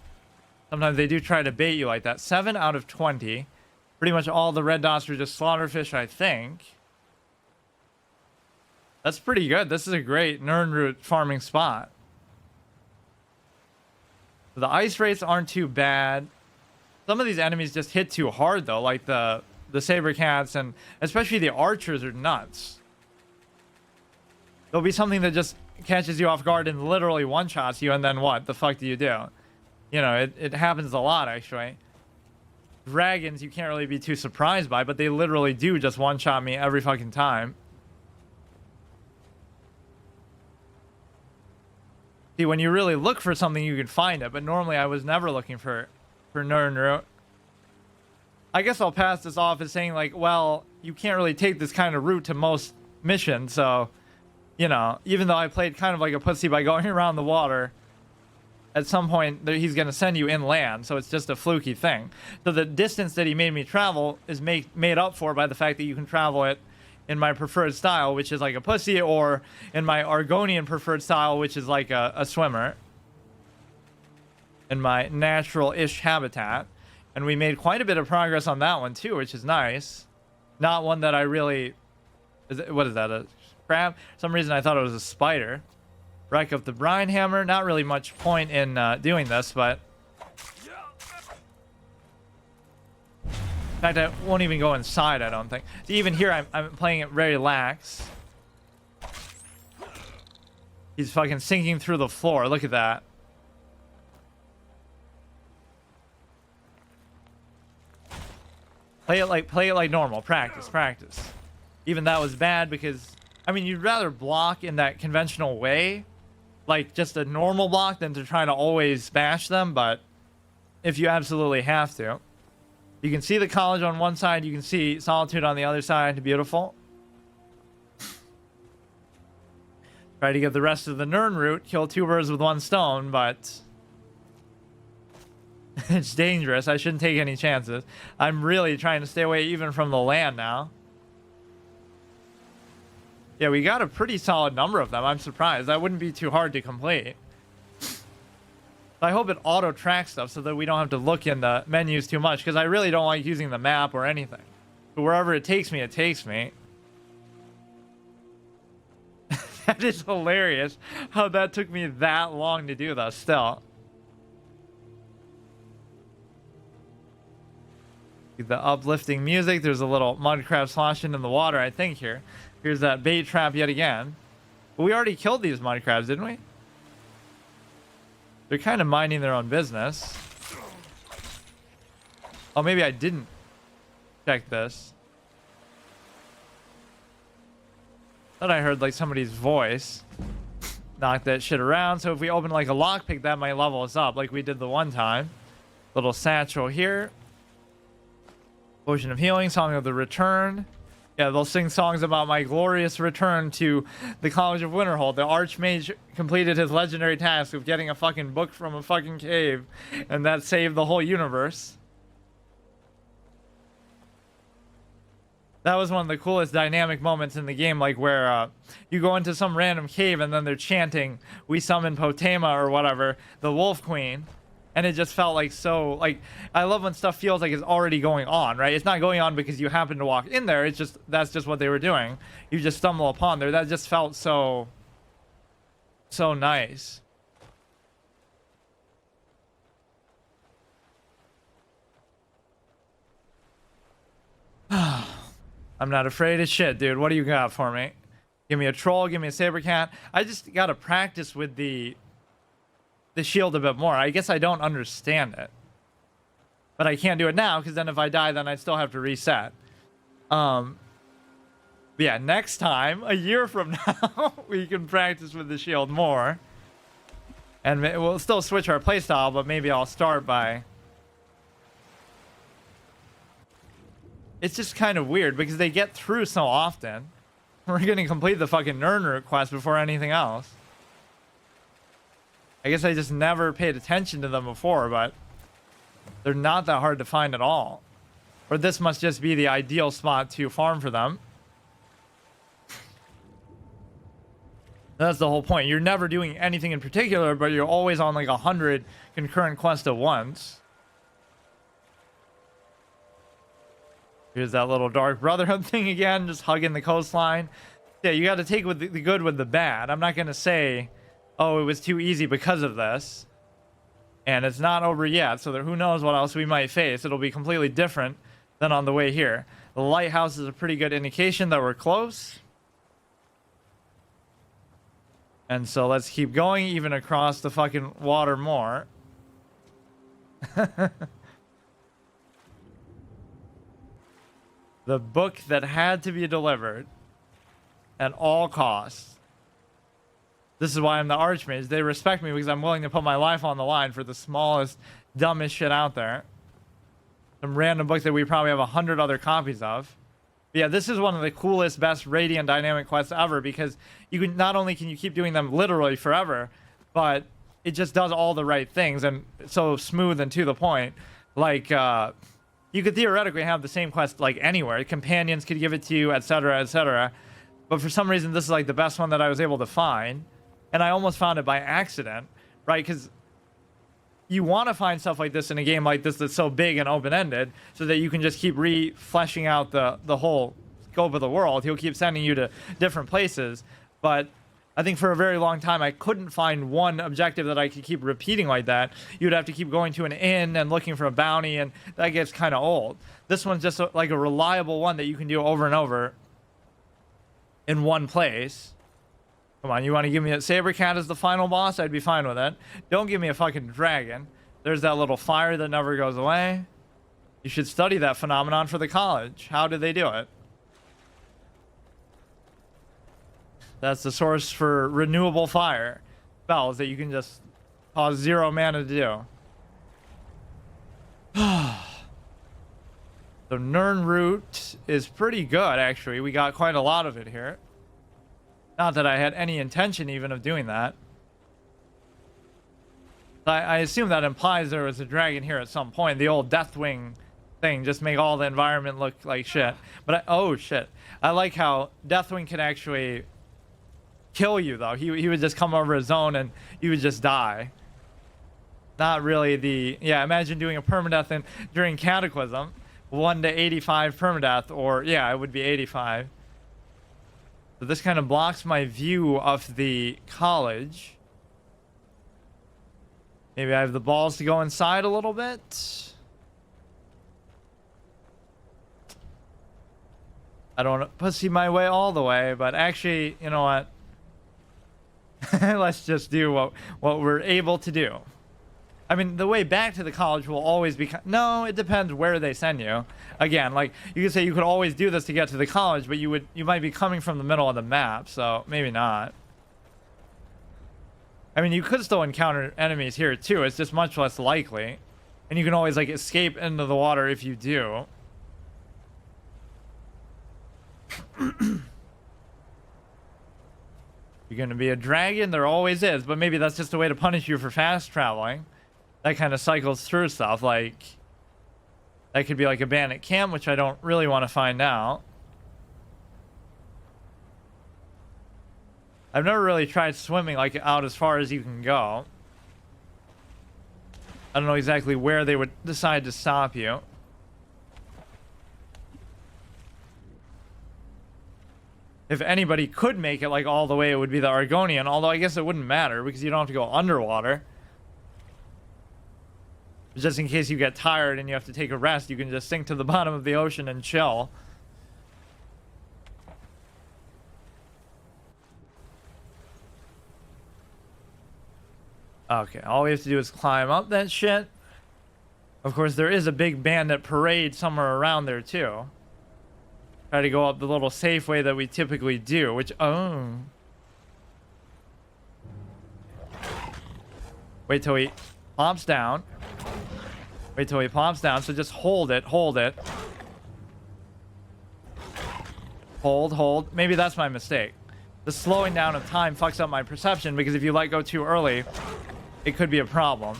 Sometimes they do try to bait you like that. 7 out of 20. Pretty much all the red dots are just slaughterfish, I think. That's pretty good. This is a great Nirnroot farming spot. The ice rates aren't too bad. Some of these enemies just hit too hard, though, like the saber cats, and especially the archers are nuts. There'll be something that just catches you off guard and literally one-shots you, and then what the fuck do you do? You know, it happens a lot, actually. Dragons you can't really be too surprised by, but they literally do just one-shot me every fucking time. See, when you really look for something, you can find it, but normally I was never looking for Nirnroot. I guess I'll pass this off as saying, like, well, you can't really take this kind of route to most missions, so, you know, even though I played kind of like a pussy by going around the water, at some point he's going to send you inland, so it's just a fluky thing. So the distance that he made me travel is made up for by the fact that you can travel it in my preferred style, which is like a pussy, or in my Argonian preferred style, which is like a swimmer. In my natural-ish habitat. And we made quite a bit of progress on that one too, which is nice. Not one that I really... what is that, a crab? For some reason I thought it was a spider. Wreck of the brine hammer. Not really much point in doing this, but... in fact, I won't even go inside, I don't think. So even here, I'm playing it very lax. He's fucking sinking through the floor. Look at that. Play it like normal. Practice. Even that was bad because, I mean, you'd rather block in that conventional way, like just a normal block, than to try to always bash them. But if you absolutely have to. You can see the college on one side, you can see Solitude on the other side. Beautiful. Try to get the rest of the Nirnroot, kill 2 birds with 1 stone, but it's dangerous. I shouldn't take any chances. I'm really trying to stay away even from the land now. Yeah, we got a pretty solid number of them. I'm surprised. That wouldn't be too hard to complete. I hope it auto-tracks stuff so that we don't have to look in the menus too much, because I really don't like using the map or anything. But wherever it takes me, it takes me. That is hilarious how that took me that long to do that still. The uplifting music. There's a little mud crab sloshing in the water, I think, here. Here's that bait trap yet again. But we already killed these mud crabs, didn't we? They're kind of minding their own business. Oh, maybe I didn't check this. Thought I heard like somebody's voice. Knock that shit around. So if we open like a lockpick, that might level us up like we did the one time. Little satchel here. Potion of healing, song of the return. Yeah, they'll sing songs about my glorious return to the College of Winterhold. The Archmage completed his legendary task of getting a fucking book from a fucking cave, and that saved the whole universe. That was one of the coolest dynamic moments in the game, like where you go into some random cave and then they're chanting, "We summon Potema," or whatever, the Wolf Queen. And it just felt like so, like, I love when stuff feels like it's already going on, right? It's not going on because you happen to walk in there. It's just, that's just what they were doing. You just stumble upon there. That just felt so nice. I'm not afraid of shit, dude. What do you got for me? Give me a troll, give me a saber cat. I just gotta practice with the shield a bit more. I guess I don't understand it, but I can't do it now because then if I die, then I still have to reset. Yeah, next time, a year from now, we can practice with the shield more, and we'll still switch our playstyle. But maybe I'll start by it's just kind of weird because they get through so often. We're gonna complete the fucking Nern quest before anything else. I guess I just never paid attention to them before, but they're not that hard to find at all. Or this must just be the ideal spot to farm for them. That's the whole point. You're never doing anything in particular, but you're always on like 100 concurrent quests at once. Here's that little Dark Brotherhood thing again, just hugging the coastline. Yeah, you got to take with the good with the bad. I'm not going to say, oh, it was too easy because of this. And it's not over yet, so who knows what else we might face. It'll be completely different than on the way here. The lighthouse is a pretty good indication that we're close. And so let's keep going, even across the fucking water more. The book that had to be delivered at all costs. This is why I'm the Archmage. They respect me because I'm willing to put my life on the line for the smallest, dumbest shit out there. Some random book that we probably have 100 other copies of. But yeah, this is one of the coolest, best radiant dynamic quests ever because you can not only can you keep doing them literally forever, but it just does all the right things and so smooth and to the point. Like you could theoretically have the same quest like anywhere. Companions could give it to you, etc., etc. But for some reason, this is like the best one that I was able to find, and I almost found it by accident, right? Because you want to find stuff like this in a game like this that's so big and open-ended so that you can just keep fleshing out the whole scope of the world. He'll keep sending you to different places. But I think for a very long time, I couldn't find one objective that I could keep repeating like that. You'd have to keep going to an inn and looking for a bounty, and that gets kind of old. This one's just like a reliable one that you can do over and over in one place. Come on, you want to give me a Saber Cat as the final boss? I'd be fine with it. Don't give me a fucking dragon. There's that little fire that never goes away. You should study that phenomenon for the college. How did they do it? That's the source for renewable fire spells that you can just cause 0 mana to do. The Nern route is pretty good, actually. We got quite a lot of it here. Not that I had any intention even of doing that. I assume that implies there was a dragon here at some point. The old Deathwing thing, just make all the environment look like shit. But oh shit. I like how Deathwing can actually kill you though. He would just come over his own and you would just die. Not really the... Yeah, imagine doing a permadeath during Cataclysm. 1 to 85 permadeath, or yeah, it would be 85. So this kind of blocks my view of the college. Maybe I have the balls to go inside a little bit. I don't want to pussy my way all the way, but actually, you know what? Let's just do what we're able to do. I mean, the way back to the college will always be... No, it depends where they send you. Again, like, you could say you could always do this to get to the college, but you might be coming from the middle of the map, so maybe not. I mean, you could still encounter enemies here, too. It's just much less likely. And you can always, like, escape into the water if you do. You're gonna be a dragon? There always is, but maybe that's just a way to punish you for fast traveling. That kind of cycles through stuff, like... That could be like a bandit camp, which I don't really want to find out. I've never really tried swimming, like, out as far as you can go. I don't know exactly where they would decide to stop you. If anybody could make it, like, all the way, it would be the Argonian. Although, I guess it wouldn't matter, because you don't have to go underwater. Just in case you get tired and you have to take a rest, you can just sink to the bottom of the ocean and chill. Okay, all we have to do is climb up that shit. Of course, there is a big bandit parade somewhere around there, too. Try to go up the little safe way that we typically do, which... Oh. Wait till he pops down. Wait till he pops down, so just hold it, hold it. Hold. Maybe that's my mistake. The slowing down of time fucks up my perception because if you let go too early, it could be a problem.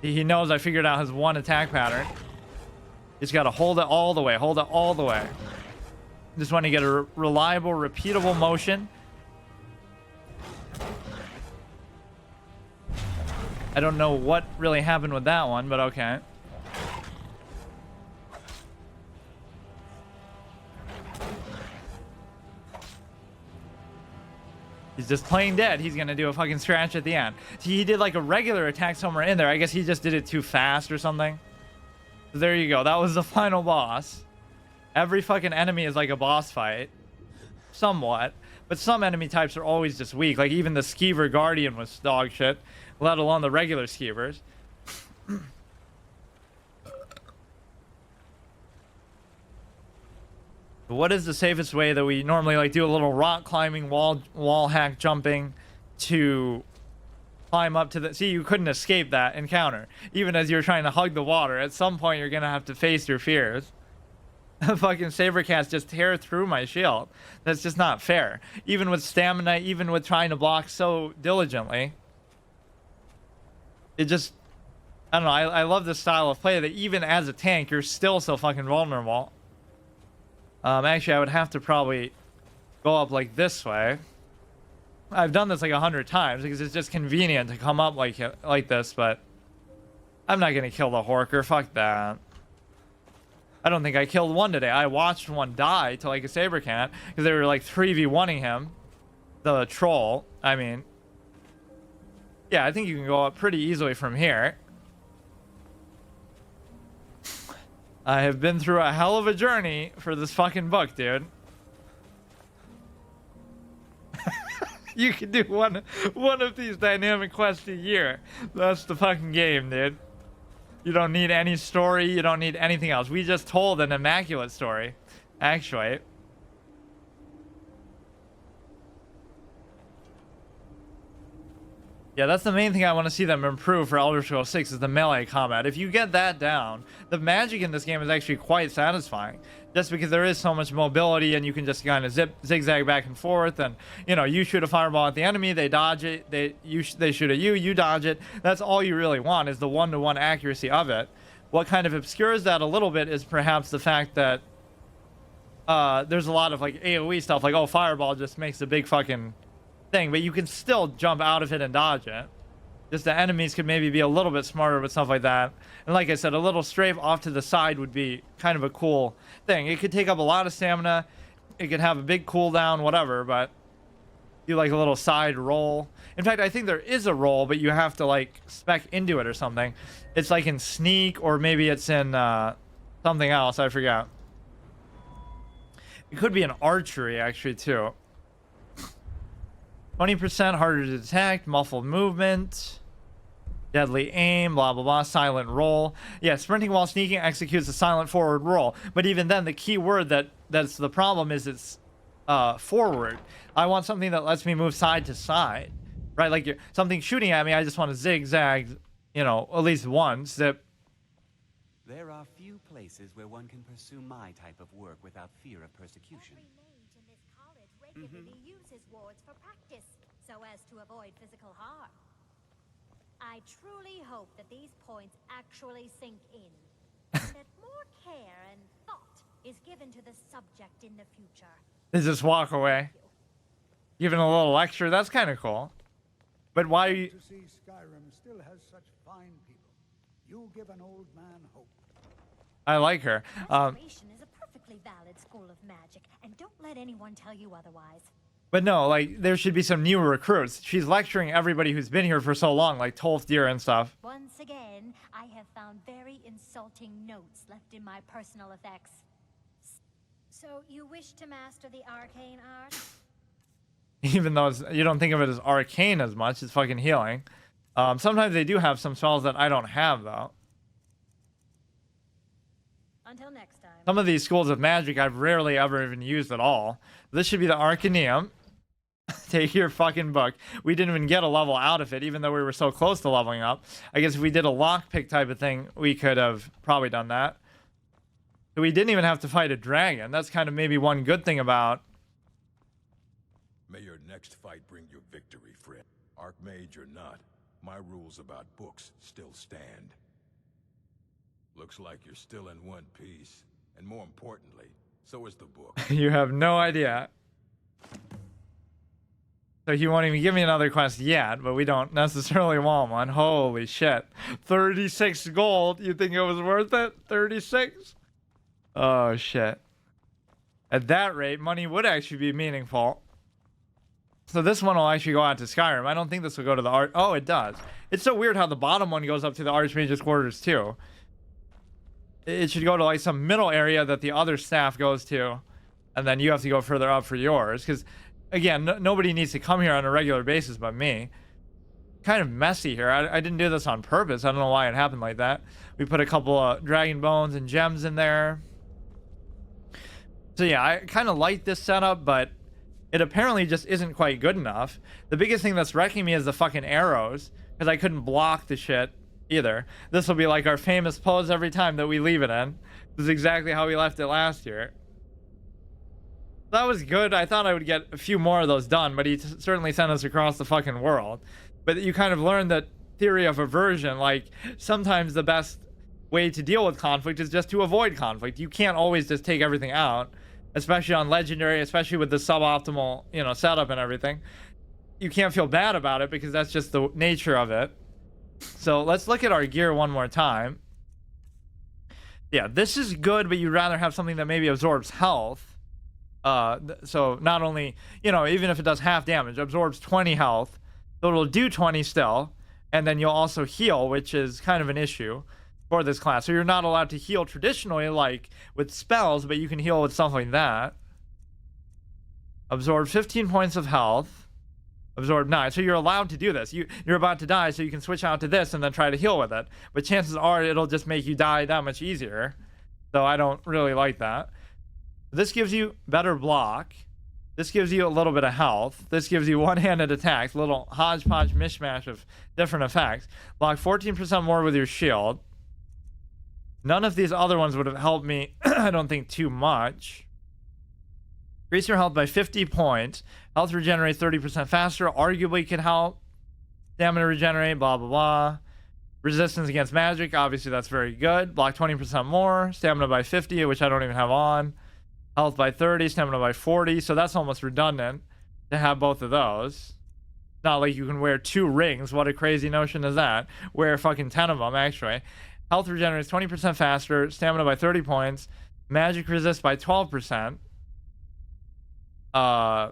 He knows I figured out his one attack pattern. Just gotta hold it all the way. Just want to get a reliable, repeatable motion. I don't know what really happened with that one, but okay. He's just playing dead. He's gonna do a fucking scratch at the end. He did like a regular attack somewhere in there. I guess he just did it too fast or something. So there you go. That was the final boss. Every fucking enemy is like a boss fight. Somewhat. But some enemy types are always just weak. Like even the Skeever Guardian was dog shit. Let alone the regular Skeevers. What is the safest way that we normally like do a little rock climbing, wall hack jumping to climb up to the... See, you couldn't escape that encounter. Even as you're trying to hug the water, at some point you're gonna have to face your fears. Fucking saber cats just tear through my shield. That's just not fair. Even with stamina, even with trying to block so diligently. It just... I don't know, I love this style of play that even as a tank, you're still so fucking vulnerable. Actually, I would have to probably go up like this way. I've done this like 100 times because it's just convenient to come up like this, but I'm not gonna kill the Horker. Fuck that. I don't think I killed one today. I watched one die to like a saber cat because they were like 3v1ing him. The troll. I mean, yeah, I think you can go up pretty easily from here. I have been through a hell of a journey for this fucking book, dude. You can do one of these dynamic quests a year. That's the fucking game, dude. You don't need any story. You don't need anything else. We just told an immaculate story, actually. Yeah, that's the main thing I want to see them improve for Elder Scrolls 6 is the melee combat. If you get that down, the magic in this game is actually quite satisfying. Just because there is so much mobility and you can just kind of zigzag back and forth, and you know, you shoot a fireball at the enemy, they dodge it, they shoot at you, you dodge it. That's all you really want is the one-to-one accuracy of it. What kind of obscures that a little bit is perhaps the fact that there's a lot of like AoE stuff, like oh, fireball just makes a big fucking thing, but you can still jump out of it and dodge it. Just the enemies could maybe be a little bit smarter with stuff like that. And like I said, a little strafe off to the side would be kind of a cool thing. It could take up a lot of stamina. It could have a big cooldown, whatever, but do like a little side roll. In fact, I think there is a roll, but you have to like spec into it or something. It's like in Sneak, or maybe it's in something else. I forgot. It could be in Archery, actually, too. 20% harder to detect, muffled movement, deadly aim, blah, blah, blah, silent roll. Yeah, sprinting while sneaking executes a silent forward roll. But even then, the key word that's the problem is it's forward. I want something that lets me move side to side, right? Like something shooting at me, I just want to zigzag, you know, at least once. Zip. There are few places where one can pursue my type of work without fear of persecution. Every mage in this college regularly uses wards for practice, so as to avoid physical harm. I truly hope that these points actually sink in, and that more care and thought is given to the subject in the future. They just walk away. Giving a little lecture, that's kind of cool. But why are you... To see Skyrim still has such fine people. You give an old man hope. I like her. Restoration is a perfectly valid school of magic, and don't let anyone tell you otherwise. But no, like, there should be some new recruits. She's lecturing everybody who's been here for so long, like Tolfdir and stuff. Once again, I have found very insulting notes left in my personal effects. So, you wish to master the arcane art? Even though you don't think of it as arcane as much, it's fucking healing. Sometimes they do have some spells that I don't have, though. Until next time. Some of these schools of magic I've rarely ever even used at all. This should be the Arcanium. Take your fucking book. We didn't even get a level out of it, even though we were so close to leveling up. I guess if we did a lockpick type of thing, we could have probably done that. So we didn't even have to fight a dragon. That's kind of maybe one good thing about. May your next fight bring you victory, friend. Archmage or not, my rules about books still stand. Looks like you're still in one piece. And more importantly, so is the book. You have no idea. So he won't even give me another quest yet, but we don't necessarily want one. Holy shit. 36 gold. You think it was worth it? 36? Oh, shit. At that rate, money would actually be meaningful. So this one will actually go out to Skyrim. I don't think this will go to the Oh, it does. It's so weird how the bottom one goes up to the Archmage's quarters, too. It should go to, like, some middle area that the other staff goes to. And then you have to go further up for yours. Because, again, nobody needs to come here on a regular basis but me. Kind of messy here. I didn't do this on purpose. I don't know why it happened like that. We put a couple of dragon bones and gems in there. So, yeah, I kind of like this setup, but it apparently just isn't quite good enough. The biggest thing that's wrecking me is the fucking arrows, because I couldn't block the shit either. This will be like our famous pose every time that we leave it in. This is exactly how we left it last year. That was good. I thought I would get a few more of those done, but he certainly sent us across the fucking world. But you kind of learn that theory of aversion, like sometimes the best way to deal with conflict is just to avoid conflict. You can't always just take everything out, especially on legendary, especially with the suboptimal, you know, setup and everything. You can't feel bad about it because that's just the nature of it. So let's look at our gear one more time. Yeah, this is good, but you'd rather have something that maybe absorbs health. So not only, you know, even if it does half damage, absorbs 20 health, so it'll do 20 still, and then you'll also heal, which is kind of an issue for this class. So you're not allowed to heal traditionally, like with spells, but you can heal with something like that. Absorb 15 points of health. Absorb 9. So you're allowed to do this. You're about to die, so you can switch out to this and then try to heal with it. But chances are it'll just make you die that much easier. So I don't really like that. This gives you better block. This gives you a little bit of health. This gives you one-handed attacks, little hodgepodge mishmash of different effects. Block 14% more with your shield. None of these other ones would have helped me, I don't think, too much. Increase your health by 50 points. Health regenerates 30% faster. Arguably can help. Stamina regenerate, blah, blah, blah. Resistance against magic, obviously that's very good. Block 20% more. Stamina by 50, which I don't even have on. Health by 30, stamina by 40. So that's almost redundant to have both of those. Not like you can wear 2 rings. What a crazy notion is that? Wear fucking 10 of them, actually. Health regenerates 20% faster. Stamina by 30 points. Magic resist by 12%. Yeah,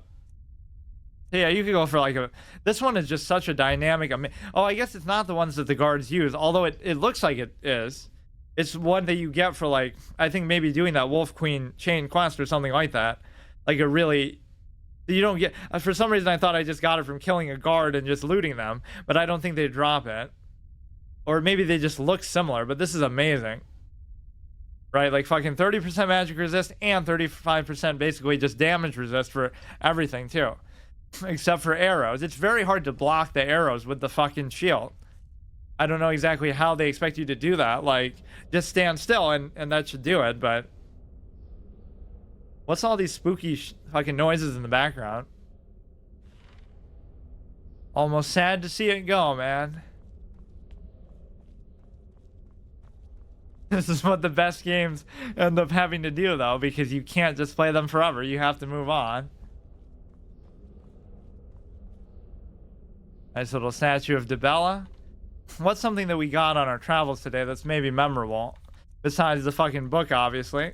you could go for like a... This one is just such a dynamic... Oh, I guess it's not the ones that the guards use. Although it looks like it is. It's one that you get for, like, I think maybe doing that Wolf Queen chain quest or something like that. Like a really... You don't get... For some reason, I thought I just got it from killing a guard and just looting them. But I don't think they drop it. Or maybe they just look similar. But this is amazing. Right? Like fucking 30% magic resist and 35% basically just damage resist for everything, too. Except for arrows. It's very hard to block the arrows with the fucking shield. I don't know exactly how they expect you to do that. Like, just stand still and that should do it, but... What's all these spooky fucking noises in the background? Almost sad to see it go, man. This is what the best games end up having to do, though, because you can't just play them forever. You have to move on. Nice little statue of Debella. What's something that we got on our travels today that's maybe memorable? Besides the fucking book, obviously.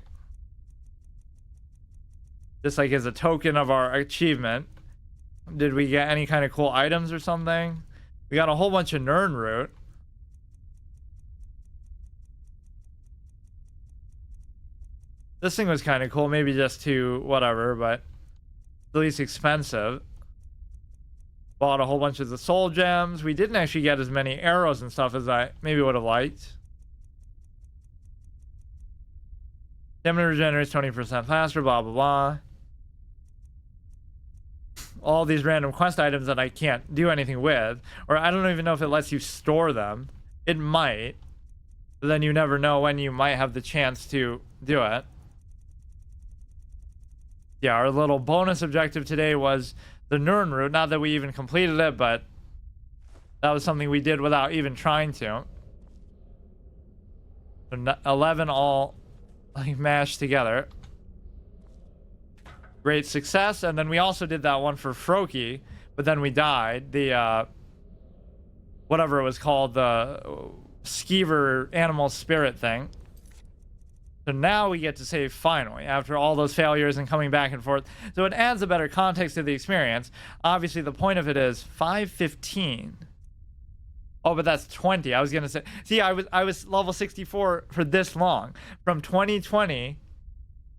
Just like as a token of our achievement. Did we get any kind of cool items or something? We got a whole bunch of Nern root. This thing was kind of cool. Maybe just to whatever, but the least expensive. Bought a whole bunch of the soul gems. We didn't actually get as many arrows and stuff as I maybe would have liked. Stamina regenerates 20% faster, blah, blah, blah. All these random quest items that I can't do anything with. Or I don't even know if it lets you store them. It might. But then you never know when you might have the chance to do it. Yeah, our little bonus objective today was the Nirn route. Not that we even completed it, but that was something we did without even trying to. So 11 all like mashed together. Great success. And then we also did that one for Froki, but then we died. The whatever it was called, the skeever animal spirit thing. So now we get to save finally after all those failures and coming back and forth. So it adds a better context to the experience. Obviously the point of it is 515. Oh, but that's 20. I was gonna say, see, I was level 64 for this long. From 2020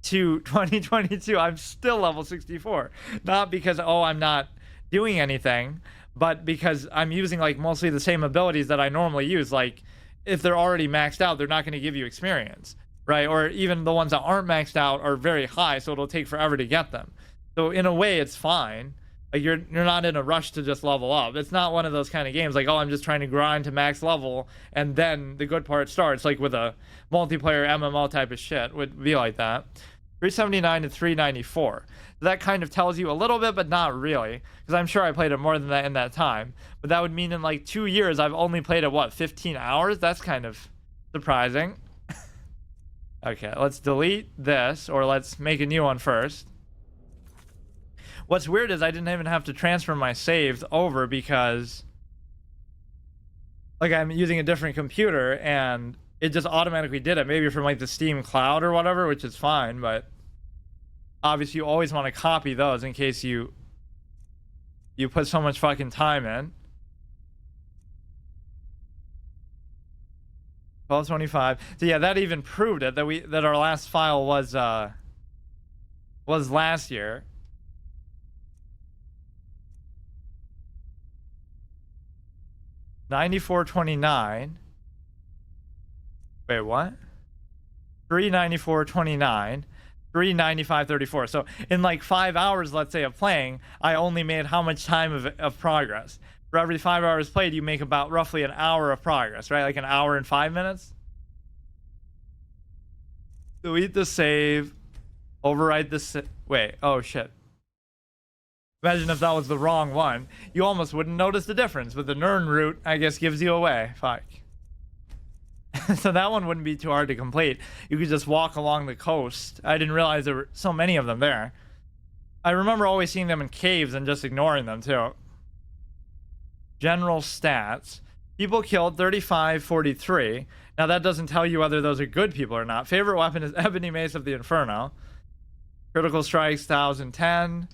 to 2022, I'm still level 64. Not because, oh, I'm not doing anything, but because I'm using like mostly the same abilities that I normally use. Like if they're already maxed out, they're not going to give you experience, right? Or even the ones that aren't maxed out are very high, so it'll take forever to get them. So in a way, it's fine. Like you're not in a rush to just level up. It's not one of those kind of games like, oh, I'm just trying to grind to max level and then the good part starts, like with a multiplayer MMO type of shit would be like that. 379 to 394. That kind of tells you a little bit, but not really, because I'm sure I played it more than that in that time. But that would mean in like 2 years, I've only played it, what, 15 hours? That's kind of surprising. Okay, let's delete this, or let's make a new one first. What's weird is I didn't even have to transfer my saves over because like I'm using a different computer and it just automatically did it. Maybe from like the Steam cloud or whatever, which is fine, but obviously you always want to copy those in case you put so much fucking time in. 1225. So yeah, that even proved it that our last file was last year. $94.29. Wait, what? $394.29. $395.34. So in like 5 hours, let's say, of playing, I only made how much time of progress? For every 5 hours played, you make about roughly an hour of progress, right? Like an hour and 5 minutes. Delete the save. Overwrite the wait, oh shit. Imagine if that was the wrong one. You almost wouldn't notice the difference, but the Nirn route, I guess, gives you away. Fuck. So that one wouldn't be too hard to complete. You could just walk along the coast. I didn't realize there were so many of them there. I remember always seeing them in caves and just ignoring them, too. General stats. People killed 3543. Now, that doesn't tell you whether those are good people or not. Favorite weapon is Ebony Mace of the Inferno. Critical strikes, 1010.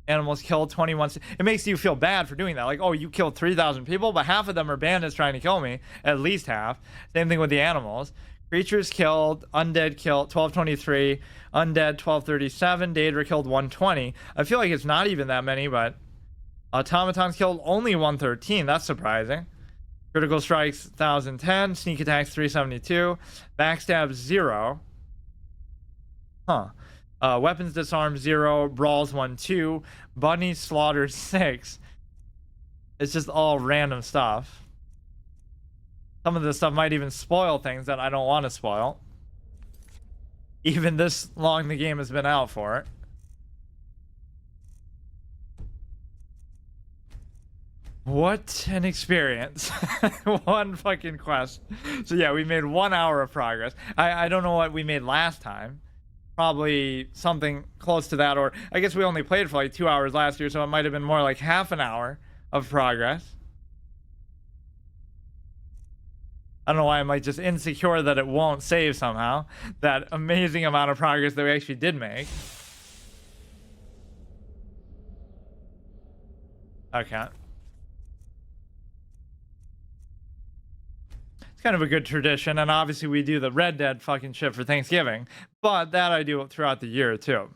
Animals killed 21. It makes you feel bad for doing that. Like, oh, you killed 3,000 people, but half of them are bandits trying to kill me. At least half. Same thing with the animals. Creatures killed, undead killed, 1223. Undead, 1237. Daedra killed 120. I feel like it's not even that many, but automatons killed only 113. That's surprising. Critical strikes, 1010. Sneak attacks, 372. Backstab, 0. Huh. Weapons disarmed 0, brawls 1-2, bunny slaughtered 6. It's just all random stuff. Some of this stuff might even spoil things that I don't want to spoil. Even this long the game has been out for. What an experience. One fucking quest. So yeah, we made 1 hour of progress. I don't know what we made last time. Probably something close to that, or I guess we only played for like 2 hours last year, so it might have been more like half an hour of progress. I don't know why I'm like just insecure that it won't save somehow. That amazing amount of progress that we actually did make. Okay. It's kind of a good tradition, and obviously we do the Red Dead fucking shit for Thanksgiving, but that I do throughout the year too.